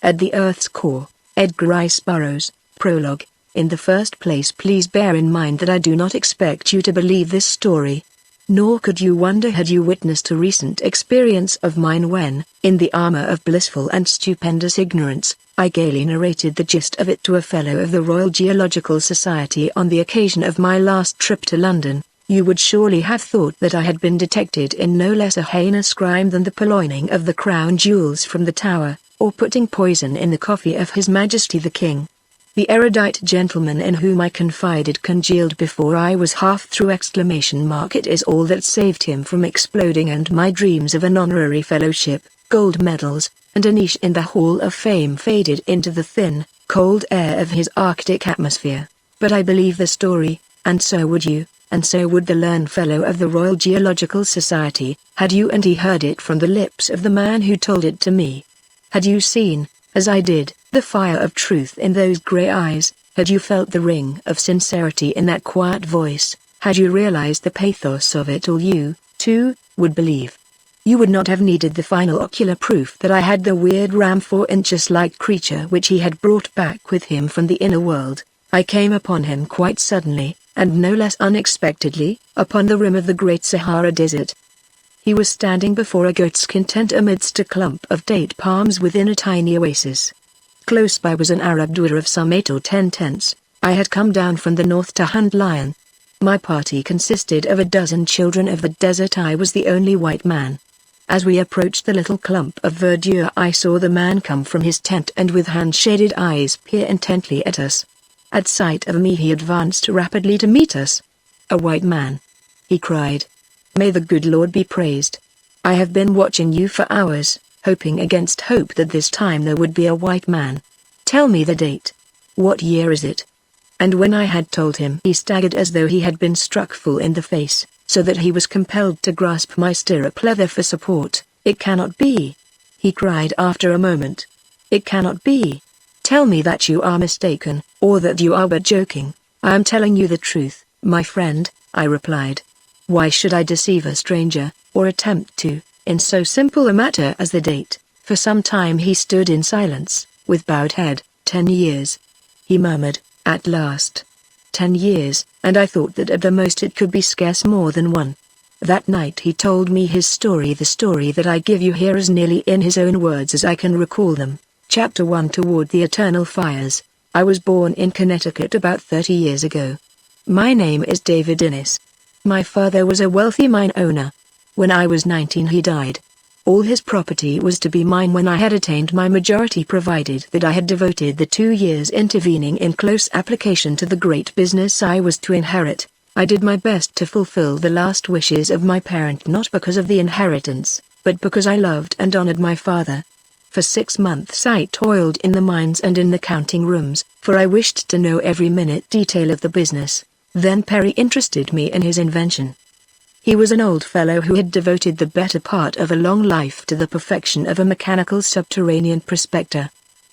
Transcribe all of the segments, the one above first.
At the Earth's core, Edgar Rice Burroughs. Prologue. In the first place, please bear in mind that I do not expect you to believe this story. Nor could you wonder had you witnessed a recent experience of mine when, in the armor of blissful and stupendous ignorance, I gaily narrated the gist of it to a fellow of the Royal Geological Society on the occasion of my last trip to London. You would surely have thought that I had been detected in no less a heinous crime than the purloining of the crown jewels from the tower, or putting poison in the coffee of His Majesty the King. The erudite gentleman in whom I confided congealed before I was half through! It is all that saved him from exploding, and my dreams of an honorary fellowship, gold medals, and a niche in the Hall of Fame faded into the thin, cold air of his Arctic atmosphere. But I believe the story, and so would you, and so would the learned fellow of the Royal Geological Society, had you and he heard it from the lips of the man who told it to me. Had you seen, as I did, the fire of truth in those grey eyes, had you felt the ring of sincerity in that quiet voice, had you realized the pathos of it all, you, too, would believe. You would not have needed the final ocular proof that I had the weird ram 4 inches-like creature which he had brought back with him from the inner world. I came upon him quite suddenly, and no less unexpectedly, upon the rim of the Great Sahara Desert. He was standing before a goatskin tent amidst a clump of date palms within a tiny oasis. Close by was an Arab douar of some 8 or 10 tents. I had come down from the north to hunt lion. My party consisted of a dozen children of the desert. I was the only white man. As we approached the little clump of verdure, I saw the man come from his tent and with hand-shaded eyes peer intently at us. At sight of me he advanced rapidly to meet us. "A white man!" he cried. "May the good Lord be praised. I have been watching you for hours, hoping against hope that this time there would be a white man. Tell me the date. What year is it?" And when I had told him, he staggered as though he had been struck full in the face, so that he was compelled to grasp my stirrup leather for support. "It cannot be!" he cried after a moment. "It cannot be! Tell me that you are mistaken, or that you are but joking." "I am telling you the truth, my friend," I replied. "Why should I deceive a stranger, or attempt to, in so simple a matter as the date?" For some time he stood in silence, with bowed head. 10 years. He murmured, at last. 10 years, and I thought that at the most it could be scarce more than one. That night he told me his story, the story that I give you here as nearly in his own words as I can recall them. Chapter 1. Toward the Eternal Fires. I was born in Connecticut about 30 years ago. My name is David Innes. My father was a wealthy mine owner. When I was 19 he died. All his property was to be mine when I had attained my majority, provided that I had devoted the 2 years intervening in close application to the great business I was to inherit. I did my best to fulfill the last wishes of my parent, not because of the inheritance, but because I loved and honored my father. For 6 months I toiled in the mines and in the counting rooms, for I wished to know every minute detail of the business. Then Perry interested me in his invention. He was an old fellow who had devoted the better part of a long life to the perfection of a mechanical subterranean prospector.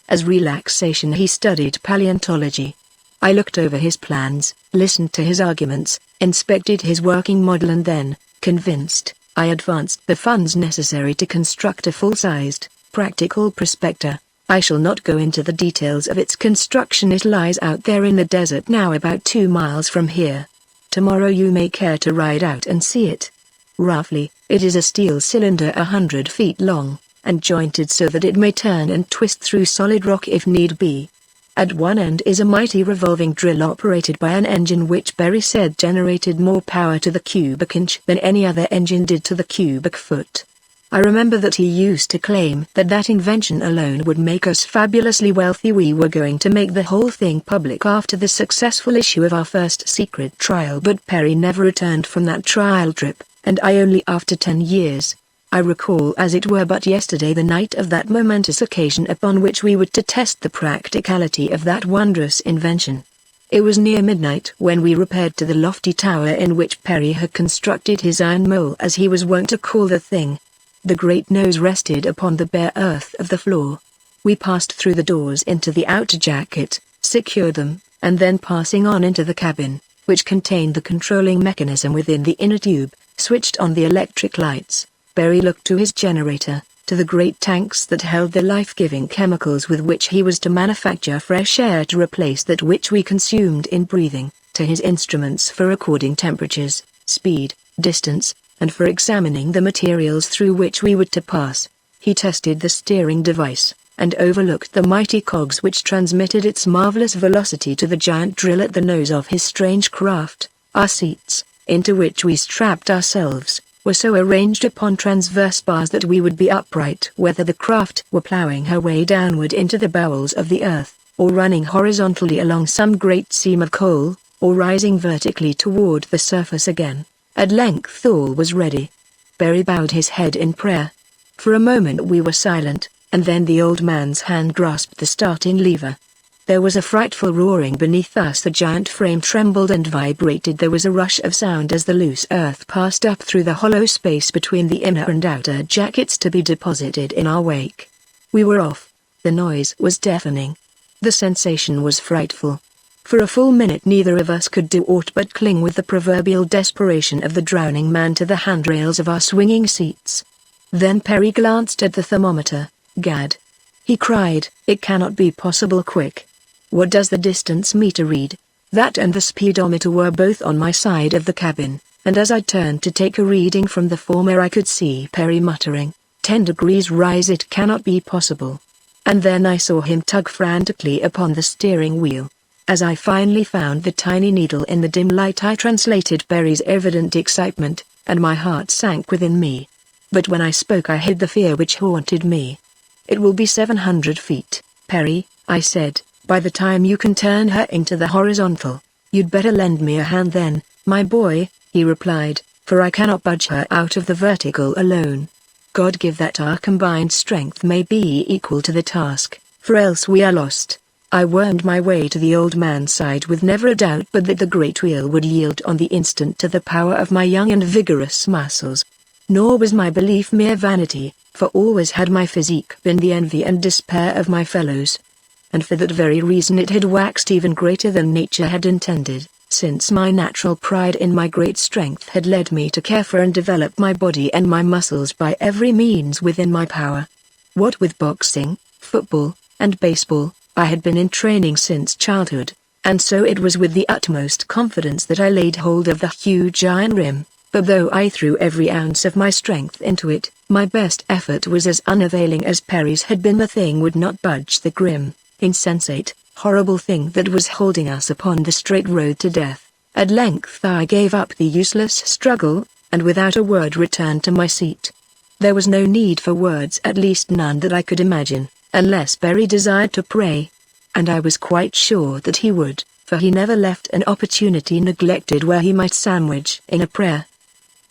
As relaxation he studied paleontology. I looked over his plans, listened to his arguments, inspected his working model, and then, convinced, I advanced the funds necessary to construct a full-sized, practical prospector. I shall not go into the details of its construction. It lies out there in the desert now, about 2 miles from here. Tomorrow you may care to ride out and see it. Roughly, it is a steel cylinder 100 feet long, and jointed so that it may turn and twist through solid rock if need be. At one end is a mighty revolving drill operated by an engine which Berry said generated more power to the cubic inch than any other engine did to the cubic foot. I remember that he used to claim that that invention alone would make us fabulously wealthy. We were going to make the whole thing public after the successful issue of our first secret trial, but Perry never returned from that trial trip, and I only after 10 years. I recall as it were but yesterday the night of that momentous occasion upon which we were to test the practicality of that wondrous invention. It was near midnight when we repaired to the lofty tower in which Perry had constructed his iron mole, as he was wont to call the thing. The great nose rested upon the bare earth of the floor. We passed through the doors into the outer jacket, secured them, and then passing on into the cabin, which contained the controlling mechanism within the inner tube, switched on the electric lights. Berry looked to his generator. to the great tanks that held the life-giving chemicals with which he was to manufacture fresh air to replace that which we consumed in breathing, to his instruments for recording temperatures, speed, distance, and for examining the materials through which we were to pass. He tested the steering device, and overlooked the mighty cogs which transmitted its marvelous velocity to the giant drill at the nose of his strange craft. Our seats, into which we strapped ourselves, were so arranged upon transverse bars that we would be upright whether the craft were ploughing her way downward into the bowels of the earth, or running horizontally along some great seam of coal, or rising vertically toward the surface again. At length all was ready. Barry bowed his head in prayer. For a moment we were silent, and then the old man's hand grasped the starting lever. There was a frightful roaring beneath us. The giant frame trembled and vibrated. There was a rush of sound as the loose earth passed up through the hollow space between the inner and outer jackets to be deposited in our wake. We were off. The noise was deafening. The sensation was frightful. For a full minute neither of us could do aught but cling with the proverbial desperation of the drowning man to the handrails of our swinging seats. Then Perry glanced at the thermometer. "Gad!" he cried, "it cannot be possible. Quick! What does the distance meter read?" That and the speedometer were both on my side of the cabin, and as I turned to take a reading from the former I could see Perry muttering, 10 degrees rise, it cannot be possible. And then I saw him tug frantically upon the steering wheel. As I finally found the tiny needle in the dim light I translated Perry's evident excitement, and my heart sank within me. But when I spoke I hid the fear which haunted me. "It will be 700 feet, Perry," I said. "By the time you can turn her into the horizontal, you'd better lend me a hand then, my boy," he replied, "for I cannot budge her out of the vertical alone. God give that our combined strength may be equal to the task, for else we are lost." I wormed my way to the old man's side with never a doubt but that the great wheel would yield on the instant to the power of my young and vigorous muscles. Nor was my belief mere vanity, for always had my physique been the envy and despair of my fellows. And for that very reason it had waxed even greater than nature had intended, since my natural pride in my great strength had led me to care for and develop my body and my muscles by every means within my power. What with boxing, football, and baseball, I had been in training since childhood, and so it was with the utmost confidence that I laid hold of the huge iron rim, but though I threw every ounce of my strength into it, my best effort was as unavailing as Perry's had been. The thing would not budge, the grim, insensate, horrible thing that was holding us upon the straight road to death. At length I gave up the useless struggle, and without a word returned to my seat. There was no need for words, at least none that I could imagine, unless Perry desired to pray. And I was quite sure that he would, for he never left an opportunity neglected where he might sandwich in a prayer.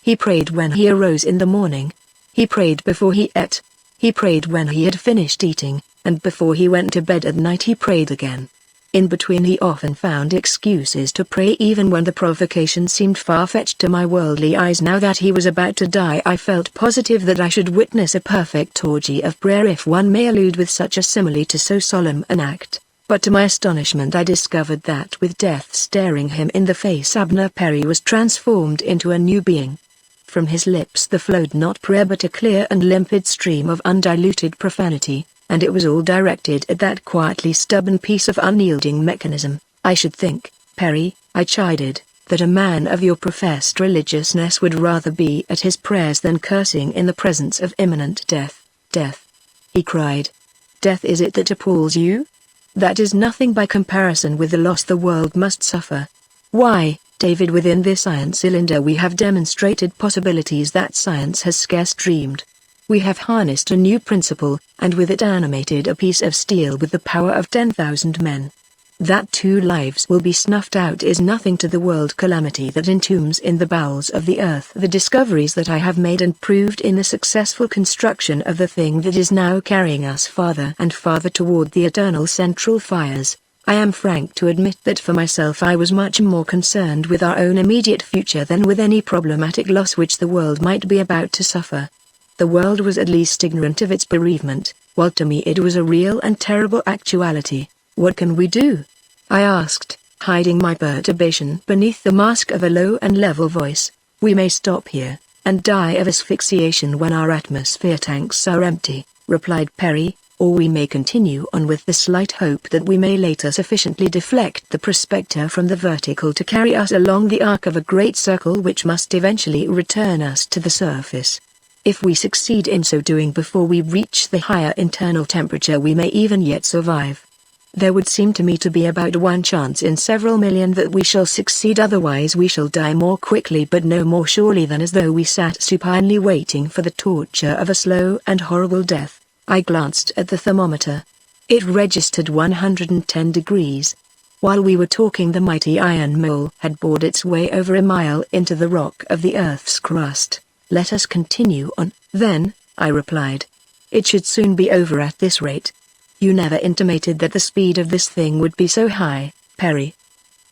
He prayed when he arose in the morning. He prayed before he ate. He prayed when he had finished eating, and before he went to bed at night he prayed again. In between he often found excuses to pray even when the provocation seemed far-fetched to my worldly eyes. Now that he was about to die I felt positive that I should witness a perfect orgy of prayer, if one may allude with such a simile to so solemn an act. But to my astonishment I discovered that with death staring him in the face Abner Perry was transformed into a new being. From his lips there flowed not prayer but a clear and limpid stream of undiluted profanity, and it was all directed at that quietly stubborn piece of unyielding mechanism. "I should think, Perry," I chided, "that a man of your professed religiousness would rather be at his prayers than cursing in the presence of imminent death." "Death," he cried. "Death is it that appalls you? That is nothing by comparison with the loss the world must suffer. Why, David, within this iron cylinder we have demonstrated possibilities that science has scarce dreamed. We have harnessed a new principle, and with it animated a piece of steel with the power of 10,000 men. That 2 lives will be snuffed out is nothing to the world calamity that entombs in the bowels of the earth the discoveries that I have made and proved in the successful construction of the thing that is now carrying us farther and farther toward the eternal central fires. I am frank to admit that for myself I was much more concerned with our own immediate future than with any problematic loss which the world might be about to suffer. The world was at least ignorant of its bereavement, while to me it was a real and terrible actuality. "What can we do?" I asked, hiding my perturbation beneath the mask of a low and level voice. "We may stop here, and die of asphyxiation when our atmosphere tanks are empty," replied Perry, "or we may continue on with the slight hope that we may later sufficiently deflect the prospector from the vertical to carry us along the arc of a great circle which must eventually return us to the surface. If we succeed in so doing before we reach the higher internal temperature, we may even yet survive. There would seem to me to be about 1 chance in several million that we shall succeed, otherwise we shall die more quickly but no more surely than as though we sat supinely waiting for the torture of a slow and horrible death." I glanced at the thermometer. It registered 110 degrees. While we were talking, the mighty iron mole had bored its way over a mile into the rock of the Earth's crust. "Let us continue on, then," I replied. "It should soon be over at this rate." "You never intimated that the speed of this thing would be so high, Perry."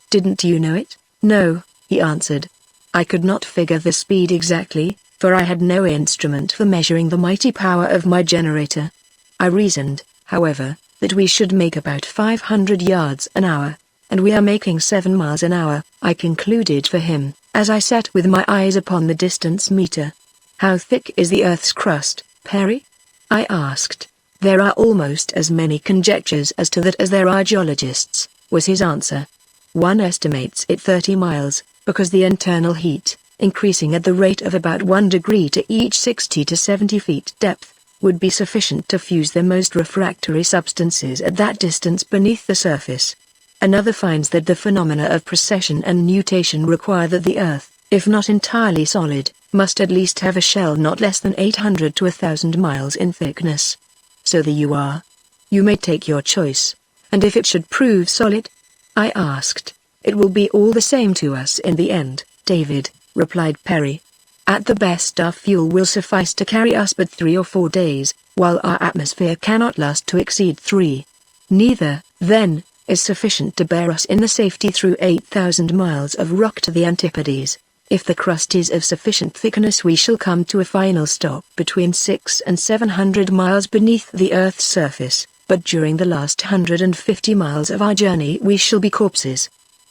"Didn't you know it?" "No," he answered. "I could not figure the speed exactly, for I had no instrument for measuring the mighty power of my generator. I reasoned, however, that we should make about 500 yards an hour, and we are making 7 miles an hour," I concluded for him, as I sat with my eyes upon the distance meter. "How thick is the Earth's crust, Perry?" I asked. "There are almost as many conjectures as to that as there are geologists," was his answer. "One estimates it 30 miles, because the internal heat, increasing at the rate of about 1 degree to each 60 to 70 feet depth, would be sufficient to fuse the most refractory substances at that distance beneath the surface. Another finds that the phenomena of precession and nutation require that the Earth, if not entirely solid, must at least have a shell not less than 800 to 1,000 miles in thickness. So there you are. You may take your choice. And if it should prove solid?" I asked. "It will be all the same to us in the end, David," replied Perry. "At the best our fuel will suffice to carry us but 3 or 4 days, while our atmosphere cannot last to exceed 3. Neither, then, is sufficient to bear us in the safety through 8,000 miles of rock to the Antipodes. If the crust is of sufficient thickness, we shall come to a final stop between 600 and 700 miles beneath the Earth's surface, but during the last 150 miles of our journey we shall be corpses.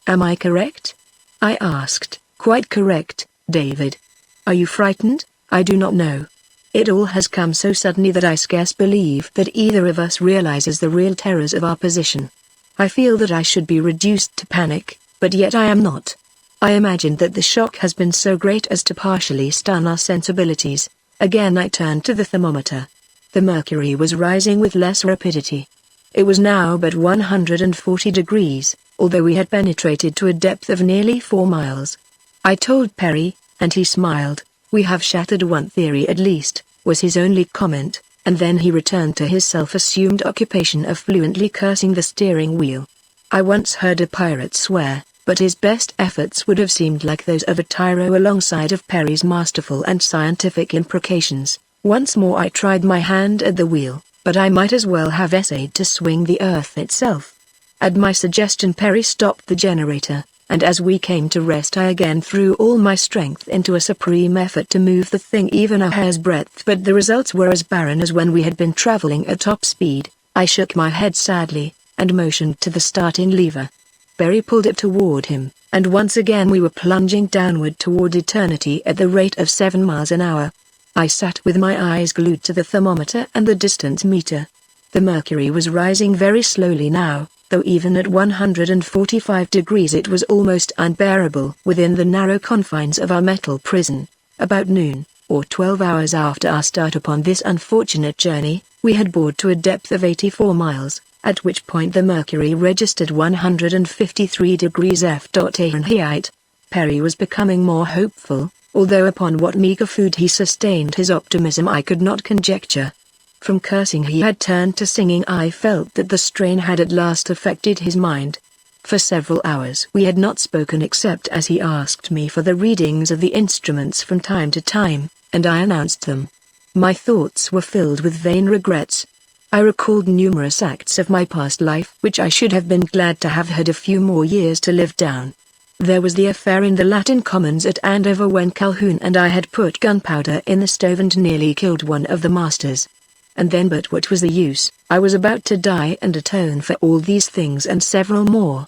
Am I correct?" I asked. "Quite correct, David. Are you frightened?" "I do not know. It all has come so suddenly that I scarce believe that either of us realizes the real terrors of our position. I feel that I should be reduced to panic, but yet I am not. I imagined that the shock has been so great as to partially stun our sensibilities." Again I turned to the thermometer. The mercury was rising with less rapidity. It was now but 140 degrees, although we had penetrated to a depth of nearly 4 miles. I told Perry, and he smiled. "We have shattered one theory at least," was his only comment, and then he returned to his self-assumed occupation of fluently cursing the steering wheel. I once heard a pirate swear, but his best efforts would have seemed like those of a tyro alongside of Perry's masterful and scientific imprecations. Once more I tried my hand at the wheel, but I might as well have essayed to swing the Earth itself. At my suggestion Perry stopped the generator, and as we came to rest I again threw all my strength into a supreme effort to move the thing even a hair's breadth, but the results were as barren as when we had been traveling at top speed. I shook my head sadly, and motioned to the starting lever. Perry pulled it toward him, and once again we were plunging downward toward eternity at the rate of 7 miles an hour. I sat with my eyes glued to the thermometer and the distance meter. The mercury was rising very slowly now, though even at 145 degrees it was almost unbearable within the narrow confines of our metal prison. About noon, or 12 hours after our start upon this unfortunate journey, we had bored to a depth of 84 miles. At which point the mercury registered 153 degrees Fahrenheit. Perry was becoming more hopeful, although upon what meager food he sustained his optimism I could not conjecture. From cursing he had turned to singing. I felt that the strain had at last affected his mind. For several hours we had not spoken except as he asked me for the readings of the instruments from time to time, and I announced them. My thoughts were filled with vain regrets. I recalled numerous acts of my past life which I should have been glad to have had a few more years to live down. There was the affair in the Latin Commons at Andover when Calhoun and I had put gunpowder in the stove and nearly killed one of the masters. And then, but what was the use? I was about to die and atone for all these things and several more.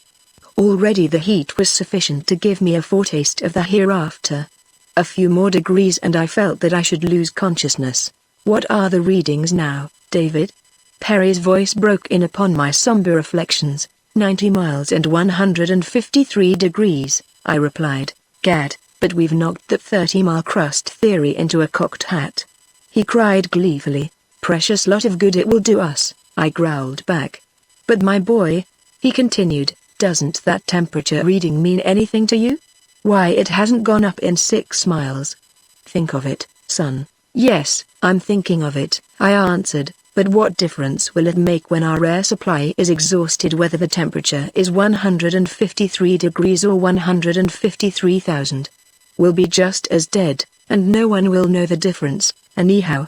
Already the heat was sufficient to give me a foretaste of the hereafter. A few more degrees and I felt that I should lose consciousness. What are the readings now, David? Perry's voice broke in upon my somber reflections. 90 miles and 153 degrees, I replied. Gad, but we've knocked that 30-mile crust theory into a cocked hat. He cried gleefully. Precious lot of good it will do us, I growled back. But my boy, he continued, doesn't that temperature reading mean anything to you? Why, it hasn't gone up in 6 miles. Think of it, son. Yes, I'm thinking of it, I answered, but what difference will it make when our air supply is exhausted whether the temperature is 153 degrees or 153,000? We'll be just as dead, and no one will know the difference, anyhow.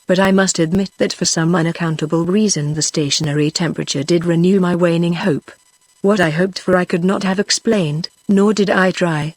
But I must admit that for some unaccountable reason the stationary temperature did renew my waning hope. What I hoped for I could not have explained, nor did I try.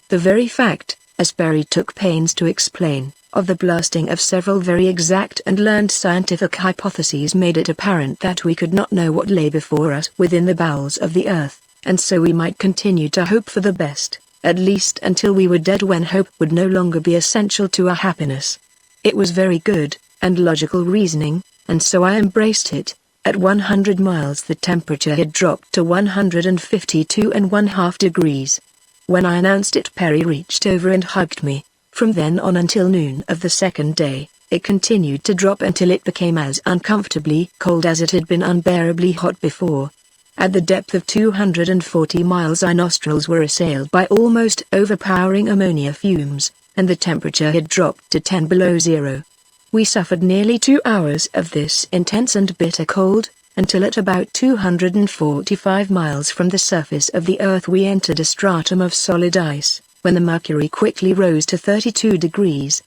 The very fact, as Perry took pains to explain, of the blasting of several very exact and learned scientific hypotheses made it apparent that we could not know what lay before us within the bowels of the earth, and so we might continue to hope for the best, at least until we were dead, when hope would no longer be essential to our happiness. It was very good, and logical reasoning, and so I embraced it. At 100 miles the temperature had dropped to 152½ degrees. When I announced it, Perry reached over and hugged me. From then on until noon of the second day, it continued to drop until it became as uncomfortably cold as it had been unbearably hot before. At the depth of 240 miles our nostrils were assailed by almost overpowering ammonia fumes, and the temperature had dropped to 10 below zero. We suffered nearly 2 hours of this intense and bitter cold, until at about 245 miles from the surface of the earth we entered a stratum of solid ice, when the mercury quickly rose to 32 degrees.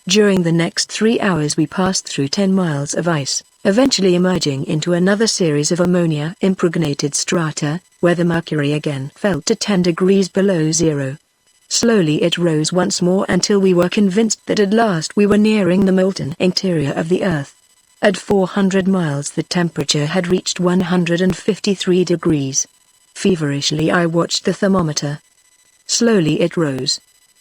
During the next 3 hours we passed through 10 miles of ice, eventually emerging into another series of ammonia-impregnated strata, where the mercury again fell to 10 degrees below zero. Slowly it rose once more until we were convinced that at last we were nearing the molten interior of the earth. At 400 miles the temperature had reached 153 degrees. Feverishly I watched the thermometer. Slowly it rose.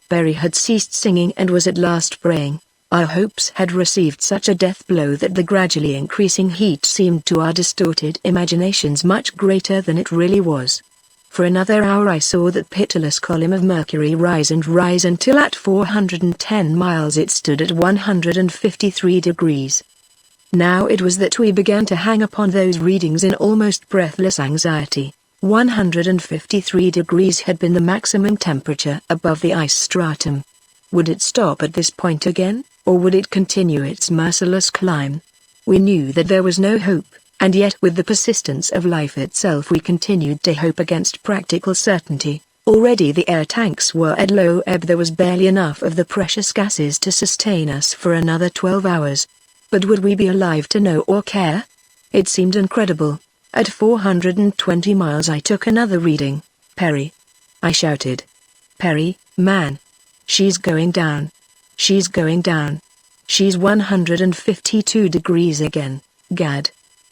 Perry had ceased singing and was at last praying. Our hopes had received such a death blow that the gradually increasing heat seemed to our distorted imaginations much greater than it really was. For another hour I saw that pitiless column of mercury rise and rise until at 410 miles it stood at 153 degrees. Now it was that we began to hang upon those readings in almost breathless anxiety. 153 degrees had been the maximum temperature above the ice stratum. Would it stop at this point again, or would it continue its merciless climb? We knew that there was no hope, and yet with the persistence of life itself we continued to hope against practical certainty. Already the air tanks were at low ebb. There was barely enough of the precious gases to sustain us for another 12 hours. But would we be alive to know or care? It seemed incredible. At 420 miles I took another reading. Perry, I shouted. Perry, man. She's going down. She's going down. She's 152 degrees again, Gad.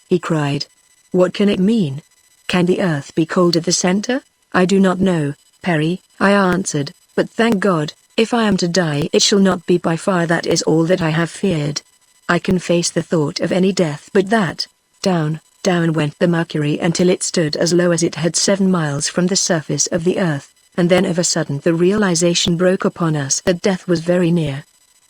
He cried. What can it mean? Can the earth be cold at the center? I do not know, Perry, I answered, but thank God, if I am to die it shall not be by fire. That is all that I have feared. I can face the thought of any death but that. Down, down went the mercury until it stood as low as it had 7 miles from the surface of the earth, and then of a sudden the realization broke upon us that death was very near.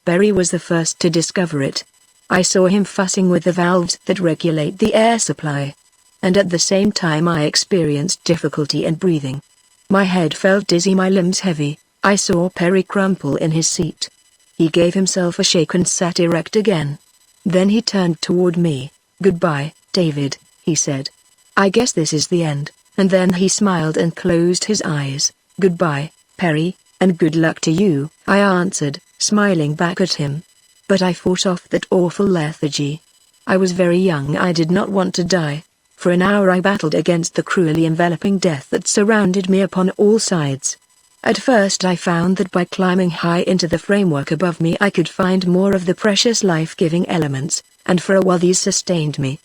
Perry was the first to discover it. I saw him fussing with the valves that regulate the air supply. And at the same time I experienced difficulty in breathing. My head felt dizzy, my limbs heavy. I saw Perry crumple in his seat. He gave himself a shake and sat erect again. Then he turned toward me. Goodbye, David, he said. I guess this is the end. And then he smiled and closed his eyes. Goodbye, Perry, and good luck to you, I answered, smiling back at him. But I fought off that awful lethargy. I was very young. I did not want to die. For an hour I battled against the cruelly enveloping death that surrounded me upon all sides. At first I found that by climbing high into the framework above me I could find more of the precious life-giving elements, and for a while these sustained me.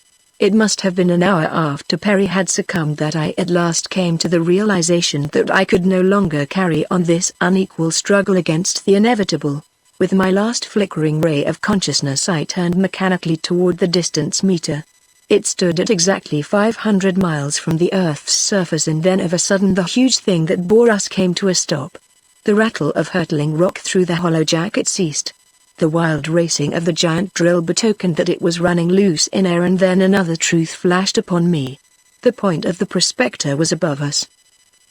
It must have been an hour after Perry had succumbed that I at last came to the realization that I could no longer carry on this unequal struggle against the inevitable. With my last flickering ray of consciousness I turned mechanically toward the distance meter. It stood at exactly 500 miles from the Earth's surface, and then of a sudden the huge thing that bore us came to a stop. The rattle of hurtling rock through the hollow jacket ceased. The wild racing of the giant drill betokened that it was running loose in air, and then another truth flashed upon me. The point of the prospector was above us.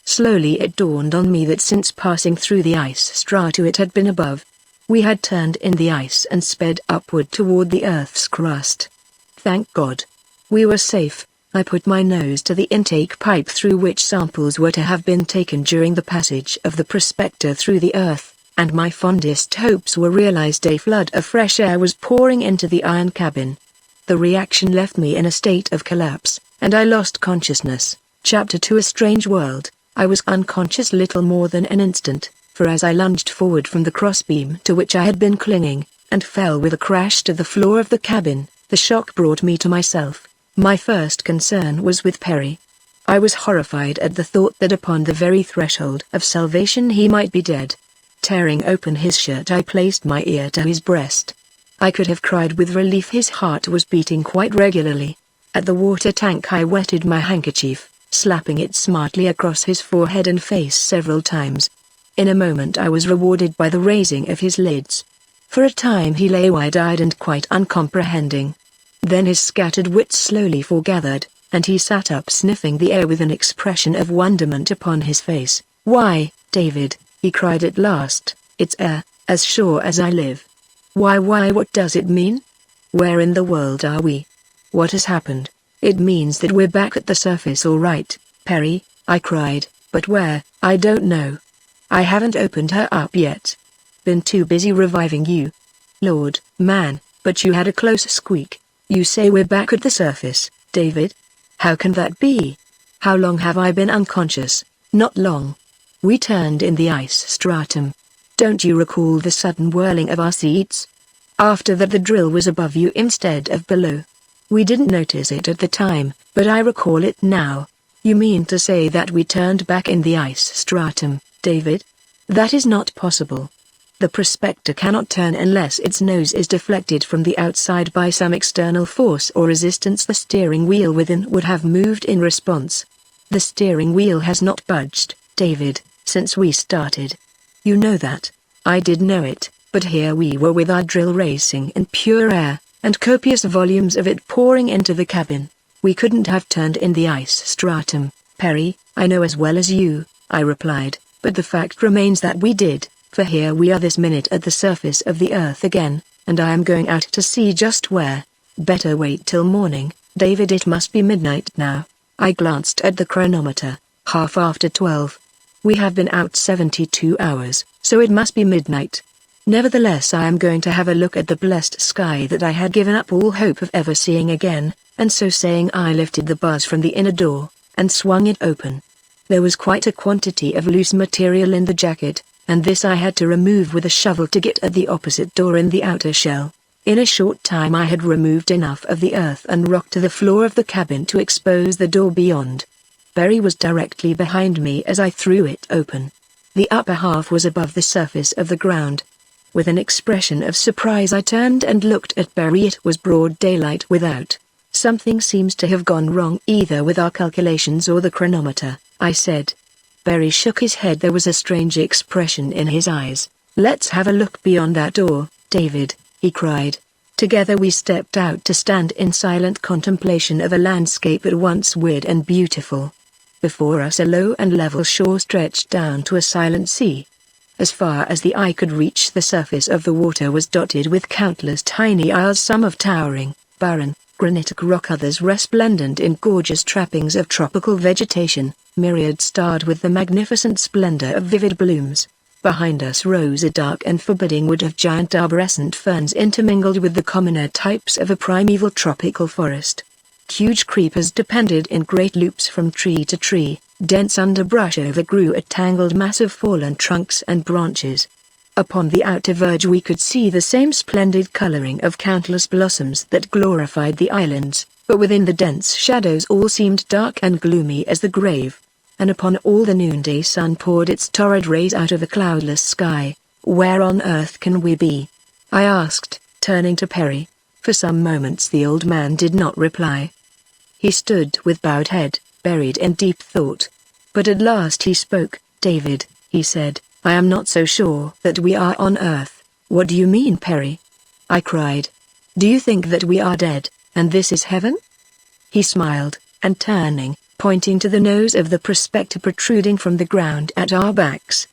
Slowly it dawned on me that since passing through the ice strata it had been above. We had turned in the ice and sped upward toward the Earth's crust. Thank God. We were safe. I put my nose to the intake pipe through which samples were to have been taken during the passage of the prospector through the Earth, and my fondest hopes were realized. A flood of fresh air was pouring into the iron cabin. The reaction left me in a state of collapse, and I lost consciousness. Chapter 2: A Strange World. I was unconscious little more than an instant, for as I lunged forward from the crossbeam to which I had been clinging, and fell with a crash to the floor of the cabin, the shock brought me to myself. My first concern was with Perry. I was horrified at the thought that upon the very threshold of salvation he might be dead. Tearing open his shirt I placed my ear to his breast. I could have cried with relief. His heart was beating quite regularly. At the water tank I wetted my handkerchief, slapping it smartly across his forehead and face several times. In a moment I was rewarded by the raising of his lids. For a time he lay wide-eyed and quite uncomprehending. Then his scattered wits slowly foregathered, and he sat up sniffing the air with an expression of wonderment upon his face. "Why, David," he cried at last, "it's air, as sure as I live. Why, what does it mean? Where in the world are we? What has happened?" "It means that we're back at the surface all right, Perry," I cried, "but where, I don't know. I haven't opened her up yet. Been too busy reviving you. Lord, man, but you had a close squeak. You say we're back at the surface, David? How can that be? How long have I been unconscious?" "Not long. We turned in the ice stratum. Don't you recall the sudden whirling of our seats? After that the drill was above you instead of below. We didn't notice it at the time, but I recall it now." "You mean to say that we turned back in the ice stratum, David?" "That is not possible. The prospector cannot turn unless its nose is deflected from the outside by some external force or resistance. The steering wheel within would have moved in response. The steering wheel has not budged, David, since we started. You know that." I did know it, but here we were with our drill racing in pure air, and copious volumes of it pouring into the cabin. "We couldn't have turned in the ice stratum, Perry, I know as well as you," I replied, "but the fact remains that we did. For here we are this minute at the surface of the Earth again, and I am going out to see just where. Better wait till morning, David. It must be midnight now." I glanced at the chronometer. 12:30. "We have been out 72 hours, so it must be midnight. Nevertheless I am going to have a look at the blessed sky that I had given up all hope of ever seeing again," and so saying I lifted the bars from the inner door, and swung it open. There was quite a quantity of loose material in the jacket, and this I had to remove with a shovel to get at the opposite door in the outer shell. In a short time I had removed enough of the earth and rock to the floor of the cabin to expose the door beyond. Perry was directly behind me as I threw it open. The upper half was above the surface of the ground. With an expression of surprise I turned and looked at Perry. It was broad daylight without. "Something seems to have gone wrong either with our calculations or the chronometer," I said. Perry shook his head. There was a strange expression in his eyes. "Let's have a look beyond that door, David," he cried. Together we stepped out to stand in silent contemplation of a landscape at once weird and beautiful. Before us a low and level shore stretched down to a silent sea. As far as the eye could reach the surface of the water was dotted with countless tiny isles, some of towering, barren, granitic rock, others resplendent in gorgeous trappings of tropical vegetation, myriad starred with the magnificent splendor of vivid blooms. Behind us rose a dark and forbidding wood of giant arborescent ferns intermingled with the commoner types of a primeval tropical forest. Huge creepers depended in great loops from tree to tree, dense underbrush overgrew a tangled mass of fallen trunks and branches. Upon the outer verge we could see the same splendid coloring of countless blossoms that glorified the islands, but within the dense shadows all seemed dark and gloomy as the grave. And upon all the noonday sun poured its torrid rays out of a cloudless sky. "Where on earth can we be?" I asked, turning to Perry. For some moments the old man did not reply. He stood with bowed head, buried in deep thought. But at last he spoke. "David," he said, "I am not so sure that we are on earth." "What do you mean, Perry?" I cried. "Do you think that we are dead, and this is heaven?" He smiled, and turning, pointing to the nose of the prospector protruding from the ground at our backs.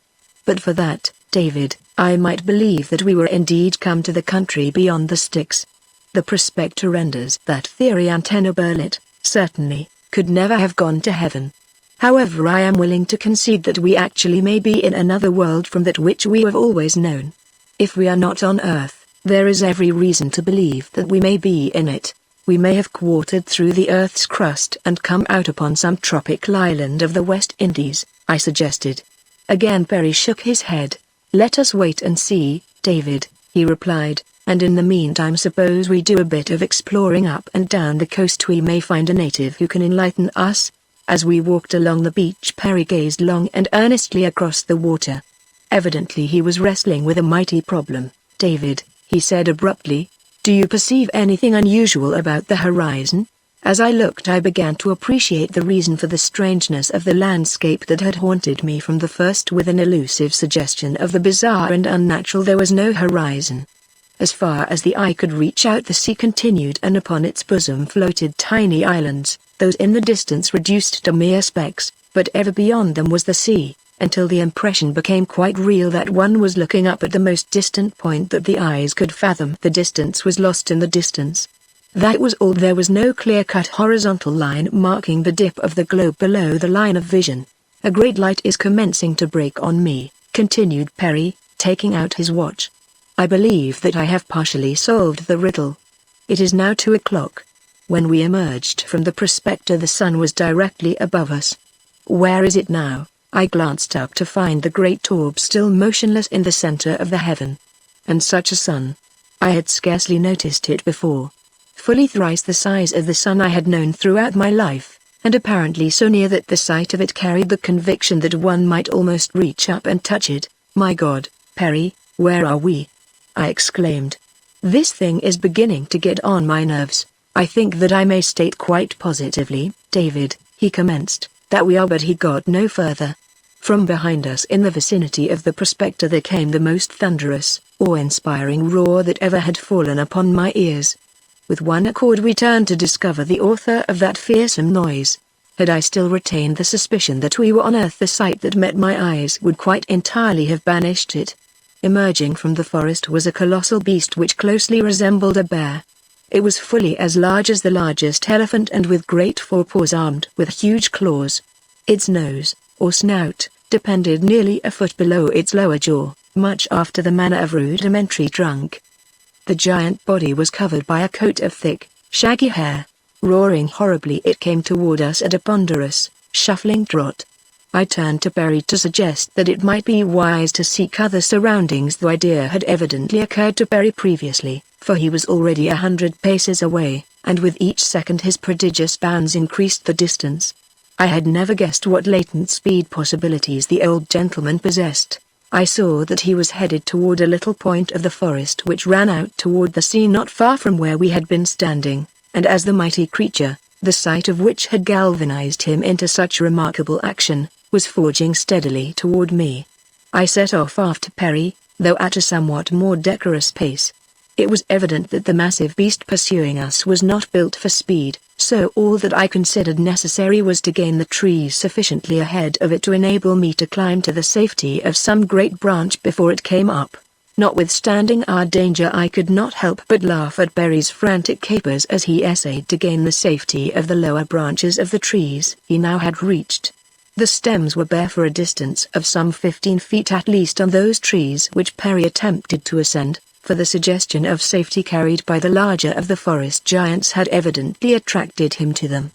"But for that, David, I might believe that we were indeed come to the country beyond the sticks. The prospector renders that theory untenable. Certainly, could never have gone to heaven. However, I am willing to concede that we actually may be in another world from that which we have always known. If we are not on Earth, there is every reason to believe that we may be in it. We may have quartered through the Earth's crust and come out upon some tropical island of the West Indies," I suggested. Again Perry shook his head. "Let us wait and see, David," he replied, "and in the meantime suppose we do a bit of exploring up and down the coast. We may find a native who can enlighten us." As we walked along the beach, Perry gazed long and earnestly across the water. Evidently he was wrestling with a mighty problem. "David," he said abruptly, "do you perceive anything unusual about the horizon?" As I looked, I began to appreciate the reason for the strangeness of the landscape that had haunted me from the first with an elusive suggestion of the bizarre and unnatural. There was no horizon. As far as the eye could reach out, the sea continued, and upon its bosom floated tiny islands, those in the distance reduced to mere specks, but ever beyond them was the sea, until the impression became quite real that one was looking up at the most distant point that the eyes could fathom. The distance was lost in the distance. That was all. There was no clear-cut horizontal line marking the dip of the globe below the line of vision. "A great light is commencing to break on me," continued Perry, taking out his watch. "I believe that I have partially solved the riddle. It is now 2 o'clock. When we emerged from the prospector, the sun was directly above us. Where is it now?" I glanced up to find the great orb still motionless in the center of the heaven. And such a sun! I had scarcely noticed it before. Fully thrice the size of the sun I had known throughout my life, and apparently so near that the sight of it carried the conviction that one might almost reach up and touch it. "My God, Perry, where are we?" I exclaimed. "This thing is beginning to get on my nerves. I think that I may state quite positively, David," he commenced, "that we are," but he got no further. From behind us in the vicinity of the prospector there came the most thunderous, awe-inspiring roar that ever had fallen upon my ears. With one accord we turned to discover the author of that fearsome noise. Had I still retained the suspicion that we were on Earth, the sight that met my eyes would quite entirely have banished it. Emerging from the forest was a colossal beast which closely resembled a bear. It was fully as large as the largest elephant and with great forepaws armed with huge claws. Its nose, or snout, depended nearly a foot below its lower jaw, much after the manner of rudimentary trunk. The giant body was covered by a coat of thick, shaggy hair. Roaring horribly, it came toward us at a ponderous, shuffling trot. I turned to Perry to suggest that it might be wise to seek other surroundings. The idea had evidently occurred to Perry previously, for he was already 100 paces away, and with each second his prodigious bounds increased the distance. I had never guessed what latent speed possibilities the old gentleman possessed. I saw that he was headed toward a little point of the forest which ran out toward the sea not far from where we had been standing, and as the mighty creature, the sight of which had galvanized him into such remarkable action, was forging steadily toward me. I set off after Perry, though at a somewhat more decorous pace. It was evident that the massive beast pursuing us was not built for speed, so all that I considered necessary was to gain the trees sufficiently ahead of it to enable me to climb to the safety of some great branch before it came up. Notwithstanding our danger, I could not help but laugh at Perry's frantic capers as he essayed to gain the safety of the lower branches of the trees he now had reached. The stems were bare for a distance of some 15 feet at least on those trees which Perry attempted to ascend, for the suggestion of safety carried by the larger of the forest giants had evidently attracted him to them.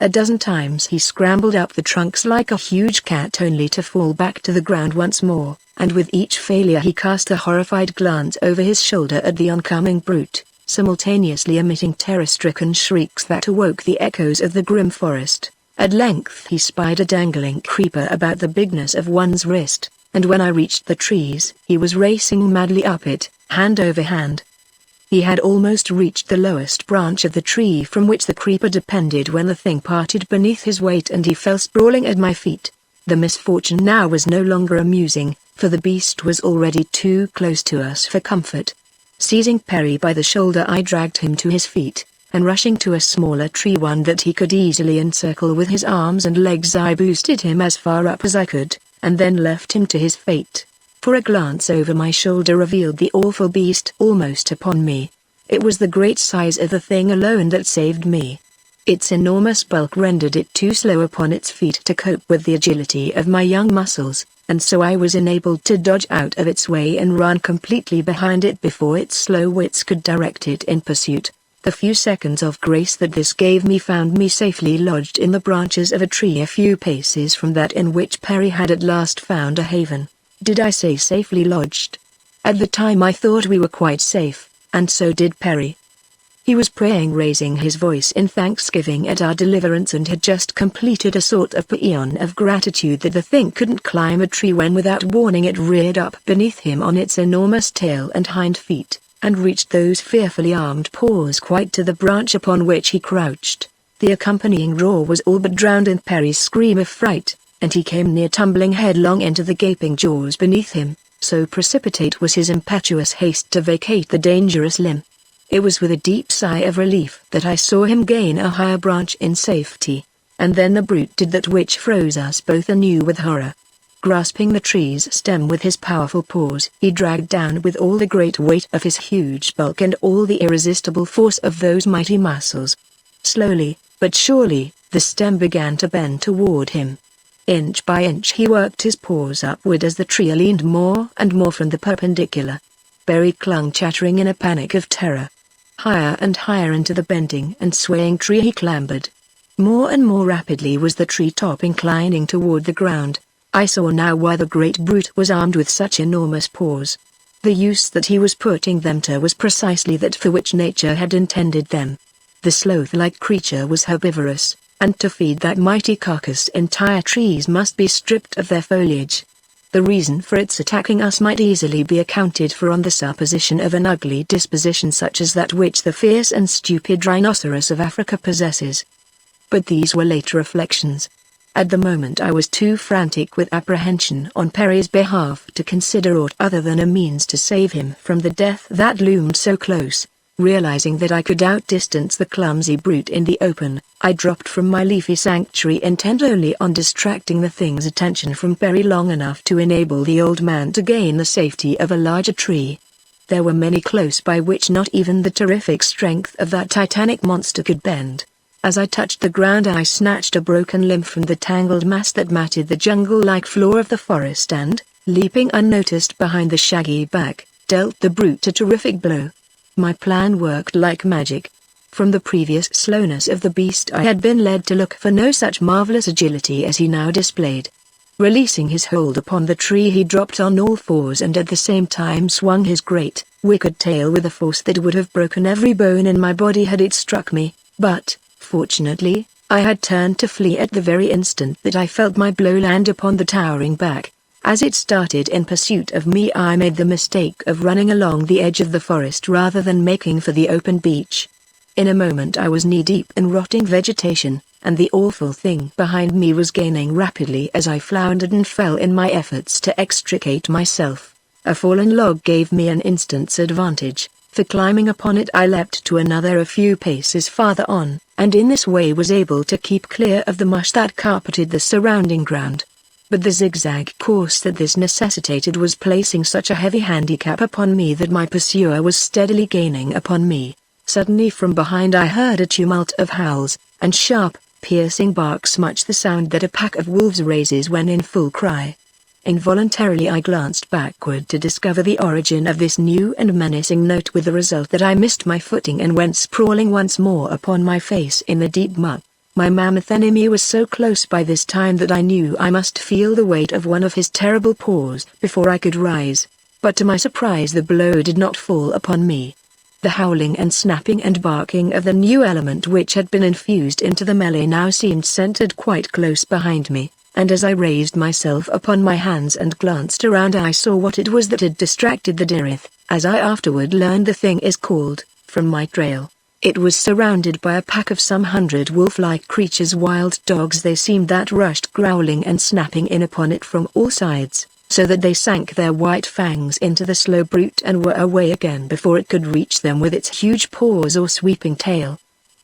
A dozen times he scrambled up the trunks like a huge cat, only to fall back to the ground once more, and with each failure he cast a horrified glance over his shoulder at the oncoming brute, simultaneously emitting terror-stricken shrieks that awoke the echoes of the grim forest. At length he spied a dangling creeper about the bigness of one's wrist, and when I reached the trees, he was racing madly up it, hand over hand. He had almost reached the lowest branch of the tree from which the creeper depended when the thing parted beneath his weight and he fell sprawling at my feet. The misfortune now was no longer amusing, for the beast was already too close to us for comfort. Seizing Perry by the shoulder, I dragged him to his feet, and rushing to a smaller tree, one that he could easily encircle with his arms and legs, I boosted him as far up as I could, and then left him to his fate. For a glance over my shoulder revealed the awful beast almost upon me. It was the great size of the thing alone that saved me. Its enormous bulk rendered it too slow upon its feet to cope with the agility of my young muscles, and so I was enabled to dodge out of its way and run completely behind it before its slow wits could direct it in pursuit. The few seconds of grace that this gave me found me safely lodged in the branches of a tree a few paces from that in which Perry had at last found a haven. Did I say safely lodged? At the time I thought we were quite safe, and so did Perry. He was praying, raising his voice in thanksgiving at our deliverance, and had just completed a sort of paean of gratitude that the thing couldn't climb a tree when without warning it reared up beneath him on its enormous tail and hind feet, and reached those fearfully armed paws quite to the branch upon which he crouched. The accompanying roar was all but drowned in Perry's scream of fright, and he came near tumbling headlong into the gaping jaws beneath him, so precipitate was his impetuous haste to vacate the dangerous limb. It was with a deep sigh of relief that I saw him gain a higher branch in safety, and then the brute did that which froze us both anew with horror. Grasping the tree's stem with his powerful paws, he dragged down with all the great weight of his huge bulk and all the irresistible force of those mighty muscles. Slowly, but surely, the stem began to bend toward him. Inch by inch he worked his paws upward as the tree leaned more and more from the perpendicular. Perry clung chattering in a panic of terror. Higher and higher into the bending and swaying tree he clambered. More and more rapidly was the tree top inclining toward the ground. I saw now why the great brute was armed with such enormous paws. The use that he was putting them to was precisely that for which nature had intended them. The sloth-like creature was herbivorous, and to feed that mighty carcass entire trees must be stripped of their foliage. The reason for its attacking us might easily be accounted for on the supposition of an ugly disposition such as that which the fierce and stupid rhinoceros of Africa possesses. But these were later reflections. At the moment I was too frantic with apprehension on Perry's behalf to consider aught other than a means to save him from the death that loomed so close. Realizing that I could outdistance the clumsy brute in the open, I dropped from my leafy sanctuary intent only on distracting the thing's attention from Perry long enough to enable the old man to gain the safety of a larger tree. There were many close by which not even the terrific strength of that titanic monster could bend. As I touched the ground I snatched a broken limb from the tangled mass that matted the jungle-like floor of the forest and, leaping unnoticed behind the shaggy back, dealt the brute a terrific blow. My plan worked like magic. From the previous slowness of the beast I had been led to look for no such marvelous agility as he now displayed. Releasing his hold upon the tree he dropped on all fours and at the same time swung his great, wicked tail with a force that would have broken every bone in my body had it struck me, but, fortunately, I had turned to flee at the very instant that I felt my blow land upon the towering back. As it started in pursuit of me I made the mistake of running along the edge of the forest rather than making for the open beach. In a moment I was knee-deep in rotting vegetation, and the awful thing behind me was gaining rapidly as I floundered and fell in my efforts to extricate myself. A fallen log gave me an instant's advantage, for climbing upon it I leapt to another a few paces farther on, and in this way was able to keep clear of the mush that carpeted the surrounding ground. But the zigzag course that this necessitated was placing such a heavy handicap upon me that my pursuer was steadily gaining upon me. Suddenly from behind I heard a tumult of howls, and sharp, piercing barks, much the sound that a pack of wolves raises when in full cry. Involuntarily I glanced backward to discover the origin of this new and menacing note, with the result that I missed my footing and went sprawling once more upon my face in the deep muck. My mammoth enemy was so close by this time that I knew I must feel the weight of one of his terrible paws before I could rise, but to my surprise the blow did not fall upon me. The howling and snapping and barking of the new element which had been infused into the melee now seemed centered quite close behind me, and as I raised myself upon my hands and glanced around I saw what it was that had distracted the Dirith, as I afterward learned the thing is called, from my trail. It was surrounded by a pack of some 100 wolf-like creatures, wild dogs they seemed, that rushed growling and snapping in upon it from all sides, so that they sank their white fangs into the slow brute and were away again before it could reach them with its huge paws or sweeping tail.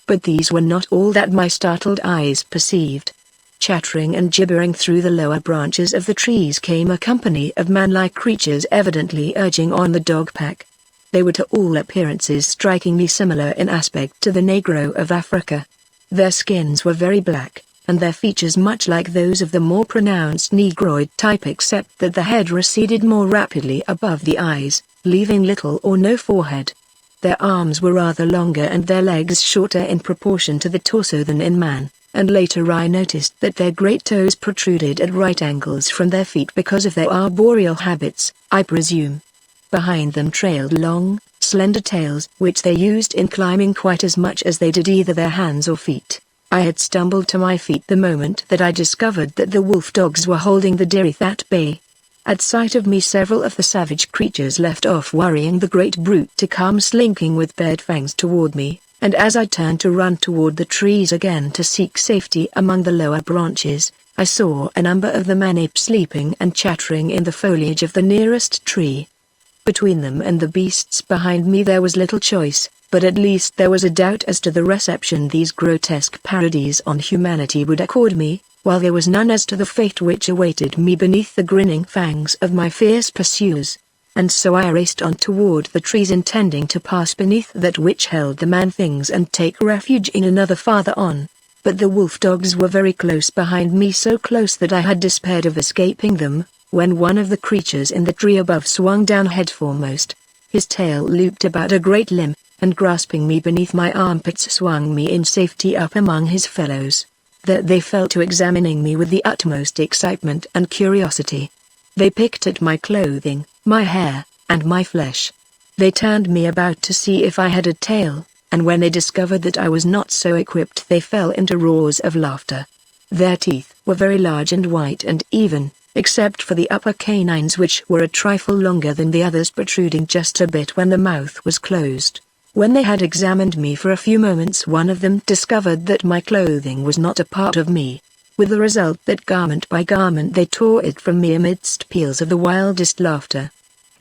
But these were not all that my startled eyes perceived. Chattering and gibbering through the lower branches of the trees came a company of man-like creatures, evidently urging on the dog pack. They were to all appearances strikingly similar in aspect to the Negro of Africa. Their skins were very black, and their features much like those of the more pronounced Negroid type, except that the head receded more rapidly above the eyes, leaving little or no forehead. Their arms were rather longer and their legs shorter in proportion to the torso than in man, and later I noticed that their great toes protruded at right angles from their feet because of their arboreal habits, I presume. Behind them trailed long, slender tails which they used in climbing quite as much as they did either their hands or feet. I had stumbled to my feet the moment that I discovered that the wolf dogs were holding the Dirith at bay. At sight of me several of the savage creatures left off worrying the great brute to come slinking with bared fangs toward me, and as I turned to run toward the trees again to seek safety among the lower branches, I saw a number of the man-apes sleeping and chattering in the foliage of the nearest tree. Between them and the beasts behind me there was little choice, but at least there was a doubt as to the reception these grotesque parodies on humanity would accord me, while there was none as to the fate which awaited me beneath the grinning fangs of my fierce pursuers. And so I raced on toward the trees, intending to pass beneath that which held the man-things and take refuge in another farther on. But the wolf dogs were very close behind me, so close that I had despaired of escaping them, when one of the creatures in the tree above swung down headforemost. His tail looped about a great limb, and grasping me beneath my armpits swung me in safety up among his fellows. That they fell to examining me with the utmost excitement and curiosity. They picked at my clothing, my hair, and my flesh. They turned me about to see if I had a tail, and when they discovered that I was not so equipped they fell into roars of laughter. Their teeth were very large and white and even, except for the upper canines which were a trifle longer than the others, protruding just a bit when the mouth was closed. When they had examined me for a few moments one of them discovered that my clothing was not a part of me, with the result that garment by garment they tore it from me amidst peals of the wildest laughter.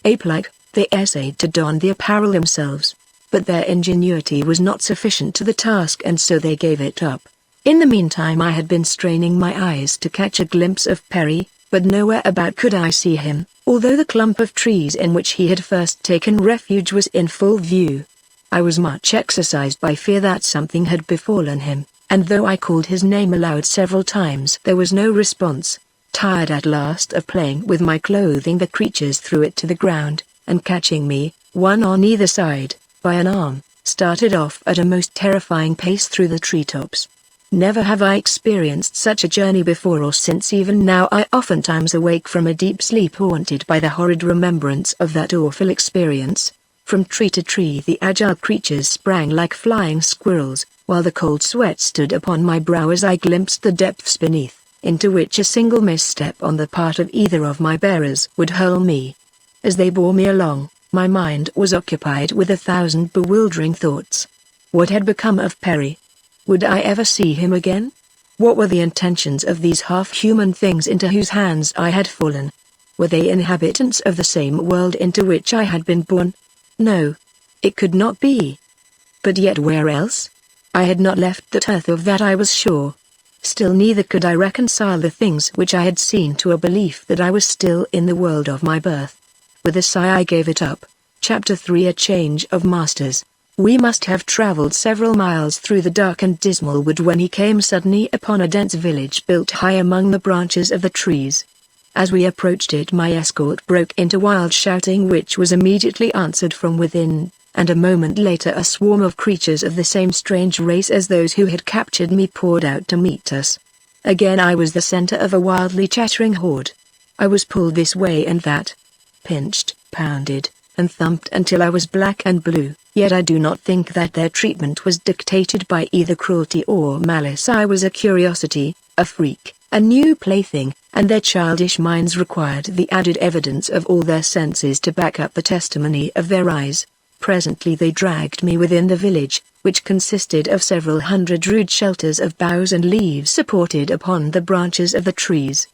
Ape-like, they essayed to don the apparel themselves, but their ingenuity was not sufficient to the task and so they gave it up. In the meantime I had been straining my eyes to catch a glimpse of Perry, but nowhere about could I see him, although the clump of trees in which he had first taken refuge was in full view. I was much exercised by fear that something had befallen him, and though I called his name aloud several times there was no response. Tired at last of playing with my clothing the creatures threw it to the ground, and catching me, one on either side, by an arm, started off at a most terrifying pace through the treetops. Never have I experienced such a journey before or since. Even now I oftentimes awake from a deep sleep haunted by the horrid remembrance of that awful experience. From tree to tree the agile creatures sprang like flying squirrels, while the cold sweat stood upon my brow as I glimpsed the depths beneath, into which a single misstep on the part of either of my bearers would hurl me. As they bore me along, my mind was occupied with 1,000 bewildering thoughts. What had become of Perry? Would I ever see him again? What were the intentions of these half-human things into whose hands I had fallen? Were they inhabitants of the same world into which I had been born? No. It could not be. But yet where else? I had not left that earth, of that I was sure. Still neither could I reconcile the things which I had seen to a belief that I was still in the world of my birth. With a sigh I gave it up. Chapter 3: A Change of Masters. We must have traveled several miles through the dark and dismal wood when he came suddenly upon a dense village built high among the branches of the trees. As we approached it my escort broke into wild shouting which was immediately answered from within, and a moment later a swarm of creatures of the same strange race as those who had captured me poured out to meet us. Again I was the center of a wildly chattering horde. I was pulled this way and that, pinched, pounded, and thumped until I was black and blue. Yet I do not think that their treatment was dictated by either cruelty or malice. I was a curiosity, a freak, a new plaything, and their childish minds required the added evidence of all their senses to back up the testimony of their eyes. Presently they dragged me within the village, which consisted of several hundred rude shelters of boughs and leaves supported upon the branches of the trees.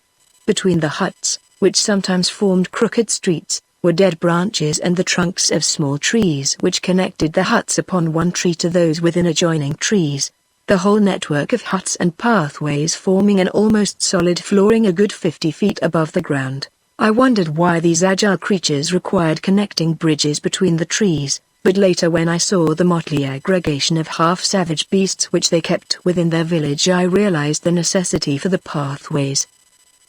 Between the huts, which sometimes formed crooked streets, were dead branches and the trunks of small trees which connected the huts upon one tree to those within adjoining trees, the whole network of huts and pathways forming an almost solid flooring a good 50 feet above the ground. I wondered why these agile creatures required connecting bridges between the trees, but later when I saw the motley aggregation of half-savage beasts which they kept within their village, I realized the necessity for the pathways.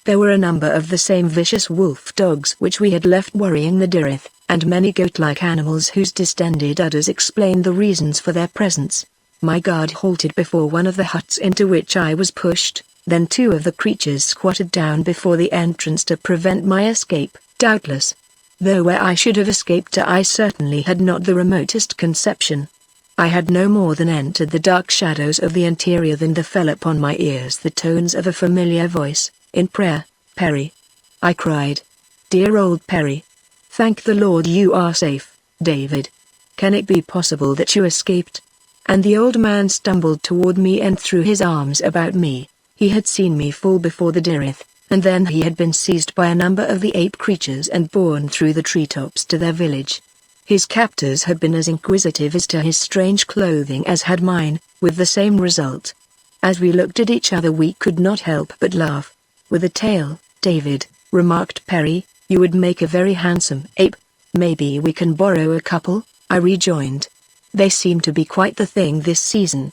There were a number of the same vicious wolf dogs which we had left worrying the Dirith, and many goat-like animals whose distended udders explained the reasons for their presence. My guard halted before one of the huts into which I was pushed, then two of the creatures squatted down before the entrance to prevent my escape, doubtless. Though where I should have escaped to I certainly had not the remotest conception. I had no more than entered the dark shadows of the interior than there fell upon my ears the tones of a familiar voice. In prayer, Perry. I cried. Dear old Perry. Thank the Lord you are safe, David. Can it be possible that you escaped? And the old man stumbled toward me and threw his arms about me. He had seen me fall before the Dirith, and then he had been seized by a number of the ape creatures and borne through the treetops to their village. His captors had been as inquisitive as to his strange clothing as had mine, with the same result. As we looked at each other we could not help but laugh. With a tail, David, remarked Perry, you would make a very handsome ape. Maybe we can borrow a couple, I rejoined. They seem to be quite the thing this season.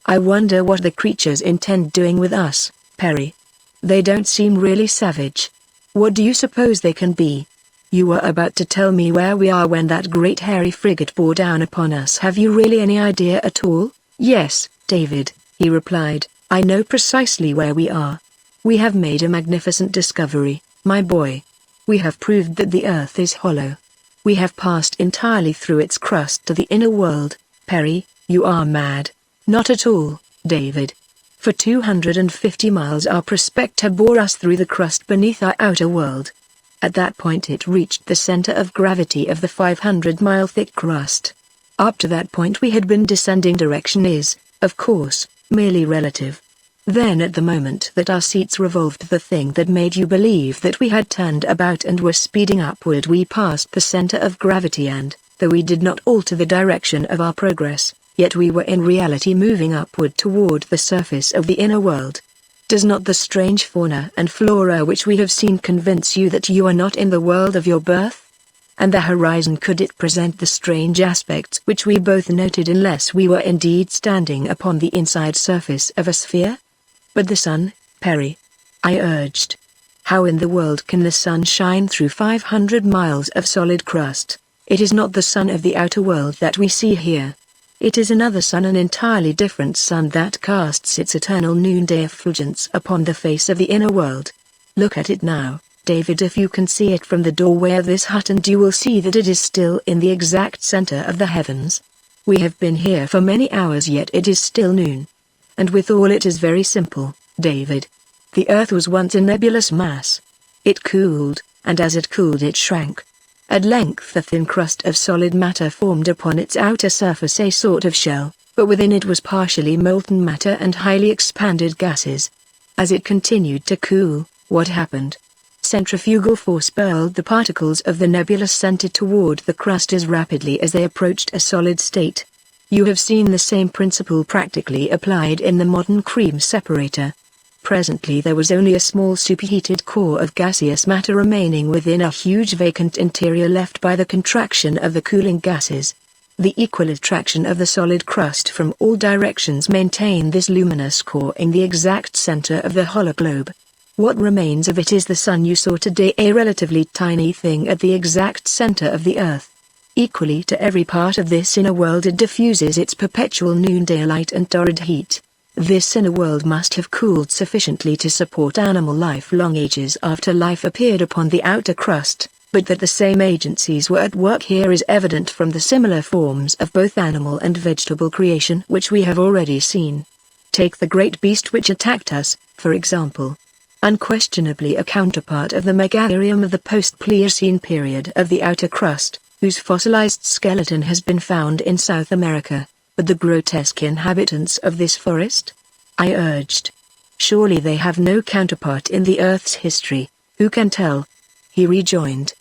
I wonder what the creatures intend doing with us, Perry. They don't seem really savage. What do you suppose they can be? You were about to tell me where we are when that great hairy frigate bore down upon us. Have you really any idea at all? Yes, David, he replied, I know precisely where we are. We have made a magnificent discovery, my boy. We have proved that the earth is hollow. We have passed entirely through its crust to the inner world. Perry, you are mad. Not at all, David. For 250 miles our prospector bore us through the crust beneath our outer world. At that point it reached the center of gravity of the 500-mile thick crust. Up to that point we had been descending. Direction is, of course, merely relative. Then at the moment that our seats revolved, the thing that made you believe that we had turned about and were speeding upward, we passed the center of gravity and, though we did not alter the direction of our progress, yet we were in reality moving upward toward the surface of the inner world. Does not the strange fauna and flora which we have seen convince you that you are not in the world of your birth? And the horizon, could it present the strange aspects which we both noted unless we were indeed standing upon the inside surface of a sphere? But the sun, Perry? I urged. How in the world can the sun shine through 500 miles of solid crust? It is not the sun of the outer world that we see here. It is another sun, an entirely different sun that casts its eternal noonday effulgence upon the face of the inner world. Look at it now, David, if you can see it from the doorway of this hut, and you will see that it is still in the exact center of the heavens. We have been here for many hours, yet it is still noon. And withal it is very simple, David. The earth was once a nebulous mass. It cooled, and as it cooled it shrank. At length a thin crust of solid matter formed upon its outer surface, a sort of shell, but within it was partially molten matter and highly expanded gases. As it continued to cool, what happened? Centrifugal force hurled the particles of the nebulous center toward the crust as rapidly as they approached a solid state. You have seen the same principle practically applied in the modern cream separator. Presently there was only a small superheated core of gaseous matter remaining within a huge vacant interior left by the contraction of the cooling gases. The equal attraction of the solid crust from all directions maintained this luminous core in the exact center of the hollow globe. What remains of it is the sun you saw today, a relatively tiny thing at the exact center of the earth. Equally to every part of this inner world it diffuses its perpetual noonday light and torrid heat. This inner world must have cooled sufficiently to support animal life long ages after life appeared upon the outer crust. But that the same agencies were at work here is evident from the similar forms of both animal and vegetable creation which we have already seen. Take the great beast which attacked us, for example. Unquestionably a counterpart of the megatherium of the post-Pliocene period of the outer crust, whose fossilized skeleton has been found in South America. But the grotesque inhabitants of this forest? I urged. Surely they have no counterpart in the Earth's history. Who can tell? He rejoined.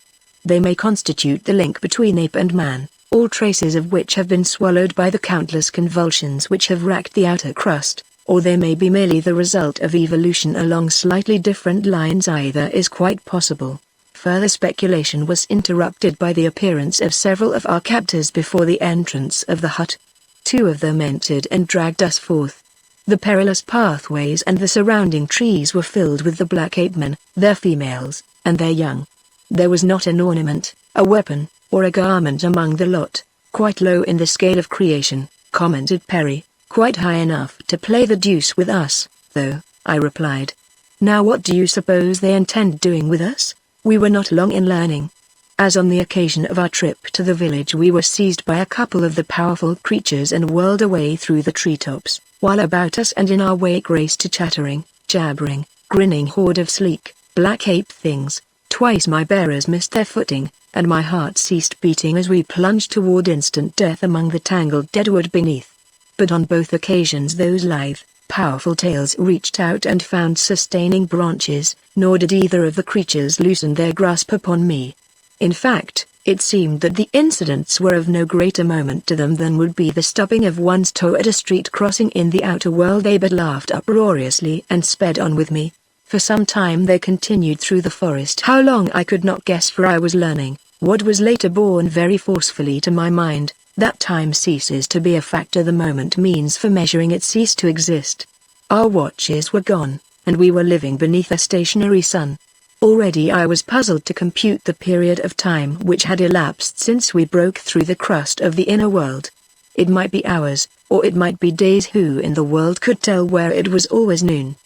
They may constitute the link between ape and man, all traces of which have been swallowed by the countless convulsions which have racked the outer crust, or they may be merely the result of evolution along slightly different lines. Either is quite possible. Further speculation was interrupted by the appearance of several of our captors before the entrance of the hut. 2 of them entered and dragged us forth. The perilous pathways and the surrounding trees were filled with the black ape men, their females, and their young. There was not an ornament, a weapon, or a garment among the lot. Quite low in the scale of creation, commented Perry. Quite high enough to play the deuce with us, though, I replied. Now what do you suppose they intend doing with us? We were not long in learning. As on the occasion of our trip to the village, we were seized by a couple of the powerful creatures and whirled away through the treetops, while about us and in our wake raced a chattering, jabbering, grinning horde of sleek, black ape things. Twice my bearers missed their footing, and my heart ceased beating as we plunged toward instant death among the tangled deadwood beneath. But on both occasions those lithe, powerful tails reached out and found sustaining branches, nor did either of the creatures loosen their grasp upon me. In fact, it seemed that the incidents were of no greater moment to them than would be the stubbing of one's toe at a street crossing in the outer world. They but laughed uproariously and sped on with me. For some time they continued through the forest. How long I could not guess, for I was learning, what was later borne very forcefully to my mind, that time ceases to be a factor the moment means for measuring it ceased to exist. Our watches were gone, and we were living beneath a stationary sun. Already I was puzzled to compute the period of time which had elapsed since we broke through the crust of the inner world. It might be hours, or it might be days. Who in the world could tell where it was always noon?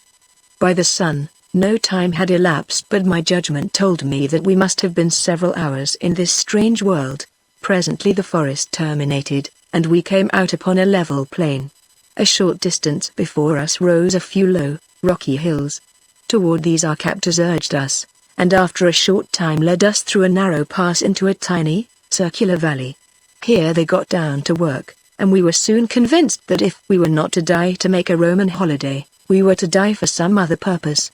By the sun, no time had elapsed, but my judgment told me that we must have been several hours in this strange world. Presently the forest terminated, and we came out upon a level plain. A short distance before us rose a few low, rocky hills. Toward these our captors urged us, and after a short time led us through a narrow pass into a tiny, circular valley. Here they got down to work, and we were soon convinced that if we were not to die to make a Roman holiday, we were to die for some other purpose.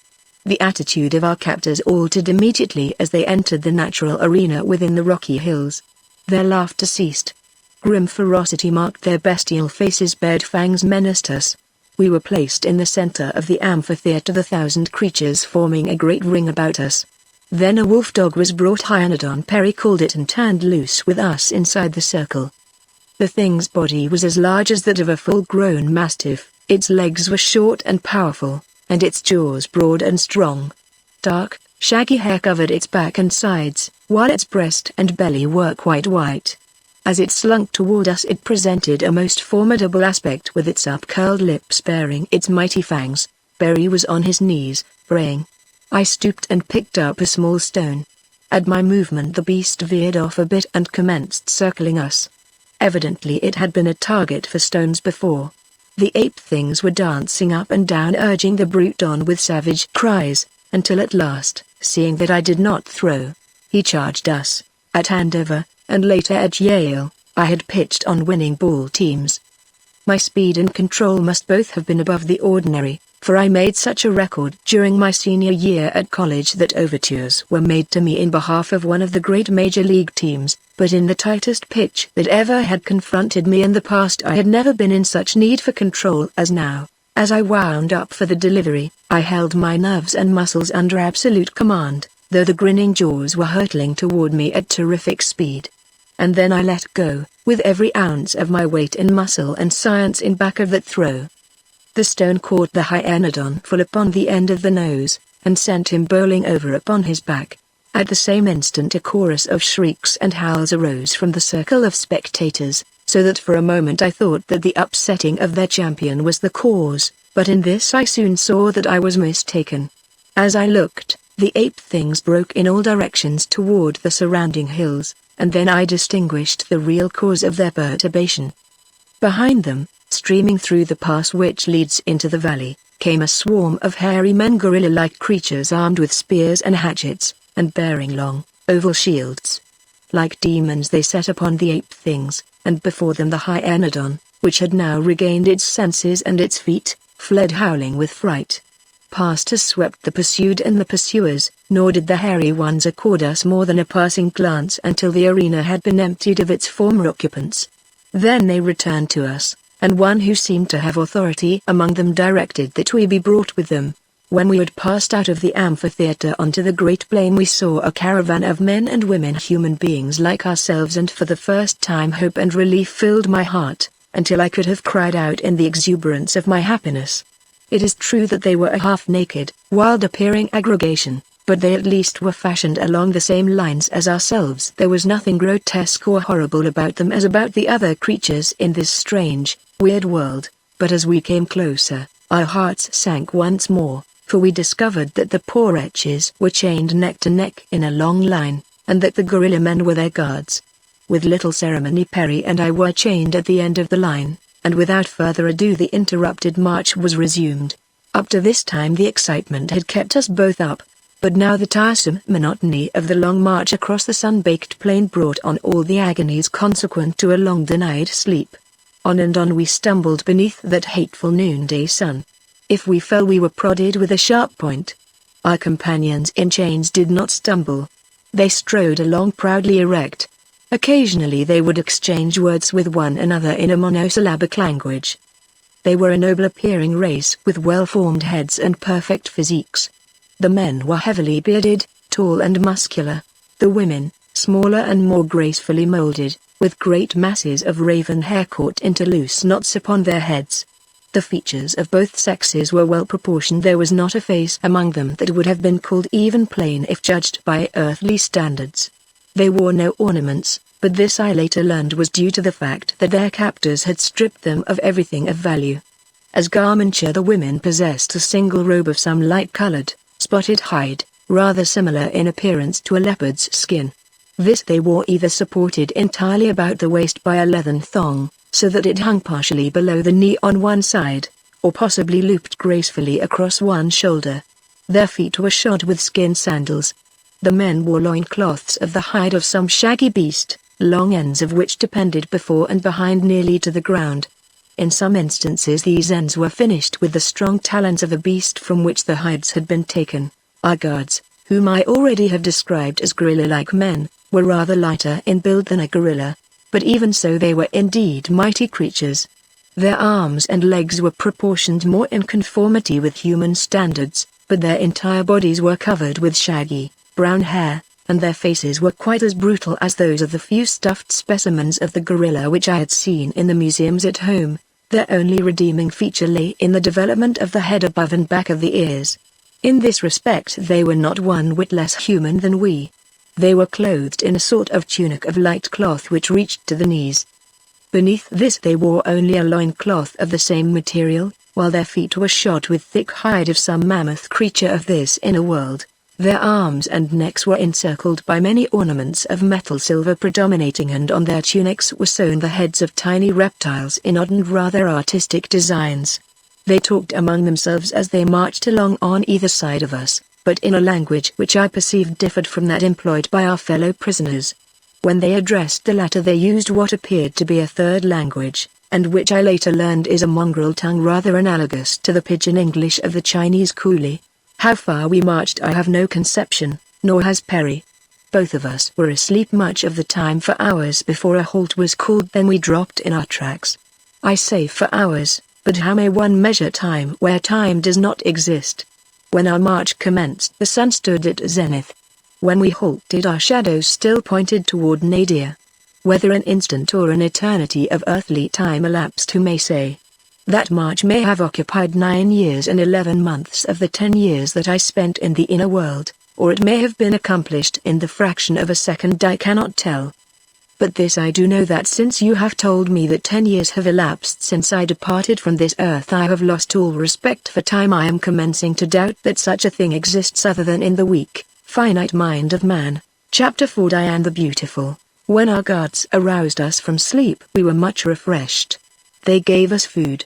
The attitude of our captors altered immediately as they entered the natural arena within the rocky hills. Their laughter ceased. Grim ferocity marked their bestial faces. Bared fangs menaced us. We were placed in the center of the amphitheater, the 1,000 creatures forming a great ring about us. Then a wolf dog was brought. Hyanodon Perry called it, and turned loose with us inside the circle. The thing's body was as large as that of a full-grown mastiff, its legs were short and powerful, and its jaws broad and strong. Dark, shaggy hair covered its back and sides, while its breast and belly were quite white. As it slunk toward us it presented a most formidable aspect, with its up-curled lips baring its mighty fangs. Barry was on his knees, praying. I stooped and picked up a small stone. At my movement the beast veered off a bit and commenced circling us. Evidently it had been a target for stones before. The ape things were dancing up and down, urging the brute on with savage cries, until at last, seeing that I did not throw, he charged us. At Andover, and later at Yale, I had pitched on winning ball teams. My speed and control must both have been above the ordinary, for I made such a record during my senior year at college that overtures were made to me in behalf of one of the great major league teams, but in the tightest pitch that ever had confronted me in the past I had never been in such need for control as now. As I wound up for the delivery, I held my nerves and muscles under absolute command, though the grinning jaws were hurtling toward me at terrific speed. And then I let go, with every ounce of my weight in muscle and science in back of that throw. The stone caught the hyanodon full upon the end of the nose, and sent him bowling over upon his back. At the same instant a chorus of shrieks and howls arose from the circle of spectators, so that for a moment I thought that the upsetting of their champion was the cause, but in this I soon saw that I was mistaken. As I looked, The ape things broke in all directions toward the surrounding hills, and then I distinguished the real cause of their perturbation. Behind them, streaming through the pass which leads into the valley, came a swarm of hairy men, gorilla-like creatures armed with spears and hatchets, and bearing long, oval shields. Like demons they set upon the ape things, and before them the hyenodon, which had now regained its senses and its feet, fled howling with fright. Past us swept the pursued and the pursuers, nor did the hairy ones accord us more than a passing glance until the arena had been emptied of its former occupants. Then they returned to us, and one who seemed to have authority among them directed that we be brought with them. When we had passed out of the amphitheater onto the great plain, we saw a caravan of men and women, human beings like ourselves, and for the first time hope and relief filled my heart, until I could have cried out in the exuberance of my happiness. It is true that they were a half-naked, wild-appearing aggregation, but they at least were fashioned along the same lines as ourselves. There was nothing grotesque or horrible about them as about the other creatures in this strange, weird world, but as we came closer, our hearts sank once more, for we discovered that the poor wretches were chained neck to neck in a long line, and that the gorilla men were their guards. With little ceremony Perry and I were chained at the end of the line, and without further ado the interrupted march was resumed. Up to this time the excitement had kept us both up, but now the tiresome monotony of the long march across the sun-baked plain brought on all the agonies consequent to a long-denied sleep. On and on we stumbled beneath that hateful noonday sun. If we fell we were prodded with a sharp point. Our companions in chains did not stumble. They strode along proudly erect. Occasionally they would exchange words with one another in a monosyllabic language. They were a noble-appearing race with well-formed heads and perfect physiques. The men were heavily bearded, tall and muscular. The women, smaller and more gracefully molded, with great masses of raven hair caught into loose knots upon their heads. The features of both sexes were well proportioned. There was not a face among them that would have been called even plain if judged by earthly standards. They wore no ornaments, but this I later learned was due to the fact that their captors had stripped them of everything of value. As garmenture the women possessed a single robe of some light-colored, spotted hide, rather similar in appearance to a leopard's skin. This they wore either supported entirely about the waist by a leathern thong, so that it hung partially below the knee on one side, or possibly looped gracefully across one shoulder. Their feet were shod with skin sandals. The men wore loincloths of the hide of some shaggy beast, long ends of which depended before and behind nearly to the ground. In some instances these ends were finished with the strong talons of the beast from which the hides had been taken. Our guards, whom I already have described as gorilla-like men, were rather lighter in build than a gorilla, but even so they were indeed mighty creatures. Their arms and legs were proportioned more in conformity with human standards, but their entire bodies were covered with shaggy, brown hair, and their faces were quite as brutal as those of the few stuffed specimens of the gorilla which I had seen in the museums at home. Their only redeeming feature lay in the development of the head above and back of the ears. In this respect they were not one whit less human than we. They were clothed in a sort of tunic of light cloth which reached to the knees. Beneath this they wore only a loincloth of the same material, while their feet were shod with thick hide of some mammoth creature of this inner world. Their arms and necks were encircled by many ornaments of metal silver predominating, and on their tunics were sewn the heads of tiny reptiles in odd and rather artistic designs. They talked among themselves as they marched along on either side of us, but in a language which I perceived differed from that employed by our fellow prisoners. When they addressed the latter they used what appeared to be a third language, and which I later learned is a mongrel tongue rather analogous to the pidgin English of the Chinese coolie. How far we marched I have no conception, nor has Perry. Both of us were asleep much of the time for hours before a halt was called, then we dropped in our tracks. I say for hours, but how may one measure time where time does not exist? When our march commenced the sun stood at zenith. When we halted our shadows still pointed toward nadir. Whether an instant or an eternity of earthly time elapsed who may say? That march may have occupied 9 years and 11 months of the 10 years that I spent in the inner world, or it may have been accomplished in the fraction of a second. I cannot tell. But this I do know, that since you have told me that 10 years have elapsed since I departed from this earth, I have lost all respect for time. I am commencing to doubt that such a thing exists other than in the weak, finite mind of man. Chapter 4. Diane the Beautiful. When our guards aroused us from sleep, we were much refreshed. They gave us food.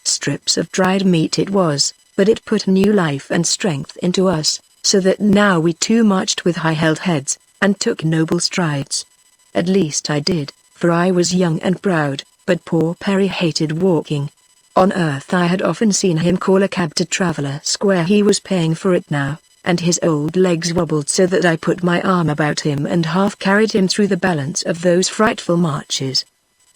Strips of dried meat it was, but it put new life and strength into us, so that now we too marched with high-held heads, and took noble strides. At least I did, for I was young and proud, but poor Perry hated walking. On earth I had often seen him call a cab to Traveller Square. He was paying for it now, and his old legs wobbled so that I put my arm about him and half carried him through the balance of those frightful marches.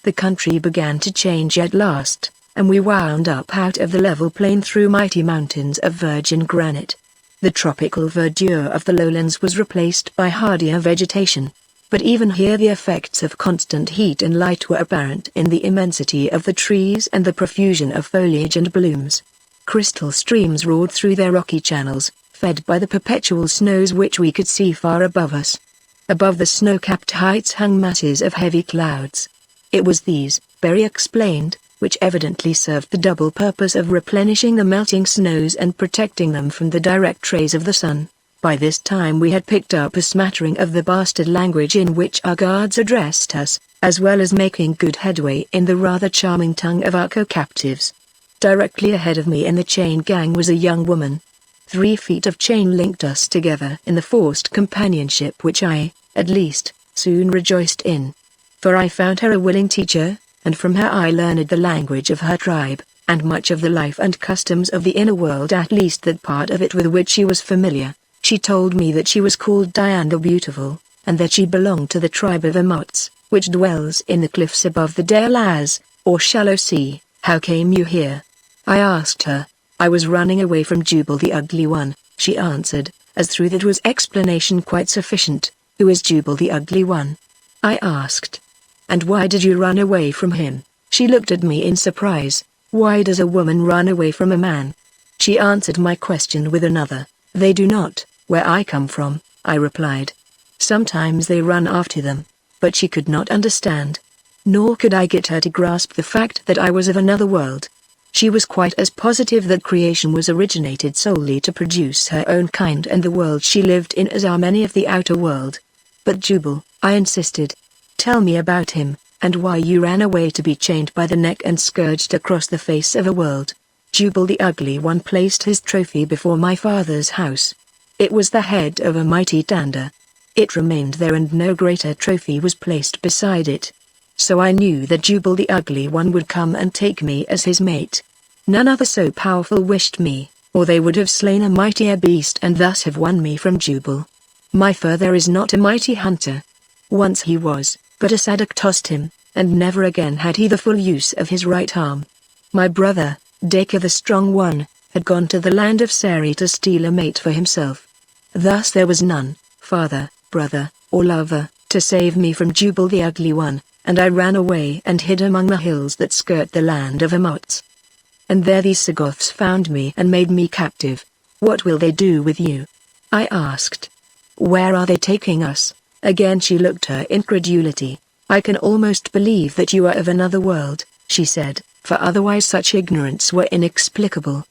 The country began to change at last, and we wound up out of the level plain through mighty mountains of virgin granite. The tropical verdure of the lowlands was replaced by hardier vegetation. But even here the effects of constant heat and light were apparent in the immensity of the trees and the profusion of foliage and blooms. Crystal streams roared through their rocky channels, fed by the perpetual snows which we could see far above us. Above the snow-capped heights hung masses of heavy clouds. It was these, Berry explained, which evidently served the double purpose of replenishing the melting snows and protecting them from the direct rays of the sun. By this time we had picked up a smattering of the bastard language in which our guards addressed us, as well as making good headway in the rather charming tongue of our co-captives. Directly ahead of me in the chain gang was a young woman. 3 feet of chain linked us together in the forced companionship which I, at least, soon rejoiced in. For I found her a willing teacher, and from her I learned the language of her tribe, and much of the life and customs of the inner world, at least that part of it with which she was familiar. She told me that she was called Diane the Beautiful, and that she belonged to the tribe of Amots, which dwells in the cliffs above the Delaz, or shallow sea. How came you here? I asked her. I was running away from Jubal the Ugly One, she answered, as through that was explanation quite sufficient. Who is Jubal the Ugly One? I asked. And why did you run away from him? She looked at me in surprise. Why does a woman run away from a man? She answered my question with another. They do not, where I come from, I replied. Sometimes they run after them. But she could not understand. Nor could I get her to grasp the fact that I was of another world. She was quite as positive that creation was originated solely to produce her own kind and the world she lived in as are many of the outer world. But Jubal, I insisted. Tell me about him, and why you ran away to be chained by the neck and scourged across the face of a world. Jubal the Ugly One placed his trophy before my father's house. It was the head of a mighty Tanda. It remained there and no greater trophy was placed beside it. So I knew that Jubal the Ugly One would come and take me as his mate. None other so powerful wished me, or they would have slain a mightier beast and thus have won me from Jubal. My father is not a mighty hunter. Once he was, but a Sadak tossed him, and never again had he the full use of his right arm. My brother, Dacre the Strong One, had gone to the land of Seri to steal a mate for himself. Thus there was none, father, brother, or lover, to save me from Jubal the Ugly One, and I ran away and hid among the hills that skirt the land of Amots. And there these Sagoths found me and made me captive. What will they do with you? I asked. Where are they taking us? Again she looked her incredulity. I can almost believe that you are of another world, she said, for otherwise such ignorance were inexplicable.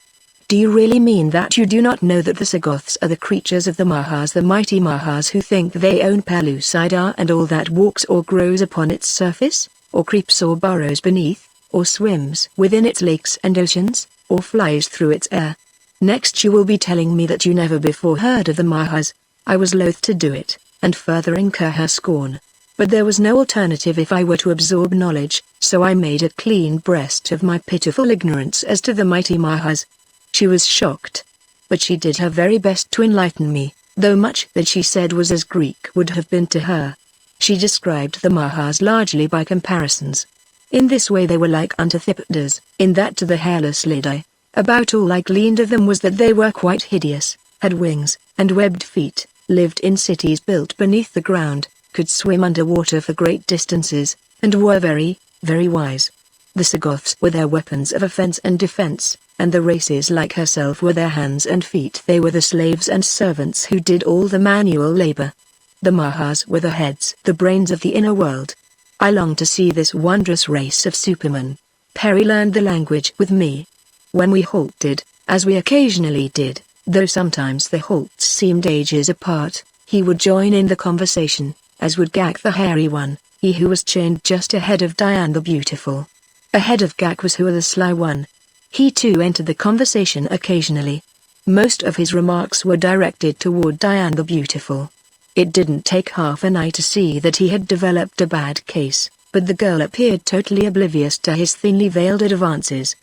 Do you really mean that you do not know that the Sagoths are the creatures of the Mahas, the mighty Mahas who think they own Pellucidar and all that walks or grows upon its surface, or creeps or burrows beneath, or swims within its lakes and oceans, or flies through its air? Next you will be telling me that you never before heard of the Mahas. I was loath to do it, and further incur her scorn. But there was no alternative if I were to absorb knowledge, so I made a clean breast of my pitiful ignorance as to the mighty Mahas. She was shocked. But she did her very best to enlighten me, though much that she said was as Greek would have been to her. She described the Mahas largely by comparisons. In this way they were like unto Thippidas, in that to the hairless lady, about all I gleaned of them was that they were quite hideous, had wings, and webbed feet, lived in cities built beneath the ground, could swim under water for great distances, and were very, very wise. The Sagoths were their weapons of offense and defense, and the races like herself were their hands and feet. They were the slaves and servants who did all the manual labor. The Mahas were the heads, the brains of the inner world. I long to see this wondrous race of supermen. Perry learned the language with me. When we halted, as we occasionally did, though sometimes the halts seemed ages apart, he would join in the conversation, as would Gak the hairy one, he who was chained just ahead of Diane the beautiful. Ahead of Gak was Hua the sly one. He too entered the conversation occasionally. Most of his remarks were directed toward Diane the beautiful. It didn't take half an eye to see that he had developed a bad case, but the girl appeared totally oblivious to his thinly veiled advances.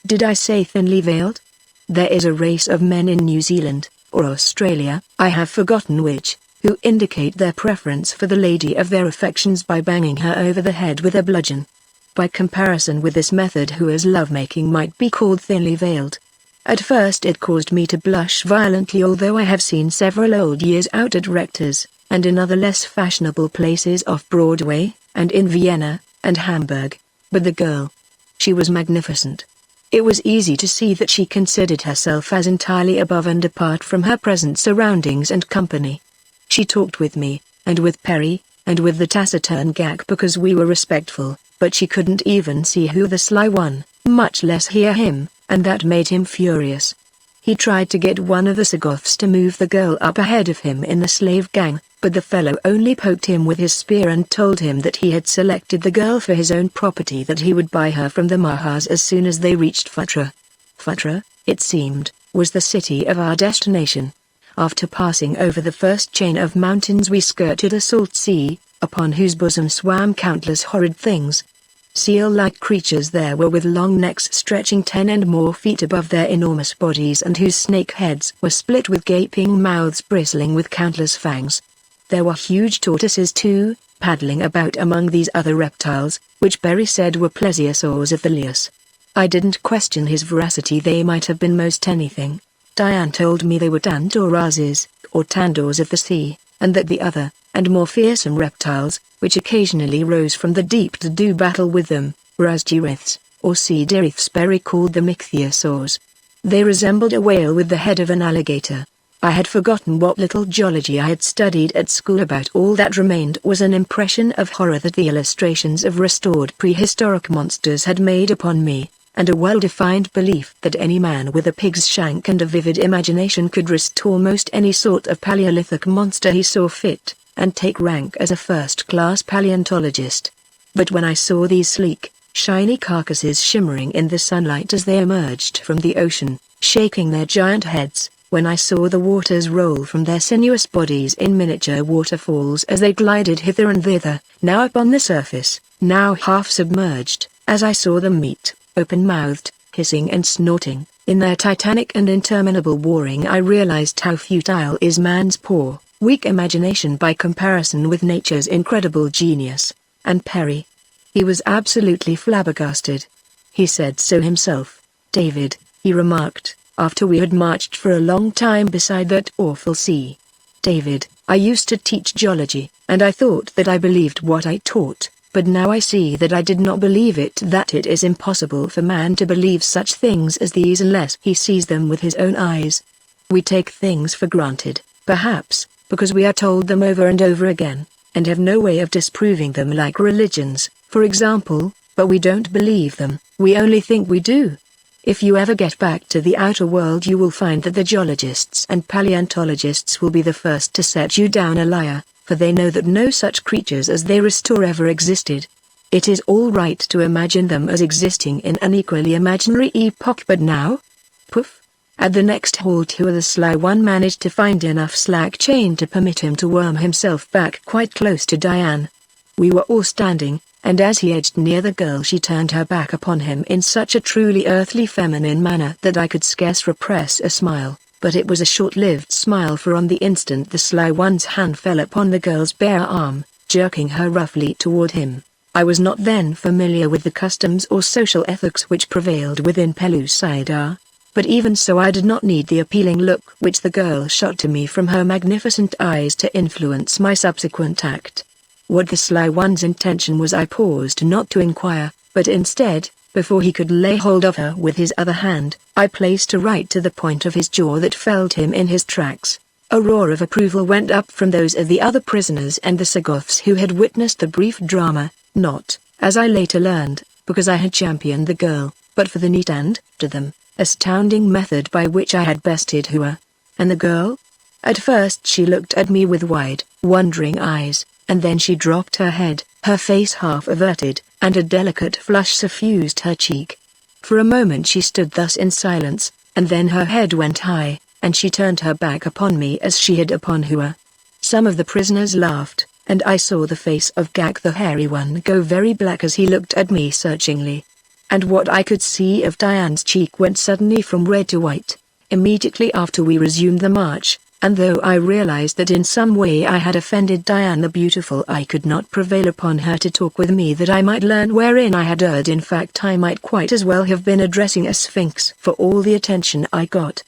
Did I say thinly veiled? There is a race of men in New Zealand, or Australia, I have forgotten which, who indicate their preference for the lady of their affections by banging her over the head with a bludgeon. By comparison with this method, Hua's lovemaking might be called thinly veiled. At first it caused me to blush violently, although I have seen several old years out at Rector's, and in other less fashionable places off Broadway, and in Vienna, and Hamburg. But the girl, she was magnificent. It was easy to see that she considered herself as entirely above and apart from her present surroundings and company. She talked with me, and with Perry, and with the taciturn Gak because we were respectful, but she couldn't even see Hua the sly one, much less hear him, and that made him furious. He tried to get one of the Sagoths to move the girl up ahead of him in the slave gang, but the fellow only poked him with his spear and told him that he had selected the girl for his own property, that he would buy her from the Mahas as soon as they reached Phutra. Phutra, it seemed, was the city of our destination. After passing over the first chain of mountains we skirted a salt sea, upon whose bosom swam countless horrid things. Seal-like creatures there were, with long necks stretching 10 and more feet above their enormous bodies, and whose snake heads were split with gaping mouths bristling with countless fangs. There were huge tortoises too, paddling about among these other reptiles, which Berry said were plesiosaurs of the Lias. I didn't question his veracity, they might have been most anything. Diane told me they were Tantorazes, or Tandors of the sea, and that the other, and more fearsome reptiles, which occasionally rose from the deep to do battle with them, were Asgiriths, or sea diriths. Berry called them ichthyosaurs. They resembled a whale with the head of an alligator. I had forgotten what little geology I had studied at school about all that remained was an impression of horror that the illustrations of restored prehistoric monsters had made upon me, and a well-defined belief that any man with a pig's shank and a vivid imagination could restore most any sort of Paleolithic monster he saw fit, and take rank as a first-class paleontologist. But when I saw these sleek, shiny carcasses shimmering in the sunlight as they emerged from the ocean, shaking their giant heads, when I saw the waters roll from their sinuous bodies in miniature waterfalls as they glided hither and thither, now up on the surface, now half submerged, as I saw them meet, open-mouthed, hissing and snorting, in their titanic and interminable warring, I realized how futile is man's poor, weak imagination by comparison with nature's incredible genius. And Perry, he was absolutely flabbergasted. He said so himself. "David," he remarked, after we had marched for a long time beside that awful sea. "David, I used to teach geology, and I thought that I believed what I taught, but now I see that I did not believe it, that it is impossible for man to believe such things as these unless he sees them with his own eyes. We take things for granted, perhaps, because we are told them over and over again, and have no way of disproving them, like religions, for example, but we don't believe them, we only think we do. If you ever get back to the outer world, you will find that the geologists and paleontologists will be the first to set you down a liar, for they know that no such creatures as they restore ever existed. It is all right to imagine them as existing in an equally imaginary epoch, but now? Poof! At the next halt, Hua the sly one managed to find enough slack chain to permit him to worm himself back quite close to Diane. We were all standing, and as he edged near the girl, she turned her back upon him in such a truly earthly feminine manner that I could scarce repress a smile, but it was a short-lived smile, for on the instant the sly one's hand fell upon the girl's bare arm, jerking her roughly toward him. I was not then familiar with the customs or social ethics which prevailed within Pellucidar, but even so I did not need the appealing look which the girl shot to me from her magnificent eyes to influence my subsequent act. What the sly one's intention was I paused not to inquire, but instead, before he could lay hold of her with his other hand, I placed a right to the point of his jaw that felled him in his tracks. A roar of approval went up from those of the other prisoners and the Sagoths who had witnessed the brief drama, Not, as I later learned, because I had championed the girl, but for the neat and, to them, astounding method by which I had bested her. And the girl? At first she looked at me with wide, wondering eyes, and then she dropped her head, her face half averted, and a delicate flush suffused her cheek. For a moment she stood thus in silence, and then her head went high, and she turned her back upon me as she had upon Hua. Some of the prisoners laughed, and I saw the face of Gak the hairy one go very black as he looked at me searchingly. And what I could see of Diane's cheek went suddenly from red to white, immediately after we resumed the march, and though I realized that in some way I had offended Diane the Beautiful, I could not prevail upon her to talk with me that I might learn wherein I had erred. In fact, I might quite as well have been addressing a sphinx for all the attention I got.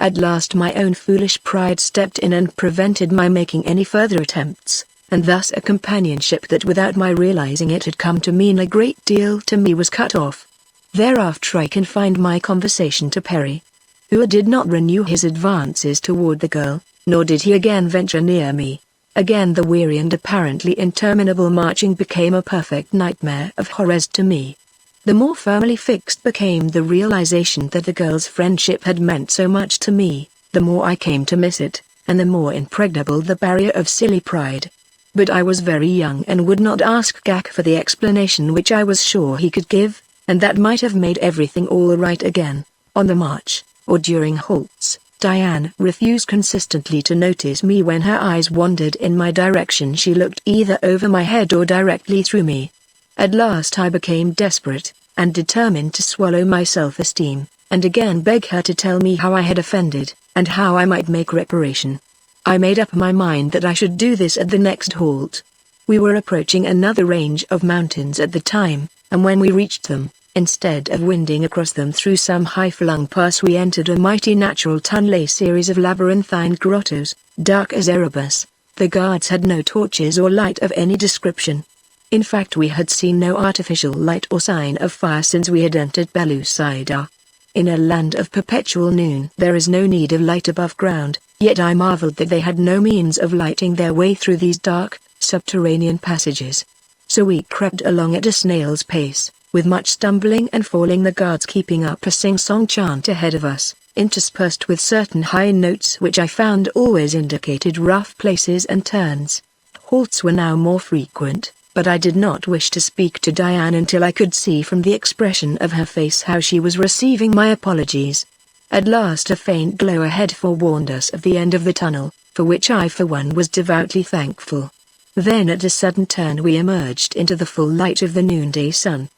At last my own foolish pride stepped in and prevented my making any further attempts, and thus a companionship that without my realizing it had come to mean a great deal to me was cut off. Thereafter I confined my conversation to Perry, who did not renew his advances toward the girl, nor did he again venture near me. Again the weary and apparently interminable marching became a perfect nightmare of horrors to me. The more firmly fixed became the realization that the girl's friendship had meant so much to me, the more I came to miss it, and the more impregnable the barrier of silly pride. But I was very young and would not ask Gak for the explanation which I was sure he could give, and that might have made everything all right again. On the march, or during halts, Diane refused consistently to notice me. When her eyes wandered in my direction, she looked either over my head or directly through me. At last I became desperate, and determined to swallow my self-esteem, and again beg her to tell me how I had offended, and how I might make reparation. I made up my mind that I should do this at the next halt. We were approaching another range of mountains at the time, and when we reached them, instead of winding across them through some high-flung pass, we entered a mighty natural tunnel, series of labyrinthine grottos, dark as Erebus. The guards had no torches or light of any description. In fact, we had seen no artificial light or sign of fire since we had entered Pellucidar. In a land of perpetual noon there is no need of light above ground, yet I marveled that they had no means of lighting their way through these dark, subterranean passages. So we crept along at a snail's pace, with much stumbling and falling, the guards keeping up a sing-song chant ahead of us, interspersed with certain high notes which I found always indicated rough places and turns. Halts were now more frequent, but I did not wish to speak to Diane until I could see from the expression of her face how she was receiving my apologies. At last a faint glow ahead forewarned us of the end of the tunnel, for which I for one was devoutly thankful. Then at a sudden turn we emerged into the full light of the noonday sun.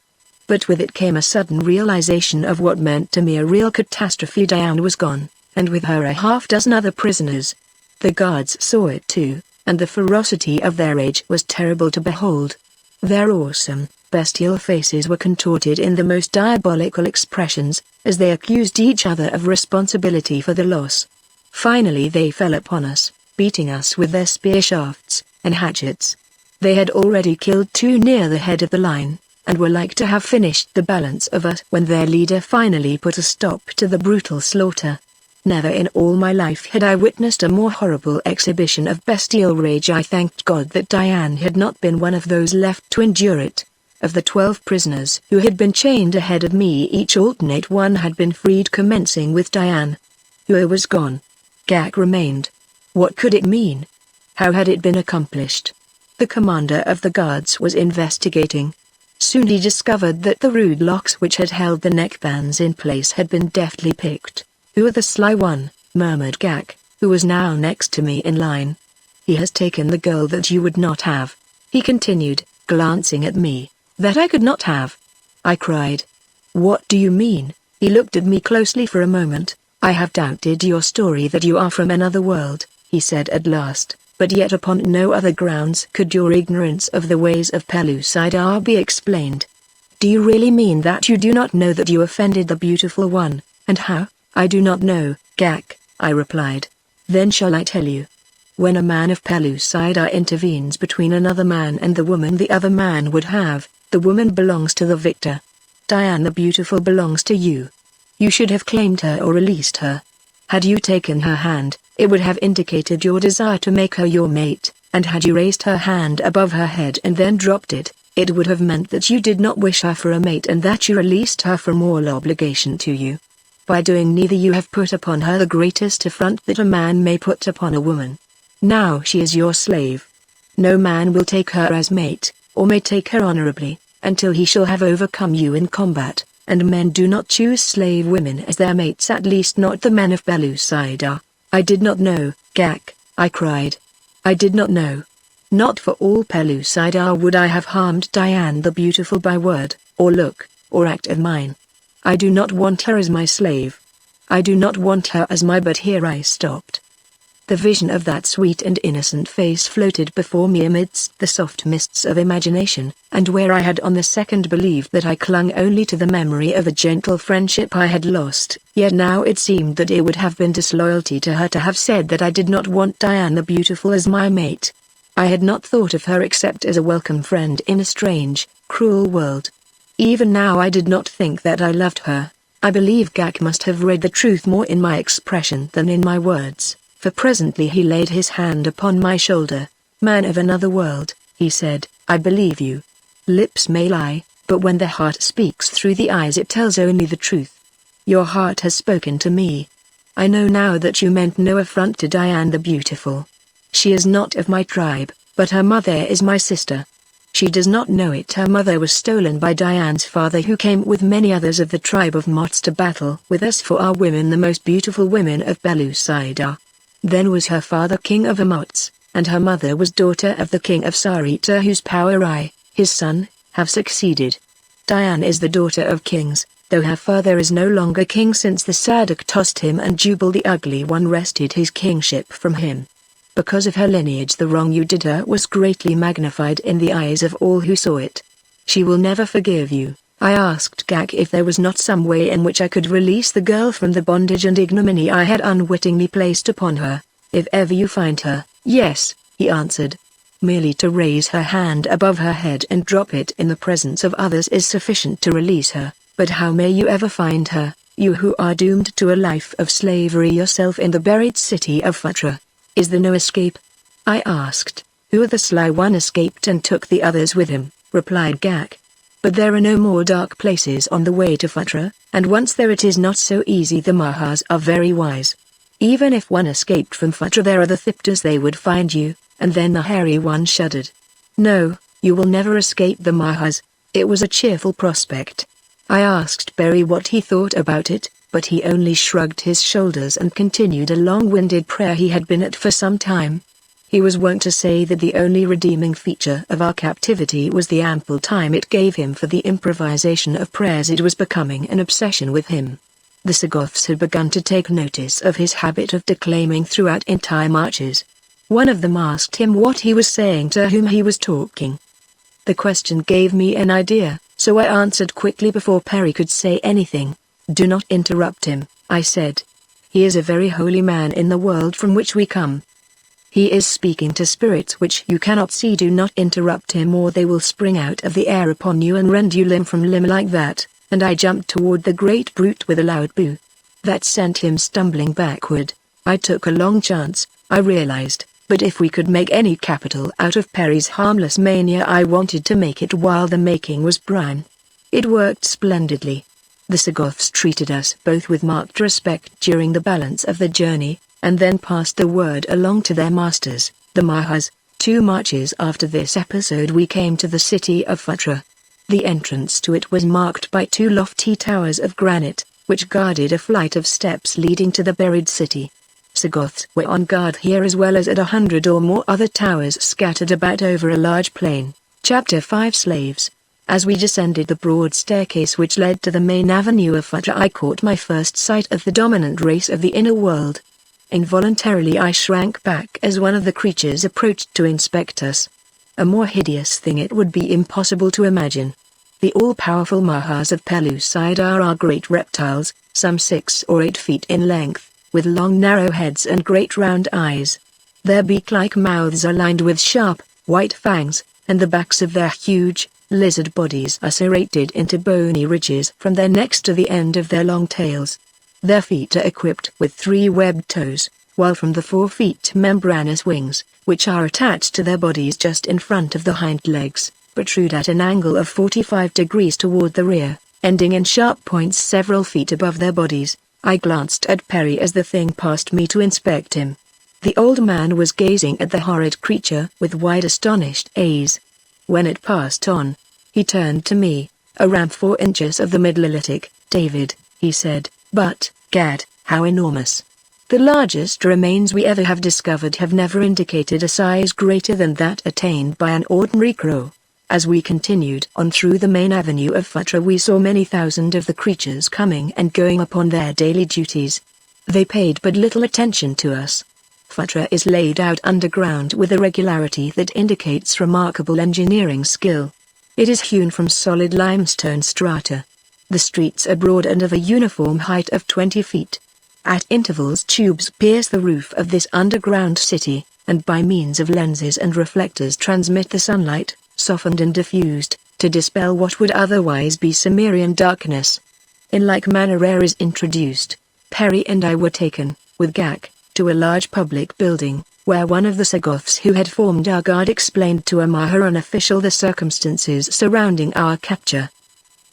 But with it came a sudden realization of what meant to me a real catastrophe. Diane was gone, and with her a half-dozen other prisoners. The guards saw it too, and the ferocity of their rage was terrible to behold. Their awesome, bestial faces were contorted in the most diabolical expressions, as they accused each other of responsibility for the loss. Finally they fell upon us, beating us with their spear shafts and hatchets. They had already killed 2 near the head of the line, and were like to have finished the balance of us when their leader finally put a stop to the brutal slaughter. Never in all my life had I witnessed a more horrible exhibition of bestial rage. I thanked God that Diane had not been one of those left to endure it. Of the 12 prisoners who had been chained ahead of me, each alternate one had been freed, commencing with Diane. Hua was gone. Gak remained. What could it mean? How had it been accomplished? The commander of the guards was investigating. Soon he discovered that the rude locks which had held the neckbands in place had been deftly picked. "Who the sly one?" murmured Gak, who was now next to me in line. "He has taken the girl that you would not have," he continued, glancing at me. "That I could not have?" I cried. "What do you mean?" He looked at me closely for a moment. "I have doubted your story that you are from another world," he said at last. "But yet upon no other grounds could your ignorance of the ways of Pellucidar be explained. Do you really mean that you do not know that you offended the beautiful one, and how?" "I do not know, Gak," I replied. "Then shall I tell you? When a man of Pellucidar intervenes between another man and the woman the other man would have, the woman belongs to the victor. Diane the Beautiful belongs to you. You should have claimed her or released her. Had you taken her hand, it would have indicated your desire to make her your mate, and had you raised her hand above her head and then dropped it, It would have meant that you did not wish her for a mate and that you released her from all obligation to you. By doing neither you have put upon her the greatest affront that a man may put upon a woman. Now she is your slave. No man will take her as mate, or may take her honorably, until he shall have overcome you in combat, and men do not choose slave women as their mates, at least not the men of Pellucidar. I did not know, Gak, I cried. I did not know. Not for all Pellucidar would I have harmed Diane the Beautiful by word, or look, or act of mine. I do not want her as my slave. I do not want her as my. But here I stopped. The vision of that sweet and innocent face floated before me amidst the soft mists of imagination, and where I had on the second believed that I clung only to the memory of a gentle friendship I had lost, yet now it seemed that it would have been disloyalty to her to have said that I did not want Diane the Beautiful as my mate. I had not thought of her except as a welcome friend in a strange, cruel world. Even now I did not think that I loved her. I believe Gak must have read the truth more in my expression than in my words, for presently he laid his hand upon my shoulder. Man of another world, he said, I believe you. Lips may lie, but when the heart speaks through the eyes it tells only the truth. Your heart has spoken to me. I know now that you meant no affront to Diane the Beautiful. She is not of my tribe, but her mother is my sister. She does not know it. Her mother was stolen by Diane's father, who came with many others of the tribe of Mots to battle with us for our women, the most beautiful women of Pellucidar. Then was her father king of Mots, and her mother was daughter of the king of Sarita, whose power I, his son, have succeeded. Diane is the daughter of kings, though her father is no longer king since the Sadok tossed him and Jubal the Ugly One wrested his kingship from him. Because of her lineage the wrong you did her was greatly magnified in the eyes of all who saw it. She will never forgive you. I asked Gak if there was not some way in which I could release the girl from the bondage and ignominy I had unwittingly placed upon her. If ever you find her, yes, he answered. Merely to raise her hand above her head and drop it in the presence of others is sufficient to release her, but how may you ever find her, you who are doomed to a life of slavery yourself in the buried city of Futra? Is there no escape? I asked. Who the sly one escaped and took the others with him, replied Gak. But there are no more dark places on the way to Futra, and once there it is not so easy. The Mahas are very wise. Even if one escaped from Futra there are the Thiptas, they would find you, and then the hairy one shuddered. No, you will never escape the Mahas. It was a cheerful prospect. I asked Berry what he thought about it, but he only shrugged his shoulders and continued a long-winded prayer he had been at for some time. He was wont to say that the only redeeming feature of our captivity was the ample time it gave him for the improvisation of prayers. It was becoming an obsession with him. The Sagoths had begun to take notice of his habit of declaiming throughout entire marches. One of them asked him what he was saying, to whom he was talking. The question gave me an idea, so I answered quickly before Perry could say anything. Do not interrupt him, I said. He is a very holy man in the world from which we come. He is speaking to spirits which you cannot see. Do not interrupt him or they will spring out of the air upon you and rend you limb from limb like that. And I jumped toward the great brute with a loud boo. That sent him stumbling backward. I took a long chance, I realized, but if we could make any capital out of Perry's harmless mania I wanted to make it while the making was prime. It worked splendidly. The Sagoths treated us both with marked respect during the balance of the journey, and then passed the word along to their masters, the Mahas. 2 marches after this episode we came to the city of Futra. The entrance to it was marked by 2 lofty towers of granite, which guarded a flight of steps leading to the buried city. Sagoths were on guard here as well as at 100 or more other towers scattered about over a large plain. Chapter 5 Slaves. As we descended the broad staircase which led to the main avenue of Futra I caught my first sight of the dominant race of the inner world. Involuntarily I shrank back as one of the creatures approached to inspect us. A more hideous thing it would be impossible to imagine. The all-powerful Mahas of Pellucidar are great reptiles, some 6 or 8 feet in length, with long narrow heads and great round eyes. Their beak-like mouths are lined with sharp, white fangs, and the backs of their huge, lizard bodies are serrated into bony ridges from their necks to the end of their long tails. Their feet are equipped with 3 webbed toes, while from the 4 feet membranous wings, which are attached to their bodies just in front of the hind legs, protrude at an angle of 45 degrees toward the rear, ending in sharp points several feet above their bodies. I glanced at Perry as the thing passed me to inspect him. The old man was gazing at the horrid creature with wide astonished eyes. When it passed on, he turned to me. "Around 4 inches of the Midlithic, David," he said, "but, gad, how enormous. The largest remains we ever have discovered have never indicated a size greater than that attained by an ordinary crow." As we continued on through the main avenue of Phutra, we saw many thousand of the creatures coming and going upon their daily duties. They paid but little attention to us. Phutra is laid out underground with a regularity that indicates remarkable engineering skill. It is hewn from solid limestone strata. The streets are broad and of a uniform height of 20 feet. At intervals tubes pierce the roof of this underground city, and by means of lenses and reflectors transmit the sunlight, softened and diffused, to dispel what would otherwise be Cimmerian darkness. In like manner air is introduced. Perry and I were taken, with Gak, to a large public building, where one of the Sagoths who had formed our guard explained to a Maharan official the circumstances surrounding our capture.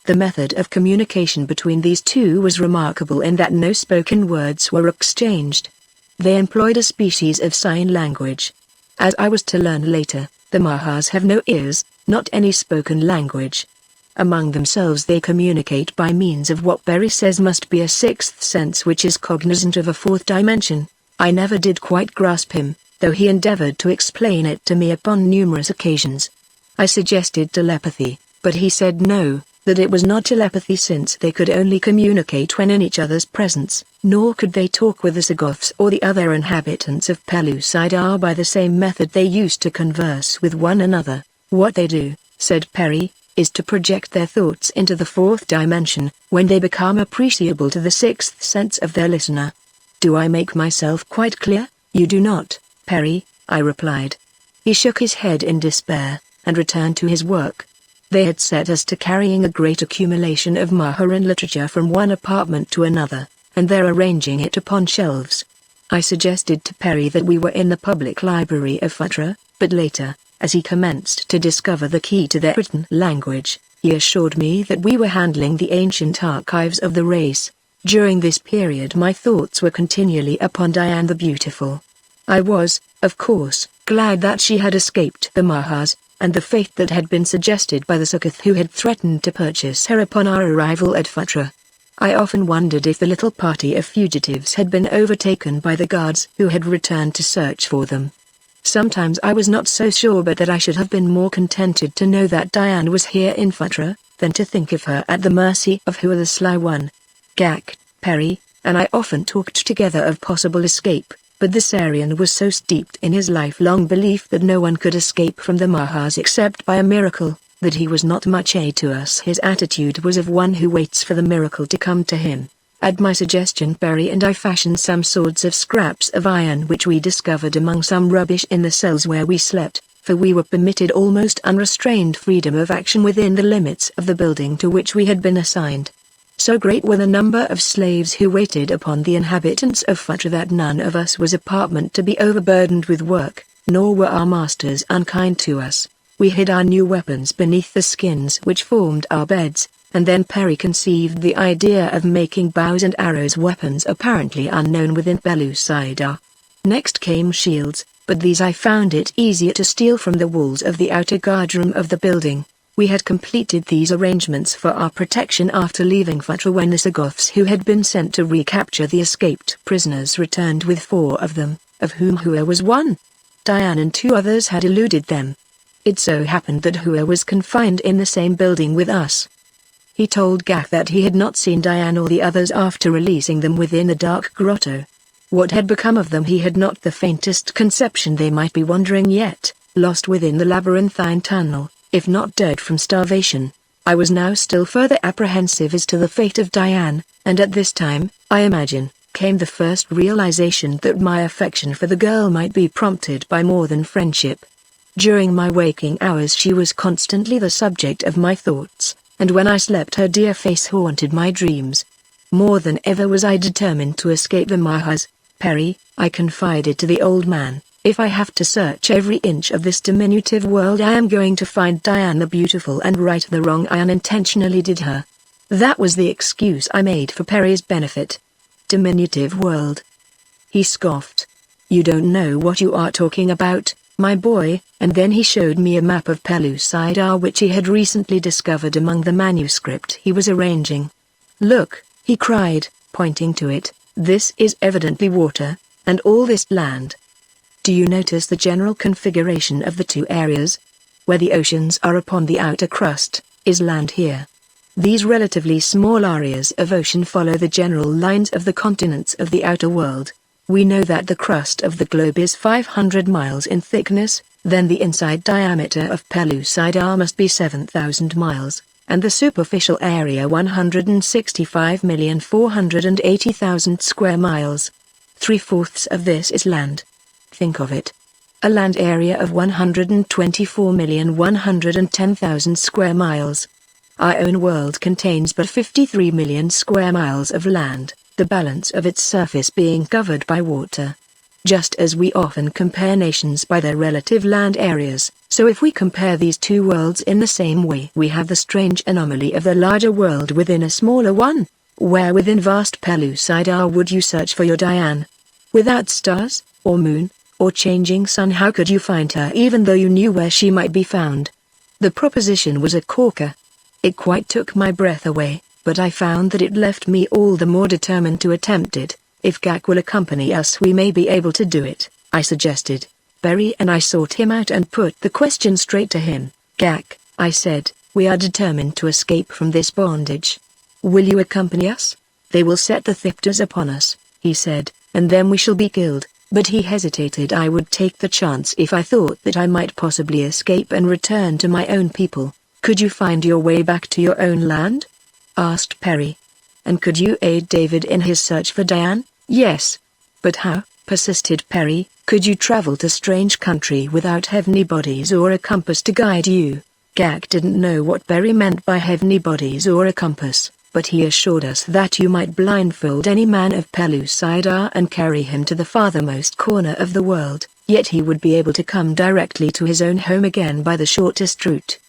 The method of communication between these two was remarkable in that no spoken words were exchanged. They employed a species of sign language. As I was to learn later, the Mahas have no ears, not any spoken language. Among themselves they communicate by means of what Berry says must be a sixth sense, which is cognizant of a fourth dimension. I never did quite grasp him, though he endeavored to explain it to me upon numerous occasions. I suggested telepathy, but he said no, that it was not telepathy since they could only communicate when in each other's presence, nor could they talk with the Sagoths or the other inhabitants of Pellucidar by the same method they used to converse with one another. "What they do," said Perry, "is to project their thoughts into the fourth dimension, when they become appreciable to the sixth sense of their listener." "Do I make myself quite clear?" "You do not, Perry," I replied. He shook his head in despair, and returned to his work. They had set us to carrying a great accumulation of Maharan literature from one apartment to another, and there arranging it upon shelves. I suggested to Perry that we were in the public library of Phutra, but later, as he commenced to discover the key to their written language, he assured me that we were handling the ancient archives of the race. During this period my thoughts were continually upon Diane the Beautiful. I was, of course, glad that she had escaped the Mahas, and the fate that had been suggested by the Sagoth who had threatened to purchase her upon our arrival at Phutra. I often wondered if the little party of fugitives had been overtaken by the guards who had returned to search for them. Sometimes I was not so sure but that I should have been more contented to know that Diane was here in Phutra, than to think of her at the mercy of who the sly one. Gak, Perry, and I often talked together of possible escape, but the Sarian was so steeped in his lifelong belief that no one could escape from the Mahas except by a miracle, that he was not much aid to us. His attitude was of one who waits for the miracle to come to him. At my suggestion Perry and I fashioned some sorts of scraps of iron which we discovered among some rubbish in the cells where we slept, for we were permitted almost unrestrained freedom of action within the limits of the building to which we had been assigned. So great were the number of slaves who waited upon the inhabitants of Phutra that none of us was apartment to be overburdened with work, nor were our masters unkind to us. We hid our new weapons beneath the skins which formed our beds, and then Perry conceived the idea of making bows and arrows, weapons apparently unknown within Pellucidar. Next came shields, but these I found it easier to steal from the walls of the outer guardroom of the building. We had completed these arrangements for our protection after leaving Phutra when the Sagoths who had been sent to recapture the escaped prisoners returned with 4 of them, of whom Hua was one. Diane and 2 others had eluded them. It so happened that Hua was confined in the same building with us. He told Gak that he had not seen Diane or the others after releasing them within the dark grotto. What had become of them he had not the faintest conception. They might be wandering yet, lost within the labyrinthine tunnel, if not dead from starvation. I was now still further apprehensive as to the fate of Diane, and at this time, I imagine, came the first realization that my affection for the girl might be prompted by more than friendship. During my waking hours she was constantly the subject of my thoughts, and when I slept her dear face haunted my dreams. More than ever was I determined to escape the Mahas. "Perry," I confided to the old man, If I have to search every inch of this diminutive world, I am going to find Diane the beautiful and right the wrong I unintentionally did her. That was the excuse I made for Perry's benefit. Diminutive world. He scoffed. You don't know what you are talking about, my boy, and then he showed me a map of Pellucidar which he had recently discovered among the manuscript he was arranging. Look, he cried, pointing to it, this is evidently water, and all this land. Do you notice the general configuration of the two areas? Where the oceans are upon the outer crust, is land here. These relatively small areas of ocean follow the general lines of the continents of the outer world. We know that the crust of the globe is 500 miles in thickness, then the inside diameter of Pellucidar must be 7,000 miles, and the superficial area 165,480,000 square miles. 3/4 of this is land. Think of it. A land area of 124,110,000 square miles. Our own world contains but 53 million square miles of land, the balance of its surface being covered by water. Just as we often compare nations by their relative land areas, so if we compare these two worlds in the same way, we have the strange anomaly of the larger world within a smaller one. Where within vast Pellucidar would you search for your Diane? Without stars, or moon, or changing sun, how could you find her even though you knew where she might be found? The proposition was a corker. It quite took my breath away, but I found that it left me all the more determined to attempt it. If Gak will accompany us, we may be able to do it, I suggested. Barry and I sought him out and put the question straight to him. Gak, I said, we are determined to escape from this bondage. Will you accompany us? They will set the Thipters upon us, he said, and then we shall be killed. But he hesitated. I would take the chance if I thought that I might possibly escape and return to my own people. Could you find your way back to your own land? Asked Perry. And could you aid David in his search for Diane? Yes. But how? Persisted Perry. Could you travel to strange country without heavenly bodies or a compass to guide you? Gak didn't know what Perry meant by heavenly bodies or a compass, but he assured us that you might blindfold any man of Pellucidar and carry him to the farthermost corner of the world, yet he would be able to come directly to his own home again by the shortest route.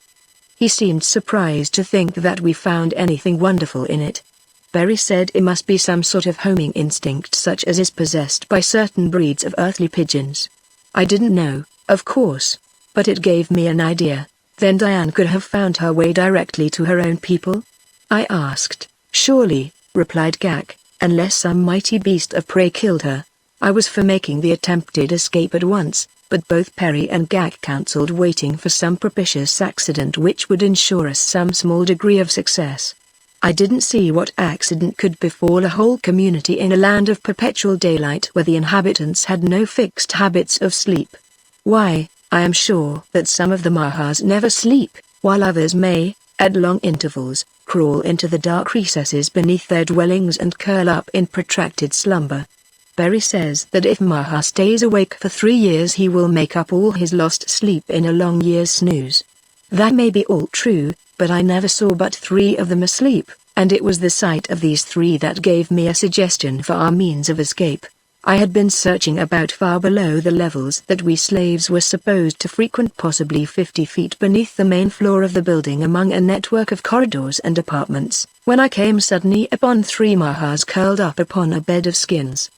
He seemed surprised to think that we found anything wonderful in it. Barry said it must be some sort of homing instinct such as is possessed by certain breeds of earthly pigeons. I didn't know, of course, but it gave me an idea. Then Diane could have found her way directly to her own people? I asked. Surely, replied Gak, unless some mighty beast of prey killed her. I was for making the attempted escape at once, but both Perry and Gak counseled waiting for some propitious accident which would ensure us some small degree of success. I didn't see what accident could befall a whole community in a land of perpetual daylight where the inhabitants had no fixed habits of sleep. Why, I am sure that some of the Mahas never sleep, while others may, at long intervals, crawl into the dark recesses beneath their dwellings and curl up in protracted slumber. Barry says that if Maha stays awake for 3 years he will make up all his lost sleep in a long year's snooze. That may be all true, but I never saw but 3 of them asleep, and it was the sight of these 3 that gave me a suggestion for our means of escape. I had been searching about far below the levels that we slaves were supposed to frequent, possibly 50 feet beneath the main floor of the building among a network of corridors and apartments, when I came suddenly upon 3 Mahas curled up upon a bed of skins.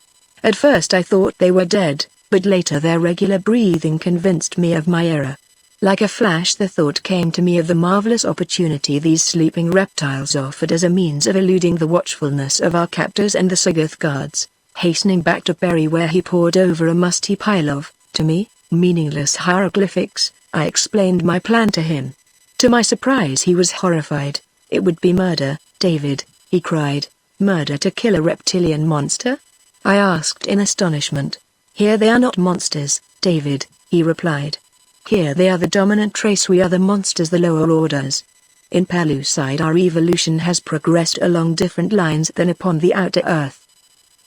At first I thought they were dead, but later their regular breathing convinced me of my error. Like a flash the thought came to me of the marvelous opportunity these sleeping reptiles offered as a means of eluding the watchfulness of our captors and the Sagoth guards. Hastening back to Perry where he pored over a musty pile of, to me, meaningless hieroglyphics, I explained my plan to him. To my surprise he was horrified. It would be murder, David, he cried. Murder to kill a reptilian monster? I asked in astonishment. Here they are not monsters, David, he replied. Here they are the dominant race, we are the monsters, the lower orders. In Pellucidar our evolution has progressed along different lines than upon the outer earth.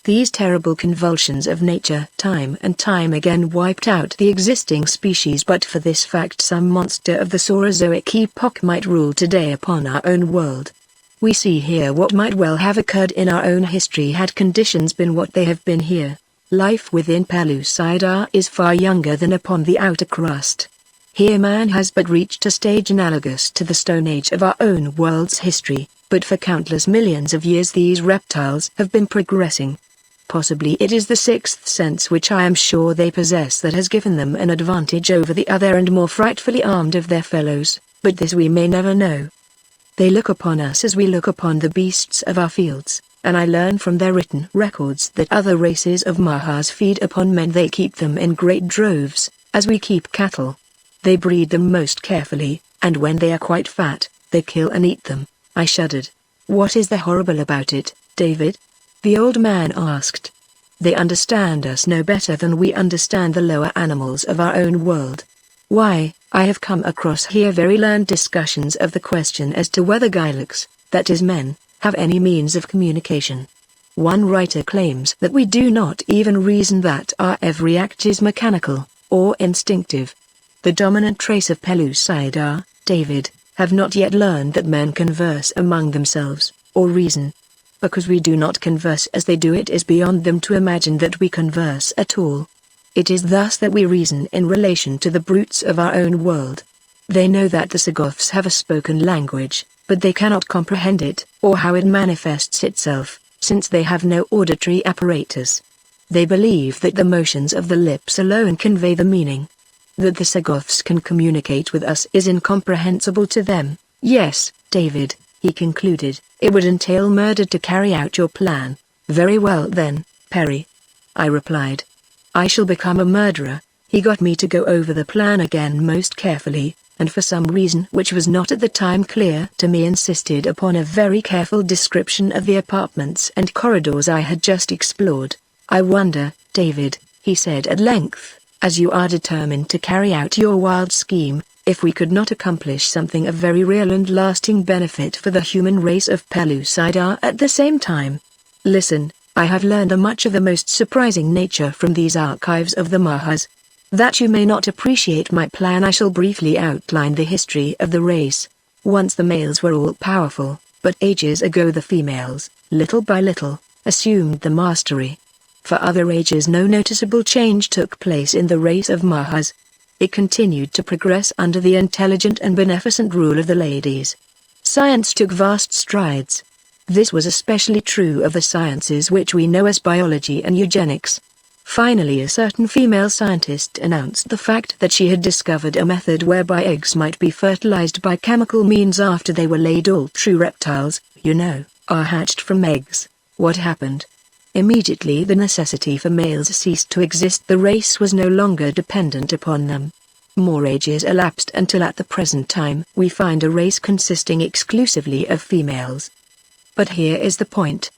These terrible convulsions of nature time and time again wiped out the existing species, but for this fact some monster of the Saurozoic epoch might rule today upon our own world. We see here what might well have occurred in our own history had conditions been what they have been here. Life within Pellucidar is far younger than upon the outer crust. Here man has but reached a stage analogous to the Stone Age of our own world's history, but for countless millions of years these reptiles have been progressing. Possibly it is the sixth sense which I am sure they possess that has given them an advantage over the other and more frightfully armed of their fellows, but this we may never know. They look upon us as we look upon the beasts of our fields, and I learn from their written records that other races of Mahas feed upon men. They keep them in great droves, as we keep cattle. They breed them most carefully, and when they are quite fat, they kill and eat them. I shuddered. What is the horrible about it, David? The old man asked. They understand us no better than we understand the lower animals of our own world. Why, I have come across here very learned discussions of the question as to whether Gilaks, that is men, have any means of communication. One writer claims that we do not even reason, that our every act is mechanical, or instinctive. The dominant trace of Pellucidar, David, have not yet learned that men converse among themselves, or reason. Because we do not converse as they do, it is beyond them to imagine that we converse at all. It is thus that we reason in relation to the brutes of our own world. They know that the Sagoths have a spoken language, but they cannot comprehend it, or how it manifests itself, since they have no auditory apparatus. They believe that the motions of the lips alone convey the meaning. That the Sagoths can communicate with us is incomprehensible to them. Yes, David, he concluded, it would entail murder to carry out your plan. Very well then, Perry. I replied. I shall become a murderer. He got me to go over the plan again most carefully, and for some reason which was not at the time clear to me insisted upon a very careful description of the apartments and corridors I had just explored. I wonder, David, he said at length, as you are determined to carry out your wild scheme, if we could not accomplish something of very real and lasting benefit for the human race of Pellucidar at the same time. Listen, I have learned a much of the most surprising nature from these archives of the Mahas. That you may not appreciate my plan, I shall briefly outline the history of the race. Once the males were all powerful, but ages ago the females, little by little, assumed the mastery. For other ages no noticeable change took place in the race of Mahas. It continued to progress under the intelligent and beneficent rule of the ladies. Science took vast strides. This was especially true of the sciences which we know as biology and eugenics. Finally a certain female scientist announced the fact that she had discovered a method whereby eggs might be fertilized by chemical means after they were laid. All true reptiles, you know, are hatched from eggs. What happened? Immediately the necessity for males ceased to exist. The race was no longer dependent upon them. More ages elapsed until at the present time we find a race consisting exclusively of females. But here is the point.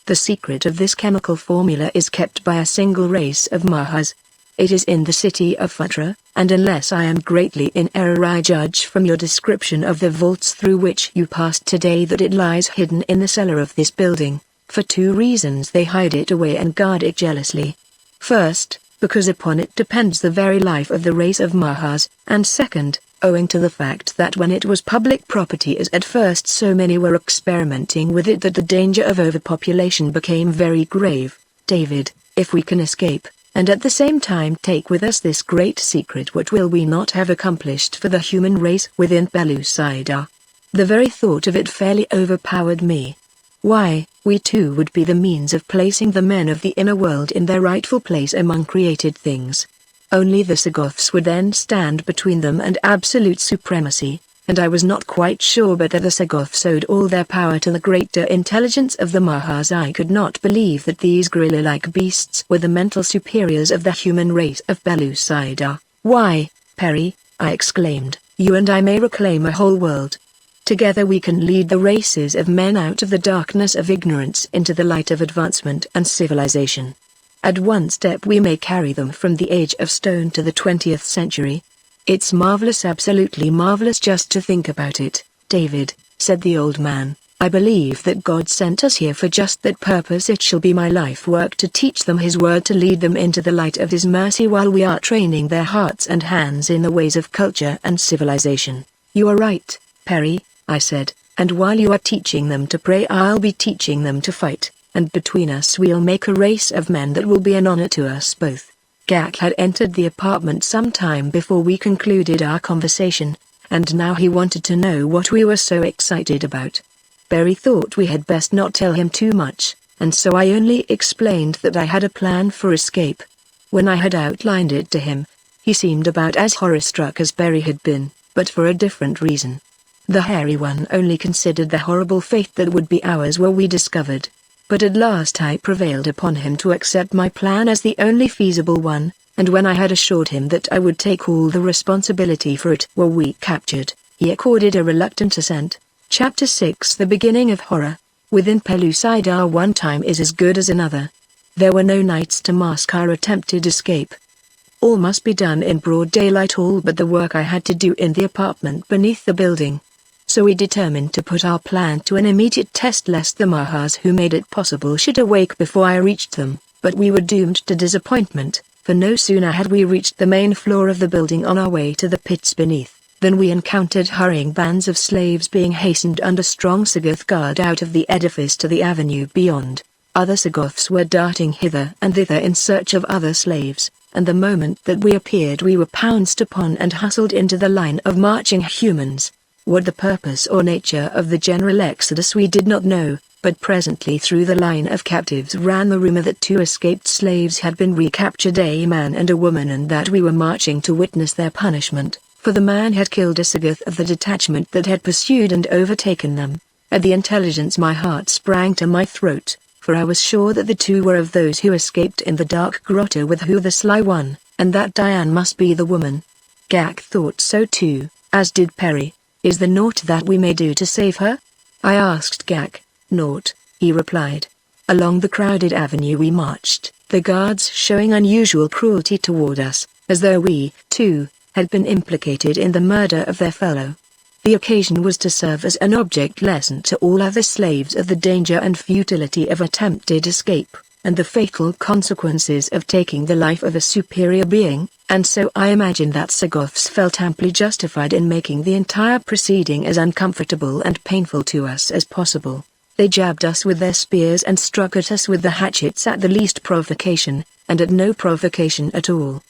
The secret of this chemical formula is kept by a single race of Mahas. It is in the city of Futra, and unless I am greatly in error I judge from your description of the vaults through which you passed today that it lies hidden in the cellar of this building. For two reasons they hide it away and guard it jealously. First, because upon it depends the very life of the race of Mahas, and second, owing to the fact that when it was public property as at first so many were experimenting with it that the danger of overpopulation became very grave. David, if we can escape, and at the same time take with us this great secret, what will we not have accomplished for the human race within Pellucidar? The very thought of it fairly overpowered me. Why, we too would be the means of placing the men of the inner world in their rightful place among created things. Only the Sagoths would then stand between them and absolute supremacy, and I was not quite sure but that the Sagoths owed all their power to the greater intelligence of the Mahas. I could not believe that these gorilla-like beasts were the mental superiors of the human race of Pellucidar. Why, Perry, I exclaimed, you and I may reclaim a whole world. Together we can lead the races of men out of the darkness of ignorance into the light of advancement and civilization. At one step we may carry them from the age of stone to the 20th century. It's marvelous, absolutely marvelous just to think about it, David, said the old man. I believe that God sent us here for just that purpose. It shall be my life work to teach them His word, to lead them into the light of His mercy while we are training their hearts and hands in the ways of culture and civilization. You are right, Perry, I said, and while you are teaching them to pray I'll be teaching them to fight. and between us we'll make a race of men that will be an honor to us both. Gak had entered the apartment some time before we concluded our conversation, and now he wanted to know what we were so excited about. Barry thought we had best not tell him too much, and so I only explained that I had a plan for escape. When I had outlined it to him, he seemed about as horror-struck as Barry had been, but for a different reason. The hairy one only considered the horrible fate that would be ours were we discovered. But at last I prevailed upon him to accept my plan as the only feasible one, and when I had assured him that I would take all the responsibility for it were we captured, he accorded a reluctant assent. Chapter 6 The beginning of horror. Within Pellucidar one time is as good as another. There were no nights to mask our attempted escape. All must be done in broad daylight, all but the work I had to do in the apartment beneath the building. So we determined to put our plan to an immediate test lest the Mahas who made it possible should awake before I reached them, but we were doomed to disappointment, for no sooner had we reached the main floor of the building on our way to the pits beneath, than we encountered hurrying bands of slaves being hastened under strong Sagoth guard out of the edifice to the avenue beyond. Other Sagoths were darting hither and thither in search of other slaves, and the moment that we appeared we were pounced upon and hustled into the line of marching humans. What the purpose or nature of the general exodus we did not know, but presently through the line of captives ran the rumor that 2 escaped slaves had been recaptured, a man and a woman, and that we were marching to witness their punishment, for the man had killed a Sagoth of the detachment that had pursued and overtaken them. At the intelligence my heart sprang to my throat, for I was sure that the 2 were of those who escaped in the dark grotto with Who the Sly One, and that Diane must be the woman. Gak thought so too, as did Perry. Is there naught that we may do to save her? I asked Gak. Naught, he replied. Along the crowded avenue we marched, the guards showing unusual cruelty toward us, as though we, too, had been implicated in the murder of their fellow. The occasion was to serve as an object lesson to all other slaves of the danger and futility of attempted escape, and the fatal consequences of taking the life of a superior being, and so I imagine that Sagoths felt amply justified in making the entire proceeding as uncomfortable and painful to us as possible. They jabbed us with their spears and struck at us with the hatchets at the least provocation, and at no provocation at all.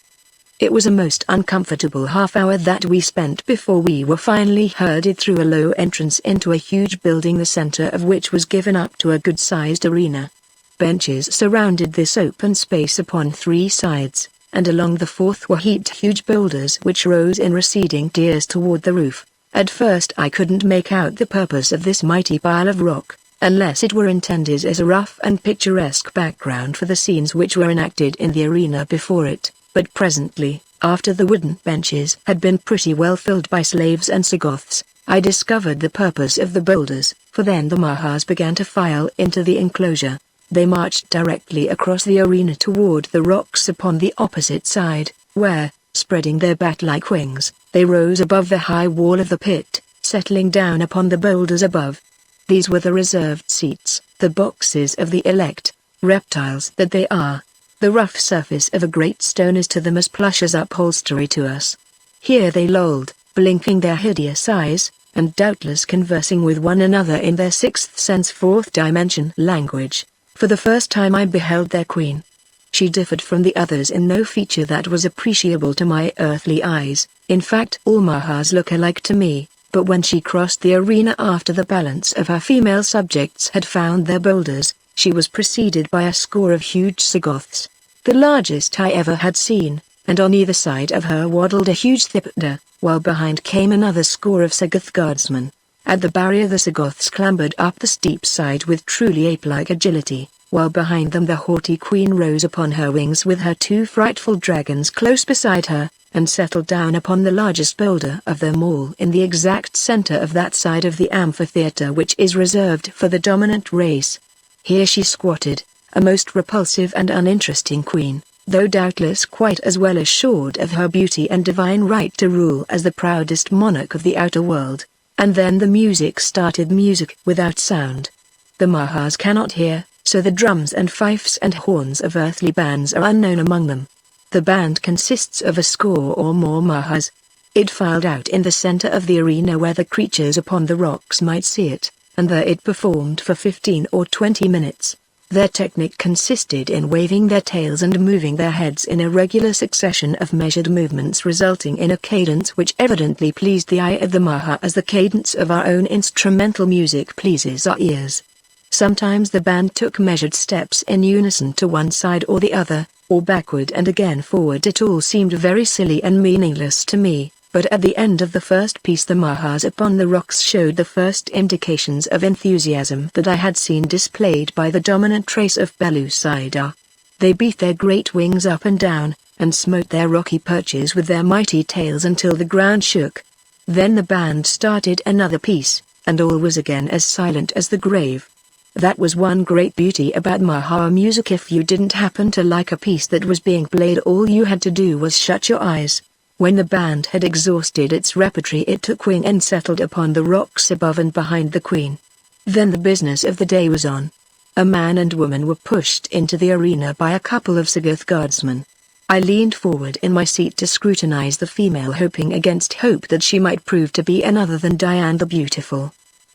It was a most uncomfortable half-hour that we spent before we were finally herded through a low entrance into a huge building, the center of which was given up to a good-sized arena. Benches surrounded this open space upon 3 sides, and along the 4th were heaped huge boulders which rose in receding tiers toward the roof. At first I couldn't make out the purpose of this mighty pile of rock, unless it were intended as a rough and picturesque background for the scenes which were enacted in the arena before it. But presently, after the wooden benches had been pretty well filled by slaves and Sagoths, I discovered the purpose of the boulders, for then the Mahas began to file into the enclosure. They marched directly across the arena toward the rocks upon the opposite side, where, spreading their bat-like wings, they rose above the high wall of the pit, settling down upon the boulders above. These were the reserved seats, the boxes of the elect, reptiles that they are. The rough surface of a great stone is to them as plush as upholstery to us. Here they lolled, blinking their hideous eyes, and doubtless conversing with one another in their 6th sense 4th dimension language. For the first time I beheld their queen. She differed from the others in no feature that was appreciable to my earthly eyes. In fact, all Mahas look alike to me, but when she crossed the arena after the balance of her female subjects had found their boulders, she was preceded by a score of huge Sagoths, the largest I ever had seen, and on either side of her waddled a huge Thipter, while behind came another score of Sagoth guardsmen. At the barrier the Sagoths clambered up the steep side with truly ape-like agility, while behind them the haughty queen rose upon her wings with her 2 frightful dragons close beside her, and settled down upon the largest boulder of them all in the exact center of that side of the amphitheater which is reserved for the dominant race. Here she squatted, a most repulsive and uninteresting queen, though doubtless quite as well assured of her beauty and divine right to rule as the proudest monarch of the outer world. And then the music started, music without sound. The Mahas cannot hear, so the drums and fifes and horns of earthly bands are unknown among them. The band consists of a score or more Mahas. It filed out in the center of the arena where the creatures upon the rocks might see it, and there it performed for 15 or 20 minutes. Their technique consisted in waving their tails and moving their heads in a regular succession of measured movements, resulting in a cadence which evidently pleased the eye of the Maha as the cadence of our own instrumental music pleases our ears. Sometimes the band took measured steps in unison to one side or the other, or backward and again forward. It all seemed very silly and meaningless to me, but at the end of the first piece the Mahas upon the rocks showed the first indications of enthusiasm that I had seen displayed by the dominant race of Pellucidar. They beat their great wings up and down, and smote their rocky perches with their mighty tails until the ground shook. Then the band started another piece, and all was again as silent as the grave. That was one great beauty about Maha music. If you didn't happen to like a piece that was being played, all you had to do was shut your eyes. When the band had exhausted its repertory, it took wing and settled upon the rocks above and behind the queen. Then the business of the day was on. A man and woman were pushed into the arena by a couple of Sagoth guardsmen. I leaned forward in my seat to scrutinize the female, hoping against hope that she might prove to be another than Diane the Beautiful.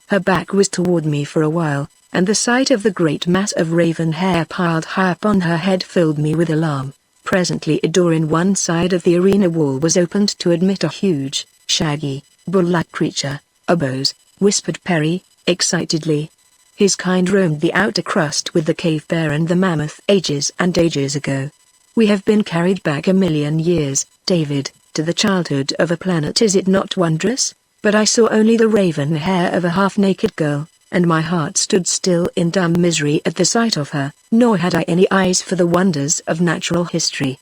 Her back was toward me for a while, and the sight of the great mass of raven hair piled high upon her head filled me with alarm. Presently a door in one side of the arena wall was opened to admit a huge, shaggy, bull-like creature. "Oboes," whispered Perry, excitedly. His kind roamed the outer crust with the cave bear and the mammoth ages and ages ago. We have been carried back 1,000,000 years, David, to the childhood of a planet. Is it not wondrous? But I saw only the raven hair of a half-naked girl, and my heart stood still in dumb misery at the sight of her, nor had I any eyes for the wonders of natural history.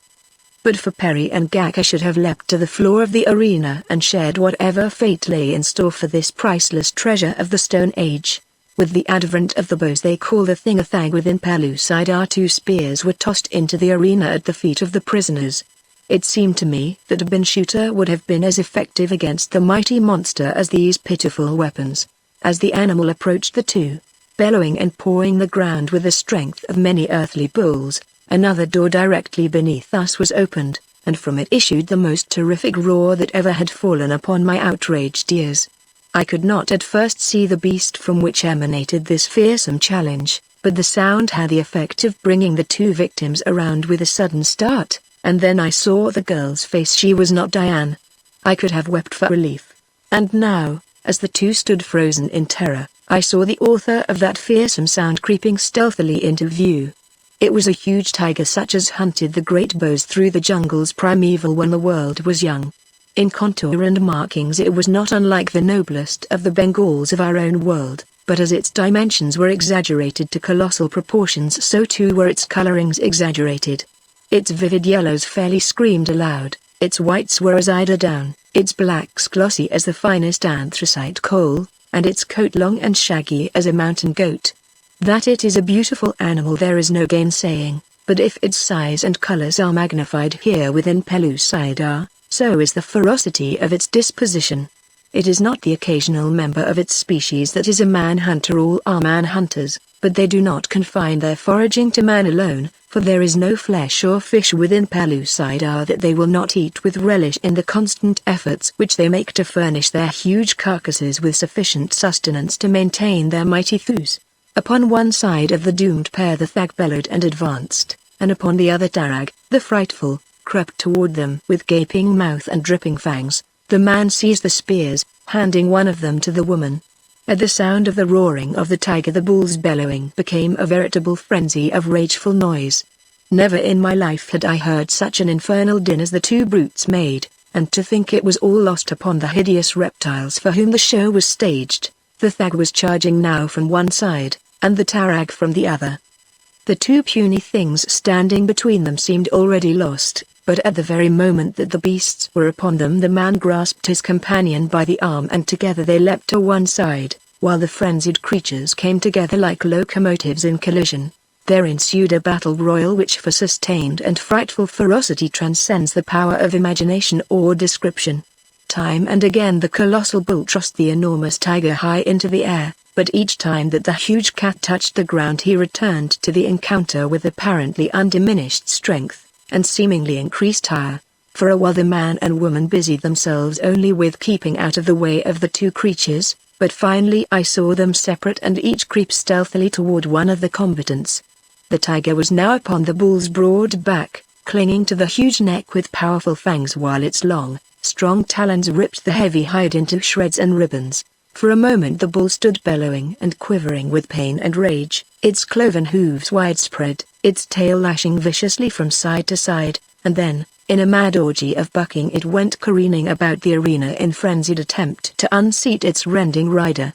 But for Perry and Gak I should have leapt to the floor of the arena and shared whatever fate lay in store for this priceless treasure of the Stone Age. With the advent of the bows they call the thing a thag within Pellucidar, 2 spears were tossed into the arena at the feet of the prisoners. It seemed to me that a bin shooter would have been as effective against the mighty monster as these pitiful weapons. As the animal approached the two, bellowing and pawing the ground with the strength of many earthly bulls, another door directly beneath us was opened, and from it issued the most terrific roar that ever had fallen upon my outraged ears. I could not at first see the beast from which emanated this fearsome challenge, but the sound had the effect of bringing the 2 victims around with a sudden start, and then I saw the girl's face. She was not Diane. I could have wept for relief. And now, as the 2 stood frozen in terror, I saw the author of that fearsome sound creeping stealthily into view. It was a huge tiger such as hunted the great bows through the jungles primeval when the world was young. In contour and markings it was not unlike the noblest of the Bengals of our own world, but as its dimensions were exaggerated to colossal proportions, so too were its colorings exaggerated. Its vivid yellows fairly screamed aloud, its whites were as eider down, its blacks glossy as the finest anthracite coal, and its coat long and shaggy as a mountain goat. That it is a beautiful animal there is no gainsaying, but if its size and colors are magnified here within Pellucidar, so is the ferocity of its disposition. It is not the occasional member of its species that is a man-hunter. All are man-hunters, but they do not confine their foraging to man alone, for there is no flesh or fish within Pellucidar that they will not eat with relish in the constant efforts which they make to furnish their huge carcasses with sufficient sustenance to maintain their mighty thews. Upon one side of the doomed pair the thag bellowed and advanced, and upon the other Tarag, the frightful, crept toward them with gaping mouth and dripping fangs. The man seized the spears, handing one of them to the woman. At the sound of the roaring of the tiger the bull's bellowing became a veritable frenzy of rageful noise. Never in my life had I heard such an infernal din as the 2 brutes made, and to think it was all lost upon the hideous reptiles for whom the show was staged. The thag was charging now from one side, and the tarag from the other. The 2 puny things standing between them seemed already lost, but at the very moment that the beasts were upon them the man grasped his companion by the arm and together they leapt to one side, while the frenzied creatures came together like locomotives in collision. There ensued a battle royal which for sustained and frightful ferocity transcends the power of imagination or description. Time and again the colossal bull tossed the enormous tiger high into the air, but each time that the huge cat touched the ground he returned to the encounter with apparently undiminished strength, and seemingly increased ire. For a while the man and woman busied themselves only with keeping out of the way of the 2 creatures, but finally I saw them separate and each creep stealthily toward one of the combatants. The tiger was now upon the bull's broad back, clinging to the huge neck with powerful fangs while its long, strong talons ripped the heavy hide into shreds and ribbons. For a moment the bull stood bellowing and quivering with pain and rage, its cloven hooves widespread, its tail lashing viciously from side to side, and then, in a mad orgy of bucking, it went careening about the arena in frenzied attempt to unseat its rending rider.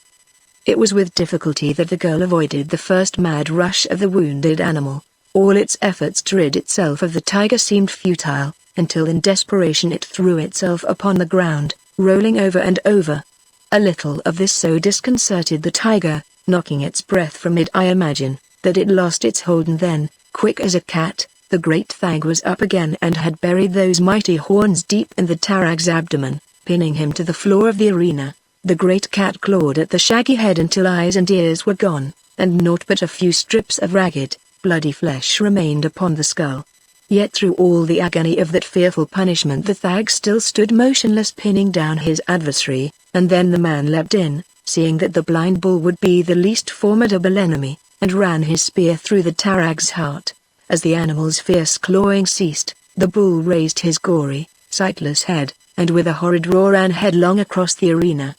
It was with difficulty that the girl avoided the first mad rush of the wounded animal. All its efforts to rid itself of the tiger seemed futile, until in desperation it threw itself upon the ground, rolling over and over. A little of this so disconcerted the tiger, knocking its breath from it, I imagine, that it lost its hold, and then, quick as a cat, the great thang was up again and had buried those mighty horns deep in the tarag's abdomen, pinning him to the floor of the arena. The great cat clawed at the shaggy head until eyes and ears were gone, and naught but a few strips of ragged, bloody flesh remained upon the skull. Yet through all the agony of that fearful punishment the thag still stood motionless, pinning down his adversary, and then the man leapt in, seeing that the blind bull would be the least formidable enemy, and ran his spear through the tarag's heart. As the animal's fierce clawing ceased, the bull raised his gory, sightless head, and with a horrid roar ran headlong across the arena.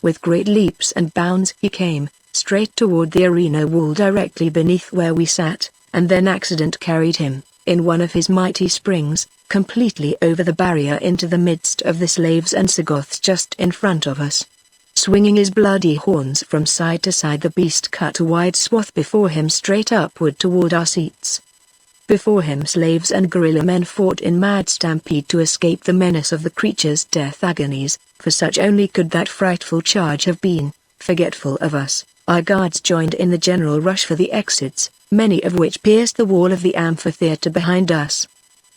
With great leaps and bounds he came, straight toward the arena wall directly beneath where we sat, and then accident carried him, in one of his mighty springs, completely over the barrier into the midst of the slaves and Sagoths just in front of us. Swinging his bloody horns from side to side, the beast cut a wide swath before him straight upward toward our seats. Before him slaves and guerrilla men fought in mad stampede to escape the menace of the creature's death agonies, for such only could that frightful charge have been. Forgetful of us, our guards joined in the general rush for the exits, many of which pierced the wall of the amphitheater behind us.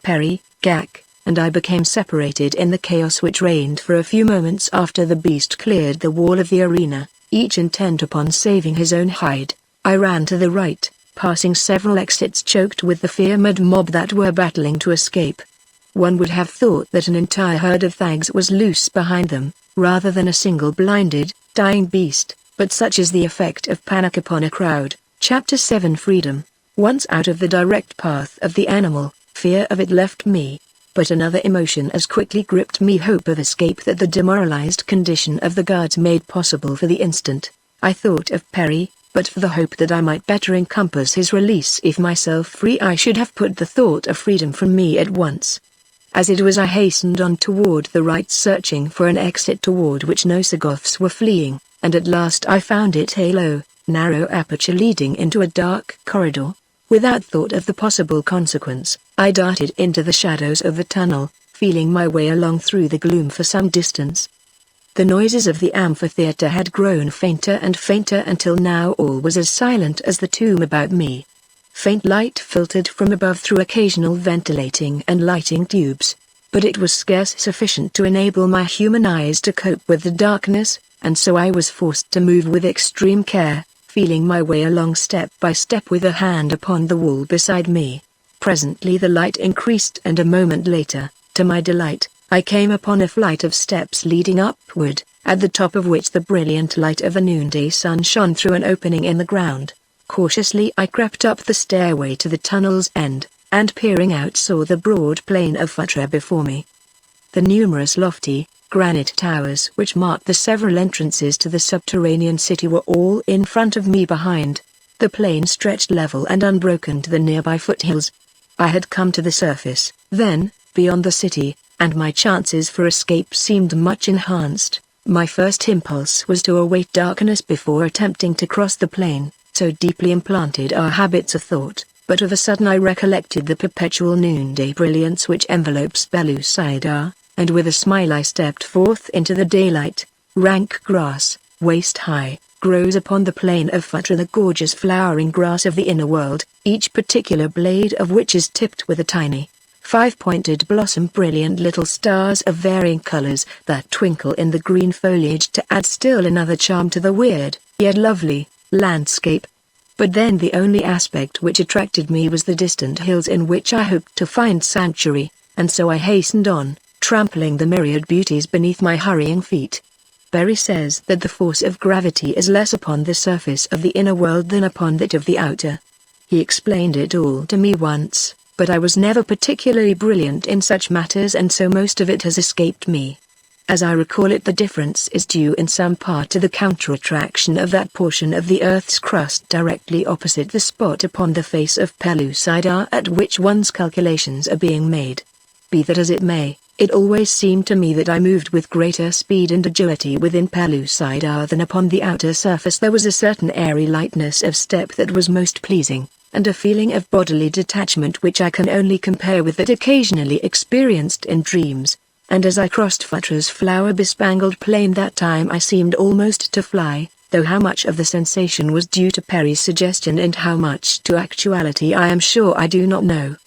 Perry, Gak, and I became separated in the chaos which reigned for a few moments after the beast cleared the wall of the arena, each intent upon saving his own hide. I ran to the right, passing several exits choked with the fear-mad mob that were battling to escape. One would have thought that an entire herd of thags was loose behind them, rather than a single blinded, dying beast, but such is the effect of panic upon a crowd. Chapter 7 Freedom. Once out of the direct path of the animal, fear of it left me, but another emotion as quickly gripped me, hope of escape that the demoralized condition of the guards made possible for the instant. I thought of Perry, but for the hope that I might better encompass his release if myself free, I should have put the thought of freedom from me at once. As it was, I hastened on toward the right, searching for an exit toward which no Sagoths were fleeing, and at last I found it, a low, narrow aperture leading into a dark corridor. Without thought of the possible consequence, I darted into the shadows of the tunnel, feeling my way along through the gloom for some distance. The noises of the amphitheater had grown fainter and fainter until now all was as silent as the tomb about me. Faint light filtered from above through occasional ventilating and lighting tubes, but it was scarce sufficient to enable my human eyes to cope with the darkness, and so I was forced to move with extreme care, feeling my way along step by step with a hand upon the wall beside me. Presently the light increased, and a moment later, to my delight, I came upon a flight of steps leading upward, at the top of which the brilliant light of the noonday sun shone through an opening in the ground. Cautiously I crept up the stairway to the tunnel's end, and peering out saw the broad plain of Futra before me. The numerous lofty, granite towers which marked the several entrances to the subterranean city were all in front of me behind. The plain stretched level and unbroken to the nearby foothills. I had come to the surface, then, beyond the city, and my chances for escape seemed much enhanced. My first impulse was to await darkness before attempting to cross the plain, so deeply implanted are habits of thought, but of a sudden I recollected the perpetual noonday brilliance which envelopes Belusidar, and with a smile I stepped forth into the daylight. Rank grass, waist-high, grows upon the plain of Futra, the gorgeous flowering grass of the inner world, each particular blade of which is tipped with a tiny, five-pointed blossom, brilliant little stars of varying colors that twinkle in the green foliage to add still another charm to the weird, yet lovely, landscape. But then the only aspect which attracted me was the distant hills in which I hoped to find sanctuary, and so I hastened on, trampling the myriad beauties beneath my hurrying feet. Berry says that the force of gravity is less upon the surface of the inner world than upon that of the outer. He explained it all to me once, but I was never particularly brilliant in such matters, and so most of it has escaped me. As I recall it, the difference is due in some part to the counter-attraction of that portion of the Earth's crust directly opposite the spot upon the face of Pellucidar at which one's calculations are being made. Be that as it may, it always seemed to me that I moved with greater speed and agility within Pellucidar than upon the outer surface. There was a certain airy lightness of step that was most pleasing, and a feeling of bodily detachment which I can only compare with that occasionally experienced in dreams. And as I crossed Futra's flower-bespangled plain that time, I seemed almost to fly, though how much of the sensation was due to Perry's suggestion and how much to actuality I am sure I do not know.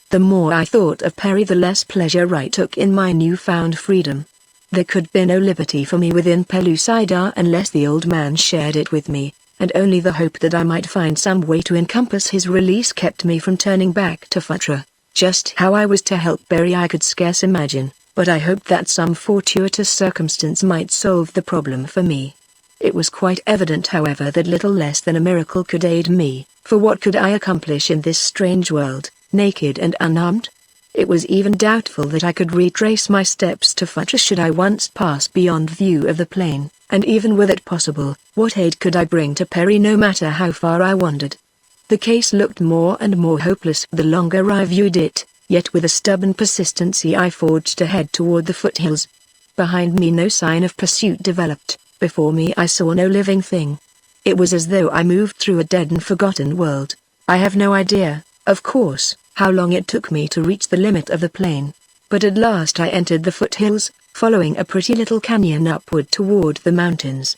The more I thought of Perry, the less pleasure I took in my newfound freedom. There could be no liberty for me within Pellucidar unless the old man shared it with me, and only the hope that I might find some way to encompass his release kept me from turning back to Futra. Just how I was to help Perry I could scarce imagine, but I hoped that some fortuitous circumstance might solve the problem for me. It was quite evident, however, that little less than a miracle could aid me, for what could I accomplish in this strange world, naked and unarmed? It was even doubtful that I could retrace my steps to Futra should I once pass beyond view of the plain, and even were it possible, what aid could I bring to Perry no matter how far I wandered? The case looked more and more hopeless the longer I viewed it. Yet with a stubborn persistency I forged ahead toward the foothills. Behind me no sign of pursuit developed, before me I saw no living thing. It was as though I moved through a dead and forgotten world. I have no idea, of course, how long it took me to reach the limit of the plain, but at last I entered the foothills, following a pretty little canyon upward toward the mountains.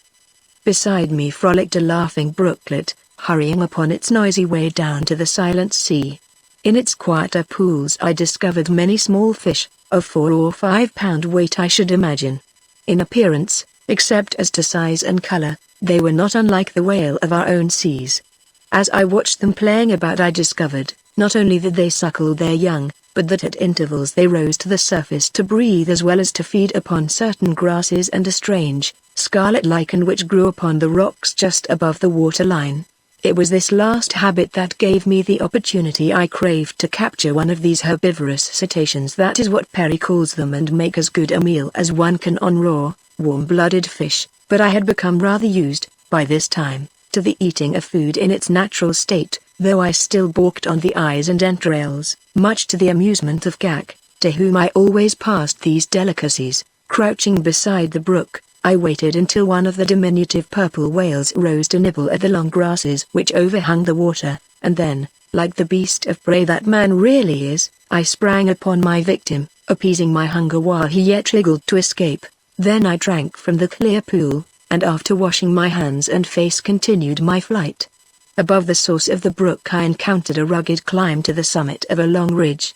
Beside me frolicked a laughing brooklet, hurrying upon its noisy way down to the silent sea. In its quieter pools I discovered many small fish, of 4 or 5 pound weight I should imagine. In appearance, except as to size and color, they were not unlike the whale of our own seas. As I watched them playing about I discovered, not only that they suckled their young, but that at intervals they rose to the surface to breathe as well as to feed upon certain grasses and a strange, scarlet lichen which grew upon the rocks just above the waterline. It was this last habit that gave me the opportunity I craved to capture one of these herbivorous cetaceans, that is what Perry calls them, and make as good a meal as one can on raw, warm-blooded fish, but I had become rather used, by this time, to the eating of food in its natural state, though I still balked on the eyes and entrails, much to the amusement of Gak, to whom I always passed these delicacies. Crouching beside the brook, I waited until one of the diminutive purple whales rose to nibble at the long grasses which overhung the water, and then, like the beast of prey that man really is, I sprang upon my victim, appeasing my hunger while he yet wriggled to escape. Then I drank from the clear pool, and after washing my hands and face continued my flight. Above the source of the brook I encountered a rugged climb to the summit of a long ridge.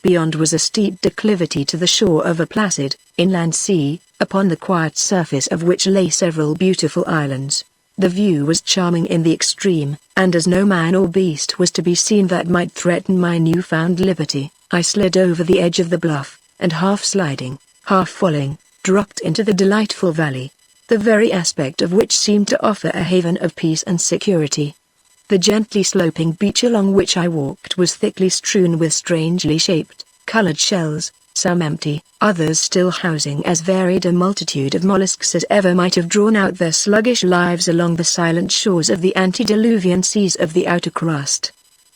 Beyond was a steep declivity to the shore of a placid, inland sea, upon the quiet surface of which lay several beautiful islands. The view was charming in the extreme, and as no man or beast was to be seen that might threaten my newfound liberty, I slid over the edge of the bluff, and half sliding, half falling, dropped into the delightful valley, the very aspect of which seemed to offer a haven of peace and security. The gently sloping beach along which I walked was thickly strewn with strangely shaped, colored shells, some empty, others still housing as varied a multitude of mollusks as ever might have drawn out their sluggish lives along the silent shores of the antediluvian seas of the outer crust.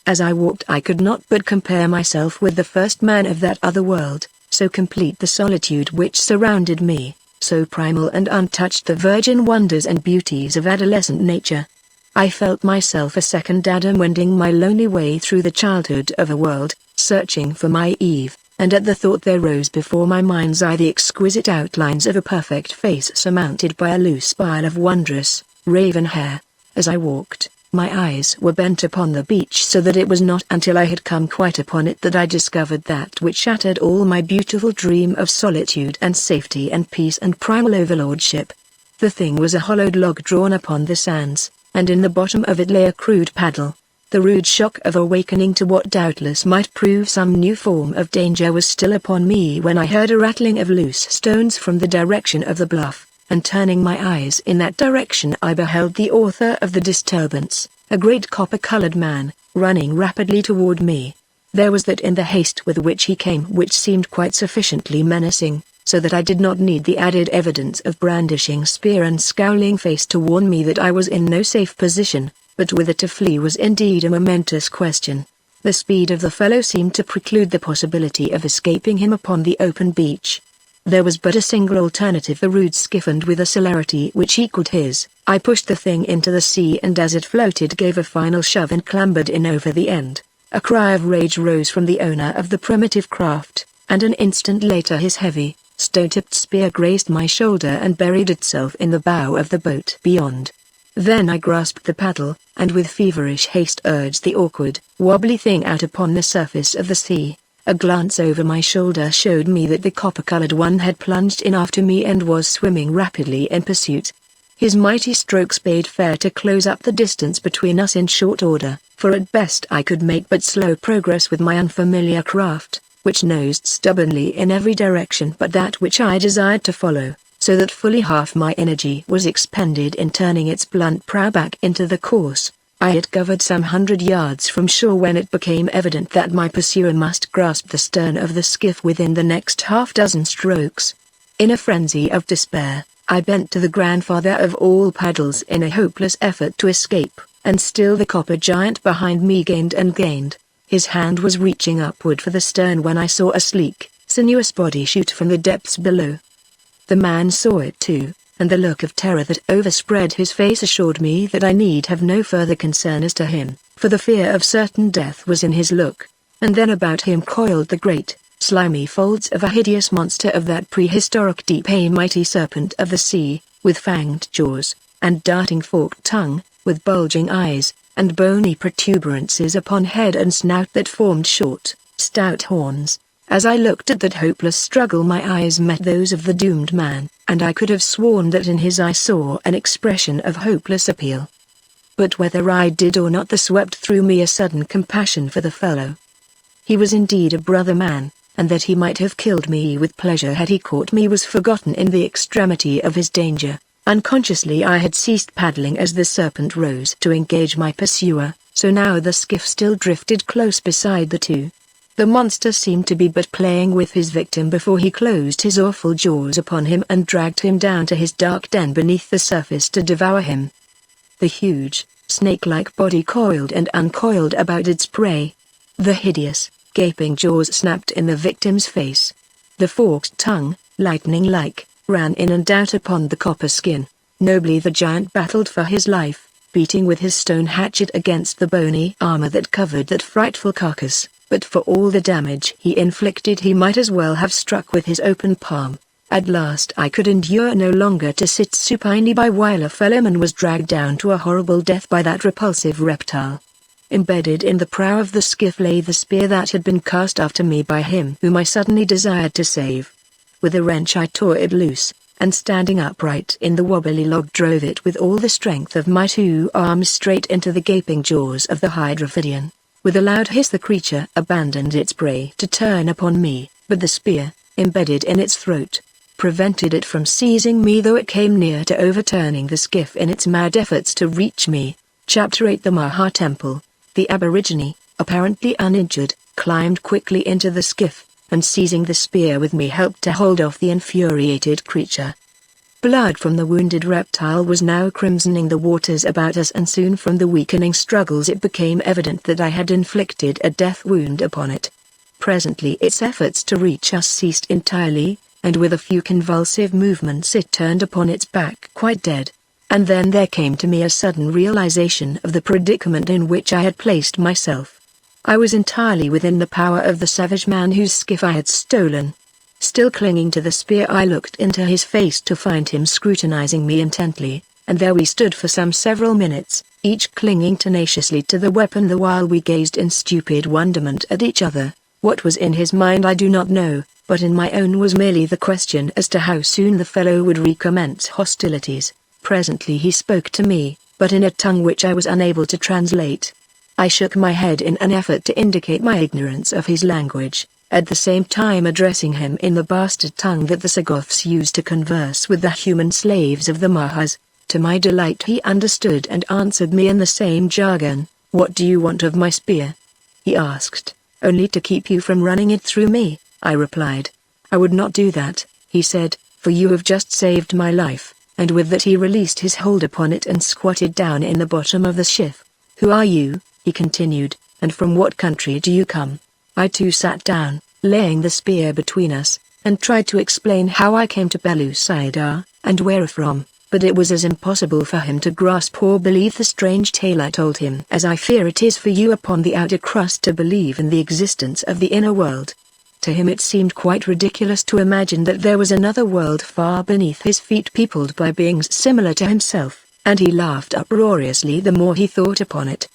As I walked I could not but compare myself with the first man of that other world, so complete the solitude which surrounded me, so primal and untouched the virgin wonders and beauties of adolescent nature. I felt myself a second Adam wending my lonely way through the childhood of a world, searching for my Eve, and at the thought there rose before my mind's eye the exquisite outlines of a perfect face surmounted by a loose pile of wondrous, raven hair. As I walked, my eyes were bent upon the beach, so that it was not until I had come quite upon it that I discovered that which shattered all my beautiful dream of solitude and safety and peace and primal overlordship. The thing was a hollowed log drawn upon the sands, and in the bottom of it lay a crude paddle. The rude shock of awakening to what doubtless might prove some new form of danger was still upon me when I heard a rattling of loose stones from the direction of the bluff. and turning my eyes in that direction I beheld the author of the disturbance, a great copper-colored man, running rapidly toward me. There was that in the haste with which he came which seemed quite sufficiently menacing, so that I did not need the added evidence of brandishing spear and scowling face to warn me that I was in no safe position, but whither to flee was indeed a momentous question. The speed of the fellow seemed to preclude the possibility of escaping him upon the open beach. There was but a single alternative. The rude skiff, and with a celerity which equaled his, I pushed the thing into the sea, and as it floated gave a final shove and clambered in over the end. A cry of rage rose from the owner of the primitive craft, and an instant later his heavy, stone-tipped spear grazed my shoulder and buried itself in the bow of the boat beyond. Then I grasped the paddle, and with feverish haste urged the awkward, wobbly thing out upon the surface of the sea. A glance over my shoulder showed me that the copper-colored one had plunged in after me and was swimming rapidly in pursuit. His mighty strokes bade fair to close up the distance between us in short order, for at best I could make but slow progress with my unfamiliar craft, which nosed stubbornly in every direction but that which I desired to follow, so that fully half my energy was expended in turning its blunt prow back into the course. I had covered some 100 yards from shore when it became evident that my pursuer must grasp the stern of the skiff within the next half-dozen strokes. In a frenzy of despair, I bent to the grandfather of all paddles in a hopeless effort to escape, and still the copper giant behind me gained and gained. His hand was reaching upward for the stern when I saw a sleek, sinuous body shoot from the depths below. The man saw it too, and the look of terror that overspread his face assured me that I need have no further concern as to him, for the fear of certain death was in his look. And then about him coiled the great, slimy folds of a hideous monster of that prehistoric deep, a mighty serpent of the sea, with fanged jaws, and darting forked tongue, with bulging eyes, and bony protuberances upon head and snout that formed short, stout horns. As I looked at that hopeless struggle my eyes met those of the doomed man, and I could have sworn that in his eye saw an expression of hopeless appeal. But whether I did or not, there swept through me a sudden compassion for the fellow. He was indeed a brother man, and that he might have killed me with pleasure had he caught me was forgotten in the extremity of his danger. Unconsciously I had ceased paddling as the serpent rose to engage my pursuer, so now the skiff still drifted close beside the two. The monster seemed to be but playing with his victim before he closed his awful jaws upon him and dragged him down to his dark den beneath the surface to devour him. The huge, snake-like body coiled and uncoiled about its prey. The hideous, gaping jaws snapped in the victim's face. The forked tongue, lightning-like, ran in and out upon the copper skin. Nobly the giant battled for his life, beating with his stone hatchet against the bony armor that covered that frightful carcass. But for all the damage he inflicted he might as well have struck with his open palm. At last I could endure no longer to sit supinely by while a fellowman was dragged down to a horrible death by that repulsive reptile. Embedded in the prow of the skiff lay the spear that had been cast after me by him whom I suddenly desired to save. With a wrench I tore it loose, and standing upright in the wobbly log drove it with all the strength of my two arms straight into the gaping jaws of the hydrophidian. With a loud hiss the creature abandoned its prey to turn upon me, but the spear, embedded in its throat, prevented it from seizing me, though it came near to overturning the skiff in its mad efforts to reach me. Chapter 8. The Maha Temple. The aborigine, apparently uninjured, climbed quickly into the skiff, and seizing the spear with me helped to hold off the infuriated creature. Blood from the wounded reptile was now crimsoning the waters about us, and soon from the weakening struggles it became evident that I had inflicted a death wound upon it. Presently its efforts to reach us ceased entirely, and with a few convulsive movements it turned upon its back quite dead. And then there came to me a sudden realization of the predicament in which I had placed myself. I was entirely within the power of the savage man whose skiff I had stolen. Still clinging to the spear I looked into his face to find him scrutinizing me intently, and there we stood for some several minutes, each clinging tenaciously to the weapon the while we gazed in stupid wonderment at each other. What was in his mind I do not know, but in my own was merely the question as to how soon the fellow would recommence hostilities. Presently he spoke to me, but in a tongue which I was unable to translate. I shook my head in an effort to indicate my ignorance of his language. at the same time addressing him in the bastard tongue that the Sagoths used to converse with the human slaves of the Mahas. To my delight he understood and answered me in the same jargon. "What do you want of my spear?" he asked. "Only to keep you from running it through me," I replied. "I would not do that," he said, "for you have just saved my life," and with that he released his hold upon it and squatted down in the bottom of the ship. "Who are you?" he continued, "and from what country do you come?" I too sat down, laying the spear between us, and tried to explain how I came to Pellucidar, and where from, but it was as impossible for him to grasp or believe the strange tale I told him as I fear it is for you upon the outer crust to believe in the existence of the inner world. To him it seemed quite ridiculous to imagine that there was another world far beneath his feet peopled by beings similar to himself, and he laughed uproariously the more he thought upon it.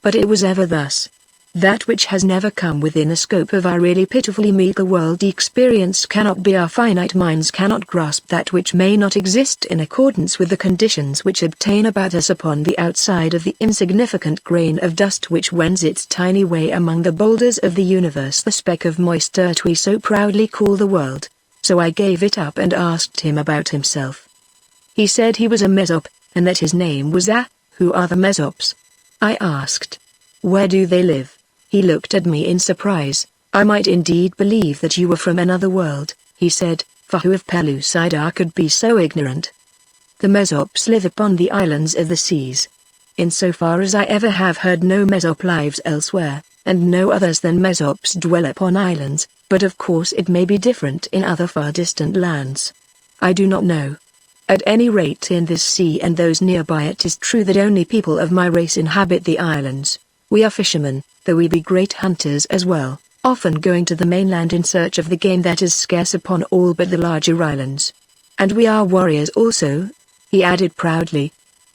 But it was ever thus. That which has never come within the scope of our really pitifully meager world experience cannot be. Our finite minds cannot grasp that which may not exist in accordance with the conditions which obtain about us upon the outside of the insignificant grain of dust which wends its tiny way among the boulders of the universe, the speck of moist earth we so proudly call the world. So I gave it up and asked him about himself. He said he was a Mesop, and that his name was Who are the Mesops? I asked. Where do they live? He looked at me in surprise. I might indeed believe that you were from another world, he said, for who of Pellucidar could be so ignorant? The Mesops live upon the islands of the seas. In so far as I ever have heard, no Mesop lives elsewhere, and no others than Mesops dwell upon islands, but of course it may be different in other far distant lands. I do not know. At any rate, in this sea and those nearby it is true that only people of my race inhabit the islands. We are fishermen, though we be great hunters as well, often going to the mainland in search of the game that is scarce upon all but the larger islands. And we are warriors also, he added proudly.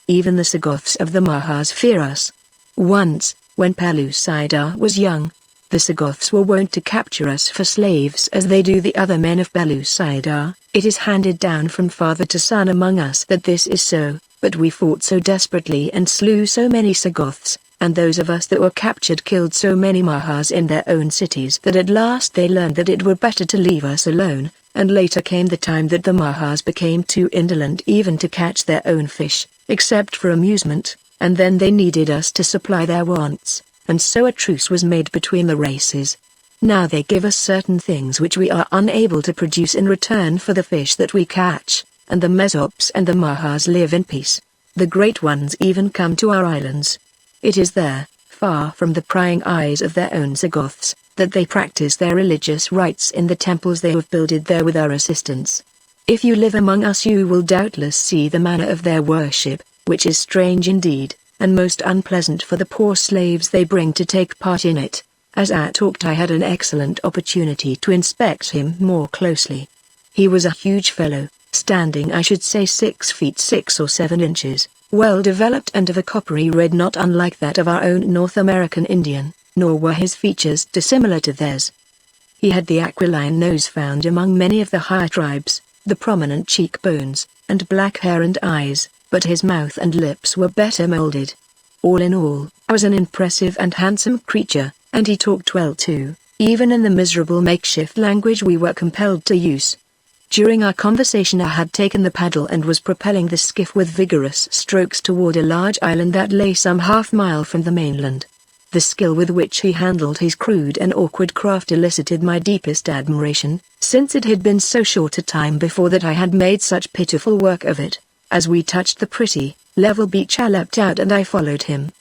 Even the Sagoths of the Mahas fear us. Once, when Pellucidar was young, the Sagoths were wont to capture us for slaves as they do the other men of Pellucidar. It is handed down from father to son among us that this is so, but we fought so desperately and slew so many Sagoths, and those of us that were captured killed so many Mahas in their own cities that at last they learned that it were better to leave us alone, and later came the time that the Mahas became too indolent even to catch their own fish, except for amusement, and then they needed us to supply their wants, and so a truce was made between the races. Now they give us certain things which we are unable to produce in return for the fish that we catch, and the Mesops and the Mahas live in peace. The great ones even come to our islands. It is there, far from the prying eyes of their own Sagoths, that they practice their religious rites in the temples they have builded there with our assistance. If you live among us you will doubtless see the manner of their worship, which is strange indeed, and most unpleasant for the poor slaves they bring to take part in it. As I talked I had an excellent opportunity to inspect him more closely. He was a huge fellow, standing I should say 6 feet 6 or 7 inches. Well developed and of a coppery red, not unlike that of our own North American Indian, nor were his features dissimilar to theirs. He had the aquiline nose found among many of the higher tribes, the prominent cheekbones, and black hair and eyes, but his mouth and lips were better molded. All in all, I was an impressive and handsome creature, and he talked well too, even in the miserable makeshift language we were compelled to use. During our conversation I had taken the paddle and was propelling the skiff with vigorous strokes toward a large island that lay some half-mile from the mainland. The skill with which he handled his crude and awkward craft elicited my deepest admiration, since it had been so short a time before that I had made such pitiful work of it. As we touched the pretty, level beach I leapt out and I followed him.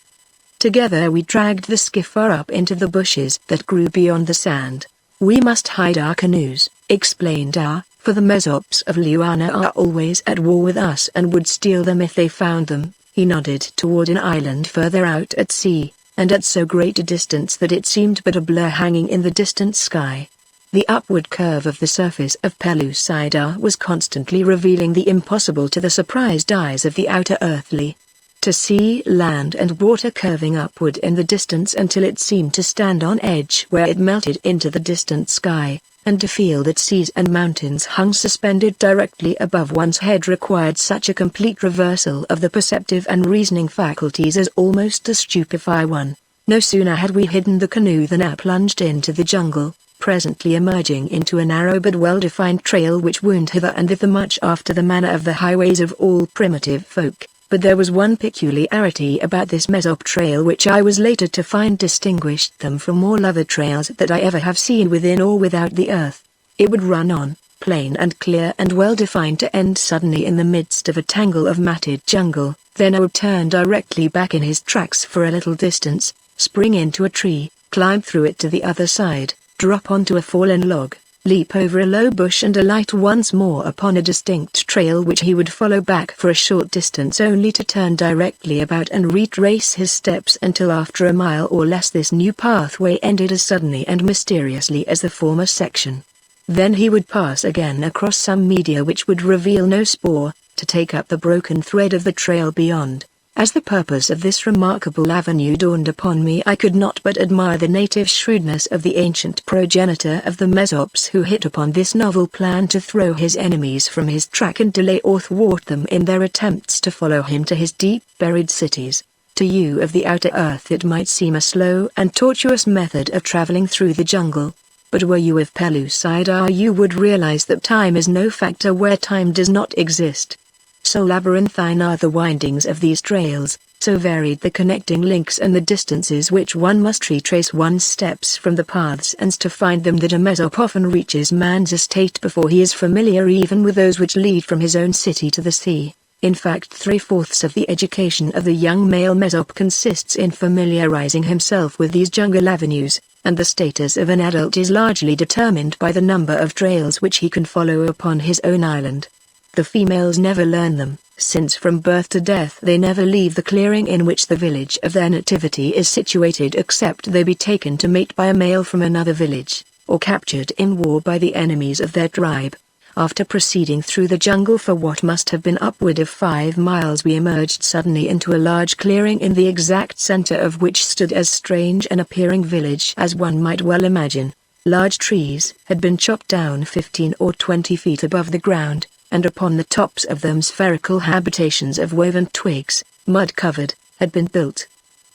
Together we dragged the skiff far up into the bushes that grew beyond the sand. We must hide our canoes, explained for the Mesops of Luana are always at war with us and would steal them if they found them. He nodded toward an island further out at sea, and at so great a distance that it seemed but a blur hanging in the distant sky. The upward curve of the surface of Pellucidar was constantly revealing the impossible to the surprised eyes of the outer earthly. To see land and water curving upward in the distance until it seemed to stand on edge where it melted into the distant sky, and to feel that seas and mountains hung suspended directly above one's head required such a complete reversal of the perceptive and reasoning faculties as almost to stupefy one. No sooner had we hidden the canoe than I plunged into the jungle, presently emerging into a narrow but well-defined trail which wound hither and thither much after the manner of the highways of all primitive folk. But there was one peculiarity about this Mesop trail which I was later to find distinguished them from all other trails that I ever have seen within or without the earth. It would run on, plain and clear and well defined, to end suddenly in the midst of a tangle of matted jungle. Then I would turn directly back in his tracks for a little distance, spring into a tree, climb through it to the other side, drop onto a fallen log, leap over a low bush and alight once more upon a distinct trail which he would follow back for a short distance only to turn directly about and retrace his steps until after a mile or less this new pathway ended as suddenly and mysteriously as the former section. Then he would pass again across some media which would reveal no spoor, to take up the broken thread of the trail beyond. As the purpose of this remarkable avenue dawned upon me, I could not but admire the native shrewdness of the ancient progenitor of the Mesops, who hit upon this novel plan to throw his enemies from his track and delay or thwart them in their attempts to follow him to his deep-buried cities. To you of the outer earth it might seem a slow and tortuous method of traveling through the jungle. But were you of Pellucidar, you would realize that time is no factor where time does not exist. So labyrinthine are the windings of these trails, so varied the connecting links and the distances which one must retrace one's steps from the paths and to find them, that a Mesop often reaches man's estate before he is familiar even with those which lead from his own city to the sea. In fact, 3/4 of the education of the young male Mesop consists in familiarizing himself with these jungle avenues, and the status of an adult is largely determined by the number of trails which he can follow upon his own island. The females never learn them, since from birth to death they never leave the clearing in which the village of their nativity is situated, except they be taken to mate by a male from another village, or captured in war by the enemies of their tribe. After proceeding through the jungle for what must have been upward of 5 miles, we emerged suddenly into a large clearing, in the exact center of which stood as strange an appearing village as one might well imagine. Large trees had been chopped down 15 or 20 feet above the ground, and upon the tops of them spherical habitations of woven twigs, mud-covered, had been built.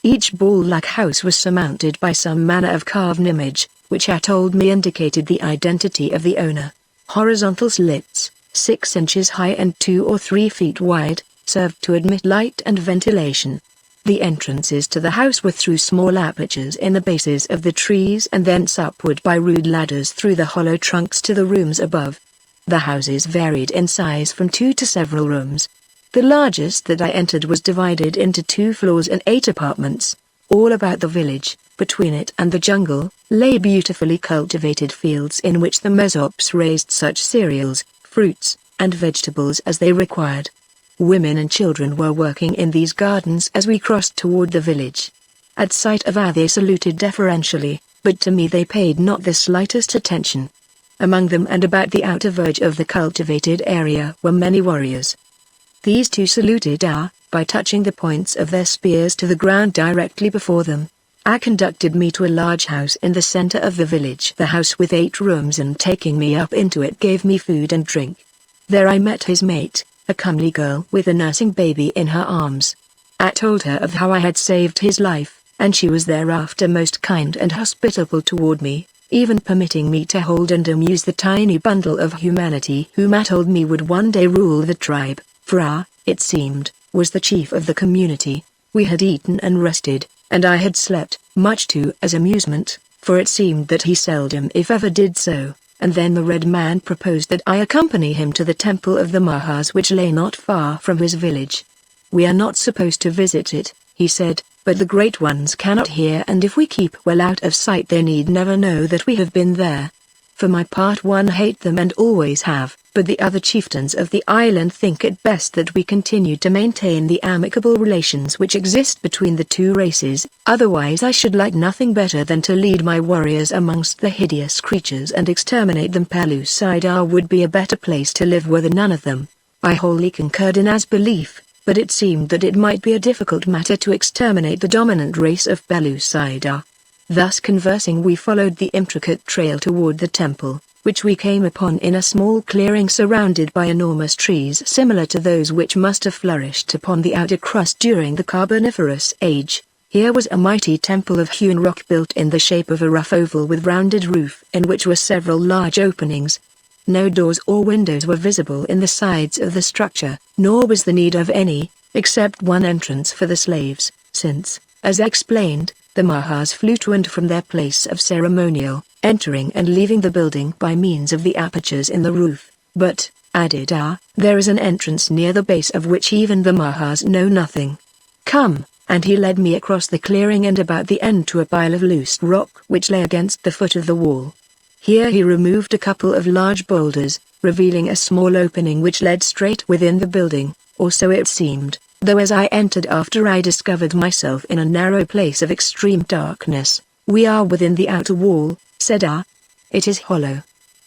Each ball-like house was surmounted by some manner of carved image, which I told me indicated the identity of the owner. Horizontal slits, 6 inches high and 2 or 3 feet wide, served to admit light and ventilation. The entrances to the house were through small apertures in the bases of the trees and thence upward by rude ladders through the hollow trunks to the rooms above. The houses varied in size from 2 to several rooms. The largest that I entered was divided into 2 floors and 8 apartments. All about the village, between it and the jungle, lay beautifully cultivated fields in which the Mesops raised such cereals, fruits, and vegetables as they required. Women and children were working in these gardens as we crossed toward the village. At sight of us they saluted deferentially, but to me they paid not the slightest attention. Among them and about the outer verge of the cultivated area were many warriors. These too saluted us, by touching the points of their spears to the ground directly before them. I conducted me to a large house in the center of the village, the house with 8 rooms, and taking me up into it gave me food and drink. There I met his mate, a comely girl with a nursing baby in her arms. I told her of how I had saved his life, and she was thereafter most kind and hospitable toward me, even permitting me to hold and amuse the tiny bundle of humanity whom I told me would one day rule the tribe, for I, it seemed, was the chief of the community. We had eaten and rested, and I had slept, much to his amusement, for it seemed that he seldom if ever did so, and then the red man proposed that I accompany him to the temple of the Mahas, which lay not far from his village. We are not supposed to visit it, he said, but the great ones cannot hear, and if we keep well out of sight they need never know that we have been there. For my part, one hate them and always have, but the other chieftains of the island think it best that we continue to maintain the amicable relations which exist between the 2 races, otherwise I should like nothing better than to lead my warriors amongst the hideous creatures and exterminate them. Pellucidar would be a better place to live were there none of them. I wholly concurred in his belief, but it seemed that it might be a difficult matter to exterminate the dominant race of Pellucidar. Thus conversing we followed the intricate trail toward the temple, which we came upon in a small clearing surrounded by enormous trees similar to those which must have flourished upon the outer crust during the Carboniferous age. Here was a mighty temple of hewn rock built in the shape of a rough oval with rounded roof in which were several large openings. No doors or windows were visible in the sides of the structure, nor was the need of any, except one entrance for the slaves, since, as explained, the Mahas flew to and from their place of ceremonial, entering and leaving the building by means of the apertures in the roof. But, added there is an entrance near the base of which even the Mahas know nothing. Come, and he led me across the clearing and about the end to a pile of loose rock which lay against the foot of the wall. Here he removed a couple of large boulders, revealing a small opening which led straight within the building, or so it seemed, though as I entered after I discovered myself in a narrow place of extreme darkness. We are within the outer wall, said It is hollow.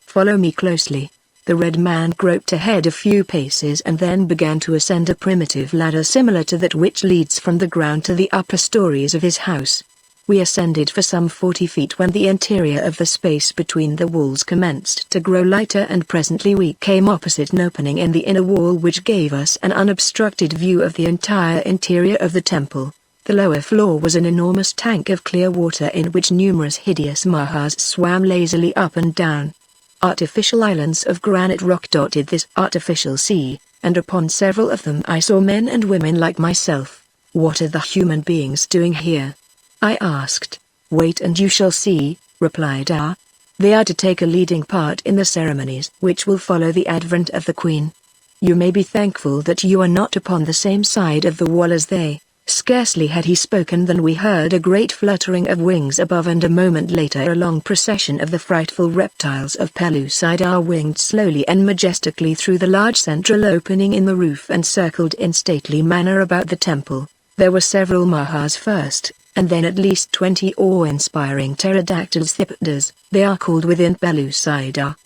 Follow me closely. The red man groped ahead a few paces and then began to ascend a primitive ladder similar to that which leads from the ground to the upper stories of his house. We ascended for some 40 feet when the interior of the space between the walls commenced to grow lighter, and presently we came opposite an opening in the inner wall which gave us an unobstructed view of the entire interior of the temple. The lower floor was an enormous tank of clear water in which numerous hideous Mahas swam lazily up and down. Artificial islands of granite rock dotted this artificial sea, and upon several of them I saw men and women like myself. What are the human beings doing here? I asked. Wait and you shall see, replied They are to take a leading part in the ceremonies which will follow the advent of the Queen. You may be thankful that you are not upon the same side of the wall as they. Scarcely had he spoken than we heard a great fluttering of wings above, and a moment later a long procession of the frightful reptiles of Pellucidar winged slowly and majestically through the large central opening in the roof and circled in stately manner about the temple. There were several Mahas first, and then at least 20 awe-inspiring pterodactyl thipters, they are called within Pellucidar.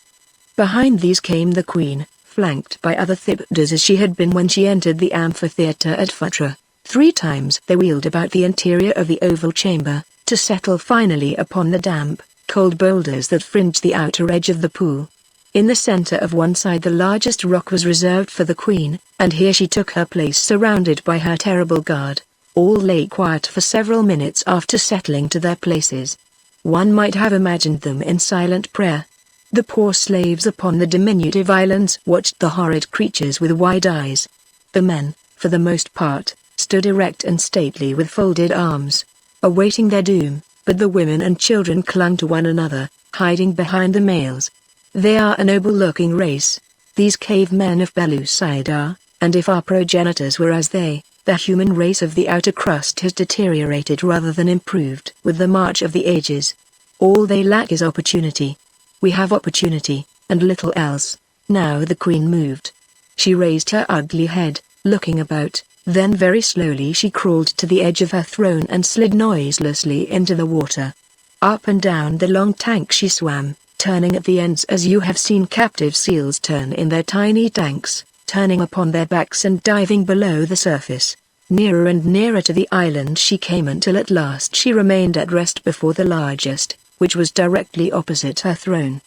Behind these came the Queen, flanked by other thipters as she had been when she entered the amphitheater at Phutra. 3 times they wheeled about the interior of the oval chamber, to settle finally upon the damp, cold boulders that fringed the outer edge of the pool. In the center of one side the largest rock was reserved for the Queen, and here she took her place surrounded by her terrible guard. All lay quiet for several minutes after settling to their places. One might have imagined them in silent prayer. The poor slaves upon the diminutive islands watched the horrid creatures with wide eyes. The men, for the most part, stood erect and stately with folded arms, awaiting their doom, but the women and children clung to one another, hiding behind the males. They are a noble-looking race, these cave men of Pellucidar, and if our progenitors were as they, the human race of the outer crust has deteriorated rather than improved with the march of the ages. All they lack is opportunity. We have opportunity, and little else. Now the Queen moved. She raised her ugly head, looking about. Then very slowly she crawled to the edge of her throne and slid noiselessly into the water. Up and down the long tank she swam, turning at the ends as you have seen captive seals turn in their tiny tanks, turning upon their backs and diving below the surface. Nearer and nearer to the island she came until at last she remained at rest before the largest, which was directly opposite her throne.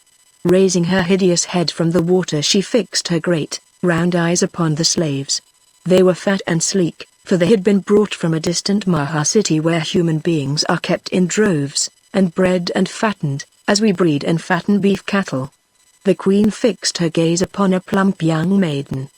Raising her hideous head from the water she fixed her great, round eyes upon the slaves. They were fat and sleek, for they had been brought from a distant Maha city where human beings are kept in droves, and bred and fattened, as we breed and fatten beef cattle. The Queen fixed her gaze upon a plump young maiden.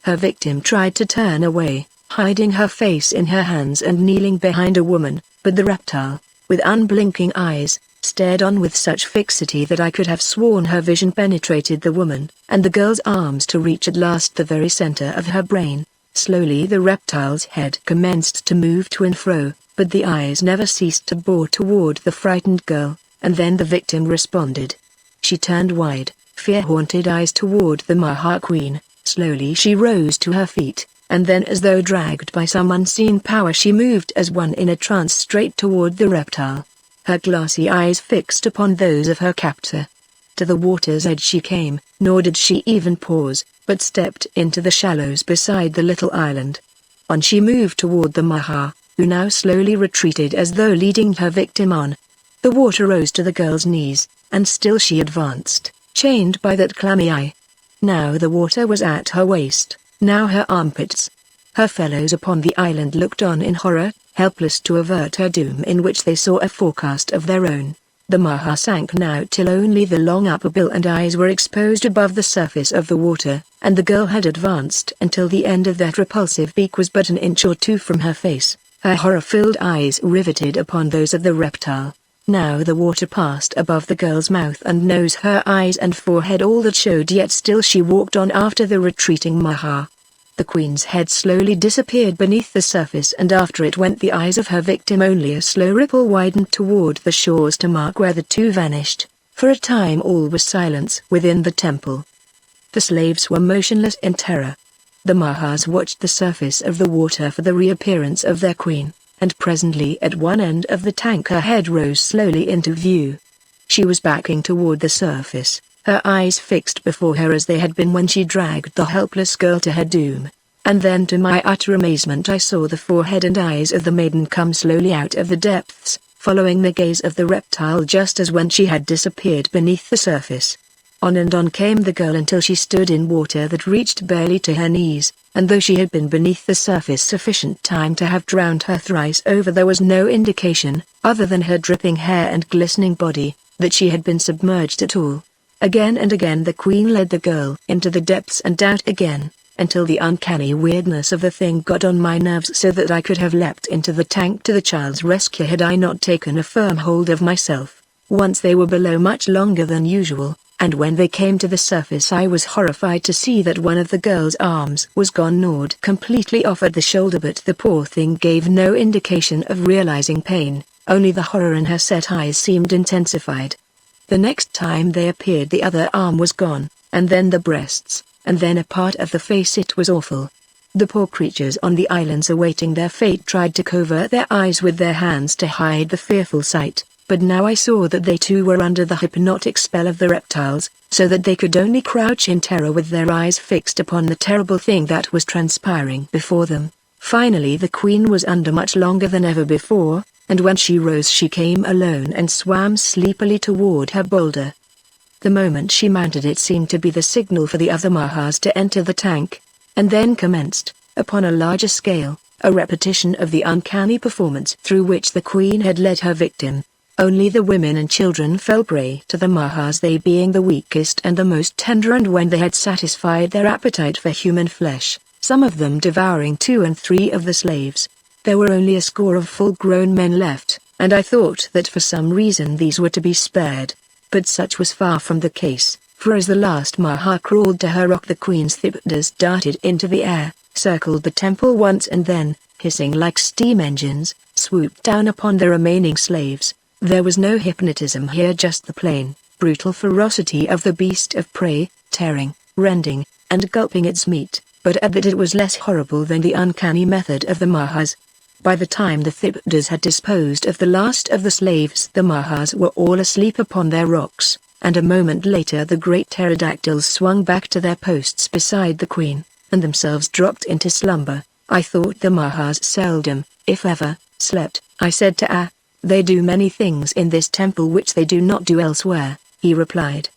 Her victim tried to turn away, hiding her face in her hands and kneeling behind a woman, but the reptile, with unblinking eyes, stared on with such fixity that I could have sworn her vision penetrated the woman, and the girl's arms to reach at last the very center of her brain. Slowly the reptile's head commenced to move to and fro, but the eyes never ceased to bore toward the frightened girl, and then the victim responded. She turned wide, fear-haunted eyes toward the Maha Queen. Slowly she rose to her feet, and then as though dragged by some unseen power she moved as one in a trance straight toward the reptile. Her glassy eyes fixed upon those of her captor. To the water's edge she came, nor did she even pause, but stepped into the shallows beside the little island. On she moved toward the Maha, who now slowly retreated as though leading her victim on. The water rose to the girl's knees, and still she advanced, chained by that clammy eye. Now the water was at her waist, now her armpits. Her fellows upon the island looked on in horror, helpless to avert her doom, in which they saw a forecast of their own. The Maha sank now till only the long upper bill and eyes were exposed above the surface of the water, and the girl had advanced until the end of that repulsive beak was but an inch or two from her face, her horror-filled eyes riveted upon those of the reptile. Now the water passed above the girl's mouth and nose, her eyes and forehead all that showed, yet still she walked on after the retreating Maha. The queen's head slowly disappeared beneath the surface, and after it went the eyes of her victim. Only a slow ripple widened toward the shores to mark where the two vanished. For a time all was silence within the temple. The slaves were motionless in terror. The Mahas watched the surface of the water for the reappearance of their queen, and presently at one end of the tank her head rose slowly into view. She was backing toward the surface, her eyes fixed before her as they had been when she dragged the helpless girl to her doom. And then to my utter amazement I saw the forehead and eyes of the maiden come slowly out of the depths, following the gaze of the reptile just as when she had disappeared beneath the surface. On and on came the girl until she stood in water that reached barely to her knees, and though she had been beneath the surface sufficient time to have drowned her thrice over, there was no indication, other than her dripping hair and glistening body, that she had been submerged at all. Again and again the queen led the girl into the depths and out again, until the uncanny weirdness of the thing got on my nerves so that I could have leapt into the tank to the child's rescue had I not taken a firm hold of myself. Once they were below much longer than usual, and when they came to the surface I was horrified to see that one of the girl's arms was gone, gnawed completely off at the shoulder, but the poor thing gave no indication of realizing pain, only the horror in her set eyes seemed intensified. The next time they appeared the other arm was gone, and then the breasts, and then a part of the face. It was awful. The poor creatures on the islands awaiting their fate tried to cover their eyes with their hands to hide the fearful sight, but now I saw that they too were under the hypnotic spell of the reptiles, so that they could only crouch in terror with their eyes fixed upon the terrible thing that was transpiring before them. Finally the queen was under much longer than ever before, and when she rose she came alone and swam sleepily toward her boulder. The moment she mounted it seemed to be the signal for the other Mahas to enter the tank, and then commenced, upon a larger scale, a repetition of the uncanny performance through which the queen had led her victim. Only the women and children fell prey to the Mahas, they being the weakest and the most tender, and when they had satisfied their appetite for human flesh, some of them devouring 2 and 3 of the slaves, there were only a score of full-grown men left, and I thought that for some reason these were to be spared. But such was far from the case, for as the last Maha crawled to her rock the queen's thipdas darted into the air, circled the temple once and then, hissing like steam engines, swooped down upon the remaining slaves. There was no hypnotism here, just the plain, brutal ferocity of the beast of prey, tearing, rending, and gulping its meat, but add that it was less horrible than the uncanny method of the Mahas. By the time the thipdas had disposed of the last of the slaves the Mahas were all asleep upon their rocks, and a moment later the great pterodactyls swung back to their posts beside the queen, and themselves dropped into slumber. I thought the Mahas seldom, if ever, slept. I said to Ah, "They do many things in this temple which they do not do elsewhere," he replied.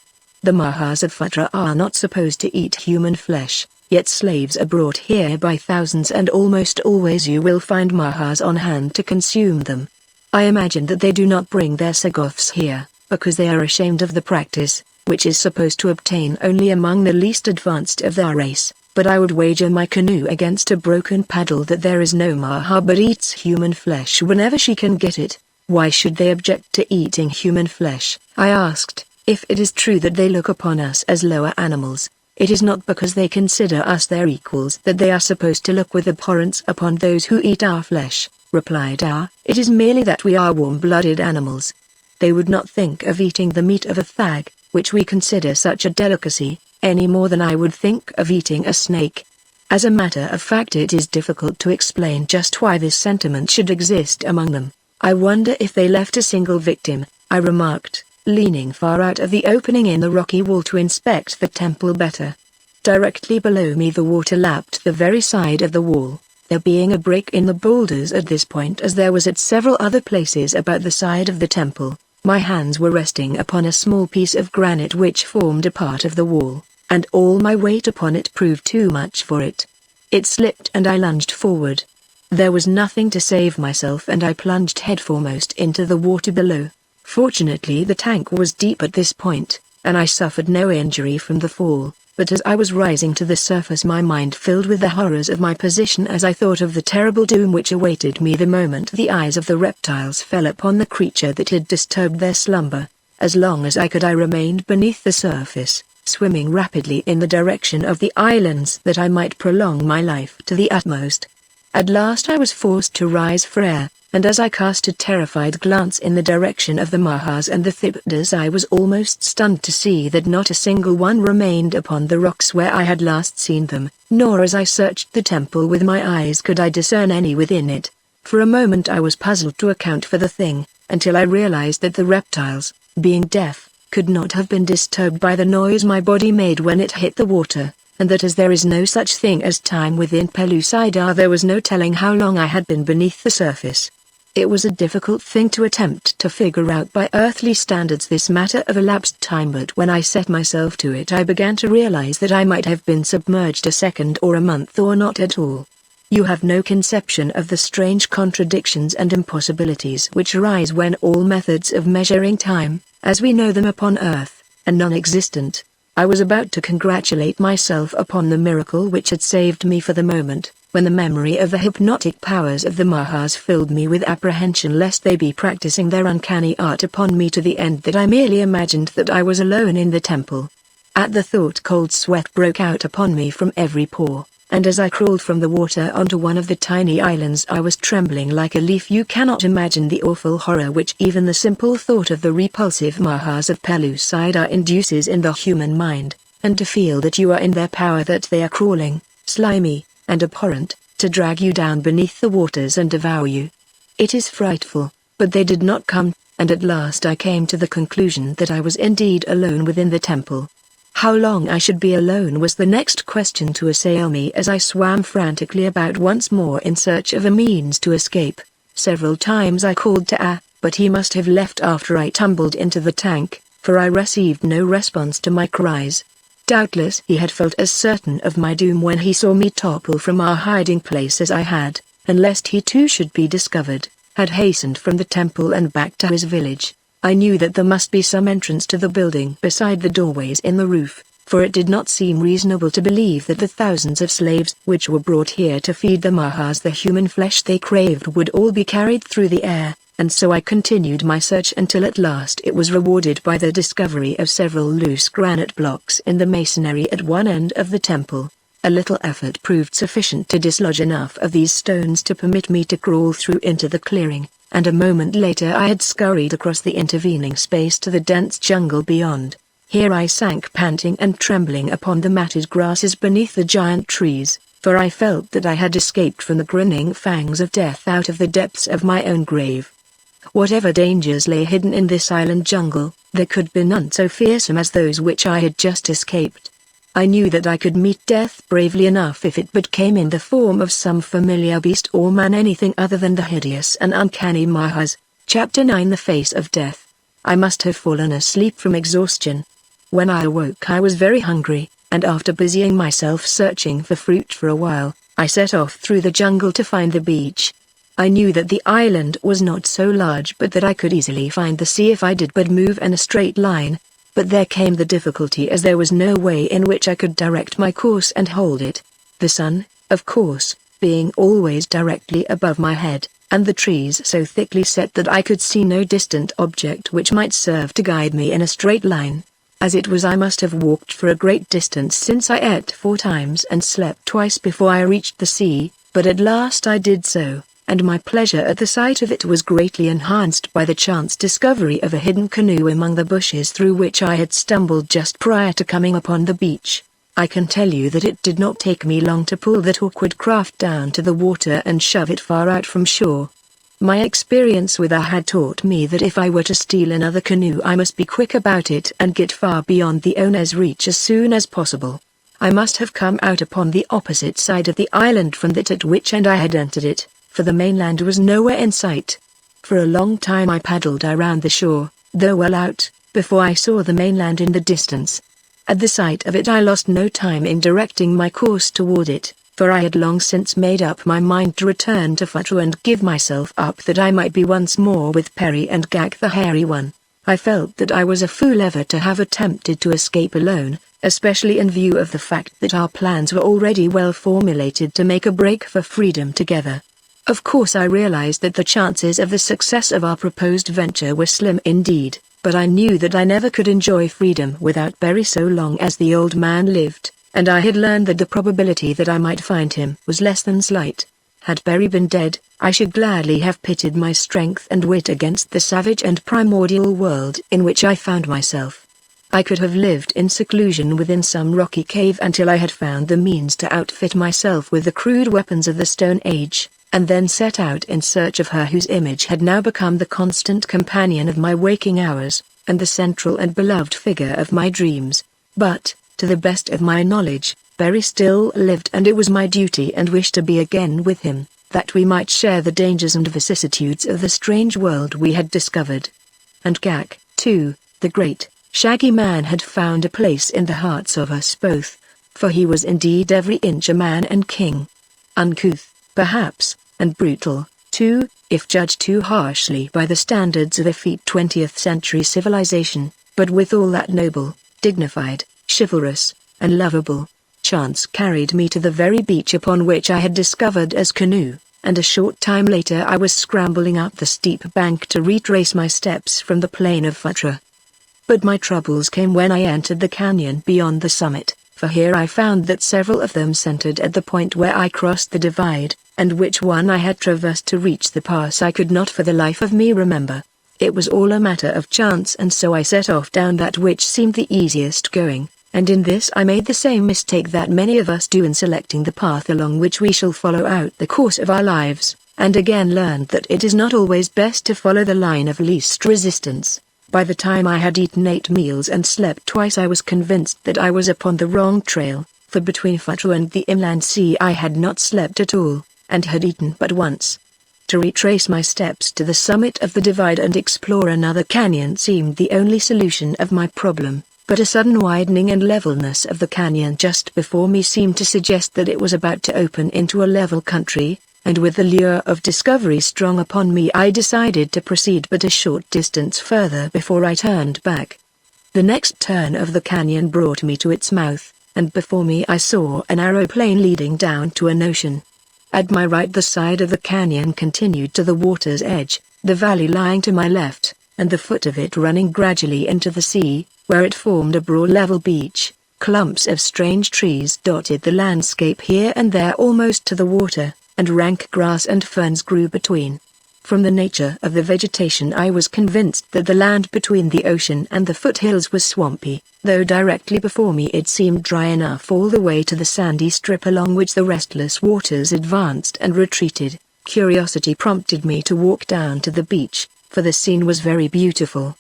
"The Mahas of Phutra are not supposed to eat human flesh. Yet slaves are brought here by thousands, and almost always you will find Mahas on hand to consume them. I imagine that they do not bring their sagoths here, because they are ashamed of the practice, which is supposed to obtain only among the least advanced of their race, but I would wager my canoe against a broken paddle that there is no Maha but eats human flesh whenever she can get it." "Why should they object to eating human flesh?" I asked. "If it is true that they look upon us as lower animals, it is not because they consider us their equals that they are supposed to look with abhorrence upon those who eat our flesh," replied Ah. "It is merely that we are warm-blooded animals. They would not think of eating the meat of a thag, which we consider such a delicacy, any more than I would think of eating a snake." As a matter of fact, it is difficult to explain just why this sentiment should exist among them. "I wonder if they left a single victim," I remarked, leaning far out of the opening in the rocky wall to inspect the temple better. Directly below me the water lapped the very side of the wall, there being a break in the boulders at this point as there was at several other places about the side of the temple. My hands were resting upon a small piece of granite which formed a part of the wall, and all my weight upon it proved too much for it. It slipped and I lunged forward. There was nothing to save myself and I plunged headforemost into the water below. Fortunately the tank was deep at this point, and I suffered no injury from the fall, but as I was rising to the surface my mind filled with the horrors of my position as I thought of the terrible doom which awaited me the moment the eyes of the reptiles fell upon the creature that had disturbed their slumber. As long as I could I remained beneath the surface, swimming rapidly in the direction of the islands that I might prolong my life to the utmost. At last I was forced to rise for air, and as I cast a terrified glance in the direction of the Mahas and the Thibdas I was almost stunned to see that not a single one remained upon the rocks where I had last seen them, nor as I searched the temple with my eyes could I discern any within it. For a moment I was puzzled to account for the thing, until I realized that the reptiles, being deaf, could not have been disturbed by the noise my body made when it hit the water, and that as there is no such thing as time within Pellucidar there was no telling how long I had been beneath the surface. It was a difficult thing to attempt to figure out by earthly standards this matter of elapsed time, but when I set myself to it I began to realize that I might have been submerged a second or a month or not at all. You have no conception of the strange contradictions and impossibilities which arise when all methods of measuring time, as we know them upon earth, are non-existent. I was about to congratulate myself upon the miracle which had saved me for the moment, when the memory of the hypnotic powers of the Mahas filled me with apprehension lest they be practicing their uncanny art upon me to the end that I merely imagined that I was alone in the temple. At the thought cold sweat broke out upon me from every pore, and as I crawled from the water onto one of the tiny islands I was trembling like a leaf. You cannot imagine the awful horror which even the simple thought of the repulsive Mahas of Pellucidar induces in the human mind, and to feel that you are in their power, that they are crawling, slimy, and abhorrent, to drag you down beneath the waters and devour you. It is frightful, but they did not come, and at last I came to the conclusion that I was indeed alone within the temple. How long I should be alone was the next question to assail me as I swam frantically about once more in search of a means to escape. Several times I called to A, but he must have left after I tumbled into the tank, for I received no response to my cries. Doubtless he had felt as certain of my doom when he saw me topple from our hiding place as I had, and lest he too should be discovered, had hastened from the temple and back to his village. I knew that there must be some entrance to the building beside the doorways in the roof, for it did not seem reasonable to believe that the thousands of slaves which were brought here to feed the Mahas the human flesh they craved would all be carried through the air, and so I continued my search until at last it was rewarded by the discovery of several loose granite blocks in the masonry at one end of the temple. A little effort proved sufficient to dislodge enough of these stones to permit me to crawl through into the clearing, and a moment later I had scurried across the intervening space to the dense jungle beyond. Here I sank panting and trembling upon the matted grasses beneath the giant trees, for I felt that I had escaped from the grinning fangs of death out of the depths of my own grave. Whatever dangers lay hidden in this island jungle, there could be none so fearsome as those which I had just escaped. I knew that I could meet death bravely enough if it but came in the form of some familiar beast or man, anything other than the hideous and uncanny Mahas. Chapter 9: The Face of Death. I must have fallen asleep from exhaustion. When I awoke I was very hungry, and after busying myself searching for fruit for a while, I set off through the jungle to find the beach. I knew that the island was not so large but that I could easily find the sea if I did but move in a straight line. But there came the difficulty, as there was no way in which I could direct my course and hold it. The sun, of course, being always directly above my head, and the trees so thickly set that I could see no distant object which might serve to guide me in a straight line. As it was, I must have walked for a great distance, since I ate 4 times and slept twice before I reached the sea, but at last I did so, and my pleasure at the sight of it was greatly enhanced by the chance discovery of a hidden canoe among the bushes through which I had stumbled just prior to coming upon the beach. I can tell you that it did not take me long to pull that awkward craft down to the water and shove it far out from shore. My experience with her had taught me that if I were to steal another canoe I must be quick about it and get far beyond the owner's reach as soon as possible. I must have come out upon the opposite side of the island from that at which end I had entered it, for the mainland was nowhere in sight. For a long time I paddled around the shore, though well out, before I saw the mainland in the distance. At the sight of it I lost no time in directing my course toward it. for I had long since made up my mind to return to Fatra and give myself up that I might be once more with Perry and Gak the Hairy One. I felt that I was a fool ever to have attempted to escape alone, especially in view of the fact that our plans were already well formulated to make a break for freedom together. Of course I realized that the chances of the success of our proposed venture were slim indeed, but I knew that I never could enjoy freedom without Perry so long as the old man lived, and I had learned that the probability that I might find him was less than slight. Had Perry been dead, I should gladly have pitted my strength and wit against the savage and primordial world in which I found myself. I could have lived in seclusion within some rocky cave until I had found the means to outfit myself with the crude weapons of the Stone Age, and then set out in search of her whose image had now become the constant companion of my waking hours, and the central and beloved figure of my dreams. But, to the best of my knowledge, Perry still lived, and it was my duty and wish to be again with him, that we might share the dangers and vicissitudes of the strange world we had discovered. And Gak, too, the great, shaggy man had found a place in the hearts of us both, for he was indeed every inch a man and king. Uncouth, perhaps, and brutal, too, if judged too harshly by the standards of effete 20th century civilization, but withal that noble, dignified, chivalrous, and lovable. Chance carried me to the very beach upon which I had discovered his canoe, and a short time later I was scrambling up the steep bank to retrace my steps from the plain of Fatra. But my troubles came when I entered the canyon beyond the summit, for here I found that several of them centered at the point where I crossed the divide, and which one I had traversed to reach the pass I could not for the life of me remember. It was all a matter of chance, and so I set off down that which seemed the easiest going, and in this I made the same mistake that many of us do in selecting the path along which we shall follow out the course of our lives, and again learned that it is not always best to follow the line of least resistance. By the time I had eaten 8 meals and slept twice I was convinced that I was upon the wrong trail, for between Fatra and the inland sea I had not slept at all, and had eaten but once. To retrace my steps to the summit of the divide and explore another canyon seemed the only solution of my problem, but a sudden widening and levelness of the canyon just before me seemed to suggest that it was about to open into a level country, and with the lure of discovery strong upon me I decided to proceed but a short distance further before I turned back. The next turn of the canyon brought me to its mouth, and before me I saw an narrow plain leading down to an ocean. At my right the side of the canyon continued to the water's edge, the valley lying to my left, and the foot of it running gradually into the sea, where it formed a broad level beach. Clumps of strange trees dotted the landscape here and there almost to the water, and rank grass and ferns grew between. From the nature of the vegetation I was convinced that the land between the ocean and the foothills was swampy, though directly before me it seemed dry enough all the way to the sandy strip along which the restless waters advanced and retreated. Curiosity prompted me to walk down to the beach, for the scene was very beautiful.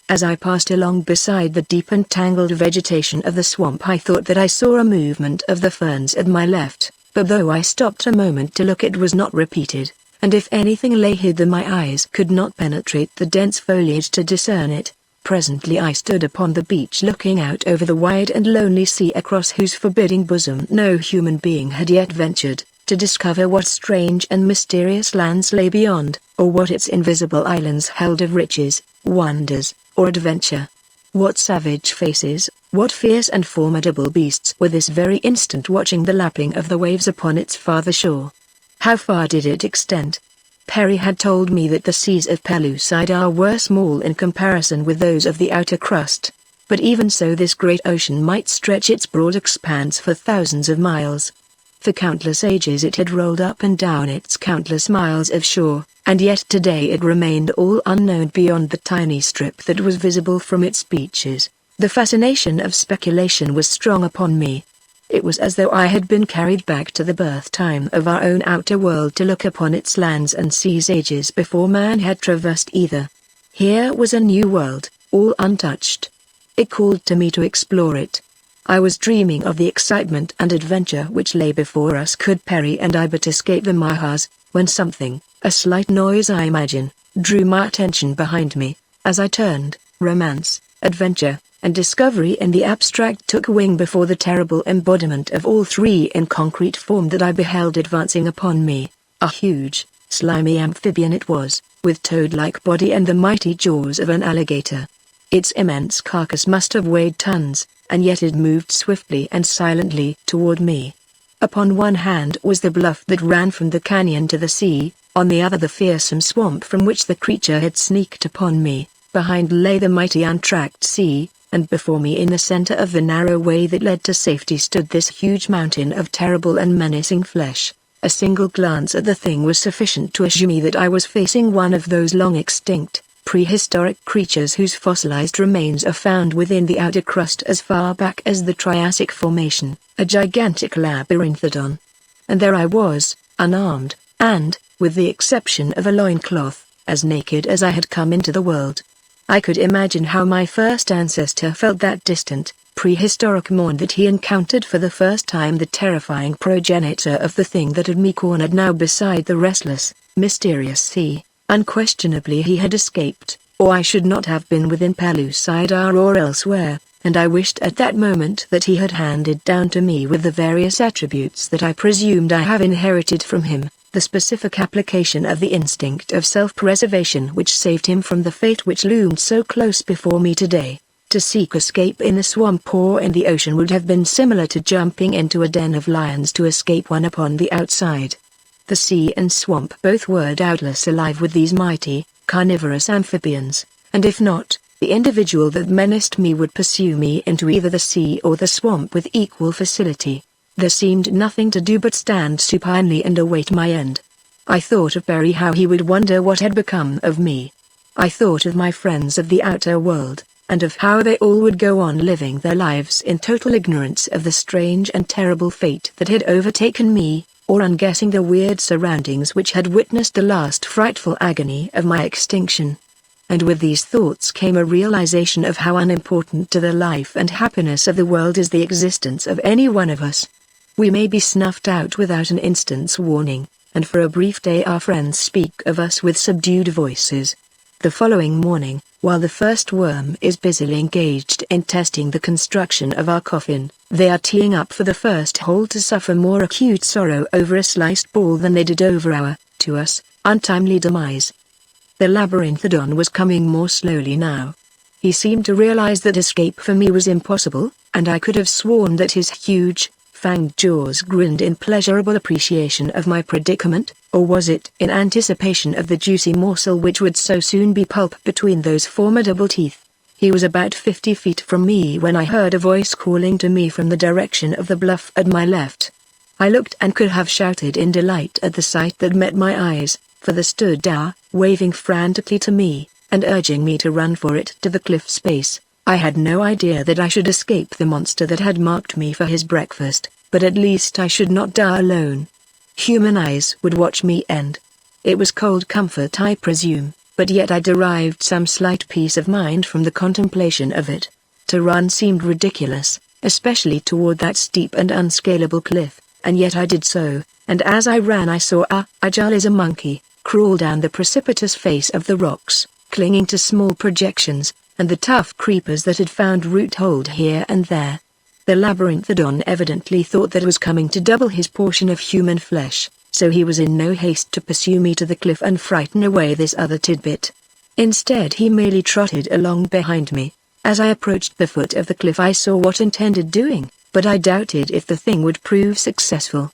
As I passed along beside the deep and tangled vegetation of the swamp I thought that I saw a movement of the ferns at my left, but though I stopped a moment to look it was not repeated, and if anything lay hidden my eyes could not penetrate the dense foliage to discern it. Presently I stood upon the beach looking out over the wide and lonely sea across whose forbidding bosom no human being had yet ventured, to discover what strange and mysterious lands lay beyond, or what its invisible islands held of riches, wonders, or adventure. What savage faces, what fierce and formidable beasts were this very instant watching the lapping of the waves upon its farther shore? How far did it extend? Perry had told me that the seas of Pellucidar were small in comparison with those of the outer crust, but even so this great ocean might stretch its broad expanse for thousands of miles. For countless ages it had rolled up and down its countless miles of shore, and yet today it remained all unknown beyond the tiny strip that was visible from its beaches. The fascination of speculation was strong upon me. It was as though I had been carried back to the birth time of our own outer world to look upon its lands and seas ages before man had traversed either. Here was a new world, all untouched. It called to me to explore it. I was dreaming of the excitement and adventure which lay before us could Perry and I but escape the Mahas, when something, a slight noise I imagine, drew my attention behind me. As I turned, romance, adventure, and discovery in the abstract took wing before the terrible embodiment of all three in concrete form that I beheld advancing upon me. A huge, slimy amphibian it was, with toad-like body and the mighty jaws of an alligator. Its immense carcass must have weighed tons, and yet it moved swiftly and silently toward me. Upon one hand was the bluff that ran from the canyon to the sea, on the other the fearsome swamp from which the creature had sneaked upon me. Behind lay the mighty untracked sea, and before me in the center of the narrow way that led to safety stood this huge mountain of terrible and menacing flesh. A single glance at the thing was sufficient to assure me that I was facing one of those long-extinct, prehistoric creatures whose fossilized remains are found within the outer crust as far back as the Triassic Formation, a gigantic labyrinthodon. And there I was, unarmed, and, with the exception of a loincloth, as naked as I had come into the world. I could imagine how my first ancestor felt that distant, prehistoric morn that he encountered for the first time the terrifying progenitor of the thing that had me cornered now beside the restless, mysterious sea. Unquestionably he had escaped, or I should not have been within Pellucidar or elsewhere, and I wished at that moment that he had handed down to me with the various attributes that I presumed I have inherited from him, the specific application of the instinct of self-preservation which saved him from the fate which loomed so close before me today. To seek escape in the swamp or in the ocean would have been similar to jumping into a den of lions to escape one upon the outside. The sea and swamp both were doubtless alive with these mighty, carnivorous amphibians, and if not, the individual that menaced me would pursue me into either the sea or the swamp with equal facility. There seemed nothing to do but stand supinely and await my end. I thought of Barry, how he would wonder what had become of me. I thought of my friends of the outer world, and of how they all would go on living their lives in total ignorance of the strange and terrible fate that had overtaken me, or unguessing the weird surroundings which had witnessed the last frightful agony of my extinction. And with these thoughts came a realization of how unimportant to the life and happiness of the world is the existence of any one of us. We may be snuffed out without an instant's warning, and for a brief day our friends speak of us with subdued voices. The following morning, while the first worm is busily engaged in testing the construction of our coffin, they are teeing up for the first hole to suffer more acute sorrow over a sliced ball than they did over our, to us, untimely demise. The labyrinthodon was coming more slowly now. He seemed to realize that escape for me was impossible, and I could have sworn that his huge, fanged jaws grinned in pleasurable appreciation of my predicament, or was it in anticipation of the juicy morsel which would so soon be pulp between those formidable teeth? He was about 50 feet from me when I heard a voice calling to me from the direction of the bluff at my left. I looked and could have shouted in delight at the sight that met my eyes, for there stood Edgar, waving frantically to me, and urging me to run for it to the cliff space. I had no idea that I should escape the monster that had marked me for his breakfast, but at least I should not die alone. Human eyes would watch me end. It was cold comfort, I presume, but yet I derived some slight peace of mind from the contemplation of it. To run seemed ridiculous, especially toward that steep and unscalable cliff, and yet I did so, and as I ran I saw agile as a monkey, crawl down the precipitous face of the rocks, clinging to small projections, and the tough creepers that had found roothold here and there. The labyrinthodon evidently thought that I was coming to double his portion of human flesh, so he was in no haste to pursue me to the cliff and frighten away this other tidbit. Instead he merely trotted along behind me. As I approached the foot of the cliff I saw what intended doing, but I doubted if the thing would prove successful.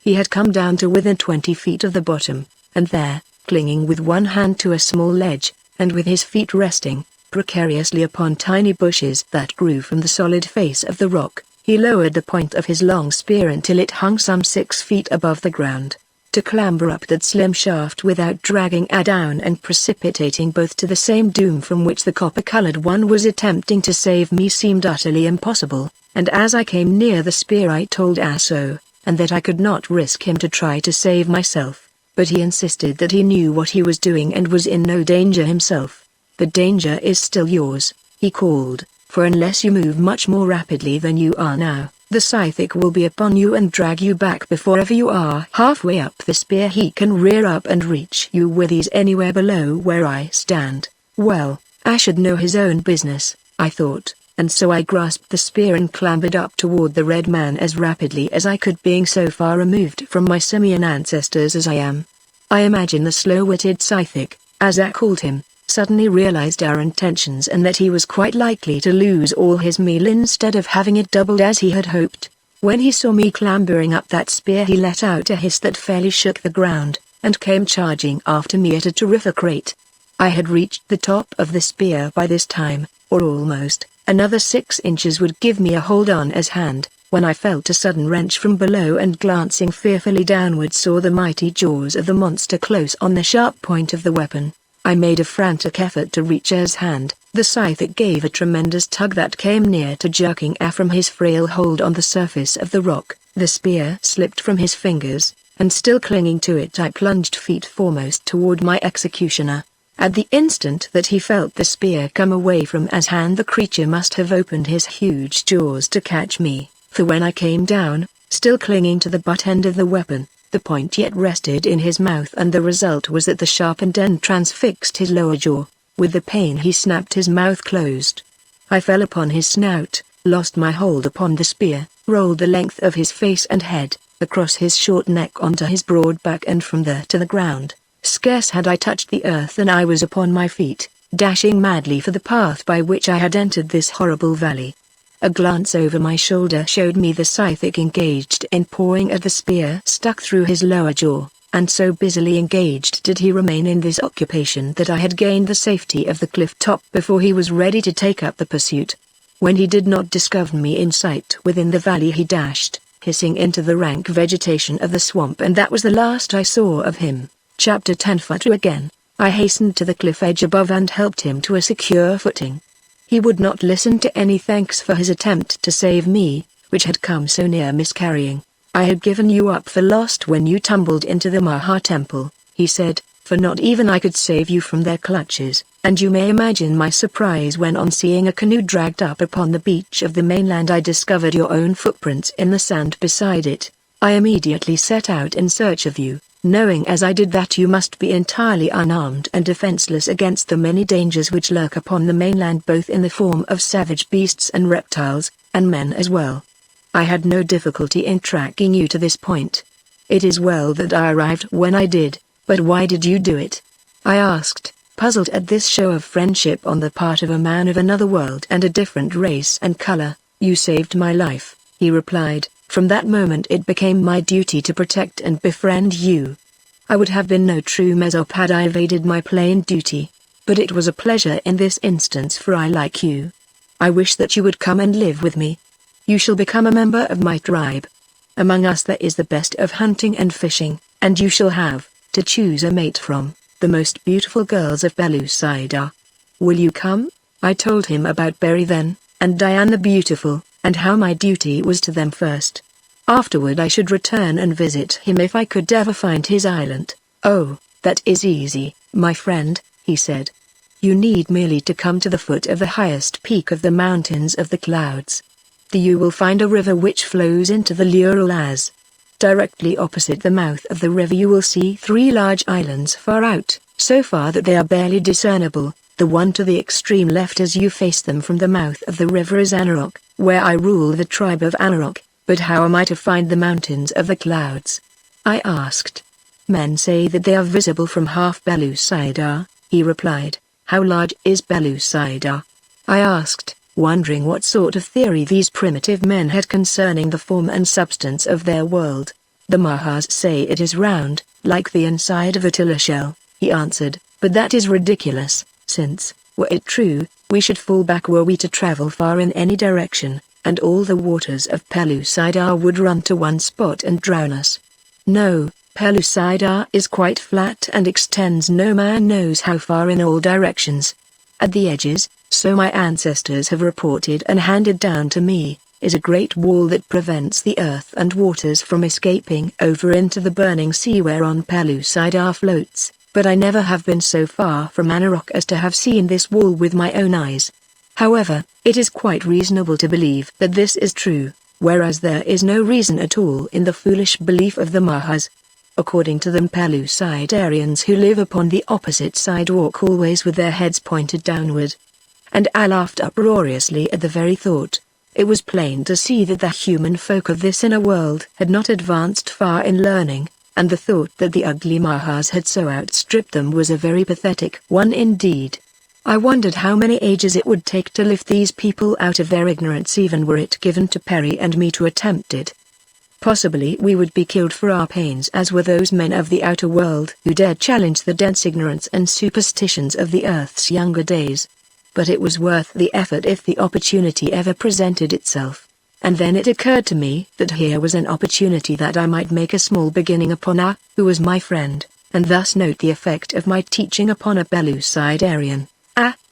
He had come down to within 20 feet of the bottom, and there, clinging with one hand to a small ledge, and with his feet resting precariously upon tiny bushes that grew from the solid face of the rock, he lowered the point of his long spear until it hung some 6 feet above the ground. To clamber up that slim shaft without dragging a down and precipitating both to the same doom from which the copper-colored one was attempting to save me seemed utterly impossible, and as I came near the spear I told so, and that I could not risk him to try to save myself, but he insisted that he knew what he was doing and was in no danger himself. The danger is still yours, he called, for unless you move much more rapidly than you are now, the Scythic will be upon you and drag you back before ever you are halfway up the spear. He can rear up and reach you with ease anywhere below where I stand. Well, I should know his own business, I thought, and so I grasped the spear and clambered up toward the red man as rapidly as I could, being so far removed from my simian ancestors as I am. I imagine the slow-witted Scythic, as I called him, suddenly realized our intentions and that he was quite likely to lose all his meal instead of having it doubled as he had hoped. When he saw me clambering up that spear, he let out a hiss that fairly shook the ground, and came charging after me at a terrific rate. I had reached the top of the spear by this time, or almost. Another 6 inches would give me a hold on his hand, when I felt a sudden wrench from below and, glancing fearfully downward, saw the mighty jaws of the monster close on the sharp point of the weapon. I made a frantic effort to reach his hand. The Scythic gave a tremendous tug that came near to jerking from his frail hold on the surface of the rock. The spear slipped from his fingers, and still clinging to it, I plunged feet foremost toward my executioner. At the instant that he felt the spear come away from his hand, the creature must have opened his huge jaws to catch me, for when I came down, still clinging to the butt end of the weapon, the point yet rested in his mouth, and the result was that the sharpened end transfixed his lower jaw. With the pain he snapped his mouth closed. I fell upon his snout, lost my hold upon the spear, rolled the length of his face and head, across his short neck onto his broad back, and from there to the ground. Scarce had I touched the earth than I was upon my feet, dashing madly for the path by which I had entered this horrible valley. A glance over my shoulder showed me the Scythic engaged in pawing at the spear stuck through his lower jaw, and so busily engaged did he remain in this occupation that I had gained the safety of the cliff top before he was ready to take up the pursuit. When he did not discover me in sight within the valley, he dashed, hissing, into the rank vegetation of the swamp, and that was the last I saw of him. Chapter 10. Fatu again. I hastened to the cliff edge above and helped him to a secure footing. He would not listen to any thanks for his attempt to save me, which had come so near miscarrying. I had given you up for lost when you tumbled into the Maha temple, he said, for not even I could save you from their clutches, and you may imagine my surprise when, on seeing a canoe dragged up upon the beach of the mainland, I discovered your own footprints in the sand beside it. I immediately set out in search of you, knowing as I did that you must be entirely unarmed and defenseless against the many dangers which lurk upon the mainland, both in the form of savage beasts and reptiles, and men as well. I had no difficulty in tracking you to this point. It is well that I arrived when I did, but why did you do it? I asked, puzzled at this show of friendship on the part of a man of another world and a different race and color. You saved my life, he replied. From that moment it became my duty to protect and befriend you. I would have been no true Mesop had I evaded my plain duty. But it was a pleasure in this instance, for I like you. I wish that you would come and live with me. You shall become a member of my tribe. Among us there is the best of hunting and fishing, and you shall have, to choose a mate from, the most beautiful girls of Pellucidar. Will you come? I told him about Berry then, and Diane the Beautiful, and how my duty was to them first. Afterward I should return and visit him if I could ever find his island. Oh, that is easy, my friend, he said. You need merely to come to the foot of the highest peak of the mountains of the clouds. There you will find a river which flows into the Urals. Directly opposite the mouth of the river you will see 3 large islands far out, so far that they are barely discernible. The one to the extreme left as you face them from the mouth of the river is Anarok, where I rule the tribe of Anarok. But how am I to find the mountains of the clouds? I asked. Men say that they are visible from half Pellucidar, he replied. How large is Pellucidar? I asked, wondering what sort of theory these primitive men had concerning the form and substance of their world. The Mahas say it is round, like the inside of a tiller shell, he answered, but that is ridiculous, since, were it true, we should fall back were we to travel far in any direction, and all the waters of Pellucidar would run to one spot and drown us. No, Pellucidar is quite flat and extends no man knows how far in all directions. At the edges, so my ancestors have reported and handed down to me, is a great wall that prevents the earth and waters from escaping over into the burning sea whereon Pellucidar floats, but I never have been so far from Anarok as to have seen this wall with my own eyes. However, it is quite reasonable to believe that this is true, whereas there is no reason at all in the foolish belief of the Mahas. According to them, Pellucidarians who live upon the opposite side walk always with their heads pointed downward. and I laughed uproariously at the very thought. It was plain to see that the human folk of this inner world had not advanced far in learning, and the thought that the ugly Mahas had so outstripped them was a very pathetic one indeed. I wondered how many ages it would take to lift these people out of their ignorance, even were it given to Perry and me to attempt it. Possibly we would be killed for our pains, as were those men of the outer world who dared challenge the dense ignorance and superstitions of the Earth's younger days. But it was worth the effort if the opportunity ever presented itself. And then it occurred to me that here was an opportunity that I might make a small beginning upon who was my friend, and thus note the effect of my teaching upon a Pellucidarian.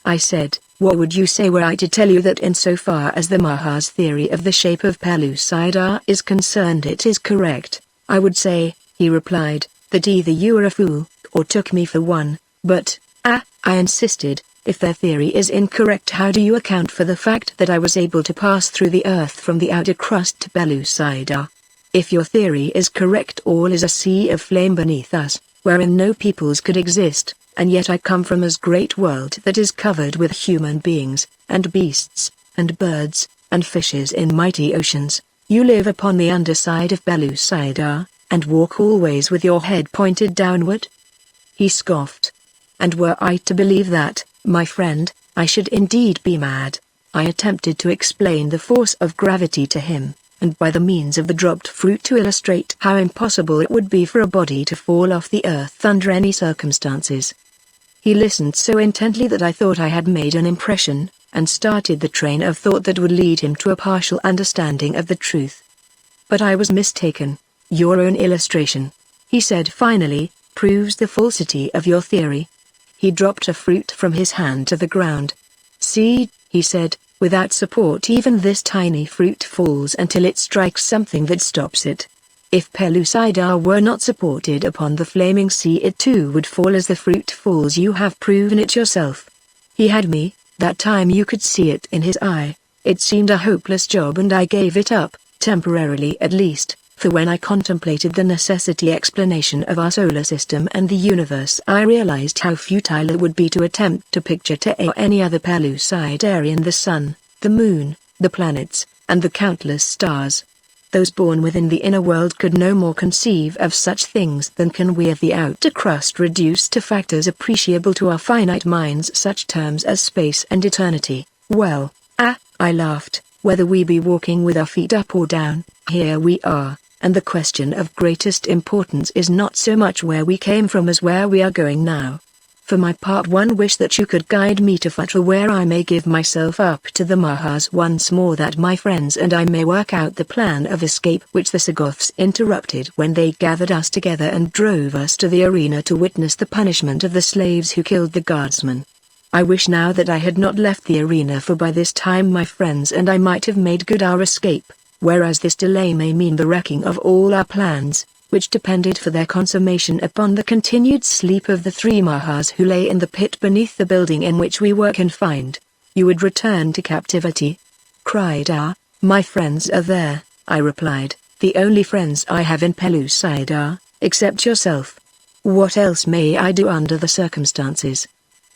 I said, what would you say were I to tell you that insofar as the Maha's theory of the shape of Pellucidar is concerned it is correct? I would say, he replied, that either you are a fool, or took me for one, but, I insisted, if their theory is incorrect, how do you account for the fact that I was able to pass through the earth from the outer crust to Pellucidar? If your theory is correct, all is a sea of flame beneath us, wherein no peoples could exist, and yet I come from as great world that is covered with human beings, and beasts, and birds, and fishes in mighty oceans. You live upon the underside of Pellucidar, and walk always with your head pointed downward? He scoffed. And were I to believe that, my friend, I should indeed be mad. I attempted to explain the force of gravity to him, and by the means of the dropped fruit to illustrate how impossible it would be for a body to fall off the earth under any circumstances. He listened so intently that I thought I had made an impression, and started the train of thought that would lead him to a partial understanding of the truth. But I was mistaken. Your own illustration, he said finally, proves the falsity of your theory. He dropped a fruit from his hand to the ground. See, he said, without support even this tiny fruit falls until it strikes something that stops it. If Pellucidar were not supported upon the flaming sea, it too would fall as the fruit falls. You have proven it yourself. He had me. That time you could see it in his eye. It seemed a hopeless job and I gave it up, temporarily at least, for when I contemplated the necessity explanation of our solar system and the universe, I realized how futile it would be to attempt to picture to any other Pellucidarian the sun, the moon, the planets, and the countless stars. Those born within the inner world could no more conceive of such things than can we of the outer crust, reduced to factors appreciable to our finite minds, such terms as space and eternity. Well, I laughed, whether we be walking with our feet up or down, here we are, and the question of greatest importance is not so much where we came from as where we are going now. For my part, one wish that you could guide me to Futra, where I may give myself up to the Mahas once more, that my friends and I may work out the plan of escape which the Sagoths interrupted when they gathered us together and drove us to the arena to witness the punishment of the slaves who killed the guardsmen. I wish now that I had not left the arena, for by this time my friends and I might have made good our escape, whereas this delay may mean the wrecking of all our plans, which depended for their consummation upon the continued sleep of the 3 Mahas who lay in the pit beneath the building in which we were confined. You would return to captivity? Cried my friends are there, I replied, the only friends I have in Pellucidar, except yourself. What else may I do under the circumstances?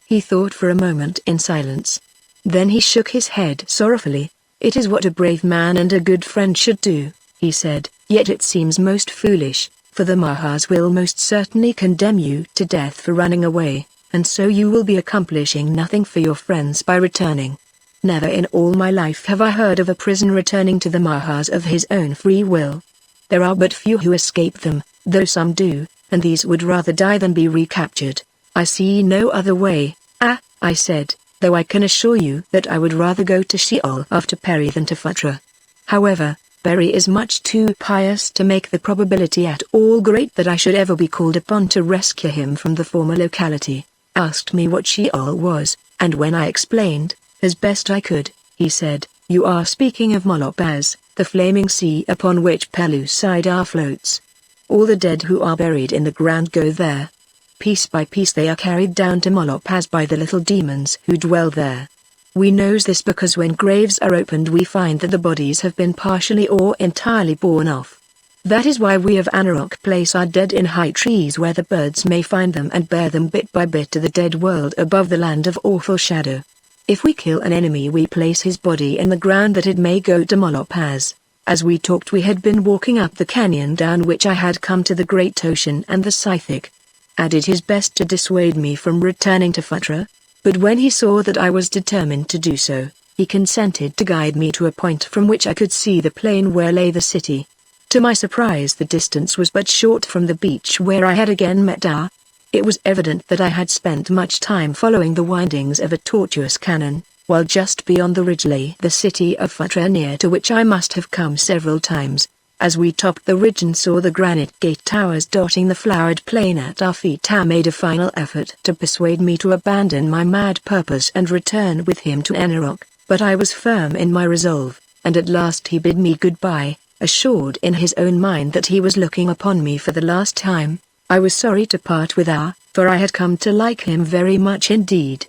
He thought for a moment in silence. Then he shook his head sorrowfully. It is what a brave man and a good friend should do, he said, yet it seems most foolish, for the Mahas will most certainly condemn you to death for running away, and so you will be accomplishing nothing for your friends by returning. Never in all my life have I heard of a prison returning to the Mahas of his own free will. There are but few who escape them, though some do, and these would rather die than be recaptured. I see no other way, I said, though I can assure you that I would rather go to Sheol after Perry than to Futra. However, Perry is much too pious to make the probability at all great that I should ever be called upon to rescue him from the former locality. Asked me what Sheol was, and when I explained, as best I could, he said, you are speaking of Molopaz, the flaming sea upon which Pellucidar floats. All the dead who are buried in the ground go there. Piece by piece they are carried down to Molopaz by the little demons who dwell there. We know this because when graves are opened we find that the bodies have been partially or entirely borne off. That is why we of Anarok place our dead in high trees where the birds may find them and bear them bit by bit to the dead world above the land of awful shadow. If we kill an enemy we place his body in the ground that it may go to Molopas. As we talked we had been walking up the canyon down which I had come to the great ocean, and the Scythic did his best to dissuade me from returning to Phutra. But when he saw that I was determined to do so, he consented to guide me to a point from which I could see the plain where lay the city. To my surprise the distance was but short from the beach where I had again met Edgar. It was evident that I had spent much time following the windings of a tortuous canon, while just beyond the ridge lay the city of Phutra, near to which I must have come several times. As we topped the ridge and saw the granite gate towers dotting the flowered plain at our feet, I made a final effort to persuade me to abandon my mad purpose and return with him to Enarok, but I was firm in my resolve, and at last he bid me goodbye, assured in his own mind that he was looking upon me for the last time. I was sorry to part with Edgar, for I had come to like him very much indeed.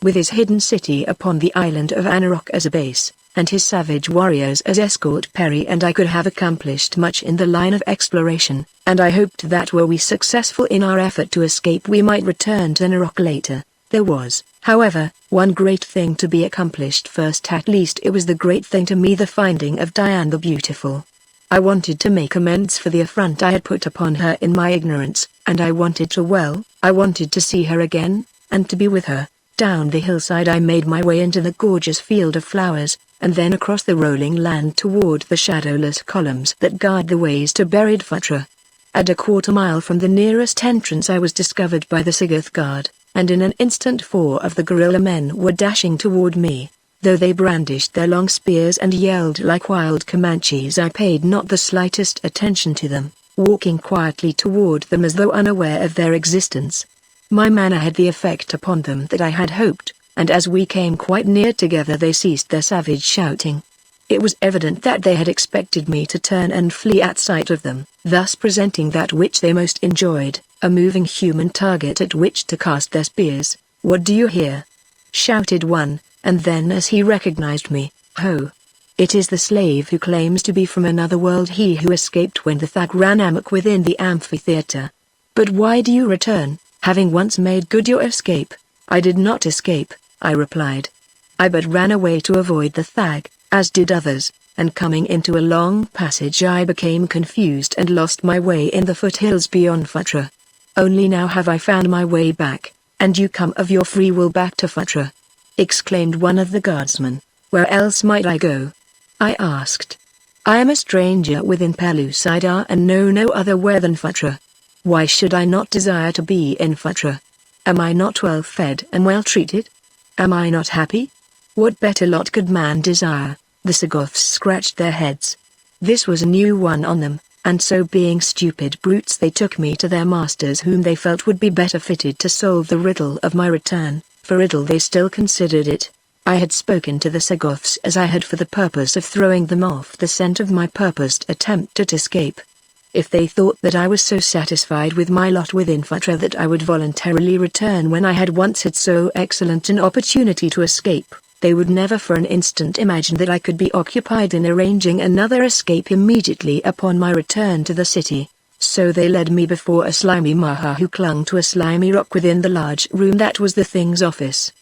With his hidden city upon the island of Enarok as a base, and his savage warriors as escort, Perry and I could have accomplished much in the line of exploration, and I hoped that were we successful in our effort to escape we might return to Enarok later. There was, however, one great thing to be accomplished first. At least it was the great thing to me, the finding of Diane the Beautiful. I wanted to make amends for the affront I had put upon her in my ignorance, and I wanted to see her again, and to be with her. Down the hillside I made my way into the gorgeous field of flowers, and then across the rolling land toward the shadowless columns that guard the ways to buried Phutra. At a quarter-mile from the nearest entrance I was discovered by the Sigoth guard, and in an instant 4 of the guerrilla men were dashing toward me. Though they brandished their long spears and yelled like wild Comanches, I paid not the slightest attention to them, walking quietly toward them as though unaware of their existence. My manner had the effect upon them that I had hoped, and as we came quite near together they ceased their savage shouting. It was evident that they had expected me to turn and flee at sight of them, thus presenting that which they most enjoyed, a moving human target at which to cast their spears. "What do you hear?" shouted one. And then as he recognized me, "Ho! It is the slave who claims to be from another world, he who escaped when the Thag ran amok within the amphitheater. But why do you return, having once made good your escape?" "I did not escape," I replied. "I but ran away to avoid the Thag, as did others, and coming into a long passage I became confused and lost my way in the foothills beyond Phutra. Only now have I found my way back, and you come of your free will back to Phutra," exclaimed one of the guardsmen. "Where else might I go?" I asked. "I am a stranger within Pellucidar and know no other where than Phutra. Why should I not desire to be in Phutra? Am I not well fed and well treated? Am I not happy? What better lot could man desire?" The Sagoths scratched their heads. This was a new one on them, and so being stupid brutes they took me to their masters, whom they felt would be better fitted to solve the riddle of my return. For riddle they still considered it. I had spoken to the Sagoths as I had for the purpose of throwing them off the scent of my purposed attempt at escape. If they thought that I was so satisfied with my lot within Phutra that I would voluntarily return when I had once had so excellent an opportunity to escape, they would never for an instant imagine that I could be occupied in arranging another escape immediately upon my return to the city. So they led me before a slimy Maha who clung to a slimy rock within the large room that was the thing's office.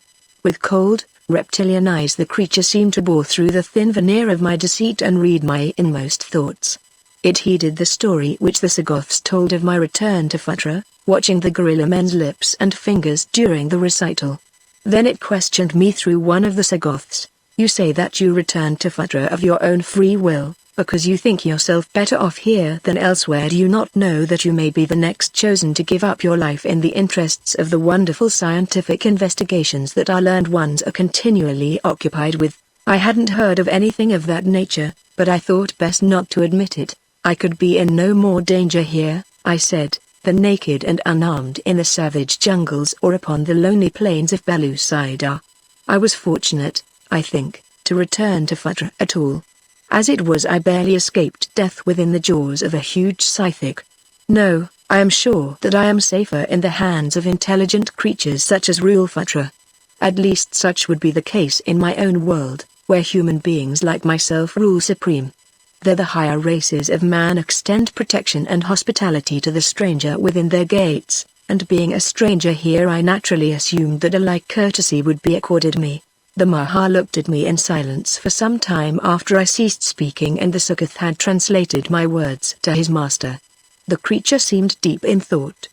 With cold, reptilian eyes the creature seemed to bore through the thin veneer of my deceit and read my inmost thoughts. It heeded the story which the Sagoths told of my return to Phutra, watching the gorilla men's lips and fingers during the recital. Then it questioned me through one of the Sagoths. "You say that you returned to Phutra of your own free will, because you think yourself better off here than elsewhere. Do you not know that you may be the next chosen to give up your life in the interests of the wonderful scientific investigations that our learned ones are continually occupied with?" I hadn't heard of anything of that nature, but I thought best not to admit it. "I could be in no more danger here," I said, "than naked and unarmed in the savage jungles or upon the lonely plains of Pellucidar. I was fortunate, I think, to return to Phutra at all. As it was I barely escaped death within the jaws of a huge Scythic. No, I am sure that I am safer in the hands of intelligent creatures such as rule Phutra. At least such would be the case in my own world, where human beings like myself rule supreme. There the higher races of man extend protection and hospitality to the stranger within their gates, and being a stranger here I naturally assumed that a like courtesy would be accorded me. The Maha looked at me in silence for some time after I ceased speaking, and the Sukath had translated my words to his master. The creature seemed deep in thought.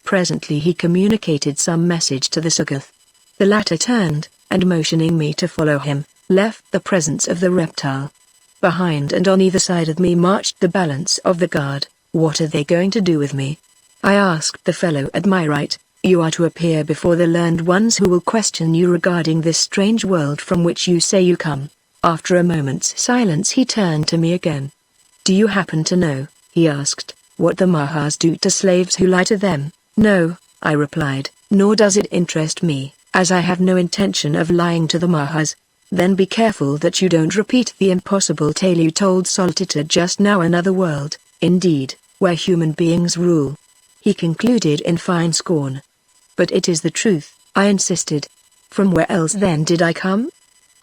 Presently he communicated some message to the Sukath. The latter turned, and motioning me to follow him, left the presence of the reptile. Behind and on either side of me marched the balance of the guard. What are they going to do with me? I asked the fellow at my right. You are to appear before the learned ones who will question you regarding this strange world from which you say you come. After a moment's silence he turned to me again. Do you happen to know, he asked, what the Mahas do to slaves who lie to them? No, I replied, nor does it interest me, as I have no intention of lying to the Mahas. Then be careful that you don't repeat the impossible tale you told Soltita just now. Another world, indeed, where human beings rule, he concluded in fine scorn. But it is the truth, I insisted. From where else then did I come?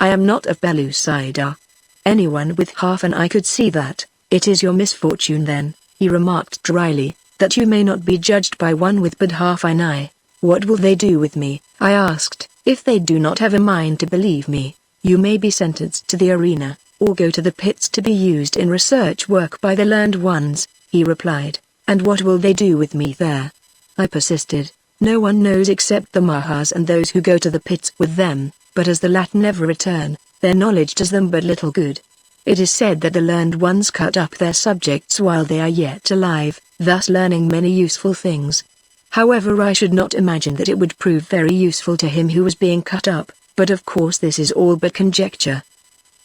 I am not of Belusaida. Anyone with half an eye could see that. It is your misfortune then, he remarked dryly, that you may not be judged by one with but half an eye. What will they do with me? I asked. If they do not have a mind to believe me, you may be sentenced to the arena, or go to the pits to be used in research work by the learned ones, he replied. And what will they do with me there? I persisted. No one knows except the Mahas and those who go to the pits with them, but as the latter never return, their knowledge does them but little good. It is said that the learned ones cut up their subjects while they are yet alive, thus learning many useful things. However, I should not imagine that it would prove very useful to him who was being cut up, but of course this is all but conjecture.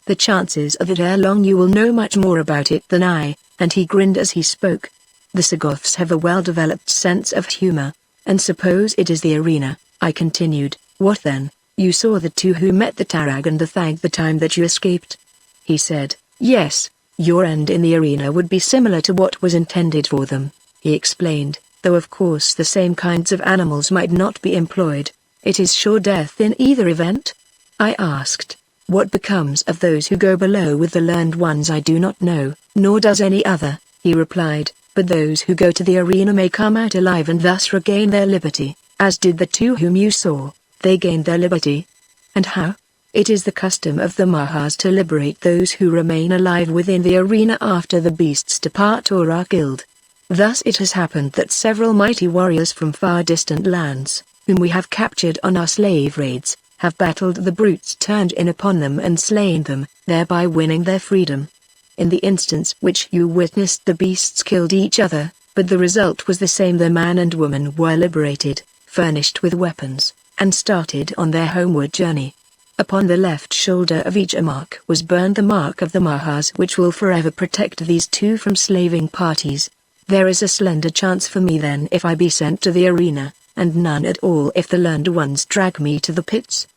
The chances are that ere long you will know much more about it than I, and he grinned as he spoke. The Sagoths have a well-developed sense of humor. And suppose it is the arena, I continued. What then? You saw the two who met the Tarag and the Thag the time that you escaped? He said, yes, your end in the arena would be similar to what was intended for them, he explained, though of course the same kinds of animals might not be employed. It is sure death in either event? I asked. What becomes of those who go below with the learned ones I do not know, nor does any other, he replied. But those who go to the arena may come out alive and thus regain their liberty, as did the two whom you saw. They gained their liberty. And how? It is the custom of the Mahas to liberate those who remain alive within the arena after the beasts depart or are killed. Thus it has happened that several mighty warriors from far distant lands, whom we have captured on our slave raids, have battled the brutes turned in upon them and slain them, thereby winning their freedom. In the instance which you witnessed, the beasts killed each other, but the result was the same. The man and woman were liberated, furnished with weapons, and started on their homeward journey. Upon the left shoulder of each a mark was burned, the mark of the Mahas, which will forever protect these two from slaving parties. There is a slender chance for me then if I be sent to the arena, and none at all if the learned ones drag me to the pits.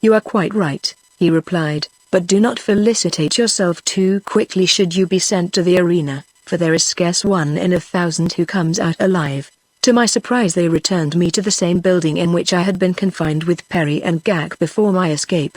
You are quite right, he replied. But do not felicitate yourself too quickly should you be sent to the arena, for there is scarce 1 in 1,000 who comes out alive. To my surprise they returned me to the same building in which I had been confined with Perry and Gag before my escape.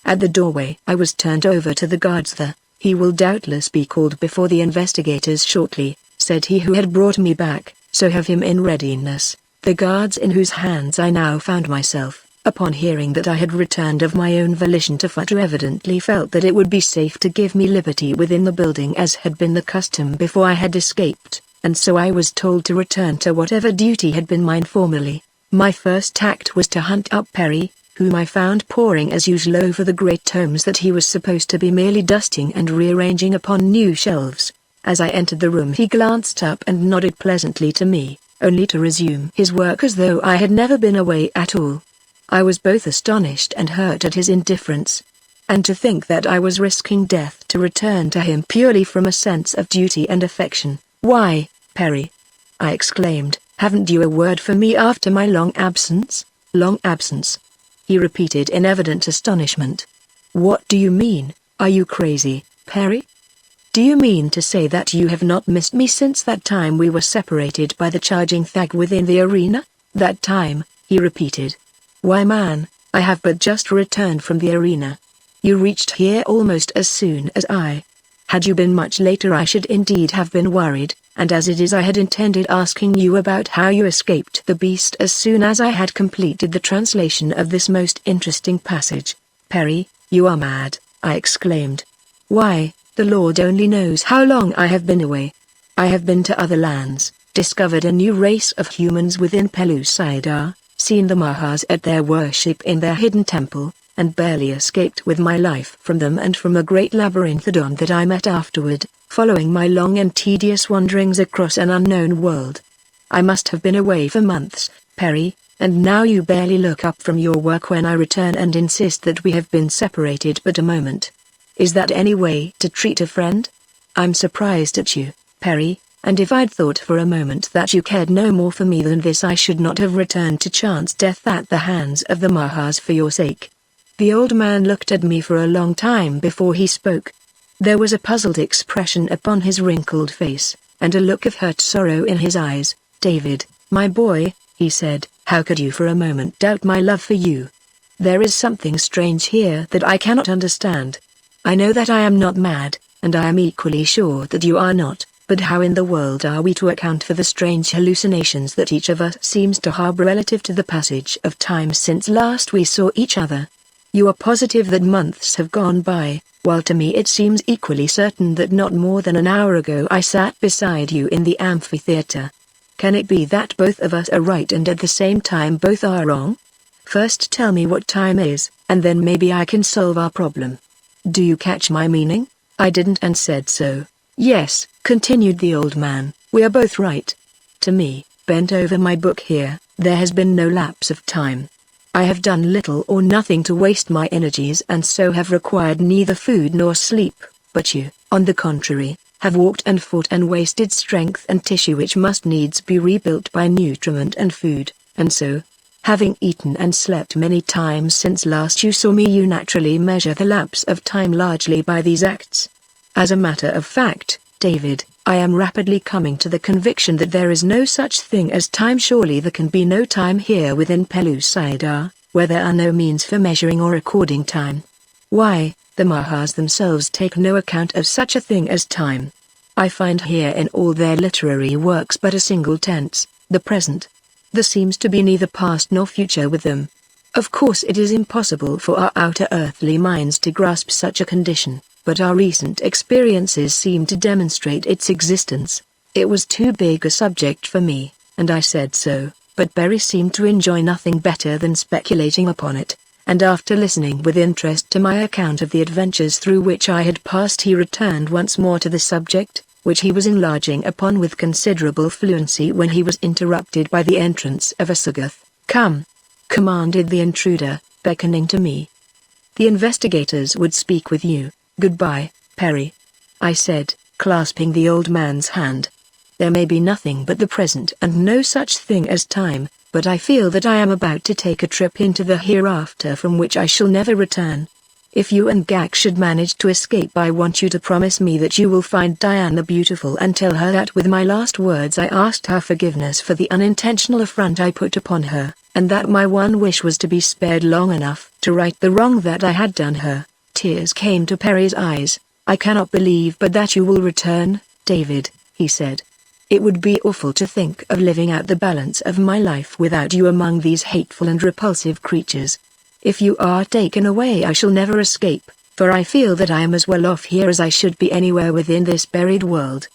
At the doorway I was turned over to the guards there. He will doubtless be called before the investigators shortly, said he who had brought me back, so have him in readiness. The guards in whose hands I now found myself, upon hearing that I had returned of my own volition to Fatu, evidently felt that it would be safe to give me liberty within the building as had been the custom before I had escaped, and so I was told to return to whatever duty had been mine formerly. My first act was to hunt up Perry, whom I found poring as usual over the great tomes that he was supposed to be merely dusting and rearranging upon new shelves. As I entered the room he glanced up and nodded pleasantly to me, only to resume his work as though I had never been away at all. I was both astonished and hurt at his indifference. And to think that I was risking death to return to him purely from a sense of duty and affection. Why, Perry, I exclaimed, haven't you a word for me after my long absence? Long absence? He repeated in evident astonishment. What do you mean? Are you crazy, Perry? Do you mean to say that you have not missed me since that time we were separated by the charging Thag within the arena? That time, he repeated. Why man, I have but just returned from the arena. You reached here almost as soon as I. Had you been much later I should indeed have been worried, and as it is I had intended asking you about how you escaped the beast as soon as I had completed the translation of this most interesting passage. Perry, you are mad, I exclaimed. Why, the Lord only knows how long I have been away. I have been to other lands, discovered a new race of humans within Pellucidar, seen the Mahas at their worship in their hidden temple, and barely escaped with my life from them and from a great labyrinthodon that I met afterward, following my long and tedious wanderings across an unknown world. I must have been away for months, Perry, and now you barely look up from your work when I return and insist that we have been separated but a moment. Is that any way to treat a friend? I'm surprised at you, Perry, and if I'd thought for a moment that you cared no more for me than this, I should not have returned to chance death at the hands of the Mahas for your sake. The old man looked at me for a long time before he spoke. There was a puzzled expression upon his wrinkled face, and a look of hurt sorrow in his eyes. David, my boy, he said, how could you for a moment doubt my love for you? There is something strange here that I cannot understand. I know that I am not mad, and I am equally sure that you are not, but how in the world are we to account for the strange hallucinations that each of us seems to harbor relative to the passage of time since last we saw each other? You are positive that months have gone by, while to me it seems equally certain that not more than an hour ago I sat beside you in the amphitheater. Can it be that both of us are right and at the same time both are wrong? First tell me what time is, and then maybe I can solve our problem. Do you catch my meaning? I didn't and said so. Yes, continued the old man, we are both right. To me, bent over my book here, there has been no lapse of time. I have done little or nothing to waste my energies and so have required neither food nor sleep, but you, on the contrary, have walked and fought and wasted strength and tissue which must needs be rebuilt by nutriment and food, and so, having eaten and slept many times since last you saw me, you naturally measure the lapse of time largely by these acts. As a matter of fact, David, I am rapidly coming to the conviction that there is no such thing as time. Surely there can be no time here within Pellucidar, where there are no means for measuring or recording time. Why, the Mahas themselves take no account of such a thing as time. I find here in all their literary works but a single tense, the present. There seems to be neither past nor future with them. Of course it is impossible for our outer earthly minds to grasp such a condition, but our recent experiences seem to demonstrate its existence. It was too big a subject for me, and I said so, but Barry seemed to enjoy nothing better than speculating upon it, and after listening with interest to my account of the adventures through which I had passed, he returned once more to the subject, which he was enlarging upon with considerable fluency when he was interrupted by the entrance of a Sagoth. Come, commanded the intruder, beckoning to me. The investigators would speak with you. Goodbye, Perry, I said, clasping the old man's hand. There may be nothing but the present and no such thing as time, but I feel that I am about to take a trip into the hereafter from which I shall never return. If you and Gak should manage to escape, I want you to promise me that you will find Diana beautiful and tell her that with my last words I asked her forgiveness for the unintentional affront I put upon her, and that my one wish was to be spared long enough to right the wrong that I had done her. Tears came to Perry's eyes. I cannot believe but that you will return, David, he said. It would be awful to think of living out the balance of my life without you among these hateful and repulsive creatures. If you are taken away I shall never escape, for I feel that I am as well off here as I should be anywhere within this buried world.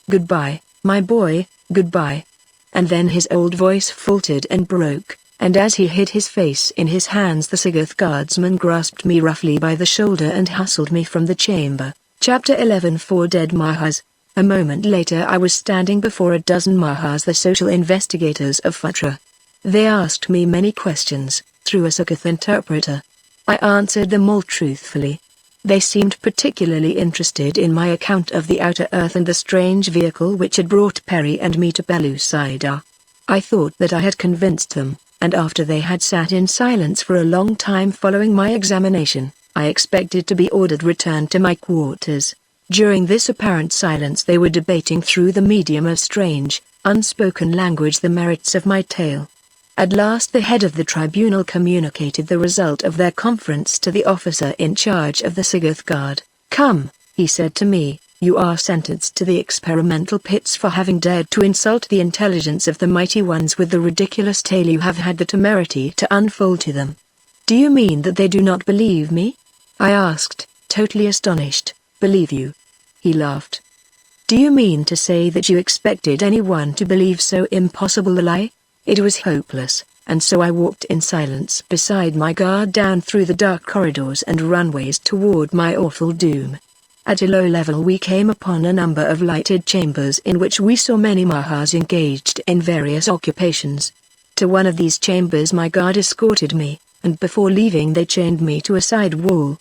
Goodbye, my boy, goodbye. And then his old voice faltered and broke, and as he hid his face in his hands the Sagoth guardsman grasped me roughly by the shoulder and hustled me from the chamber. Chapter 11 Four Dead Mahas. A moment later I was standing before a dozen Mahas, the social investigators of Futra. They asked me many questions, through a Sagoth interpreter. I answered them all truthfully. They seemed particularly interested in my account of the outer earth and the strange vehicle which had brought Perry and me to Pellucidar. I thought that I had convinced them, and after they had sat in silence for a long time following my examination, I expected to be ordered returned to my quarters. During this apparent silence they were debating through the medium of strange, unspoken language the merits of my tale. At last the head of the tribunal communicated the result of their conference to the officer in charge of the Sagoth guard. Come, he said to me, you are sentenced to the experimental pits for having dared to insult the intelligence of the mighty ones with the ridiculous tale you have had the temerity to unfold to them. "Do you mean that they do not believe me?" I asked, totally astonished. "Believe you?" He laughed. "Do you mean to say that you expected anyone to believe so impossible a lie?" It was hopeless, and so I walked in silence beside my guard down through the dark corridors and runways toward my awful doom. At a low level we came upon a number of lighted chambers in which we saw many Mahas engaged in various occupations. To one of these chambers my guard escorted me, and before leaving they chained me to a side wall.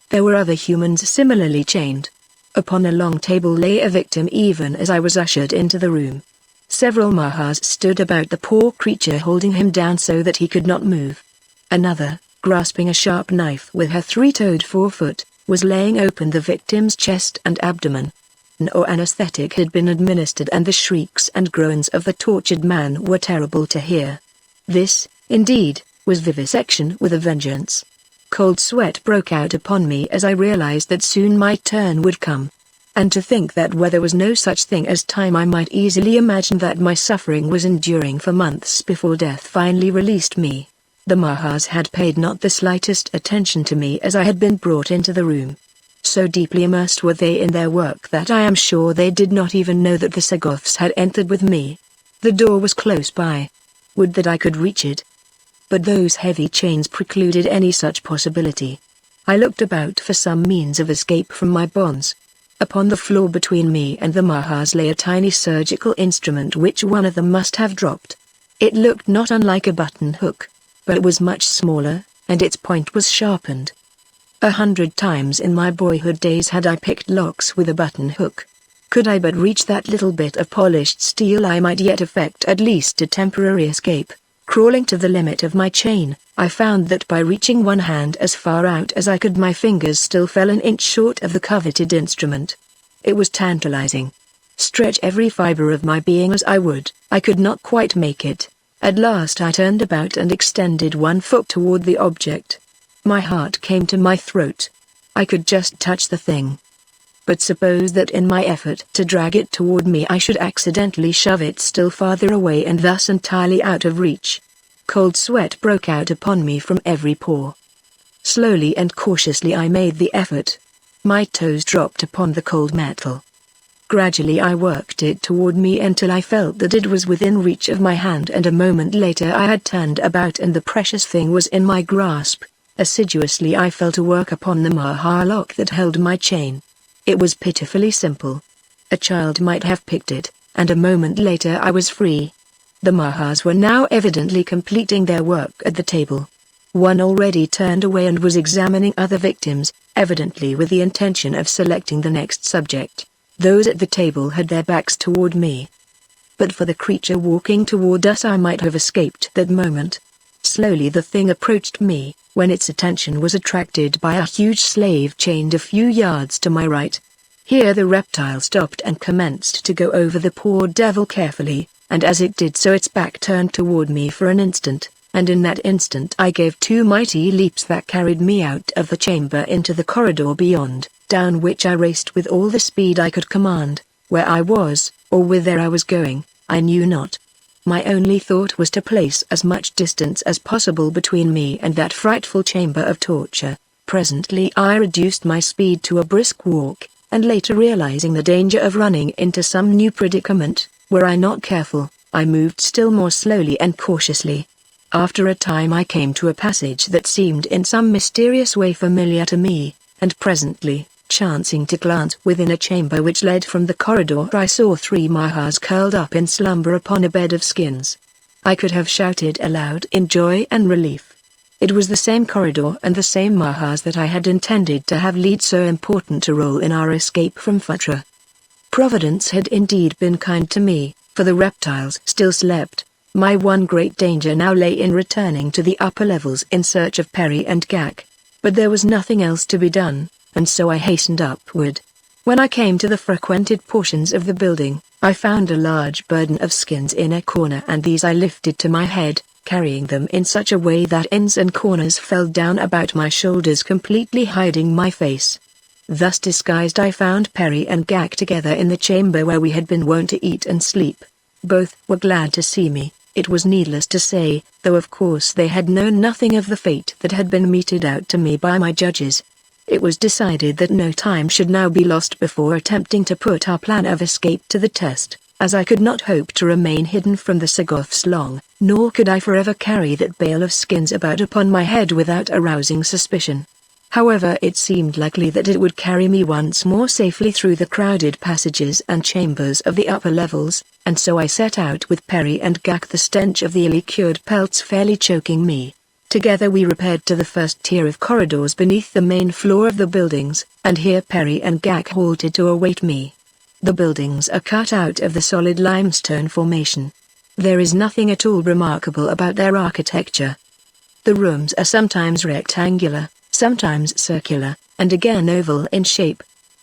There were other humans similarly chained. Upon a long table lay a victim even as I was ushered into the room. Several Mahas stood about the poor creature holding him down so that he could not move. Another, grasping a sharp knife with her three-toed forefoot, was laying open the victim's chest and abdomen. No anesthetic had been administered and the shrieks and groans of the tortured man were terrible to hear. This, indeed, was vivisection with a vengeance. Cold sweat broke out upon me as I realized that soon my turn would come. And to think that where there was no such thing as time, I might easily imagine that my suffering was enduring for months before death finally released me. The Mahas had paid not the slightest attention to me as I had been brought into the room. So deeply immersed were they in their work that I am sure they did not even know that the Sagoths had entered with me. The door was close by. Would that I could reach it. But those heavy chains precluded any such possibility. I looked about for some means of escape from my bonds. Upon the floor between me and the Mahas lay a tiny surgical instrument which one of them must have dropped. It looked not unlike a button hook, but it was much smaller, and its point was sharpened. 100 times in my boyhood days had I picked locks with a button hook. Could I but reach that little bit of polished steel, I might yet effect at least a temporary escape. Crawling to the limit of my chain, I found that by reaching one hand as far out as I could, my fingers still fell an inch short of the coveted instrument. It was tantalizing. Stretch every fiber of my being as I would, I could not quite make it. At last I turned about and extended one foot toward the object. My heart came to my throat. I could just touch the thing. But suppose that in my effort to drag it toward me I should accidentally shove it still farther away and thus entirely out of reach. Cold sweat broke out upon me from every pore. Slowly and cautiously I made the effort. My toes dropped upon the cold metal. Gradually I worked it toward me until I felt that it was within reach of my hand, and a moment later I had turned about and the precious thing was in my grasp. Assiduously I fell to work upon the Maha lock that held my chain. It was pitifully simple. A child might have picked it, and a moment later I was free. The Mahas were now evidently completing their work at the table. One already turned away and was examining other victims, evidently with the intention of selecting the next subject. Those at the table had their backs toward me. But for the creature walking toward us I might have escaped that moment. Slowly the thing approached me, when its attention was attracted by a huge slave chained a few yards to my right. Here the reptile stopped and commenced to go over the poor devil carefully, and as it did so its back turned toward me for an instant, and in that instant I gave two mighty leaps that carried me out of the chamber into the corridor beyond, down which I raced with all the speed I could command. Where I was, or whither I was going, I knew not. My only thought was to place as much distance as possible between me and that frightful chamber of torture. Presently I reduced my speed to a brisk walk, and later realizing the danger of running into some new predicament, were I not careful, I moved still more slowly and cautiously. After a time I came to a passage that seemed in some mysterious way familiar to me, and presently, chancing to glance within a chamber which led from the corridor, I saw 3 Mahas curled up in slumber upon a bed of skins. I could have shouted aloud in joy and relief. It was the same corridor and the same Mahas that I had intended to have lead so important a role in our escape from Phutra. Providence had indeed been kind to me, for the reptiles still slept. My one great danger now lay in returning to the upper levels in search of Perry and Gak. But there was nothing else to be done, and so I hastened upward. When I came to the frequented portions of the building, I found a large burden of skins in a corner, and these I lifted to my head, carrying them in such a way that ends and corners fell down about my shoulders, completely hiding my face. Thus disguised I found Perry and Gak together in the chamber where we had been wont to eat and sleep. Both were glad to see me, It was needless to say, though of course they had known nothing of the fate that had been meted out to me by my judges. It was decided that no time should now be lost before attempting to put our plan of escape to the test, as I could not hope to remain hidden from the Sagoths long, nor could I forever carry that bale of skins about upon my head without arousing suspicion. However, it seemed likely that it would carry me once more safely through the crowded passages and chambers of the upper levels, and so I set out with Perry and Gak, the stench of the illy-cured pelts fairly choking me. Together we repaired to the first tier of corridors beneath the main floor of the buildings, and here Perry and Gak halted to await me. The buildings are cut out of the solid limestone formation. There is nothing at all remarkable about their architecture. The rooms are sometimes rectangular, sometimes circular, and again oval in shape.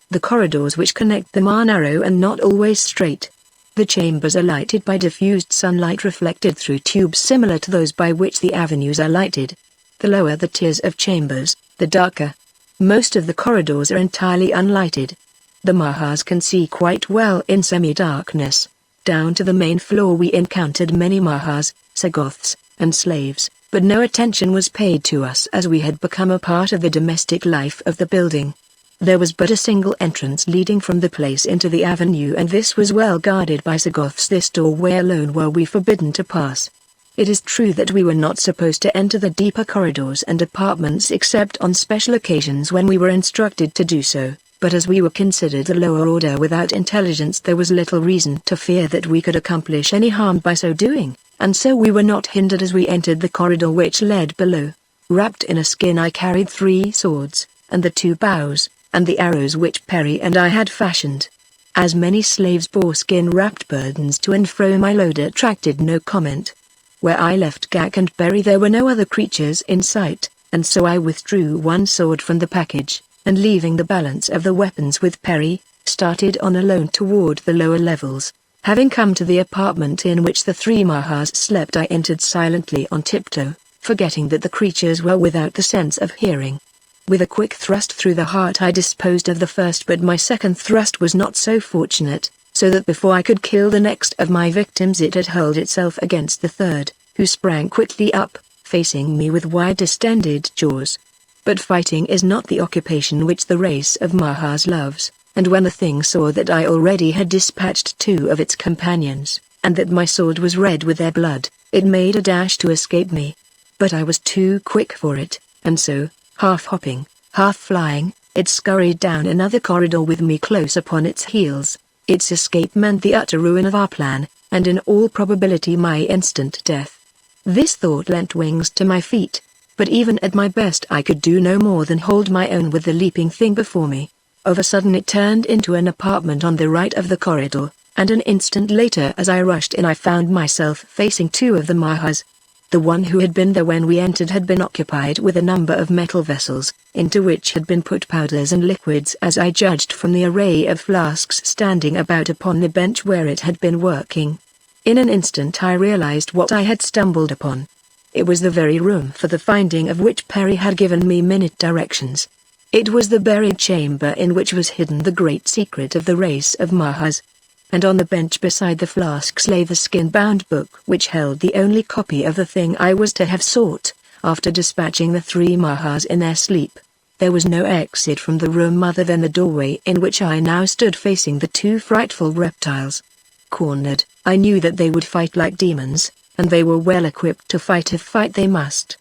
The corridors which connect them are narrow and not always straight. The chambers are lighted by diffused sunlight reflected through tubes similar to those by which the avenues are lighted. The lower the tiers of chambers, the darker. Most of the corridors are entirely unlighted. The Mahas can see quite well in semi-darkness. Down to the main floor we encountered many Mahas, Sagoths, and slaves, but no attention was paid to us as we had become a part of the domestic life of the building. There was but a single entrance leading from the place into the avenue, and this was well guarded by Sagoths. This doorway alone were we forbidden to pass. It is true that we were not supposed to enter the deeper corridors and apartments except on special occasions when we were instructed to do so, but as we were considered a lower order without intelligence, there was little reason to fear that we could accomplish any harm by so doing, and so we were not hindered as we entered the corridor which led below. Wrapped in a skin I carried 3 swords, and the 2 bows, and the arrows which Perry and I had fashioned. As many slaves bore skin-wrapped burdens to and fro, my load attracted no comment. Where I left Gak and Perry there were no other creatures in sight, and so I withdrew 1 sword from the package, and leaving the balance of the weapons with Perry, started on alone toward the lower levels. Having come to the apartment in which the 3 Mahas slept, I entered silently on tiptoe, forgetting that the creatures were without the sense of hearing. With a quick thrust through the heart I disposed of the first, but my second thrust was not so fortunate, so that before I could kill the next of my victims it had hurled itself against the third, who sprang quickly up, facing me with wide distended jaws. But fighting is not the occupation which the race of Mahas loves, and when the thing saw that I already had dispatched 2 of its companions, and that my sword was red with their blood, it made a dash to escape me. But I was too quick for it, and so, half hopping, half flying, it scurried down another corridor with me close upon its heels. Its escape meant the utter ruin of our plan, and in all probability my instant death. This thought lent wings to my feet, but even at my best I could do no more than hold my own with the leaping thing before me. Of a sudden it turned into an apartment on the right of the corridor, and an instant later as I rushed in I found myself facing 2 of the Mahas. The one who had been there when we entered had been occupied with a number of metal vessels, into which had been put powders and liquids, as I judged from the array of flasks standing about upon the bench where it had been working. In an instant I realized what I had stumbled upon. It was the very room for the finding of which Perry had given me minute directions. It was the buried chamber in which was hidden the great secret of the race of Mahas. And on the bench beside the flasks lay the skin-bound book which held the only copy of the thing I was to have sought, after dispatching the 3 Mahas in their sleep. There was no exit from the room other than the doorway in which I now stood facing the 2 frightful reptiles. Cornered, I knew that they would fight like demons, and they were well equipped to fight if fight they must.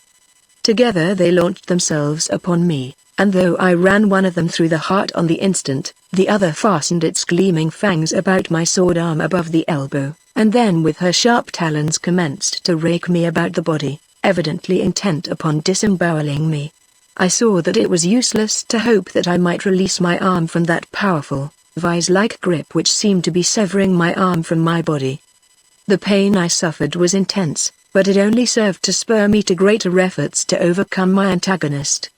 Together they launched themselves upon me, and though I ran one of them through the heart on the instant, the other fastened its gleaming fangs about my sword arm above the elbow, and then with her sharp talons commenced to rake me about the body, evidently intent upon disemboweling me. I saw that it was useless to hope that I might release my arm from that powerful, vise-like grip which seemed to be severing my arm from my body. The pain I suffered was intense, but it only served to spur me to greater efforts to overcome my antagonist.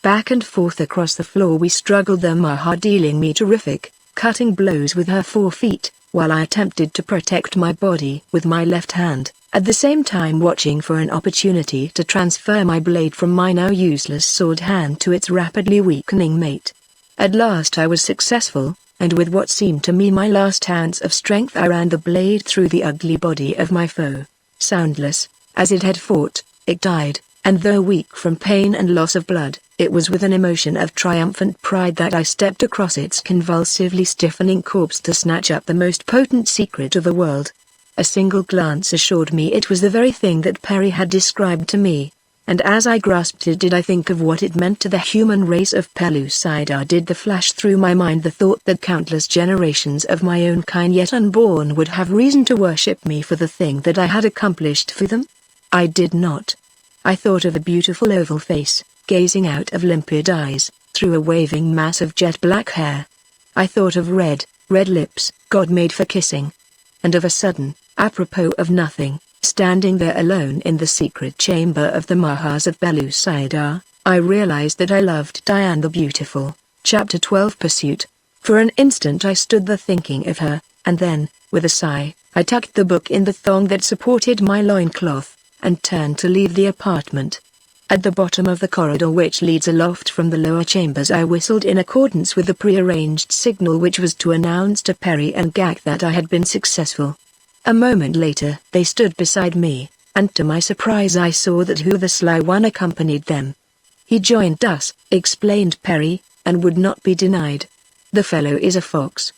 Back and forth across the floor we struggled, the Maha dealing me terrific, cutting blows with her 4 feet, while I attempted to protect my body with my left hand, at the same time watching for an opportunity to transfer my blade from my now useless sword hand to its rapidly weakening mate. At last I was successful, and with what seemed to me my last ounce of strength I ran the blade through the ugly body of my foe. Soundless, as it had fought, it died, and though weak from pain and loss of blood, it was with an emotion of triumphant pride that I stepped across its convulsively stiffening corpse to snatch up the most potent secret of the world. A single glance assured me it was the very thing that Perry had described to me, and as I grasped it did I think of what it meant to the human race of Pellucidar. Did there flash through my mind the thought that countless generations of my own kind yet unborn would have reason to worship me for the thing that I had accomplished for them? I did not. I thought of a beautiful oval face, gazing out of limpid eyes, through a waving mass of jet-black hair. I thought of red lips, God made for kissing. And of a sudden, apropos of nothing, standing there alone in the secret chamber of the Mahas of Pellucidar, I realized that I loved Diane the Beautiful. Chapter 12 Pursuit. For an instant I stood there thinking of her, and then, with a sigh, I tucked the book in the thong that supported my loincloth, and turned to leave the apartment. At the bottom of the corridor which leads aloft from the lower chambers I whistled in accordance with the prearranged signal which was to announce to Perry and Gak that I had been successful. A moment later they stood beside me, and to my surprise I saw that Who the Sly One accompanied them. He joined us, explained Perry, and would not be denied. The fellow is a fox.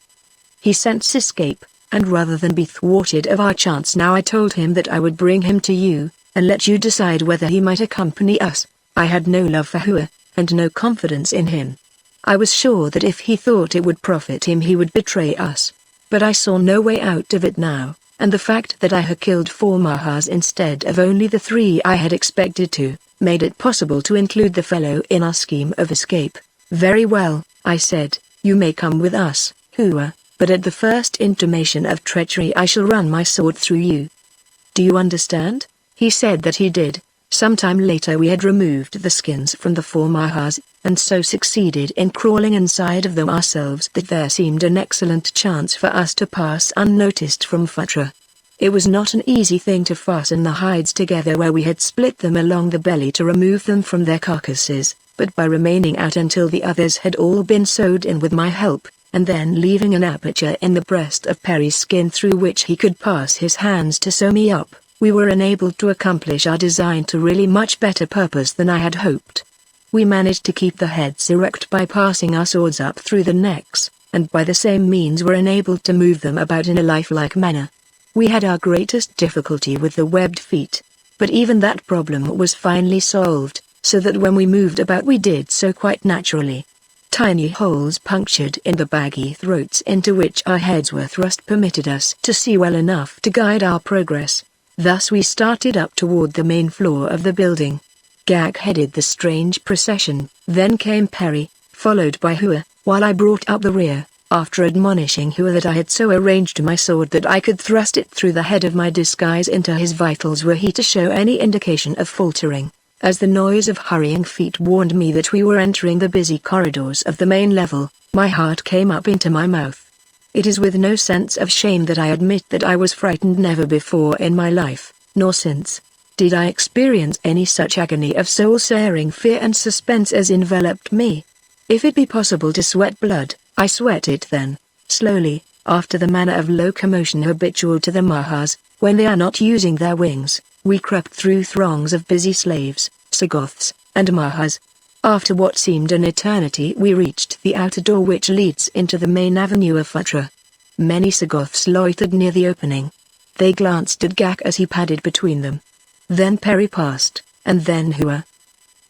He scents escape, and rather than be thwarted of our chance now I told him that I would bring him to you, and let you decide whether he might accompany us. I had no love for Hua, and no confidence in him. I was sure that if he thought it would profit him he would betray us. But I saw no way out of it now, and the fact that I had killed 4 Mahas instead of only the 3 I had expected to, made it possible to include the fellow in our scheme of escape. Very well, I said, you may come with us, Hua, but at the first intimation of treachery I shall run my sword through you. Do you understand? He said that he did. Sometime later we had removed the skins from the 4 Mahas, and so succeeded in crawling inside of them ourselves that there seemed an excellent chance for us to pass unnoticed from Phutra. It was not an easy thing to fasten the hides together where we had split them along the belly to remove them from their carcasses, but by remaining out until the others had all been sewed in with my help, and then leaving an aperture in the breast of Perry's skin through which he could pass his hands to sew me up, we were enabled to accomplish our design to really much better purpose than I had hoped. We managed to keep the heads erect by passing our swords up through the necks, and by the same means were enabled to move them about in a lifelike manner. We had our greatest difficulty with the webbed feet, but even that problem was finally solved, so that when we moved about we did so quite naturally. Tiny holes punctured in the baggy throats into which our heads were thrust permitted us to see well enough to guide our progress. Thus we started up toward the main floor of the building. Gak headed the strange procession, then came Perry, followed by Hua, while I brought up the rear, after admonishing Hua that I had so arranged my sword that I could thrust it through the head of my disguise into his vitals were he to show any indication of faltering. As the noise of hurrying feet warned me that we were entering the busy corridors of the main level, my heart came up into my mouth. It is with no sense of shame that I admit that I was frightened. Never before in my life, nor since, did I experience any such agony of soul-searing fear and suspense as enveloped me. If it be possible to sweat blood, I sweat it then, slowly, after the manner of locomotion habitual to the Mahas, when they are not using their wings. We crept through throngs of busy slaves, Sagoths, and Mahas. After what seemed an eternity we reached the outer door which leads into the main avenue of Phutra. Many Sagoths loitered near the opening. They glanced at Gak as he padded between them. Then Perry passed, and then Hua.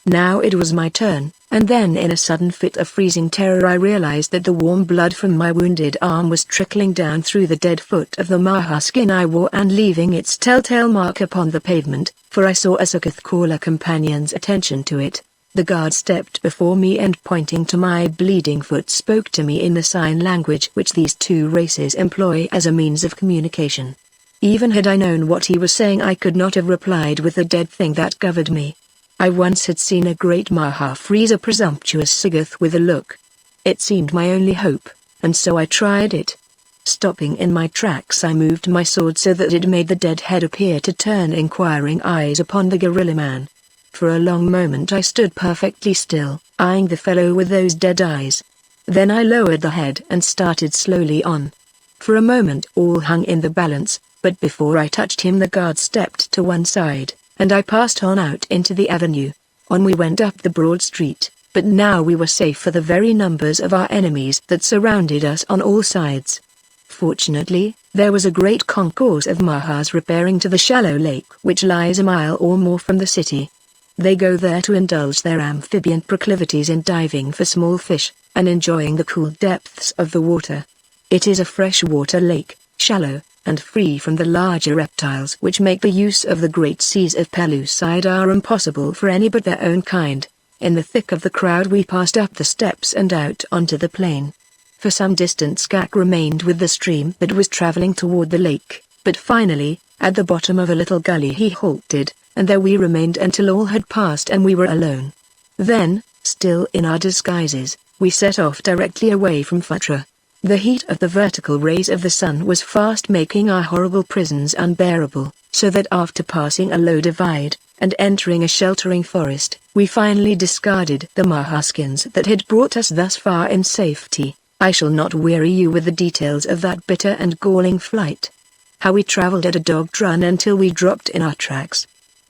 Now it was my turn, and then in a sudden fit of freezing terror I realized that the warm blood from my wounded arm was trickling down through the dead foot of the Maha skin I wore and leaving its telltale mark upon the pavement, for I saw a Sagoth call a companion's attention to it. The guard stepped before me and pointing to my bleeding foot spoke to me in the sign language which these two races employ as a means of communication. Even had I known what he was saying I could not have replied with the dead thing that covered me. I once had seen a great Maha freeze a presumptuous Sagoth with a look. It seemed my only hope, and so I tried it. Stopping in my tracks I moved my sword so that it made the dead head appear to turn inquiring eyes upon the gorilla man. For a long moment I stood perfectly still, eyeing the fellow with those dead eyes. Then I lowered the head and started slowly on. For a moment all hung in the balance, but before I touched him the guard stepped to one side, and I passed on out into the avenue. On we went up the broad street, but now we were safe for the very numbers of our enemies that surrounded us on all sides. Fortunately, there was a great concourse of Mahas repairing to the shallow lake which lies a mile or more from the city. They go there to indulge their amphibian proclivities in diving for small fish, and enjoying the cool depths of the water. It is a freshwater lake, shallow, and free from the larger reptiles which make the use of the great seas of Pellucidar impossible for any but their own kind. In the thick of the crowd we passed up the steps and out onto the plain. For some distance Gak remained with the stream that was traveling toward the lake, but finally, at the bottom of a little gully he halted, and there we remained until all had passed and we were alone. Then, still in our disguises, we set off directly away from Phutra. The heat of the vertical rays of the sun was fast making our horrible prisons unbearable, so that after passing a low divide, and entering a sheltering forest, we finally discarded the Mahaskins that had brought us thus far in safety. I shall not weary you with the details of that bitter and galling flight. How we traveled at a dog run until we dropped in our tracks.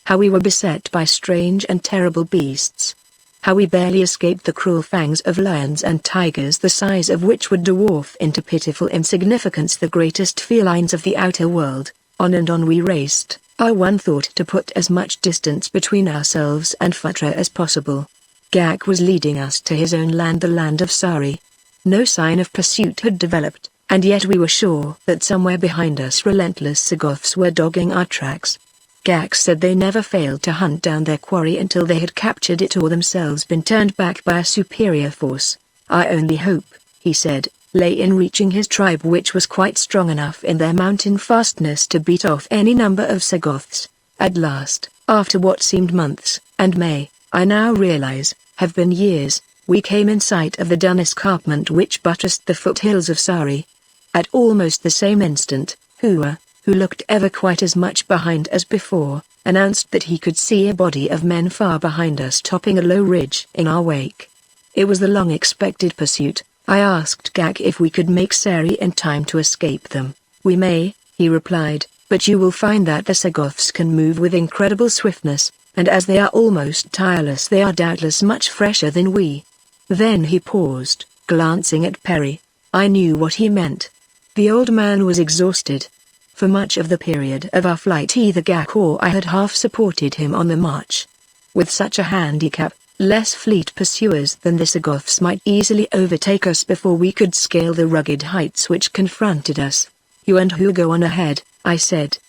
How we were beset by strange and terrible beasts. How we barely escaped the cruel fangs of lions and tigers the size of which would dwarf into pitiful insignificance the greatest felines of the outer world. On and on we raced, our one thought to put as much distance between ourselves and Phutra as possible. Gak was leading us to his own land, the land of Sari. No sign of pursuit had developed, and yet we were sure that somewhere behind us relentless Sagoths were dogging our tracks. Gak said they never failed to hunt down their quarry until they had captured it or themselves been turned back by a superior force. Our only hope, he said, lay in reaching his tribe, which was quite strong enough in their mountain fastness to beat off any number of Sagoths. At last, after what seemed months, and may, I now realize, have been years, we came in sight of the dun escarpment which buttressed the foothills of Sari. At almost the same instant, Hua, who looked ever quite as much behind as before, announced that he could see a body of men far behind us topping a low ridge in our wake. It was the long-expected pursuit. I asked Gak if we could make Sari in time to escape them. We may, he replied, but you will find that the Sagoths can move with incredible swiftness, and as they are almost tireless they are doubtless much fresher than we. Then he paused, glancing at Perry. I knew what he meant. The old man was exhausted. For much of the period of our flight either Gak or I had half supported him on the march. With such a handicap, less fleet pursuers than the Sagoths might easily overtake us before we could scale the rugged heights which confronted us. You and Hu go on ahead, I said.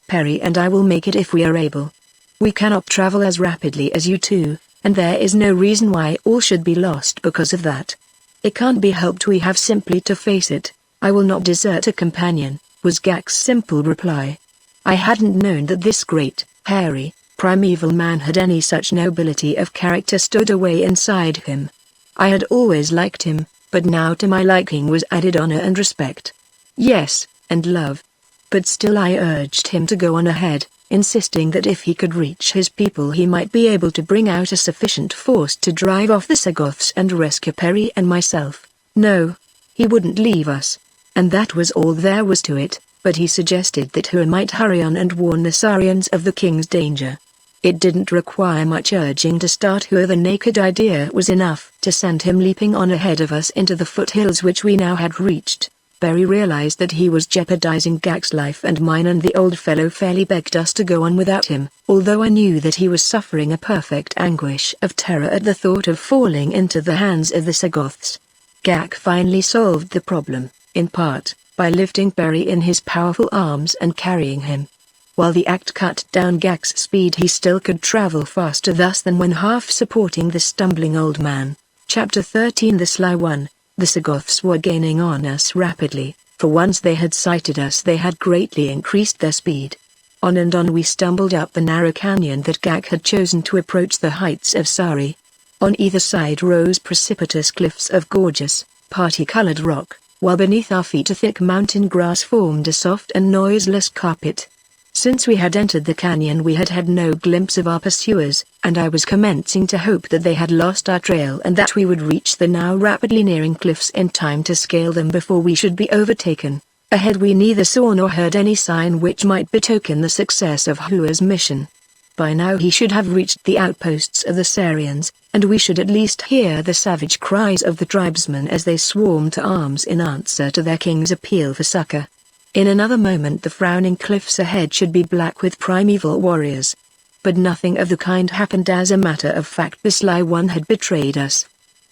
Perry and I will make it if we are able. We cannot travel as rapidly as you two, and there is no reason why all should be lost because of that. It can't be helped, we have simply to face it. I will not desert a companion, was Gak's simple reply. I hadn't known that this great, hairy, primeval man had any such nobility of character stowed away inside him. I had always liked him, but now to my liking was added honor and respect. Yes, and love. But still I urged him to go on ahead, insisting that if he could reach his people he might be able to bring out a sufficient force to drive off the Sagoths and rescue Perry and myself. No, he wouldn't leave us. And that was all there was to it, but he suggested that Hua might hurry on and warn the Sarians of the king's danger. It didn't require much urging to start Hua. The naked idea was enough to send him leaping on ahead of us into the foothills which we now had reached. Barry realized that he was jeopardizing Gak's life and mine, and the old fellow fairly begged us to go on without him, although I knew that he was suffering a perfect anguish of terror at the thought of falling into the hands of the Sagoths. Gak finally solved the problem, in part, by lifting Perry in his powerful arms and carrying him. While the act cut down Gak's speed, he still could travel faster thus than when half supporting the stumbling old man. Chapter 13. The Sly One. The Sagoths were gaining on us rapidly, for once they had sighted us they had greatly increased their speed. On and on we stumbled up the narrow canyon that Gak had chosen to approach the heights of Sari. On either side rose precipitous cliffs of gorgeous, party-colored rock, while beneath our feet a thick mountain grass formed a soft and noiseless carpet. Since we had entered the canyon we had had no glimpse of our pursuers, and I was commencing to hope that they had lost our trail and that we would reach the now rapidly nearing cliffs in time to scale them before we should be overtaken. Ahead we neither saw nor heard any sign which might betoken the success of Hua's mission. By now he should have reached the outposts of the Sarians, and we should at least hear the savage cries of the tribesmen as they swarmed to arms in answer to their king's appeal for succor. In another moment the frowning cliffs ahead should be black with primeval warriors. But nothing of the kind happened. As a matter of fact, the sly one had betrayed us.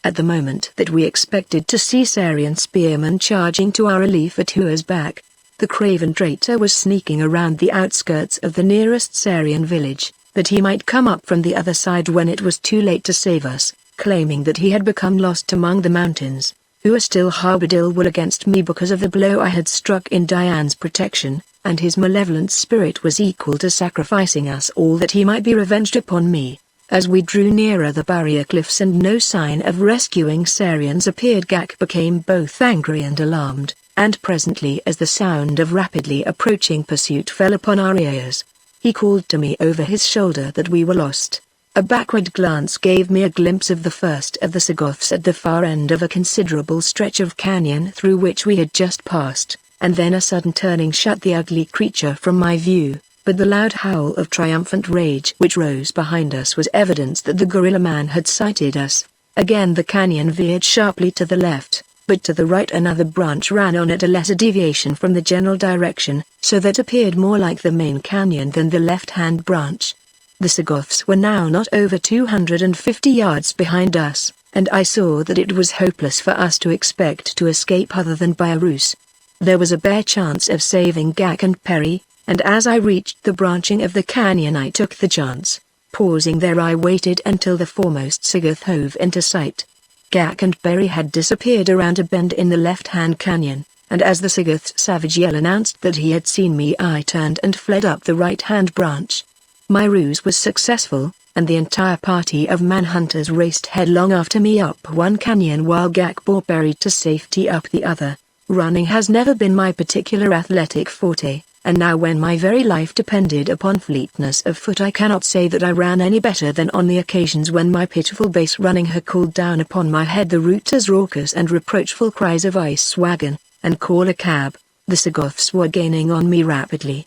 At the moment that we expected to see Sarian spearmen charging to our relief at Hua's back, the craven traitor was sneaking around the outskirts of the nearest Sarian village, that he might come up from the other side when it was too late to save us, claiming that he had become lost among the mountains. Hua still harbored ill will against me because of the blow I had struck in Diane's protection, and his malevolent spirit was equal to sacrificing us all that he might be revenged upon me. As we drew nearer the barrier cliffs and no sign of rescuing Sarians appeared, Gak became both angry and alarmed, and presently as the sound of rapidly approaching pursuit fell upon our ears, he called to me over his shoulder that we were lost. A backward glance gave me a glimpse of the first of the Sagoths at the far end of a considerable stretch of canyon through which we had just passed, and then a sudden turning shut the ugly creature from my view. But the loud howl of triumphant rage which rose behind us was evidence that the gorilla man had sighted us. Again the canyon veered sharply to the left, but to the right another branch ran on at a lesser deviation from the general direction, so that appeared more like the main canyon than the left-hand branch. The Sagoths were now not over 250 yards behind us, and I saw that it was hopeless for us to expect to escape other than by a ruse. There was a bare chance of saving Gak and Perry, and as I reached the branching of the canyon I took the chance. Pausing there I waited until the foremost Sagoth hove into sight. Gak and Perry had disappeared around a bend in the left-hand canyon, and as the Sagoth's savage yell announced that he had seen me I turned and fled up the right-hand branch. My ruse was successful, and the entire party of manhunters raced headlong after me up one canyon while Gak bore Perry to safety up the other. Running has never been my particular athletic forte, and now when my very life depended upon fleetness of foot I cannot say that I ran any better than on the occasions when my pitiful base running had called down upon my head the rooters' raucous and reproachful cries of "Ice wagon," and "Call a cab." The Sagoths were gaining on me rapidly.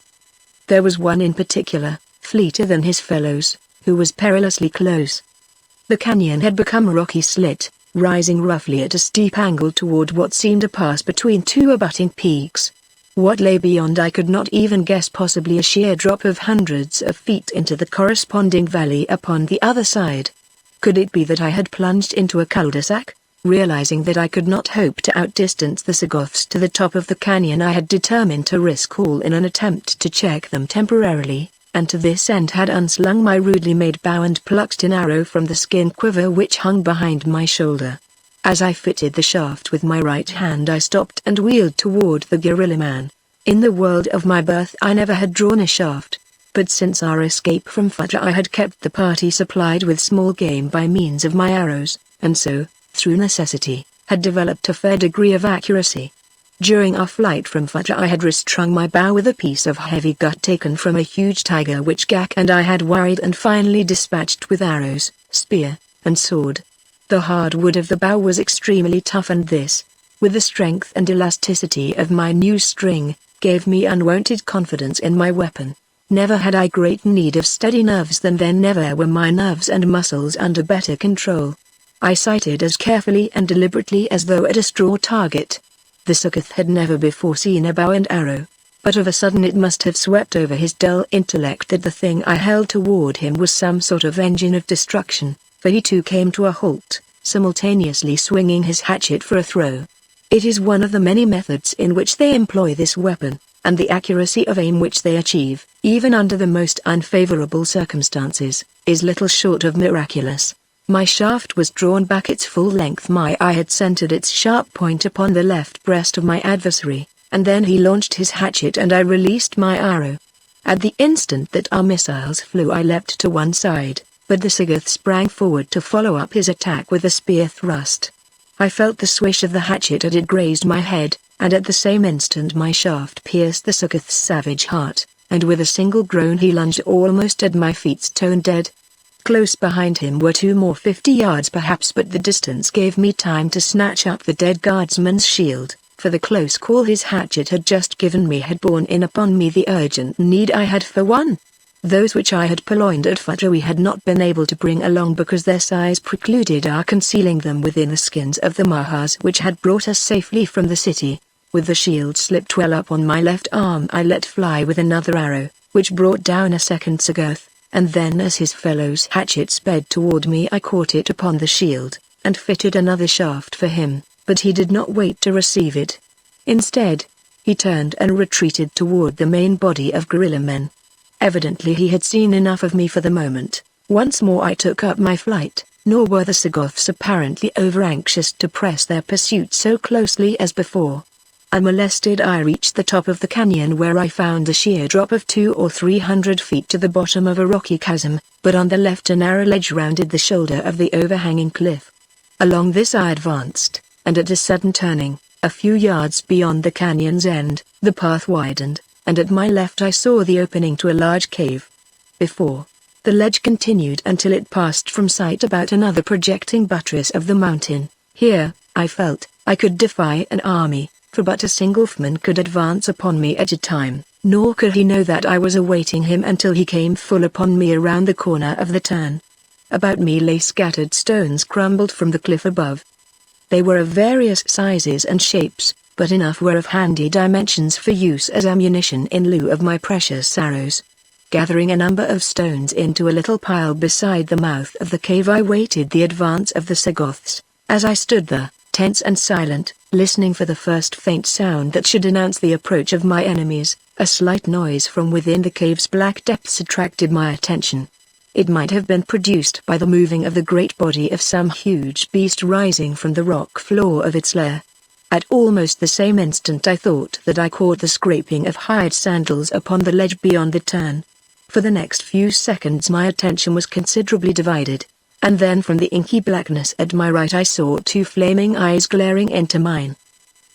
There was one in particular, fleeter than his fellows, who was perilously close. The canyon had become a rocky slit, rising roughly at a steep angle toward what seemed a pass between two abutting peaks. What lay beyond I could not even guess, possibly a sheer drop of hundreds of feet into the corresponding valley upon the other side. Could it be that I had plunged into a cul-de-sac? Realizing that I could not hope to outdistance the Sagoths to the top of the canyon, I had determined to risk all in an attempt to check them temporarily, and to this end had unslung my rudely made bow and plucked an arrow from the skin quiver which hung behind my shoulder. As I fitted the shaft with my right hand I stopped and wheeled toward the gorilla man. In the world of my birth I never had drawn a shaft, but since our escape from Fudge I had kept the party supplied with small game by means of my arrows, and so, through necessity, had developed a fair degree of accuracy. During our flight from Fudge I had restrung my bow with a piece of heavy gut taken from a huge tiger which Gak and I had worried and finally dispatched with arrows, spear, and sword. The hard wood of the bow was extremely tough, and this, with the strength and elasticity of my new string, gave me unwonted confidence in my weapon. Never had I greater need of steady nerves than then, never were my nerves and muscles under better control. I sighted as carefully and deliberately as though at a straw target. The Sagoth had never before seen a bow and arrow, but of a sudden it must have swept over his dull intellect that the thing I held toward him was some sort of engine of destruction, for he too came to a halt, simultaneously swinging his hatchet for a throw. It is one of the many methods in which they employ this weapon, and the accuracy of aim which they achieve, even under the most unfavorable circumstances, is little short of miraculous. My shaft was drawn back its full length. My eye had centered its sharp point upon the left breast of my adversary, and then he launched his hatchet and I released my arrow. At the instant that our missiles flew I leapt to one side, but the Sagoth sprang forward to follow up his attack with a spear thrust. I felt the swish of the hatchet as it grazed my head, and at the same instant my shaft pierced the Sagoth's savage heart, and with a single groan he lunged almost at my feet, stone dead. Close behind him were two more, 50 yards perhaps, but the distance gave me time to snatch up the dead guardsman's shield, for the close call his hatchet had just given me had borne in upon me the urgent need I had for one. Those which I had purloined at Fudge we had not been able to bring along because their size precluded our concealing them within the skins of the mahas which had brought us safely from the city. With the shield slipped well up on my left arm I let fly with another arrow, which brought down a second Sagoth, and then as his fellow's hatchet sped toward me I caught it upon the shield, and fitted another shaft for him, but he did not wait to receive it. Instead, he turned and retreated toward the main body of guerrilla men. Evidently he had seen enough of me for the moment. Once more I took up my flight, nor were the Sagoths apparently over-anxious to press their pursuit so closely as before. Unmolested I reached the top of the canyon where I found a sheer drop of 200 or 300 feet to the bottom of a rocky chasm, but on the left a narrow ledge rounded the shoulder of the overhanging cliff. Along this I advanced, and at a sudden turning, a few yards beyond the canyon's end, the path widened, and at my left I saw the opening to a large cave. Before, the ledge continued until it passed from sight about another projecting buttress of the mountain. Here, I felt, I could defy an army, for but a single foeman could advance upon me at a time, nor could he know that I was awaiting him until he came full upon me around the corner of the turn. About me lay scattered stones crumbled from the cliff above. They were of various sizes and shapes, but enough were of handy dimensions for use as ammunition in lieu of my precious arrows. Gathering a number of stones into a little pile beside the mouth of the cave I waited the advance of the Sagoths. As I stood there, tense and silent, listening for the first faint sound that should announce the approach of my enemies, a slight noise from within the cave's black depths attracted my attention. It might have been produced by the moving of the great body of some huge beast rising from the rock floor of its lair. At almost the same instant I thought that I caught the scraping of hired sandals upon the ledge beyond the turn. For the next few seconds my attention was considerably divided, and then from the inky blackness at my right I saw two flaming eyes glaring into mine.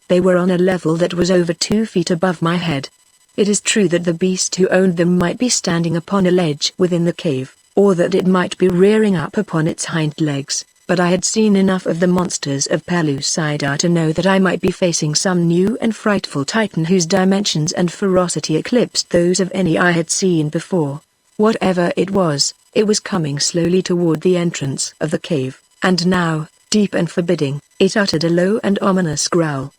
They were on a level that was over 2 feet above my head. It is true that the beast who owned them might be standing upon a ledge within the cave, or that it might be rearing up upon its hind legs, but I had seen enough of the monsters of Pellucidar to know that I might be facing some new and frightful titan whose dimensions and ferocity eclipsed those of any I had seen before. Whatever it was coming slowly toward the entrance of the cave, and now, deep and forbidding, it uttered a low and ominous growl.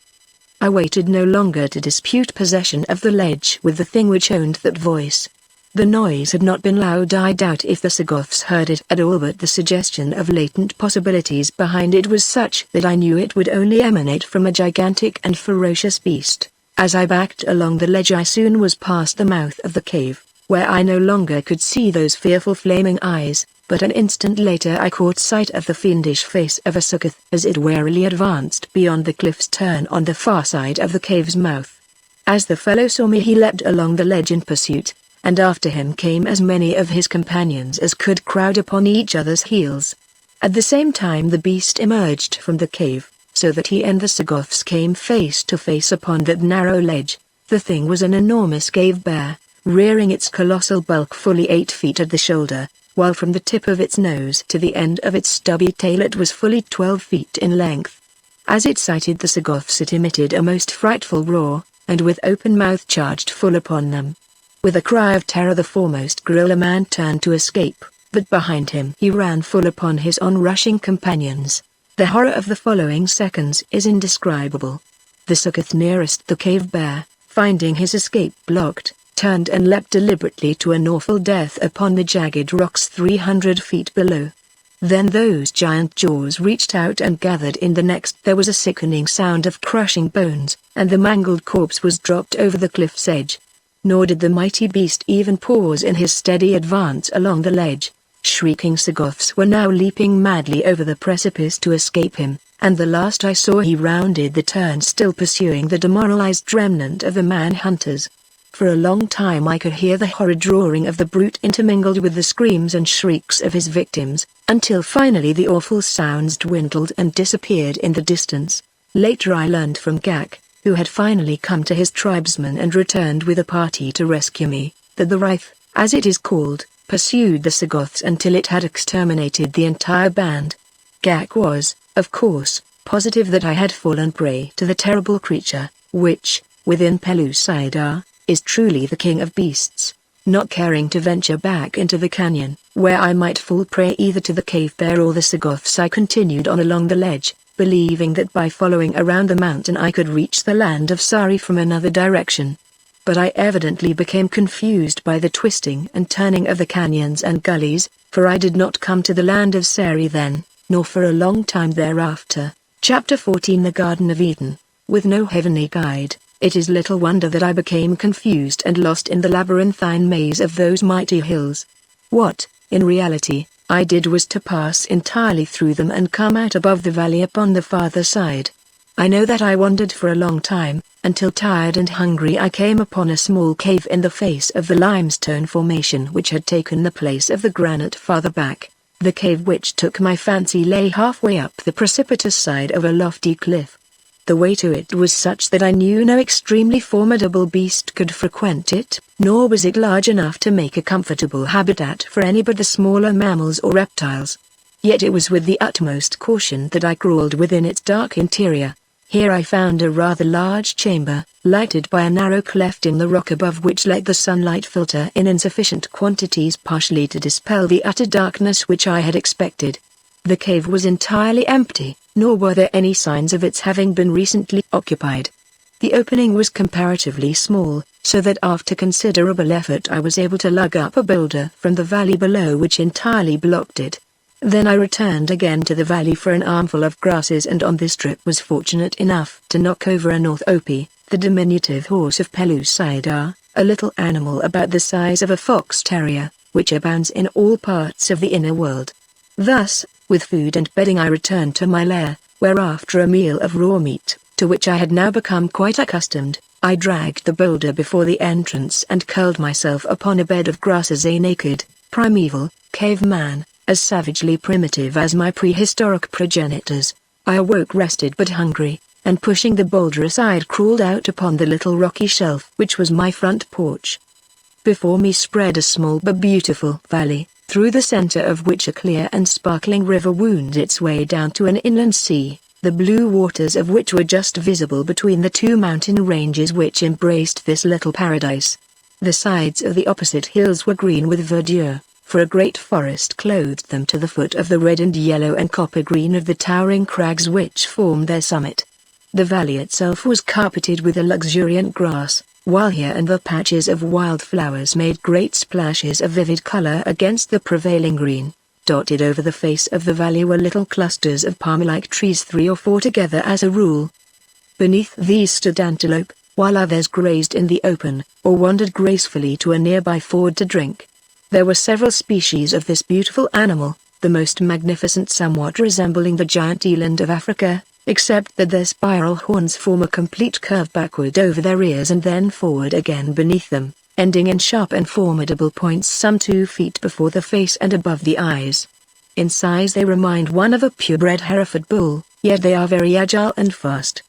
I waited no longer to dispute possession of the ledge with the thing which owned that voice. The noise had not been loud. I doubt if the Sagoths heard it at all, but the suggestion of latent possibilities behind it was such that I knew it would only emanate from a gigantic and ferocious beast. As I backed along the ledge I soon was past the mouth of the cave, where I no longer could see those fearful flaming eyes, but an instant later I caught sight of the fiendish face of a Sagoth as it warily advanced beyond the cliff's turn on the far side of the cave's mouth. As the fellow saw me he leapt along the ledge in pursuit, and after him came as many of his companions as could crowd upon each other's heels. At the same time the beast emerged from the cave, so that he and the Sagoths came face to face upon that narrow ledge. The thing was an enormous cave bear, rearing its colossal bulk fully 8 feet at the shoulder, while from the tip of its nose to the end of its stubby tail it was fully 12 feet in length. As it sighted the Sagoths it emitted a most frightful roar, and with open mouth charged full upon them. With a cry of terror the foremost guerrilla man turned to escape, but behind him he ran full upon his onrushing companions. The horror of the following seconds is indescribable. The Sagoth nearest the cave bear, finding his escape blocked, turned and leapt deliberately to an awful death upon the jagged rocks 300 feet below. Then those giant jaws reached out and gathered in the next. There was a sickening sound of crushing bones, and the mangled corpse was dropped over the cliff's edge. Nor did the mighty beast even pause in his steady advance along the ledge. Shrieking Sagoths were now leaping madly over the precipice to escape him, and the last I saw he rounded the turn still pursuing the demoralized remnant of the man-hunters. For a long time I could hear the horrid roaring of the brute intermingled with the screams and shrieks of his victims, until finally the awful sounds dwindled and disappeared in the distance. Later I learned from Gak, who had finally come to his tribesmen and returned with a party to rescue me, that the Wraith, as it is called, pursued the Sagoths until it had exterminated the entire band. Gak was, of course, positive that I had fallen prey to the terrible creature, which, within Pellucidar, is truly the king of beasts. Not caring to venture back into the canyon, where I might fall prey either to the cave bear or the Sagoths, I continued on along the ledge, believing that by following around the mountain I could reach the land of Sari from another direction. But I evidently became confused by the twisting and turning of the canyons and gullies, for I did not come to the land of Sari then, nor for a long time thereafter. Chapter 14 The Garden of Eden. With no heavenly guide, it is little wonder that I became confused and lost in the labyrinthine maze of those mighty hills. What, in reality, I did was to pass entirely through them and come out above the valley upon the farther side. I know that I wandered for a long time, until tired and hungry I came upon a small cave in the face of the limestone formation which had taken the place of the granite farther back. The cave which took my fancy lay halfway up the precipitous side of a lofty cliff. The way to it was such that I knew no extremely formidable beast could frequent it, nor was it large enough to make a comfortable habitat for any but the smaller mammals or reptiles. Yet it was with the utmost caution that I crawled within its dark interior. Here I found a rather large chamber, lighted by a narrow cleft in the rock above which let the sunlight filter in insufficient quantities partially to dispel the utter darkness which I had expected. The cave was entirely empty, nor were there any signs of its having been recently occupied. The opening was comparatively small, so that after considerable effort I was able to lug up a boulder from the valley below which entirely blocked it. Then I returned again to the valley for an armful of grasses, and on this trip was fortunate enough to knock over a North Opie, the diminutive horse of Pellucidar, a little animal about the size of a fox terrier, which abounds in all parts of the inner world. Thus, with food and bedding I returned to my lair, where after a meal of raw meat, to which I had now become quite accustomed, I dragged the boulder before the entrance and curled myself upon a bed of grass as a naked, primeval, caveman, as savagely primitive as my prehistoric progenitors. I awoke rested but hungry, and pushing the boulder aside crawled out upon the little rocky shelf which was my front porch. Before me spread a small but beautiful valley, through the center of which a clear and sparkling river wound its way down to an inland sea, the blue waters of which were just visible between the two mountain ranges which embraced this little paradise. The sides of the opposite hills were green with verdure, for a great forest clothed them to the foot of the red and yellow and copper green of the towering crags which formed their summit. The valley itself was carpeted with a luxuriant grass, while here and there patches of wild flowers made great splashes of vivid color against the prevailing green. Dotted over the face of the valley were little clusters of palm-like trees, 3 or 4 together as a rule. Beneath these stood antelope, while others grazed in the open, or wandered gracefully to a nearby ford to drink. There were several species of this beautiful animal, the most magnificent somewhat resembling the giant eland of Africa, except that their spiral horns form a complete curve backward over their ears and then forward again beneath them, ending in sharp and formidable points some 2 feet before the face and above the eyes. In size they remind one of a purebred Hereford bull, yet they are very agile and fast.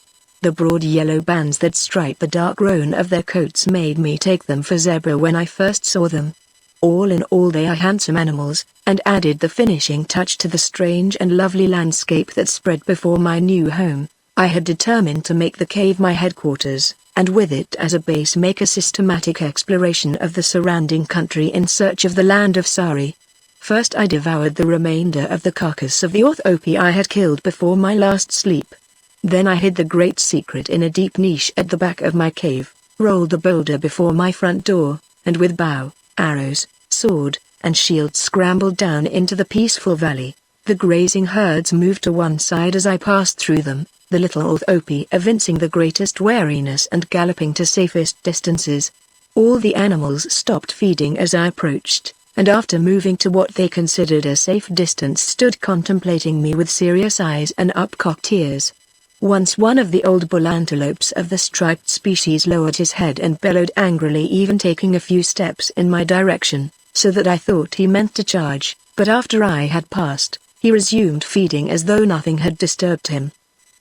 The broad yellow bands that stripe the dark roan of their coats made me take them for zebra when I first saw them. All in all they are handsome animals, and added the finishing touch to the strange and lovely landscape that spread before my new home. I had determined to make the cave my headquarters, and with it as a base make a systematic exploration of the surrounding country in search of the land of Sari. First I devoured the remainder of the carcass of the North Opie I had killed before my last sleep. Then I hid the great secret in a deep niche at the back of my cave, rolled the boulder before my front door, and with bow, arrows, sword, and shield scrambled down into the peaceful valley. The grazing herds moved to one side as I passed through them, the little North Opie evincing the greatest wariness and galloping to safest distances. All the animals stopped feeding as I approached, and after moving to what they considered a safe distance stood contemplating me with serious eyes and up-cocked ears. Once one of the old bull antelopes of the striped species lowered his head and bellowed angrily, even taking a few steps in my direction, so that I thought he meant to charge, but after I had passed, he resumed feeding as though nothing had disturbed him.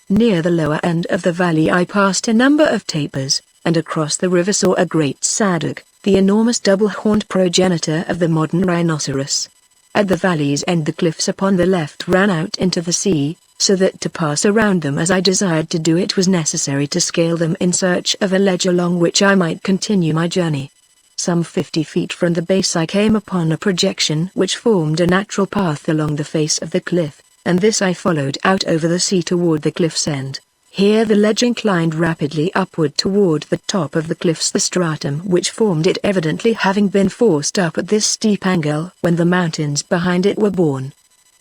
Near the lower end of the valley I passed a number of tapirs, and across the river saw a great sadok, the enormous double-horned progenitor of the modern rhinoceros. At the valley's end the cliffs upon the left ran out into the sea, so that to pass around them as I desired to do it was necessary to scale them in search of a ledge along which I might continue my journey. Some 50 feet from the base I came upon a projection which formed a natural path along the face of the cliff, and this I followed out over the sea toward the cliff's end. Here the ledge inclined rapidly upward toward the top of the cliffs, the stratum which formed it evidently having been forced up at this steep angle when the mountains behind it were born.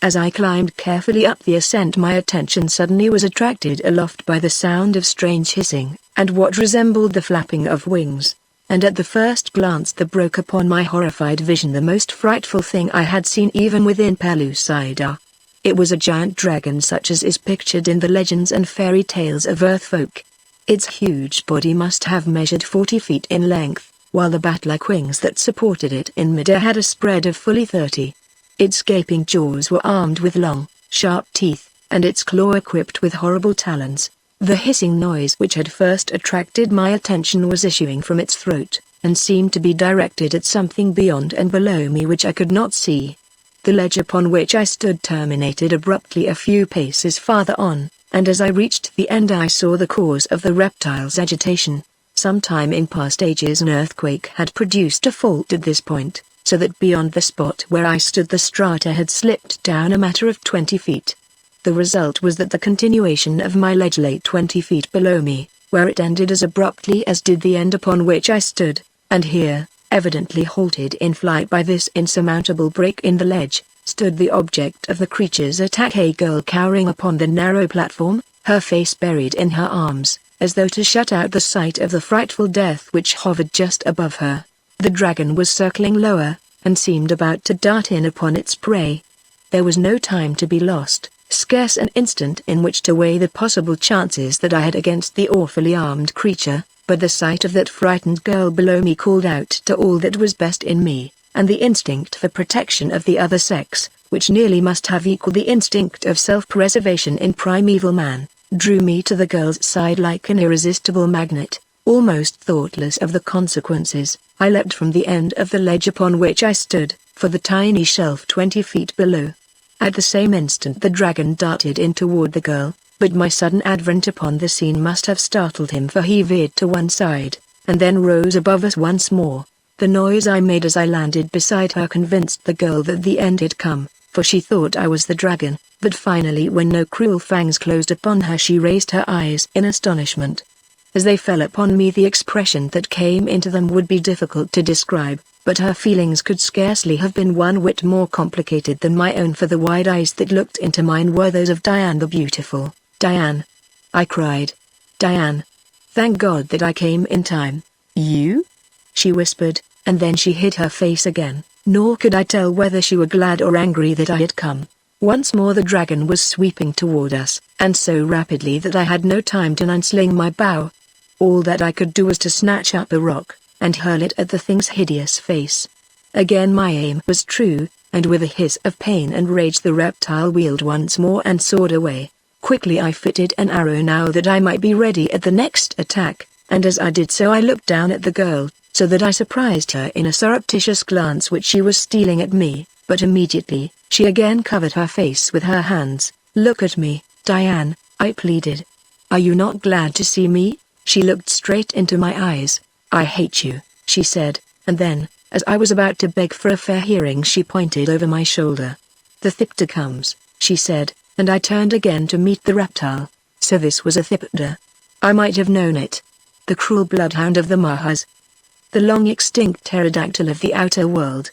As I climbed carefully up the ascent, my attention suddenly was attracted aloft by the sound of strange hissing, and what resembled the flapping of wings. And at the first glance there broke upon my horrified vision the most frightful thing I had seen even within Pellucidar. It was a giant dragon such as is pictured in the legends and fairy tales of Earthfolk. Its huge body must have measured 40 feet in length, while the bat-like wings that supported it in midair had a spread of fully 30. Its gaping jaws were armed with long, sharp teeth, and its claw equipped with horrible talons. The hissing noise which had first attracted my attention was issuing from its throat, and seemed to be directed at something beyond and below me which I could not see. The ledge upon which I stood terminated abruptly a few paces farther on, and as I reached the end I saw the cause of the reptile's agitation. Sometime in past ages an earthquake had produced a fault at this point, so that beyond the spot where I stood the strata had slipped down a matter of 20 feet. The result was that the continuation of my ledge lay 20 feet below me, where it ended as abruptly as did the end upon which I stood, and here, evidently halted in flight by this insurmountable break in the ledge, stood the object of the creature's attack, a girl cowering upon the narrow platform, her face buried in her arms, as though to shut out the sight of the frightful death which hovered just above her. The dragon was circling lower, and seemed about to dart in upon its prey. There was no time to be lost, scarce an instant in which to weigh the possible chances that I had against the awfully armed creature, but the sight of that frightened girl below me called out to all that was best in me, and the instinct for protection of the other sex, which nearly must have equaled the instinct of self-preservation in primeval man, drew me to the girl's side like an irresistible magnet. Almost thoughtless of the consequences, I leapt from the end of the ledge upon which I stood, for the tiny shelf 20 feet below. At the same instant the dragon darted in toward the girl, but my sudden advent upon the scene must have startled him, for he veered to one side, and then rose above us once more. The noise I made as I landed beside her convinced the girl that the end had come, for she thought I was the dragon, but finally when no cruel fangs closed upon her she raised her eyes in astonishment. As they fell upon me the expression that came into them would be difficult to describe, but her feelings could scarcely have been one whit more complicated than my own, for the wide eyes that looked into mine were those of Diane the beautiful. "Diane!" I cried. "Diane! Thank God that I came in time." "You?" she whispered, and then she hid her face again, nor could I tell whether she were glad or angry that I had come. Once more the dragon was sweeping toward us, and so rapidly that I had no time to unsling my bow. All that I could do was to snatch up a rock, and hurl it at the thing's hideous face. Again my aim was true, and with a hiss of pain and rage the reptile wheeled once more and soared away. Quickly I fitted an arrow now that I might be ready at the next attack, and as I did so I looked down at the girl, so that I surprised her in a surreptitious glance which she was stealing at me, but immediately, she again covered her face with her hands. "Look at me, Diane," I pleaded. "Are you not glad to see me?" She looked straight into my eyes. "I hate you," she said, and then, as I was about to beg for a fair hearing she pointed over my shoulder. "The Thipter comes," she said, and I turned again to meet the reptile. So this was a Thipter. I might have known it. The cruel bloodhound of the Mahas. The long-extinct pterodactyl of the outer world.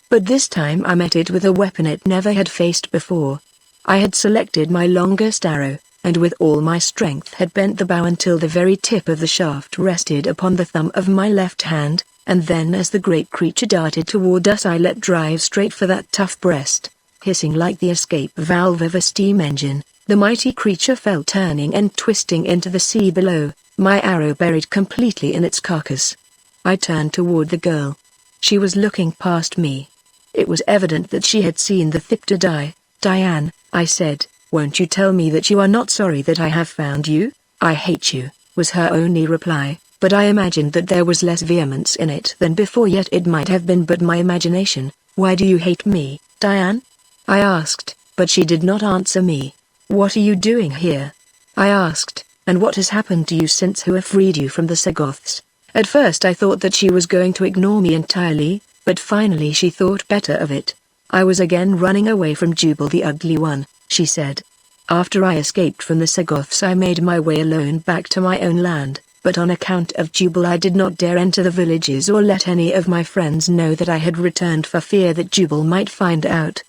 But this time I met it with a weapon it never had faced before. I had selected my longest arrow, and with all my strength had bent the bow until the very tip of the shaft rested upon the thumb of my left hand, and then as the great creature darted toward us I let drive straight for that tough breast. Hissing like the escape valve of a steam engine, the mighty creature fell turning and twisting into the sea below, my arrow buried completely in its carcass. I turned toward the girl. She was looking past me. It was evident that she had seen the Thipter die. "Diane," I said, "won't you tell me that you are not sorry that I have found you?" "I hate you," was her only reply, but I imagined that there was less vehemence in it than before, yet it might have been but my imagination. "Why do you hate me, Diane?" I asked, but she did not answer me. "What are you doing here?" I asked, "and what has happened to you since who freed you from the Sagoths?" At first I thought that she was going to ignore me entirely, but finally she thought better of it. "I was again running away from Jubal the Ugly One," she said. "After I escaped from the Sagoths I made my way alone back to my own land, but on account of Jubal I did not dare enter the villages or let any of my friends know that I had returned for fear that Jubal might find out.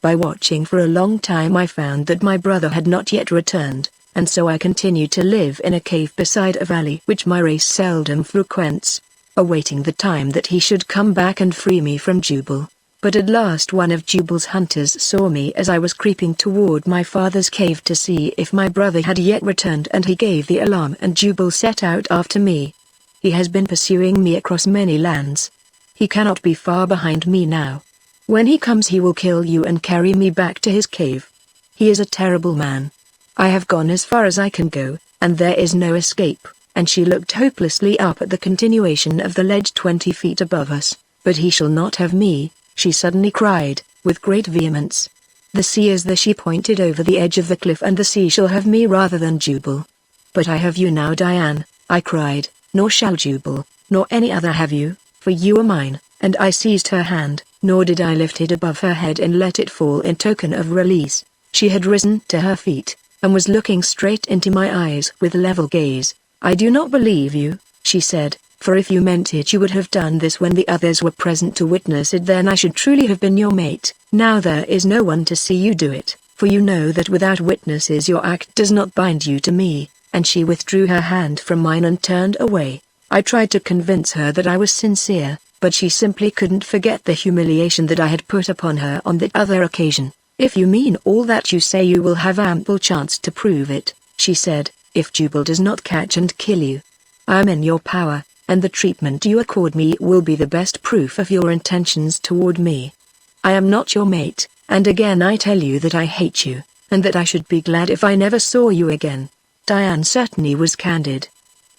By watching for a long time I found that my brother had not yet returned, and so I continued to live in a cave beside a valley which my race seldom frequents, awaiting the time that he should come back and free me from Jubal. But at last one of Jubal's hunters saw me as I was creeping toward my father's cave to see if my brother had yet returned, and he gave the alarm and Jubal set out after me. He has been pursuing me across many lands. He cannot be far behind me now. When he comes he will kill you and carry me back to his cave. He is a terrible man. I have gone as far as I can go, and there is no escape," and she looked hopelessly up at the continuation of the ledge 20 feet above us. "But he shall not have me," she suddenly cried, with great vehemence. "The sea is there," she pointed over the edge of the cliff, "and the sea shall have me rather than Jubal." "But I have you now, Diane," I cried, "nor shall Jubal, nor any other have you, for you are mine," and I seized her hand, nor did I lift it above her head and let it fall in token of release. She had risen to her feet, and was looking straight into my eyes with level gaze. "I do not believe you," she said. "For if you meant it you would have done this when the others were present to witness it. Then I should truly have been your mate. Now there is no one to see you do it, for you know that without witnesses your act does not bind you to me," and she withdrew her hand from mine and turned away. I tried to convince her that I was sincere, but she simply couldn't forget the humiliation that I had put upon her on that other occasion. "If you mean all that you say you will have ample chance to prove it," she said, "if Jubal does not catch and kill you. I am in your power, and the treatment you accord me will be the best proof of your intentions toward me. I am not your mate, and again I tell you that I hate you, and that I should be glad if I never saw you again." Diane certainly was candid.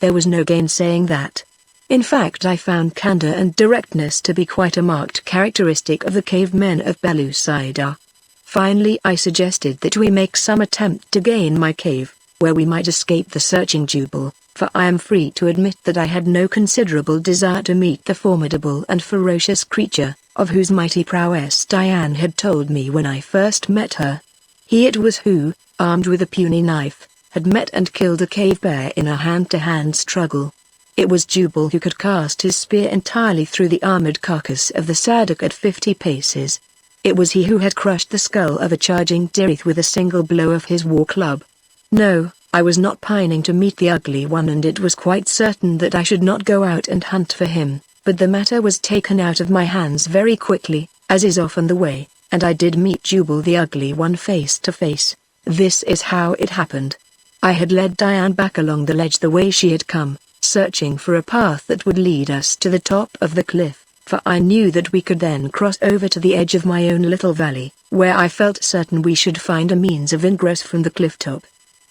There was no gainsaying that. In fact, I found candor and directness to be quite a marked characteristic of the cavemen of Belusida. Finally I suggested that we make some attempt to gain my cave, where we might escape the searching Jubal, for I am free to admit that I had no considerable desire to meet the formidable and ferocious creature, of whose mighty prowess Diane had told me when I first met her. He it was who, armed with a puny knife, had met and killed a cave bear in a hand-to-hand struggle. It was Jubal who could cast his spear entirely through the armored carcass of the Sadok at 50 paces. It was he who had crushed the skull of a charging Dirith with a single blow of his war club. No, I was not pining to meet the Ugly One, and it was quite certain that I should not go out and hunt for him, but the matter was taken out of my hands very quickly, as is often the way, and I did meet Jubal the Ugly One face to face. This is how it happened. I had led Diane back along the ledge the way she had come, searching for a path that would lead us to the top of the cliff, for I knew that we could then cross over to the edge of my own little valley, where I felt certain we should find a means of ingress from the cliff top.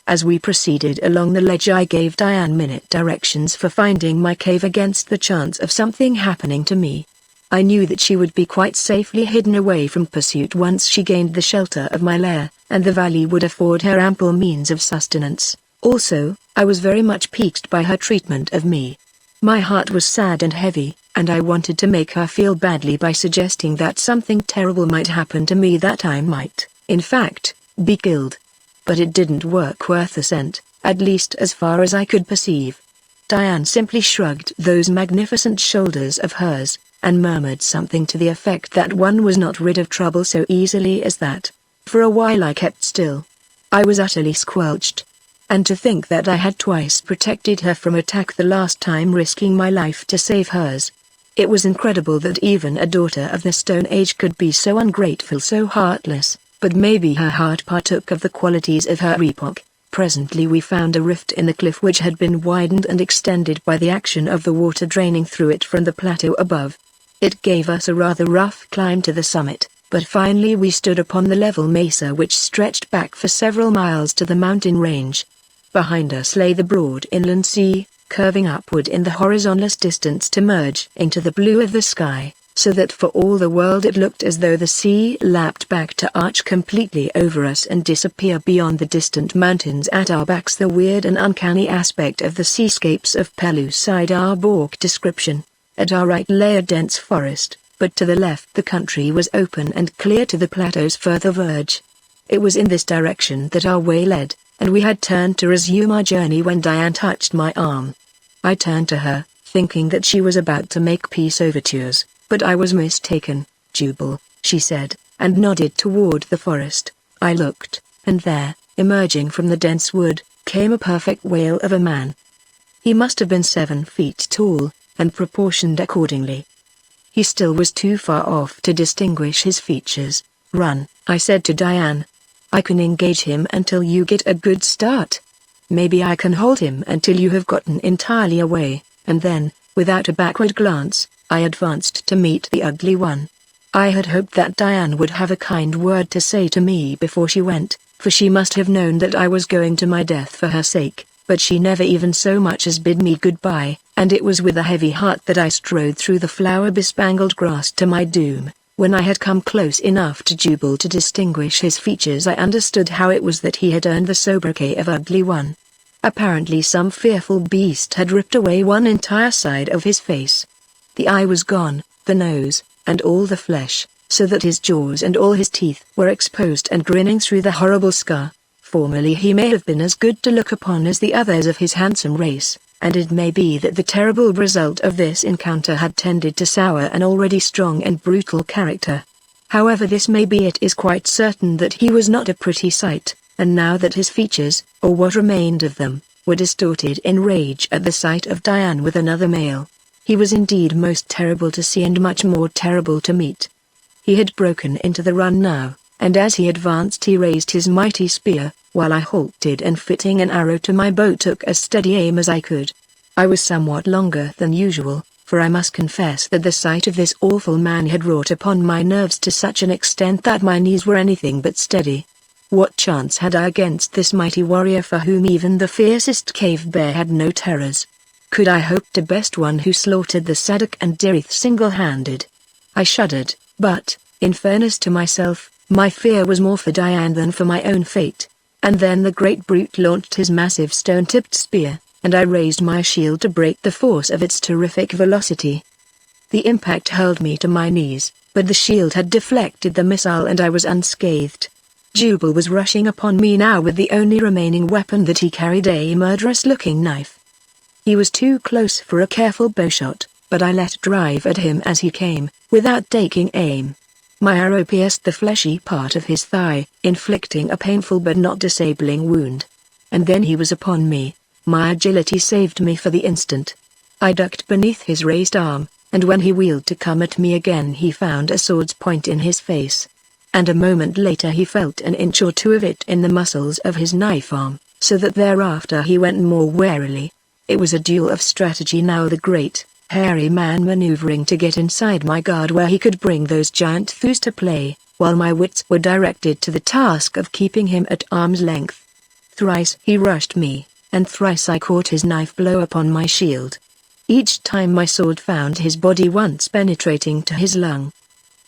As we proceeded along the ledge I gave Diane minute directions for finding my cave against the chance of something happening to me. I knew that she would be quite safely hidden away from pursuit once she gained the shelter of my lair, and the valley would afford her ample means of sustenance. Also, I was very much piqued by her treatment of me. My heart was sad and heavy, and I wanted to make her feel badly by suggesting that something terrible might happen to me, that I might, in fact, be killed. But it didn't work worth a cent, at least as far as I could perceive. Diane simply shrugged those magnificent shoulders of hers, and murmured something to the effect that one was not rid of trouble so easily as that. For a while I kept still. I was utterly squelched. And to think that I had twice protected her from attack the last time, risking my life to save hers. It was incredible that even a daughter of the Stone Age could be so ungrateful, so heartless. But maybe her heart partook of the qualities of her epoch. Presently we found a rift in the cliff which had been widened and extended by the action of the water draining through it from the plateau above. It gave us a rather rough climb to the summit, but finally we stood upon the level mesa which stretched back for several miles to the mountain range. Behind us lay the broad inland sea, curving upward in the horizonless distance to merge into the blue of the sky, so that for all the world it looked as though the sea lapped back to arch completely over us and disappear beyond the distant mountains at our backs. The weird and uncanny aspect of the seascapes of Pellucide our book description. At our right lay a dense forest, but to the left the country was open and clear to the plateau's further verge. It was in this direction that our way led, and we had turned to resume our journey when Diane touched my arm. I turned to her, thinking that she was about to make peace overtures, but I was mistaken. "Jubal," she said, and nodded toward the forest. I looked, and there, emerging from the dense wood, came a perfect whale of a man. He must have been 7 feet tall, and proportioned accordingly. He still was too far off to distinguish his features. "Run," I said to Diane. "I can engage him until you get a good start. Maybe I can hold him until you have gotten entirely away," and then, without a backward glance, I advanced to meet the ugly one. I had hoped that Diane would have a kind word to say to me before she went, for she must have known that I was going to my death for her sake, but she never even so much as bid me goodbye, and it was with a heavy heart that I strode through the flower-bespangled grass to my doom. When I had come close enough to Jubal to distinguish his features, I understood how it was that he had earned the sobriquet of Ugly One. Apparently some fearful beast had ripped away one entire side of his face. The eye was gone, the nose, and all the flesh, so that his jaws and all his teeth were exposed and grinning through the horrible scar. Formerly he may have been as good to look upon as the others of his handsome race, and it may be that the terrible result of this encounter had tended to sour an already strong and brutal character. However this may be, it is quite certain that he was not a pretty sight, and now that his features, or what remained of them, were distorted in rage at the sight of Diane with another male, he was indeed most terrible to see and much more terrible to meet. He had broken into the run now, and as he advanced he raised his mighty spear, while I halted and fitting an arrow to my bow took as steady aim as I could. I was somewhat longer than usual, for I must confess that the sight of this awful man had wrought upon my nerves to such an extent that my knees were anything but steady. What chance had I against this mighty warrior for whom even the fiercest cave bear had no terrors? Could I hope to best one who slaughtered the Sadok and Dirith single-handed? I shuddered, but, in fairness to myself, my fear was more for Diane than for my own fate. And then the great brute launched his massive stone-tipped spear, and I raised my shield to break the force of its terrific velocity. The impact hurled me to my knees, but the shield had deflected the missile and I was unscathed. Jubal was rushing upon me now with the only remaining weapon that he carried, a murderous-looking knife. He was too close for a careful bowshot, but I let drive at him as he came, without taking aim. My arrow pierced the fleshy part of his thigh, inflicting a painful but not disabling wound. And then he was upon me. My agility saved me for the instant. I ducked beneath his raised arm, and when he wheeled to come at me again he found a sword's point in his face. And a moment later he felt an inch or two of it in the muscles of his knife arm, so that thereafter he went more warily. It was a duel of strategy now, the great, hairy man maneuvering to get inside my guard where he could bring those giant thews to play, while my wits were directed to the task of keeping him at arm's length. Thrice he rushed me, and thrice I caught his knife blow upon my shield. Each time my sword found his body, once penetrating to his lung.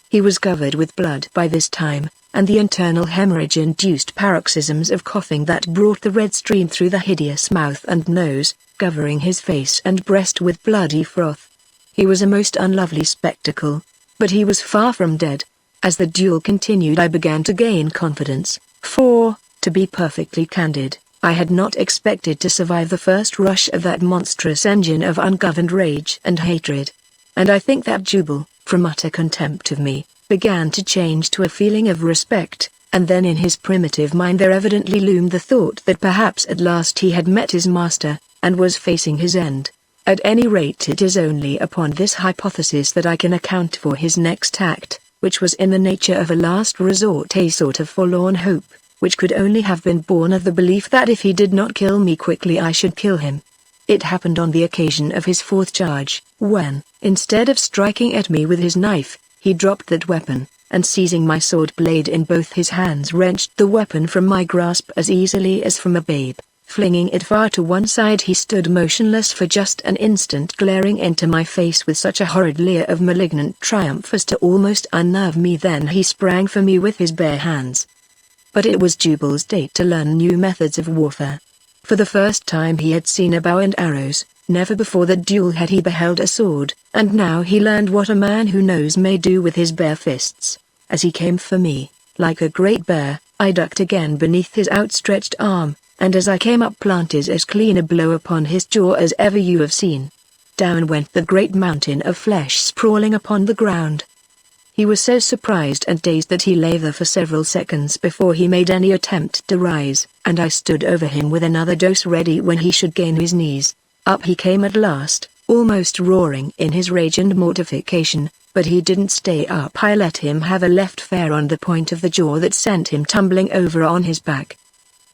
He was covered with blood by this time, and the internal hemorrhage induced paroxysms of coughing that brought the red stream through the hideous mouth and nose, covering his face and breast with bloody froth. He was a most unlovely spectacle, but he was far from dead. As the duel continued I began to gain confidence, for, to be perfectly candid, I had not expected to survive the first rush of that monstrous engine of ungoverned rage and hatred. And I think that Jubal, from utter contempt of me, began to change to a feeling of respect, and then in his primitive mind there evidently loomed the thought that perhaps at last he had met his master, and was facing his end. At any rate, it is only upon this hypothesis that I can account for his next act, which was in the nature of a last resort, a sort of forlorn hope, which could only have been born of the belief that if he did not kill me quickly I should kill him. It happened on the occasion of his fourth charge, when, instead of striking at me with his knife, he dropped that weapon, and seizing my sword blade in both his hands wrenched the weapon from my grasp as easily as from a babe. Flinging it far to one side, he stood motionless for just an instant, glaring into my face with such a horrid leer of malignant triumph as to almost unnerve me. Then he sprang for me with his bare hands. But it was Jubal's day to learn new methods of warfare. For the first time he had seen a bow and arrows. Never before the duel had he beheld a sword, and now he learned what a man who knows may do with his bare fists. As he came for me, like a great bear, I ducked again beneath his outstretched arm, and as I came up planted as clean a blow upon his jaw as ever you have seen. Down went the great mountain of flesh sprawling upon the ground. He was so surprised and dazed that he lay there for several seconds before he made any attempt to rise, and I stood over him with another dose ready when he should gain his knees. Up he came at last, almost roaring in his rage and mortification, but he didn't stay up. I let him have a left fair on the point of the jaw that sent him tumbling over on his back.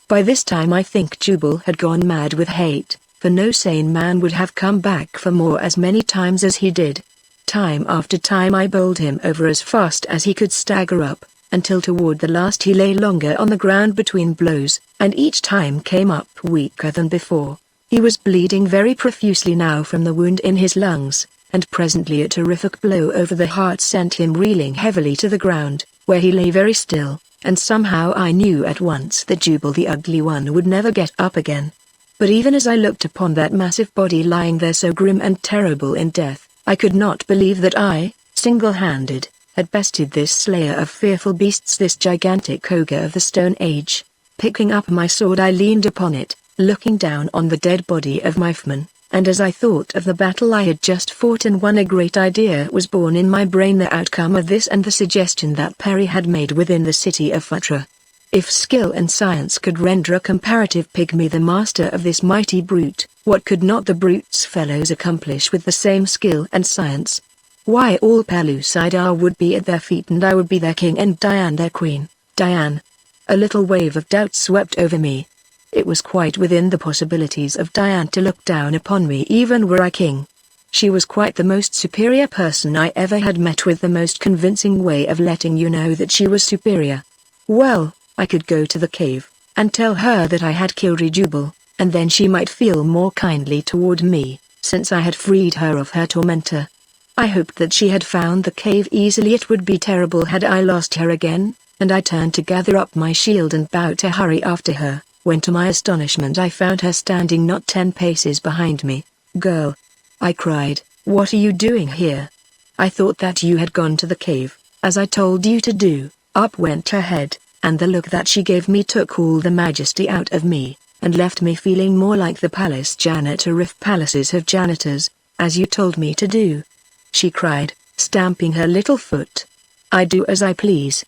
By this time I think Jubal had gone mad with hate, for no sane man would have come back for more as many times as he did. Time after time I bowled him over as fast as he could stagger up, until toward the last he lay longer on the ground between blows, and each time came up weaker than before. He was bleeding very profusely now from the wound in his lungs, and presently a terrific blow over the heart sent him reeling heavily to the ground, where he lay very still, and somehow I knew at once that Jubal the Ugly One would never get up again. But even as I looked upon that massive body lying there so grim and terrible in death, I could not believe that I, single-handed, had bested this slayer of fearful beasts, this gigantic ogre of the Stone Age. Picking up my sword I leaned upon it, looking down on the dead body of my foeman, and as I thought of the battle I had just fought and won, a great idea was born in my brain, the outcome of this and the suggestion that Perry had made within the city of Futra. If skill and science could render a comparative pygmy the master of this mighty brute, what could not the brute's fellows accomplish with the same skill and science? Why, all Pellucidar would be at their feet and I would be their king and Diane their queen. Diane. A little wave of doubt swept over me. It was quite within the possibilities of Diane to look down upon me even were I king. She was quite the most superior person I ever had met, with the most convincing way of letting you know that she was superior. Well, I could go to the cave, and tell her that I had killed Jubal, and then she might feel more kindly toward me, since I had freed her of her tormentor. I hoped that she had found the cave easily. It would be terrible had I lost her again, and I turned to gather up my shield and bow to hurry after her, when to my astonishment I found her standing not 10 paces behind me. "Girl," I cried, "what are you doing here? I thought that you had gone to the cave, as I told you to do." Up went her head, and the look that she gave me took all the majesty out of me, and left me feeling more like the palace janitor if palaces have janitors, "as you told me to do," she cried, stamping her little foot. "I do as I please.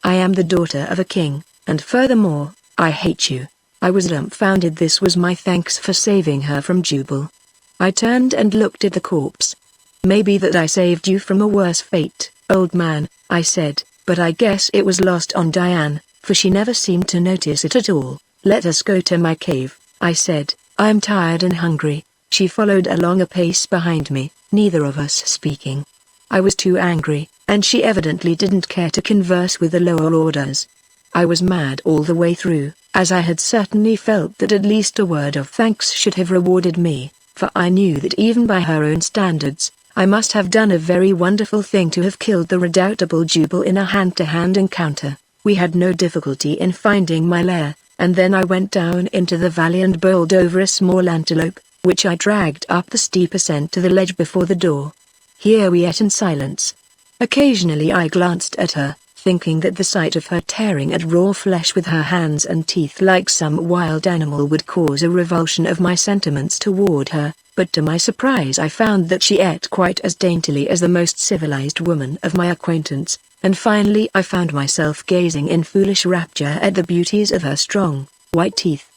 I am the daughter of a king, and furthermore, I hate you." I was dumbfounded. This was my thanks for saving her from Jubal. I turned and looked at the corpse. "Maybe that I saved you from a worse fate, old man," I said, but I guess it was lost on Diane, for she never seemed to notice it at all. "Let us go to my cave," I said. "I'm tired and hungry." She followed along a pace behind me, neither of us speaking. I was too angry, and she evidently didn't care to converse with the lower orders. I was mad all the way through, as I had certainly felt that at least a word of thanks should have rewarded me, for I knew that even by her own standards, I must have done a very wonderful thing to have killed the redoubtable Jubal in a hand-to-hand encounter. We had no difficulty in finding my lair, and then I went down into the valley and bowled over a small antelope, which I dragged up the steep ascent to the ledge before the door. Here we ate in silence. Occasionally I glanced at her, thinking that the sight of her tearing at raw flesh with her hands and teeth like some wild animal would cause a revulsion of my sentiments toward her, but to my surprise I found that she ate quite as daintily as the most civilized woman of my acquaintance, and finally I found myself gazing in foolish rapture at the beauties of her strong, white teeth.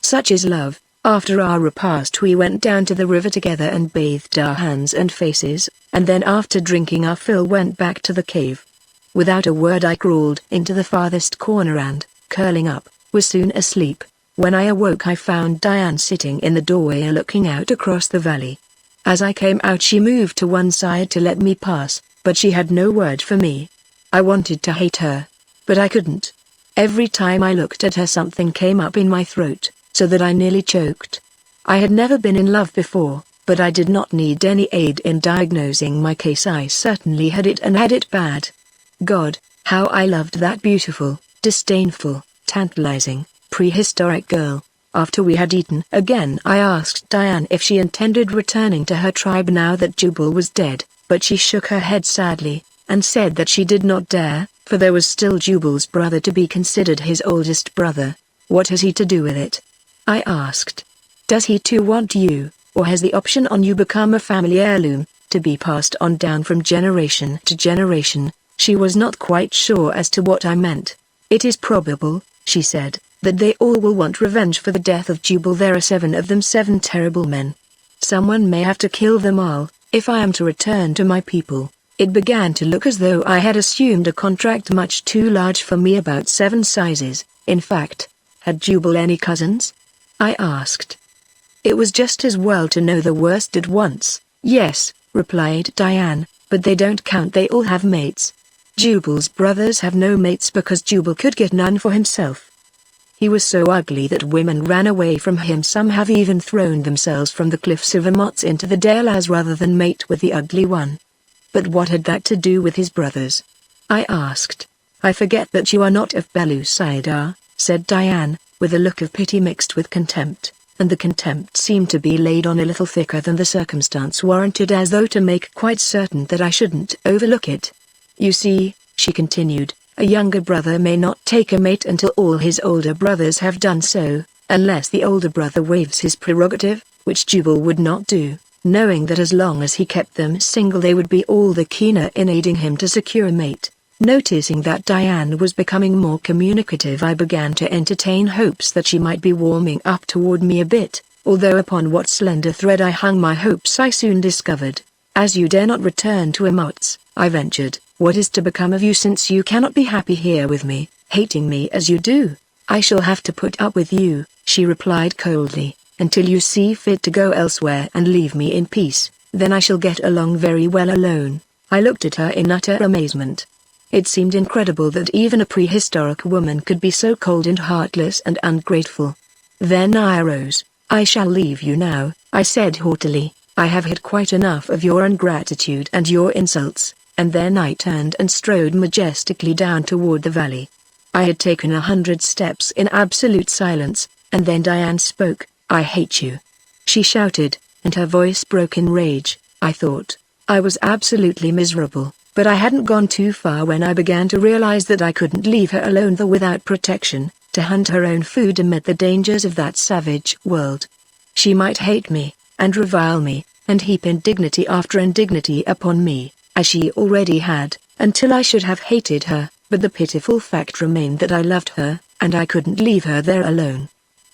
Such is love. After our repast we went down to the river together and bathed our hands and faces, and then after drinking our fill went back to the cave. Without a word I crawled into the farthest corner and, curling up, was soon asleep. When I awoke I found Diane sitting in the doorway looking out across the valley. As I came out she moved to one side to let me pass, but she had no word for me. I wanted to hate her, but I couldn't. Every time I looked at her something came up in my throat, so that I nearly choked. I had never been in love before, but I did not need any aid in diagnosing my case. I certainly had it, and had it bad. God, how I loved that beautiful, disdainful, tantalizing, prehistoric girl. After we had eaten again, I asked Diane if she intended returning to her tribe now that Jubal was dead, but she shook her head sadly, and said that she did not dare, for there was still Jubal's brother to be considered his oldest brother. What has he to do with it? I asked. Does he too want you, or has the option on you become a family heirloom, to be passed on down from generation to generation? She was not quite sure as to what I meant. It is probable, she said, that they all will want revenge for the death of Jubal. There are 7 of them, 7 terrible men. Someone may have to kill them all, if I am to return to my people. It began to look as though I had assumed a contract much too large for me, about 7 sizes. In fact, had Jubal any cousins? I asked. It was just as well to know the worst at once. Yes, replied Diane, but they don't count. They all have mates. Jubal's brothers have no mates because Jubal could get none for himself. He was so ugly that women ran away from him. Some have even thrown themselves from the cliffs of Amots into the Dalas rather than mate with the ugly one. But what had that to do with his brothers? I asked. I forget that you are not of Belusidar, said Diane, with a look of pity mixed with contempt, and the contempt seemed to be laid on a little thicker than the circumstance warranted, as though to make quite certain that I shouldn't overlook it. You see, she continued, a younger brother may not take a mate until all his older brothers have done so, unless the older brother waives his prerogative, which Jubal would not do, knowing that as long as he kept them single they would be all the keener in aiding him to secure a mate. Noticing that Diane was becoming more communicative, I began to entertain hopes that she might be warming up toward me a bit, although upon what slender thread I hung my hopes I soon discovered. As you dare not return to Amots, I ventured, what is to become of you since you cannot be happy here with me, hating me as you do? I shall have to put up with you, she replied coldly, until you see fit to go elsewhere and leave me in peace. Then I shall get along very well alone. I looked at her in utter amazement. It seemed incredible that even a prehistoric woman could be so cold and heartless and ungrateful. Then I arose. I shall leave you now, I said haughtily. I have had quite enough of your ingratitude and your insults. And then I turned and strode majestically down toward the valley. I had taken 100 steps in absolute silence, and then Diane spoke. I hate you, she shouted, and her voice broke in rage. I thought I was absolutely miserable, but I hadn't gone too far when I began to realize that I couldn't leave her alone there without protection, to hunt her own food amid the dangers of that savage world. She might hate me, and revile me, and heap indignity after indignity upon me, as she already had, until I should have hated her, but the pitiful fact remained that I loved her, and I couldn't leave her there alone.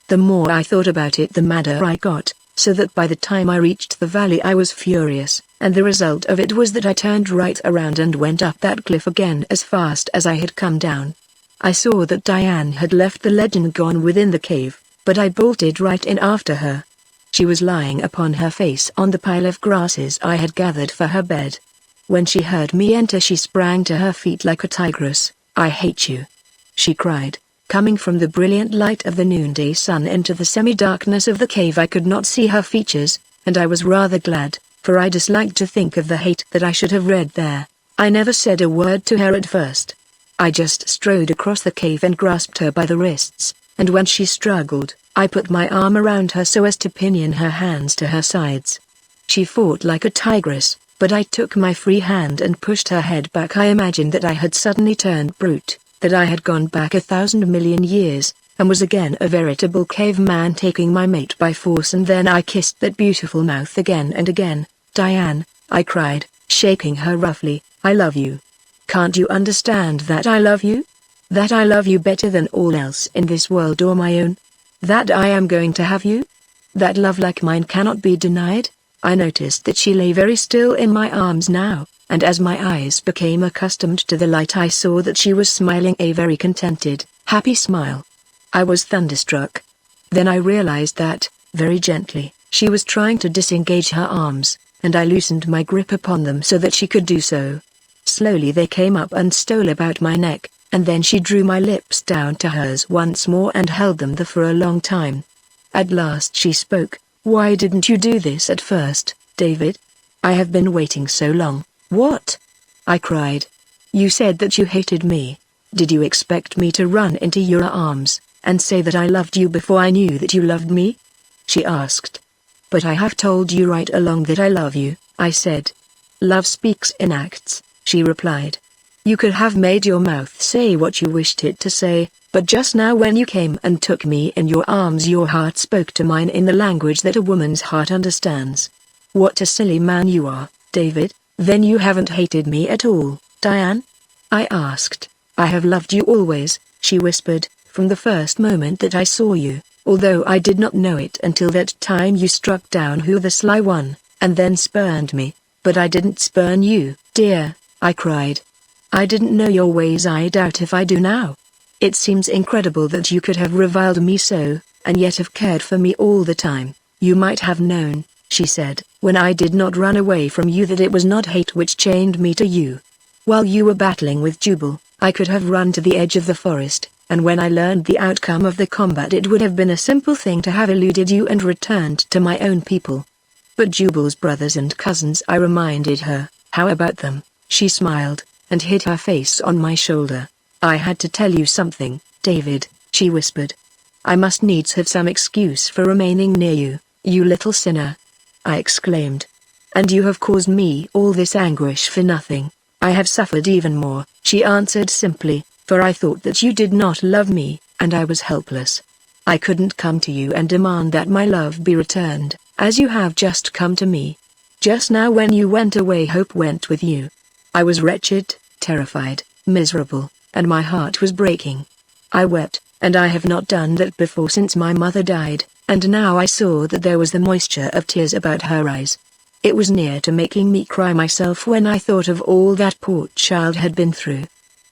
The more I thought about it the madder I got, so that by the time I reached the valley I was furious, and the result of it was that I turned right around and went up that cliff again as fast as I had come down. I saw that Diane had left the ledge and gone within the cave, but I bolted right in after her. She was lying upon her face on the pile of grasses I had gathered for her bed. When she heard me enter she sprang to her feet like a tigress. I hate you, she cried. Coming from the brilliant light of the noonday sun into the semi-darkness of the cave I could not see her features, and I was rather glad, for I disliked to think of the hate that I should have read there. I never said a word to her at first. I just strode across the cave and grasped her by the wrists, and when she struggled, I put my arm around her so as to pinion her hands to her sides. She fought like a tigress, but I took my free hand and pushed her head back. I imagined that I had suddenly turned brute, that I had gone back 1,000 million years, and was again a veritable caveman taking my mate by force, and then I kissed that beautiful mouth again and again. Diane, I cried, shaking her roughly, I love you. Can't you understand that I love you? That I love you better than all else in this world or my own? That I am going to have you? That love like mine cannot be denied? I noticed that she lay very still in my arms now, and as my eyes became accustomed to the light I saw that she was smiling a very contented, happy smile. I was thunderstruck. Then I realized that, very gently, she was trying to disengage her arms, and I loosened my grip upon them so that she could do so. Slowly they came up and stole about my neck, and then she drew my lips down to hers once more and held them there for a long time. At last she spoke. "Why didn't you do this at first, David? I have been waiting so long." "What?" I cried. "You said that you hated me. Did you expect me to run into your arms and say that I loved you before I knew that you loved me?" she asked. "But I have told you right along that I love you," I said. "Love speaks in acts," she replied. "You could have made your mouth say what you wished it to say, but just now when you came and took me in your arms your heart spoke to mine in the language that a woman's heart understands." "What a silly man you are, David. Then you haven't hated me at all, Diane?" I asked. "I have loved you always," she whispered, "from the first moment that I saw you, although I did not know it until that time you struck down who the sly one, and then spurned me. But I didn't spurn you, dear," I cried. "I didn't know your ways. I doubt if I do now. It seems incredible that you could have reviled me so, and yet have cared for me all the time. You might have known," she said, "when I did not run away from you that it was not hate which chained me to you. While you were battling with Jubal, I could have run to the edge of the forest, and when I learned the outcome of the combat it would have been a simple thing to have eluded you and returned to my own people. But Jubal's brothers and cousins," I reminded her. "How about them?" She smiled, and hid her face on my shoulder. "I had to tell you something, David," she whispered. "I must needs have some excuse for remaining near you, you little sinner," I exclaimed. "And you have caused me all this anguish for nothing." "I have suffered even more," she answered simply, "for I thought that you did not love me, and I was helpless. I couldn't come to you and demand that my love be returned, as you have just come to me. Just now when you went away hope went with you. I was wretched, terrified, miserable, and my heart was breaking. I wept, and I have not done that before since my mother died, and now I saw that there was the moisture of tears about her eyes. It was near to making me cry myself when I thought of all that poor child had been through.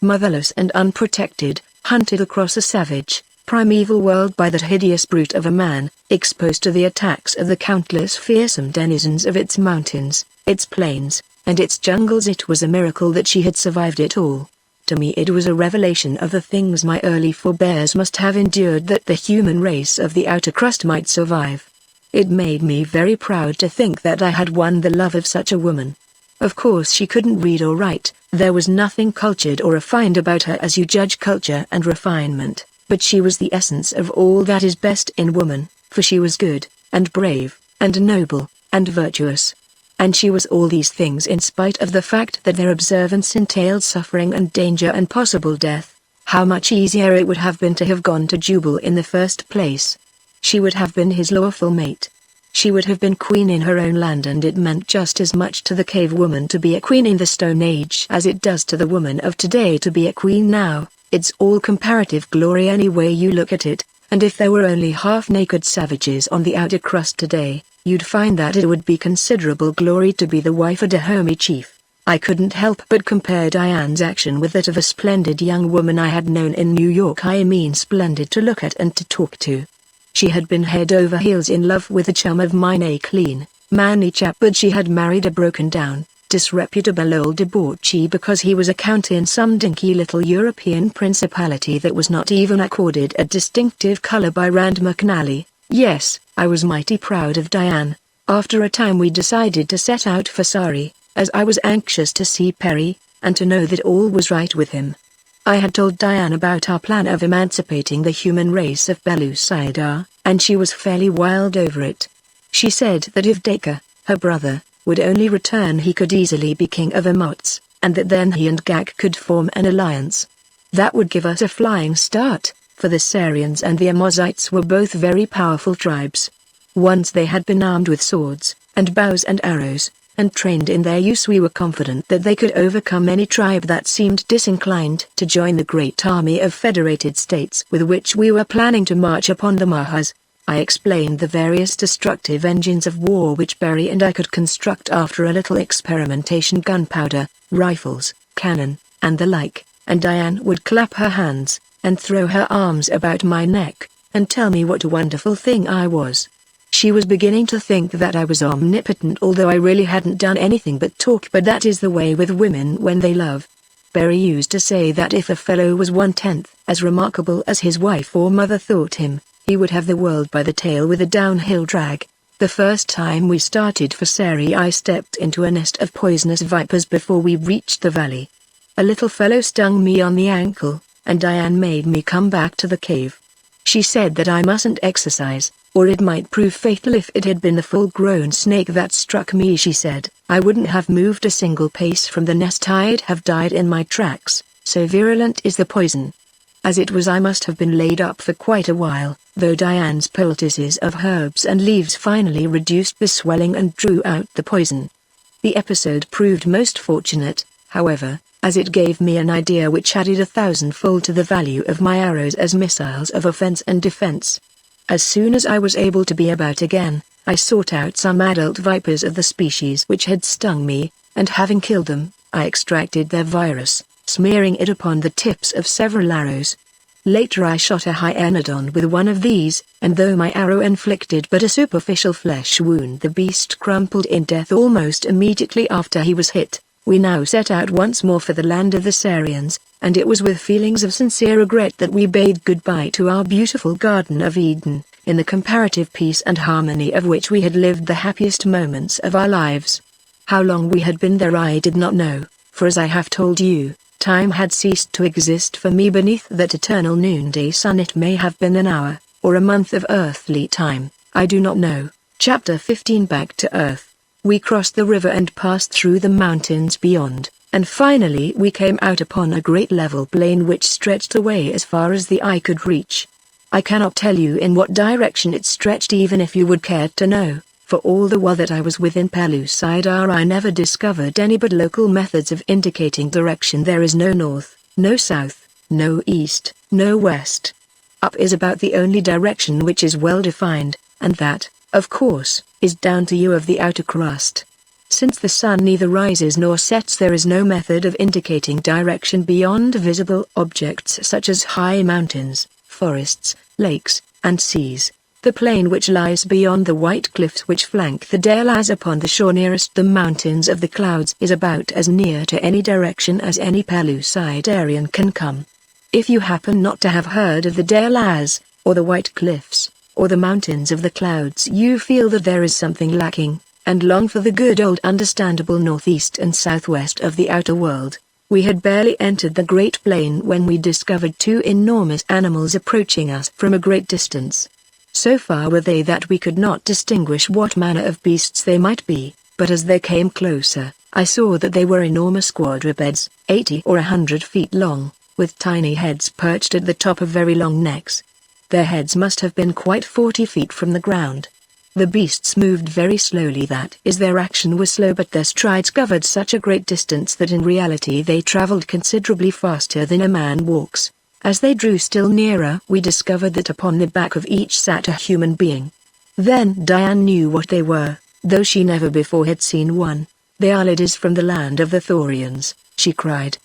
Motherless and unprotected, hunted across a savage, primeval world by that hideous brute of a man, exposed to the attacks of the countless fearsome denizens of its mountains, its plains, and its jungles. It was a miracle that she had survived it all. To me it was a revelation of the things my early forebears must have endured that the human race of the outer crust might survive. It made me very proud to think that I had won the love of such a woman. Of course she couldn't read or write, there was nothing cultured or refined about her as you judge culture and refinement, but she was the essence of all that is best in woman, for she was good, and brave, and noble, and virtuous. And she was all these things in spite of the fact that their observance entailed suffering and danger and possible death. How much easier it would have been to have gone to Jubal in the first place. She would have been his lawful mate. She would have been queen in her own land, and it meant just as much to the cave woman to be a queen in the Stone Age as it does to the woman of today to be a queen now. It's all comparative glory any way you look at it, and if there were only half-naked savages on the outer crust today, you'd find that it would be considerable glory to be the wife of a Dahomey chief. I couldn't help but compare Diane's action with that of a splendid young woman I had known in New York. I mean splendid to look at and to talk to. She had been head over heels in love with a chum of mine, a clean, manly chap, but she had married a broken-down, disreputable old debauchee because he was a count in some dinky little European principality that was not even accorded a distinctive color by Rand McNally. Yes, I was mighty proud of Diane. After a time we decided to set out for Sari, as I was anxious to see Perry, and to know that all was right with him. I had told Diane about our plan of emancipating the human race of Belusidar, and she was fairly wild over it. She said that if Edgar, her brother, would only return he could easily be king of Amots, and that then he and Gak could form an alliance. That would give us a flying start, for the Sarians and the Amozites were both very powerful tribes. Once they had been armed with swords, and bows and arrows, and trained in their use, we were confident that they could overcome any tribe that seemed disinclined to join the great army of federated states with which we were planning to march upon the Mahas. I explained the various destructive engines of war which Barry and I could construct after a little experimentation: gunpowder, rifles, cannon, and the like, and Diane would clap her hands, and throw her arms about my neck, and tell me what a wonderful thing I was. She was beginning to think that I was omnipotent, although I really hadn't done anything but talk. But that is the way with women when they love. Barry used to say that if a fellow was 1/10 as remarkable as his wife or mother thought him, He would have the world by the tail with a downhill drag. The first time we started for Sari, I stepped into a nest of poisonous vipers before we reached the valley. A little fellow stung me on the ankle, and Diane made me come back to the cave. She said that I mustn't exercise, or it might prove fatal. If it had been the full-grown snake that struck me, she said, I wouldn't have moved a single pace from the nest. I'd have died in my tracks, so virulent is the poison. As it was, I must have been laid up for quite a while, though Diane's poultices of herbs and leaves finally reduced the swelling and drew out the poison. The episode proved most fortunate, however, as it gave me an idea which added 1,000-fold to the value of my arrows as missiles of offense and defense. As soon as I was able to be about again, I sought out some adult vipers of the species which had stung me, and having killed them, I extracted their virus, smearing it upon the tips of several arrows. Later I shot a hyaenodon with one of these, and though my arrow inflicted but a superficial flesh wound, the beast crumpled in death almost immediately after he was hit. We now set out once more for the land of the Sarians, and it was with feelings of sincere regret that we bade goodbye to our beautiful Garden of Eden, in the comparative peace and harmony of which we had lived the happiest moments of our lives. How long we had been there I did not know, for as I have told you, time had ceased to exist for me beneath that eternal noonday sun. It may have been an hour, or a month of earthly time, I do not know. Chapter 15. Back to Earth. We crossed the river and passed through the mountains beyond, and finally we came out upon a great level plain which stretched away as far as the eye could reach. I cannot tell you in what direction it stretched, even if you would care to know, for all the while that I was within Pellucidar I never discovered any but local methods of indicating direction. There is no north, no south, no east, no west. Up is about the only direction which is well defined, and that, of course, is down to you of the outer crust. Since the sun neither rises nor sets, there is no method of indicating direction beyond visible objects such as high mountains, forests, lakes, and seas. The plain which lies beyond the white cliffs which flank the dale as upon the shore nearest the mountains of the clouds is about as near to any direction as any Pellucidarian can come. If you happen not to have heard of the dale as, or the white cliffs, or the mountains of the clouds, you feel that there is something lacking, and long for the good old understandable northeast and southwest of the outer world. We had barely entered the great plain when we discovered two enormous animals approaching us from a great distance. So far were they that we could not distinguish what manner of beasts they might be, but as they came closer, I saw that they were enormous quadrupeds, 80 or 100 feet long, with tiny heads perched at the top of very long necks. Their heads must have been quite 40 feet from the ground. The beasts moved very slowly, that is, their action was slow, but their strides covered such a great distance that in reality they traveled considerably faster than a man walks. As they drew still nearer, we discovered that upon the back of each sat a human being. Then Diane knew what they were, though she never before had seen one. "They are ladies from the land of the Thorians," she cried.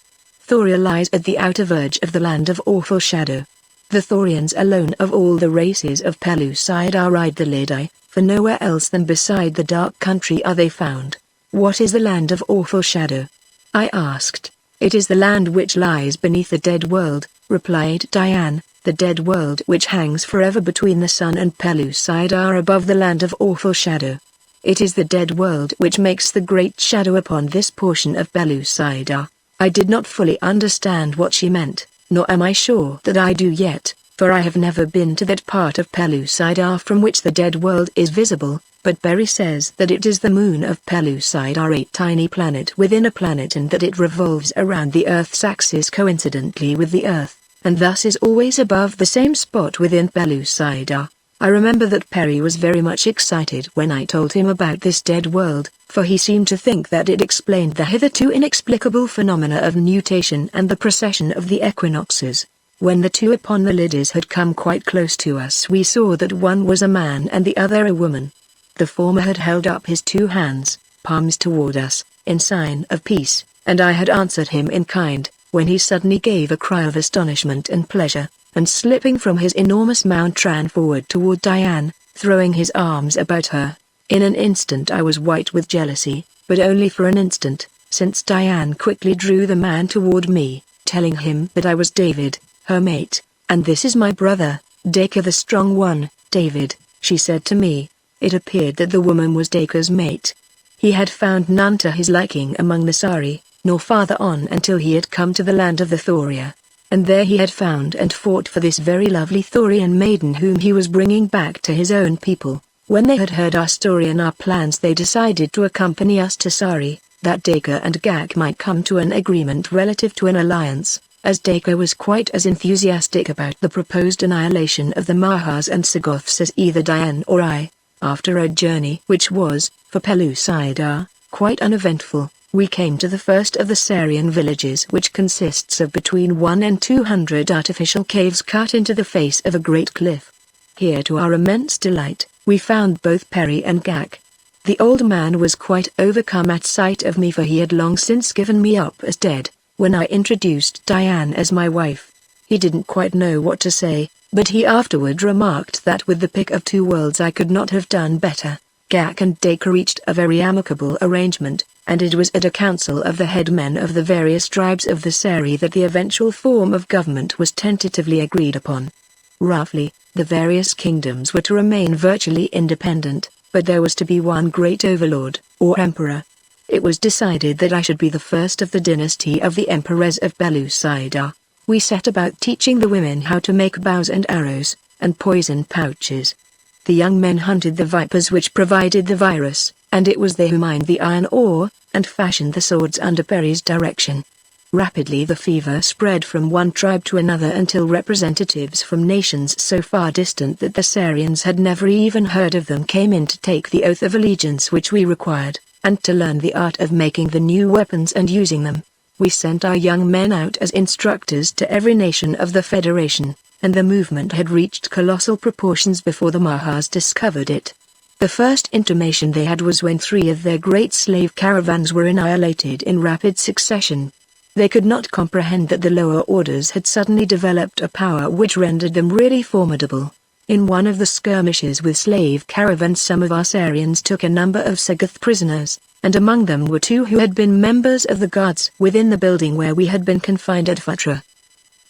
"Thoria lies at the outer verge of the land of awful shadow. The Thorians alone of all the races of Pellucidar ride the Ledi, for nowhere else than beside the dark country are they found." "What is the land of awful shadow?" I asked. "It is the land which lies beneath the dead world," replied Diane, "the dead world which hangs forever between the sun and Pellucidar above the land of awful shadow. It is the dead world which makes the great shadow upon this portion of Pellucidar." I did not fully understand what she meant, nor am I sure that I do yet, for I have never been to that part of Pellucidar from which the dead world is visible, but Berry says that it is the moon of Pellucidar, a tiny planet within a planet, and that it revolves around the Earth's axis coincidentally with the Earth, and thus is always above the same spot within Pellucidar. I remember that Perry was very much excited when I told him about this dead world, for he seemed to think that it explained the hitherto inexplicable phenomena of nutation and the precession of the equinoxes. When the two upon the Liddies had come quite close to us, we saw that one was a man and the other a woman. The former had held up his two hands, palms toward us, in sign of peace, and I had answered him in kind, when he suddenly gave a cry of astonishment and pleasure, and slipping from his enormous mount ran forward toward Diane, throwing his arms about her. In an instant I was white with jealousy, but only for an instant, since Diane quickly drew the man toward me, telling him that I was David, her mate, and "This is my brother, "Dacre the strong one, David," she said to me. It appeared that the woman was Dacre's mate. He had found none to his liking among the Sari, nor farther on until he had come to the land of the Thoria. And there he had found and fought for this very lovely Thorian maiden whom he was bringing back to his own people. When they had heard our story and our plans, they decided to accompany us to Sari, that Dacre and Gak might come to an agreement relative to an alliance, as Dacre was quite as enthusiastic about the proposed annihilation of the Mahas and Sagoths as either Diane or I. After a journey which was, for Pellucidar, quite uneventful, we came to the first of the Sarian villages, which consists of between 100 and 200 artificial caves cut into the face of a great cliff. Here, to our immense delight, we found both Perry and Gak. The old man was quite overcome at sight of me, for he had long since given me up as dead, when I introduced Diane as my wife. He didn't quite know what to say, but he afterward remarked that with the pick of two worlds I could not have done better. Gak and Dacre reached a very amicable arrangement, and it was at a council of the headmen of the various tribes of the Sari that the eventual form of government was tentatively agreed upon. Roughly, the various kingdoms were to remain virtually independent, but there was to be one great overlord, or emperor. It was decided that I should be the first of the dynasty of the emperors of Pellucidar. We set about teaching the women how to make bows and arrows, and poison pouches. The young men hunted the vipers which provided the virus, and it was they who mined the iron ore, and fashioned the swords under Perry's direction. Rapidly the fever spread from one tribe to another until representatives from nations so far distant that the Sarians had never even heard of them came in to take the oath of allegiance which we required, and to learn the art of making the new weapons and using them. We sent our young men out as instructors to every nation of the Federation, and the movement had reached colossal proportions before the Mahas discovered it. The first intimation they had was when 3 of their great slave caravans were annihilated in rapid succession. They could not comprehend that the lower orders had suddenly developed a power which rendered them really formidable. In one of the skirmishes with slave caravans, some of our Sarians took a number of Sagoth prisoners, and among them were 2 who had been members of the guards within the building where we had been confined at Futra.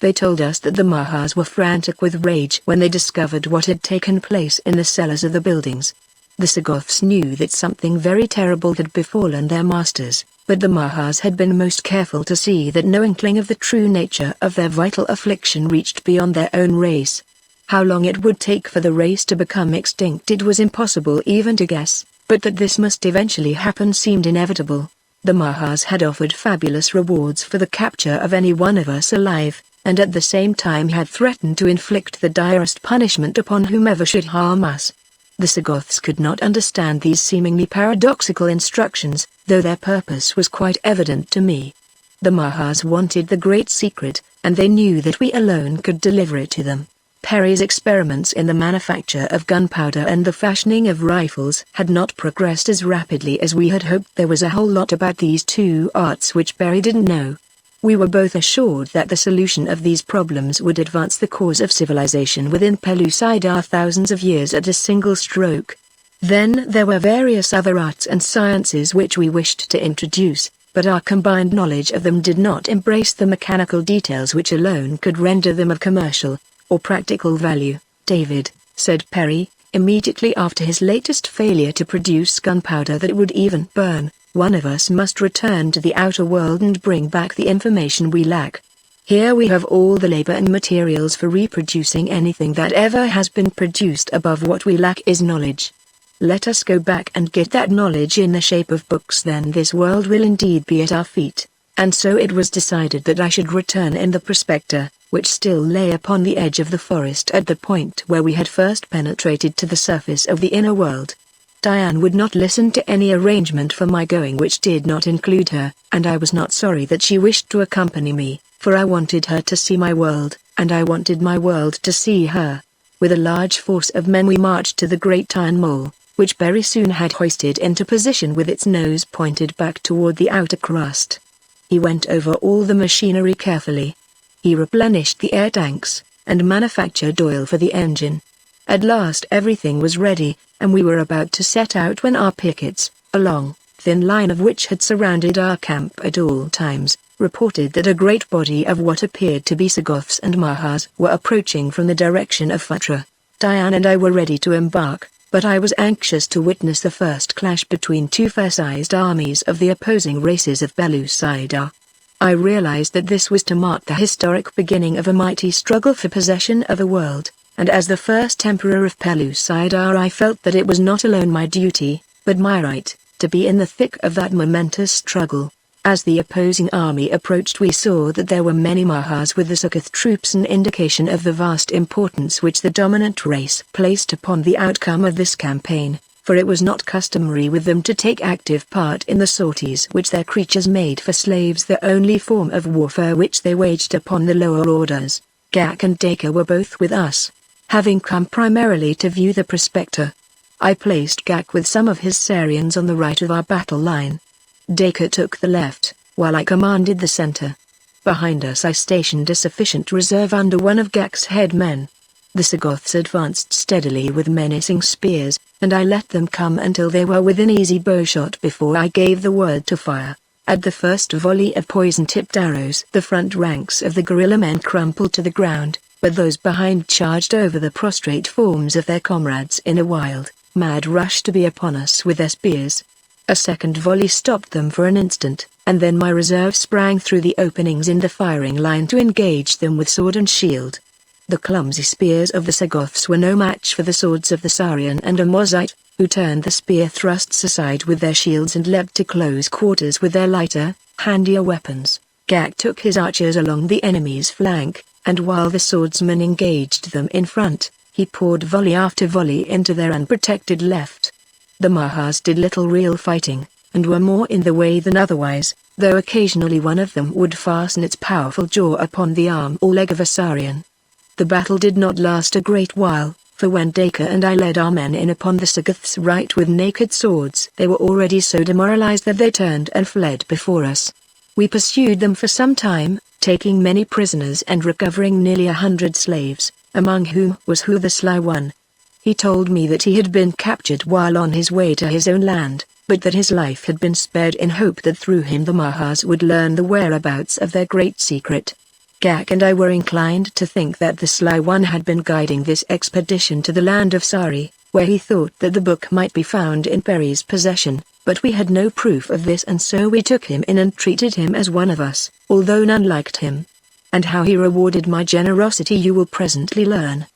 They told us that the Mahas were frantic with rage when they discovered what had taken place in the cellars of the buildings. The Sagoths knew that something very terrible had befallen their masters, but the Mahas had been most careful to see that no inkling of the true nature of their vital affliction reached beyond their own race. How long it would take for the race to become extinct it was impossible even to guess, but that this must eventually happen seemed inevitable. The Mahas had offered fabulous rewards for the capture of any one of us alive, and at the same time had threatened to inflict the direst punishment upon whomever should harm us. The Sagoths could not understand these seemingly paradoxical instructions, though their purpose was quite evident to me. The Mahas wanted the great secret, and they knew that we alone could deliver it to them. Perry's experiments in the manufacture of gunpowder and the fashioning of rifles had not progressed as rapidly as we had hoped. There was a whole lot about these 2 arts which Perry didn't know. We were both assured that the solution of these problems would advance the cause of civilization within Pellucidar thousands of years at a single stroke. Then there were various other arts and sciences which we wished to introduce, but our combined knowledge of them did not embrace the mechanical details which alone could render them of commercial or practical value. "David," said Perry, immediately after his latest failure to produce gunpowder that would even burn, "one of us must return to the outer world and bring back the information we lack. Here we have all the labor and materials for reproducing anything that ever has been produced. Above what we lack is knowledge. Let us go back and get that knowledge in the shape of books, then this world will indeed be at our feet." And so it was decided that I should return in the prospector, which still lay upon the edge of the forest at the point where we had first penetrated to the surface of the inner world. Diane would not listen to any arrangement for my going which did not include her, and I was not sorry that she wished to accompany me, for I wanted her to see my world, and I wanted my world to see her. With a large force of men we marched to the great iron mole, which very soon had hoisted into position with its nose pointed back toward the outer crust. He went over all the machinery carefully. He replenished the air tanks, and manufactured oil for the engine. At last everything was ready, and we were about to set out when our pickets, a long, thin line of which had surrounded our camp at all times, reported that a great body of what appeared to be Sagoths and Mahas were approaching from the direction of Phutra. Diane and I were ready to embark, but I was anxious to witness the first clash between two fair-sized armies of the opposing races of Pellucidar. I realized that this was to mark the historic beginning of a mighty struggle for possession of a world, and as the first emperor of Pellucidar I felt that it was not alone my duty, but my right, to be in the thick of that momentous struggle. As the opposing army approached we saw that there were many Mahas with the Sagoth troops, an indication of the vast importance which the dominant race placed upon the outcome of this campaign, for it was not customary with them to take active part in the sorties which their creatures made for slaves, the only form of warfare which they waged upon the lower orders. Gak and Dacre were both with us, having come primarily to view the prospector. I placed Gak with some of his Sarians on the right of our battle line. Dacre took the left, while I commanded the center. Behind us I stationed a sufficient reserve under one of Gak's headmen. The Sagoths advanced steadily with menacing spears, and I let them come until they were within easy bowshot before I gave the word to fire. At the first volley of poison-tipped arrows the front ranks of the guerrilla men crumpled to the ground, but those behind charged over the prostrate forms of their comrades in a wild, mad rush to be upon us with their spears. A second volley stopped them for an instant, and then my reserve sprang through the openings in the firing line to engage them with sword and shield. The clumsy spears of the Sagoths were no match for the swords of the Sarian and Amozite, who turned the spear thrusts aside with their shields and leapt to close quarters with their lighter, handier weapons. Gak took his archers along the enemy's flank, and while the swordsmen engaged them in front, he poured volley after volley into their unprotected left. The Mahas did little real fighting, and were more in the way than otherwise, though occasionally one of them would fasten its powerful jaw upon the arm or leg of a Sarian. The battle did not last a great while, for when Dacre and I led our men in upon the Sagoths right with naked swords, they were already so demoralized that they turned and fled before us. We pursued them for some time, taking many prisoners and recovering nearly 100 slaves, among whom was Hu the Sly One. He told me that he had been captured while on his way to his own land, but that his life had been spared in hope that through him the Mahas would learn the whereabouts of their great secret. Gak and I were inclined to think that the Sly One had been guiding this expedition to the land of Sari, where he thought that the book might be found in Peri's possession, but we had no proof of this, and so we took him in and treated him as one of us, although none liked him. And how he rewarded my generosity you will presently learn.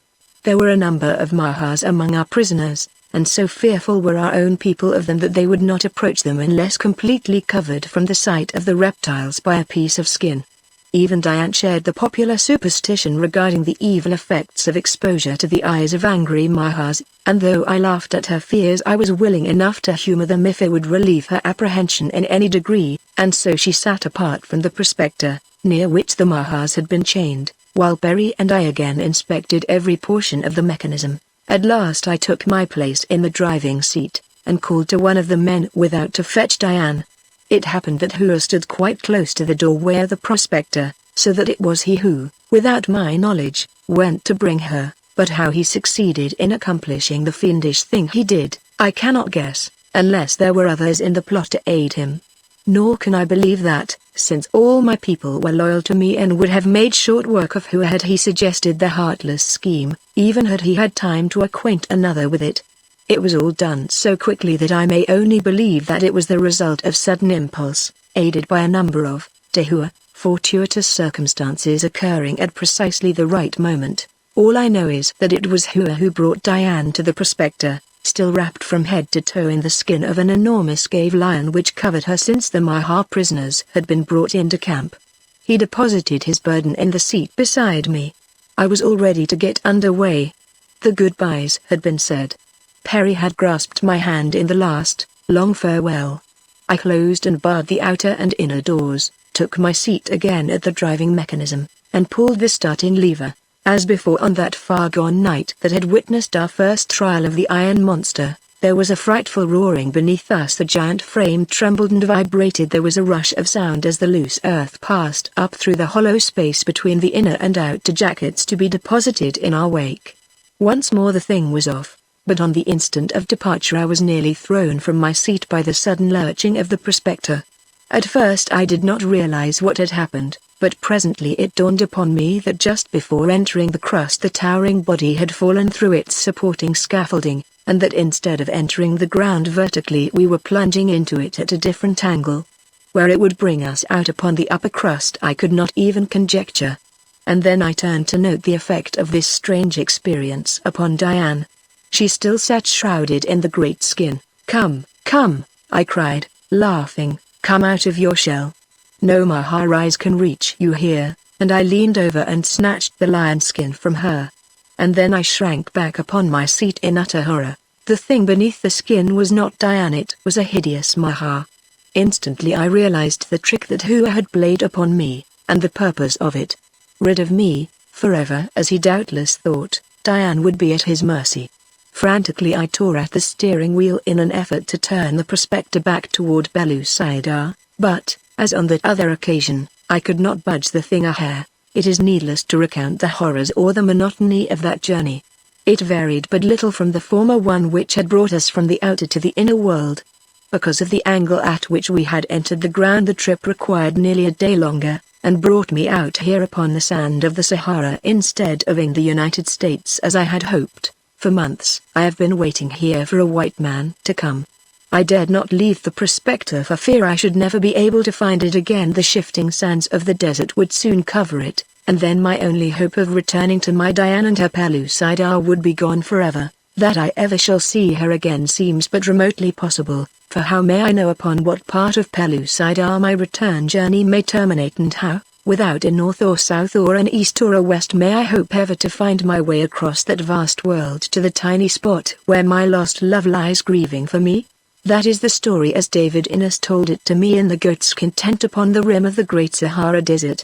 There were a number of Mahas among our prisoners, and so fearful were our own people of them that they would not approach them unless completely covered from the sight of the reptiles by a piece of skin. Even Diane shared the popular superstition regarding the evil effects of exposure to the eyes of angry Mahas, and though I laughed at her fears I was willing enough to humor them if it would relieve her apprehension in any degree, and so she sat apart from the prospector, near which the Mahas had been chained, while Perry and I again inspected every portion of the mechanism. At last I took my place in the driving seat, and called to one of the men without to fetch Diane. It happened that Hua stood quite close to the doorway of the prospector, so that it was he who, without my knowledge, went to bring her, but how he succeeded in accomplishing the fiendish thing he did, I cannot guess, unless there were others in the plot to aid him. Nor can I believe that, since all my people were loyal to me and would have made short work of Hua had he suggested the heartless scheme, even had he had time to acquaint another with it. It was all done so quickly that I may only believe that it was the result of sudden impulse, aided by a number of, to Hua, fortuitous circumstances occurring at precisely the right moment. All I know is that it was Hua who brought Diane to the prospector, still wrapped from head to toe in the skin of an enormous cave lion which covered her since the Maha prisoners had been brought into camp. He deposited his burden in the seat beside me. I was all ready to get underway. The goodbyes had been said. Perry had grasped my hand in the last, long farewell. I closed and barred the outer and inner doors, took my seat again at the driving mechanism, and pulled the starting lever. As before on that far-gone night that had witnessed our first trial of the iron monster, there was a frightful roaring beneath us. The giant frame trembled and vibrated. There was a rush of sound as the loose earth passed up through the hollow space between the inner and outer jackets to be deposited in our wake. Once more the thing was off, but on the instant of departure I was nearly thrown from my seat by the sudden lurching of the prospector. At first I did not realize what had happened, but presently it dawned upon me that just before entering the crust the towering body had fallen through its supporting scaffolding, and that instead of entering the ground vertically we were plunging into it at a different angle. Where it would bring us out upon the upper crust I could not even conjecture. And then I turned to note the effect of this strange experience upon Diane. She still sat shrouded in the great skin. "Come, come," I cried, laughing, "come out of your shell. No Mahara's can reach you here," and I leaned over and snatched the lion skin from her. And then I shrank back upon my seat in utter horror. The thing beneath the skin was not Diane, it was a hideous Mahar. Instantly I realized the trick that Hua had played upon me, and the purpose of it. Rid of me, forever, as he doubtless thought, Diane would be at his mercy. Frantically I tore at the steering wheel in an effort to turn the prospector back toward Belouizdar, but, as on that other occasion, I could not budge the thing a hair. It is needless to recount the horrors or the monotony of that journey. It varied but little from the former one which had brought us from the outer to the inner world. Because of the angle at which we had entered the ground the trip required nearly a day longer, and brought me out here upon the sand of the Sahara instead of in the United States as I had hoped. For months I have been waiting here for a white man to come. I dared not leave the prospector for fear I should never be able to find it again. The shifting sands of the desert would soon cover it, and then my only hope of returning to my Diane and her Belouizdar would be gone forever. That I ever shall see her again seems but remotely possible, for how may I know upon what part of Belouizdar my return journey may terminate, and how, without a north or south or an east or a west, may I hope ever to find my way across that vast world to the tiny spot where my lost love lies grieving for me? That is the story as David Innes told it to me in the goatskin tent upon the rim of the Great Sahara Desert.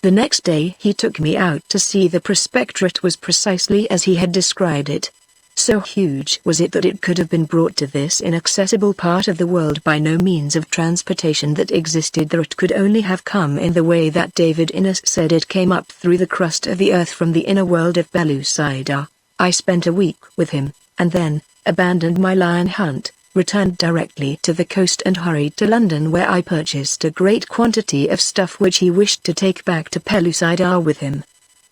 The next day he took me out to see the prospector. It was precisely as he had described it. So huge was it that it could have been brought to this inaccessible part of the world by no means of transportation that existed there. It could only have come in the way that David Innes said it came up through the crust of the earth from the inner world of Belouizdar. I spent a week with him, and then, abandoned my lion hunt, returned directly to the coast and hurried to London, where I purchased a great quantity of stuff which he wished to take back to Belouizdar with him.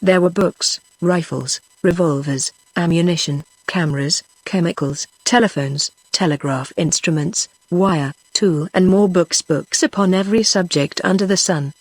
There were books, rifles, revolvers, ammunition, cameras, chemicals, telephones, telegraph instruments, wire, tool and more books upon every subject under the sun.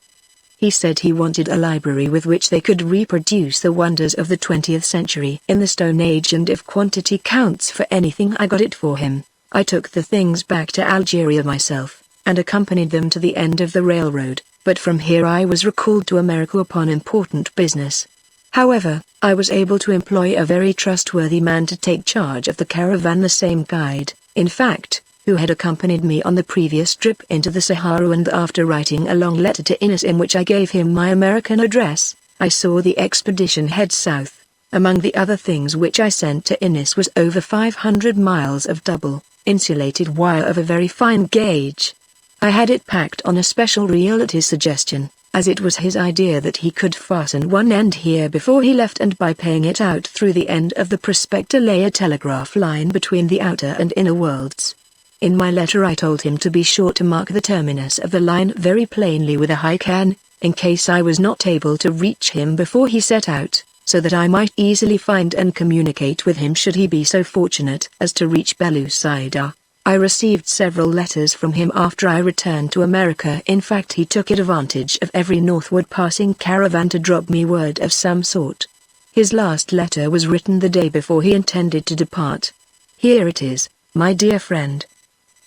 He said he wanted a library with which they could reproduce the wonders of the 20th century in the Stone Age, and if quantity counts for anything I got it for him. I took the things back to Algeria myself, and accompanied them to the end of the railroad, but from here I was recalled to America upon important business. However, I was able to employ a very trustworthy man to take charge of the caravan, the same guide, in fact, who had accompanied me on the previous trip into the Sahara, and after writing a long letter to Innes in which I gave him my American address, I saw the expedition head south. Among the other things which I sent to Innes was over 500 miles of double, insulated wire of a very fine gauge. I had it packed on a special reel at his suggestion, as it was his idea that he could fasten one end here before he left, and by paying it out through the end of the prospector lay a telegraph line between the outer and inner worlds. In my letter I told him to be sure to mark the terminus of the line very plainly with a high cairn, in case I was not able to reach him before he set out, so that I might easily find and communicate with him should he be so fortunate as to reach Belouizdar. I received several letters from him after I returned to America. In fact, he took advantage of every northward passing caravan to drop me word of some sort. His last letter was written the day before he intended to depart. Here it is, my dear friend.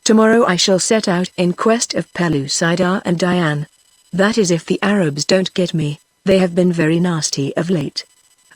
Tomorrow I shall set out in quest of Belouizdar and Diane. That is if the Arabs don't get me. They have been very nasty of late.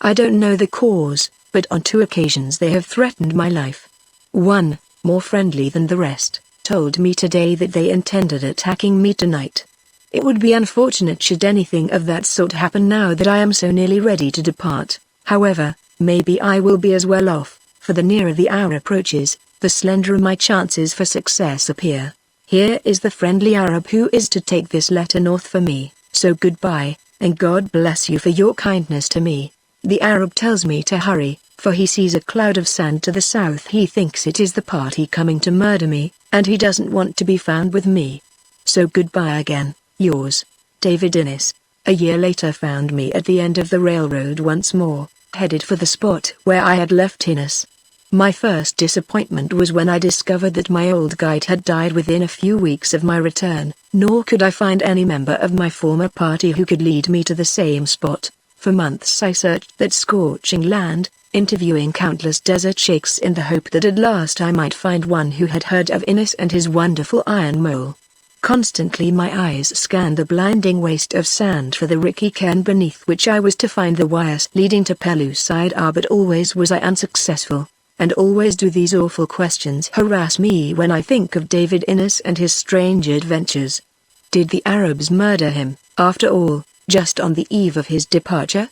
I don't know the cause, but on 2 occasions they have threatened my life. One, more friendly than the rest, told me today that they intended attacking me tonight. It would be unfortunate should anything of that sort happen now that I am so nearly ready to depart. However, maybe I will be as well off, for the nearer the hour approaches, the slenderer my chances for success appear. Here is the friendly Arab who is to take this letter north for me, so goodbye, and God bless you for your kindness to me. The Arab tells me to hurry, for he sees a cloud of sand to the south. He thinks it is the party coming to murder me, and he doesn't want to be found with me. So goodbye again, yours, David Innes. A year later found me at the end of the railroad once more, headed for the spot where I had left Innes. My first disappointment was when I discovered that my old guide had died within a few weeks of my return, nor could I find any member of my former party who could lead me to the same spot. For months I searched that scorching land, interviewing countless desert sheikhs in the hope that at last I might find one who had heard of Innes and his wonderful iron mole. Constantly my eyes scanned the blinding waste of sand for the rocky cairn beneath which I was to find the wires leading to Pellucidar, but always was I unsuccessful. And always do these awful questions harass me when I think of David Innes and his strange adventures. Did the Arabs murder him, after all, just on the eve of his departure?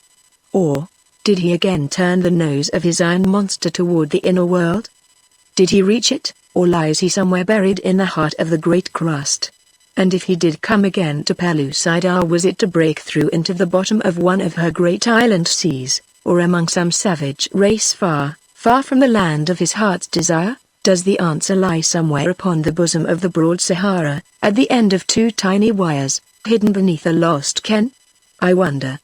Or did he again turn the nose of his iron monster toward the inner world? Did he reach it, or lies he somewhere buried in the heart of the great crust? And if he did come again to Pellucidar, was it to break through into the bottom of one of her great island seas, or among some savage race far, far from the land of his heart's desire? Does the answer lie somewhere upon the bosom of the broad Sahara, at the end of two tiny wires, hidden beneath a lost ken? I wonder.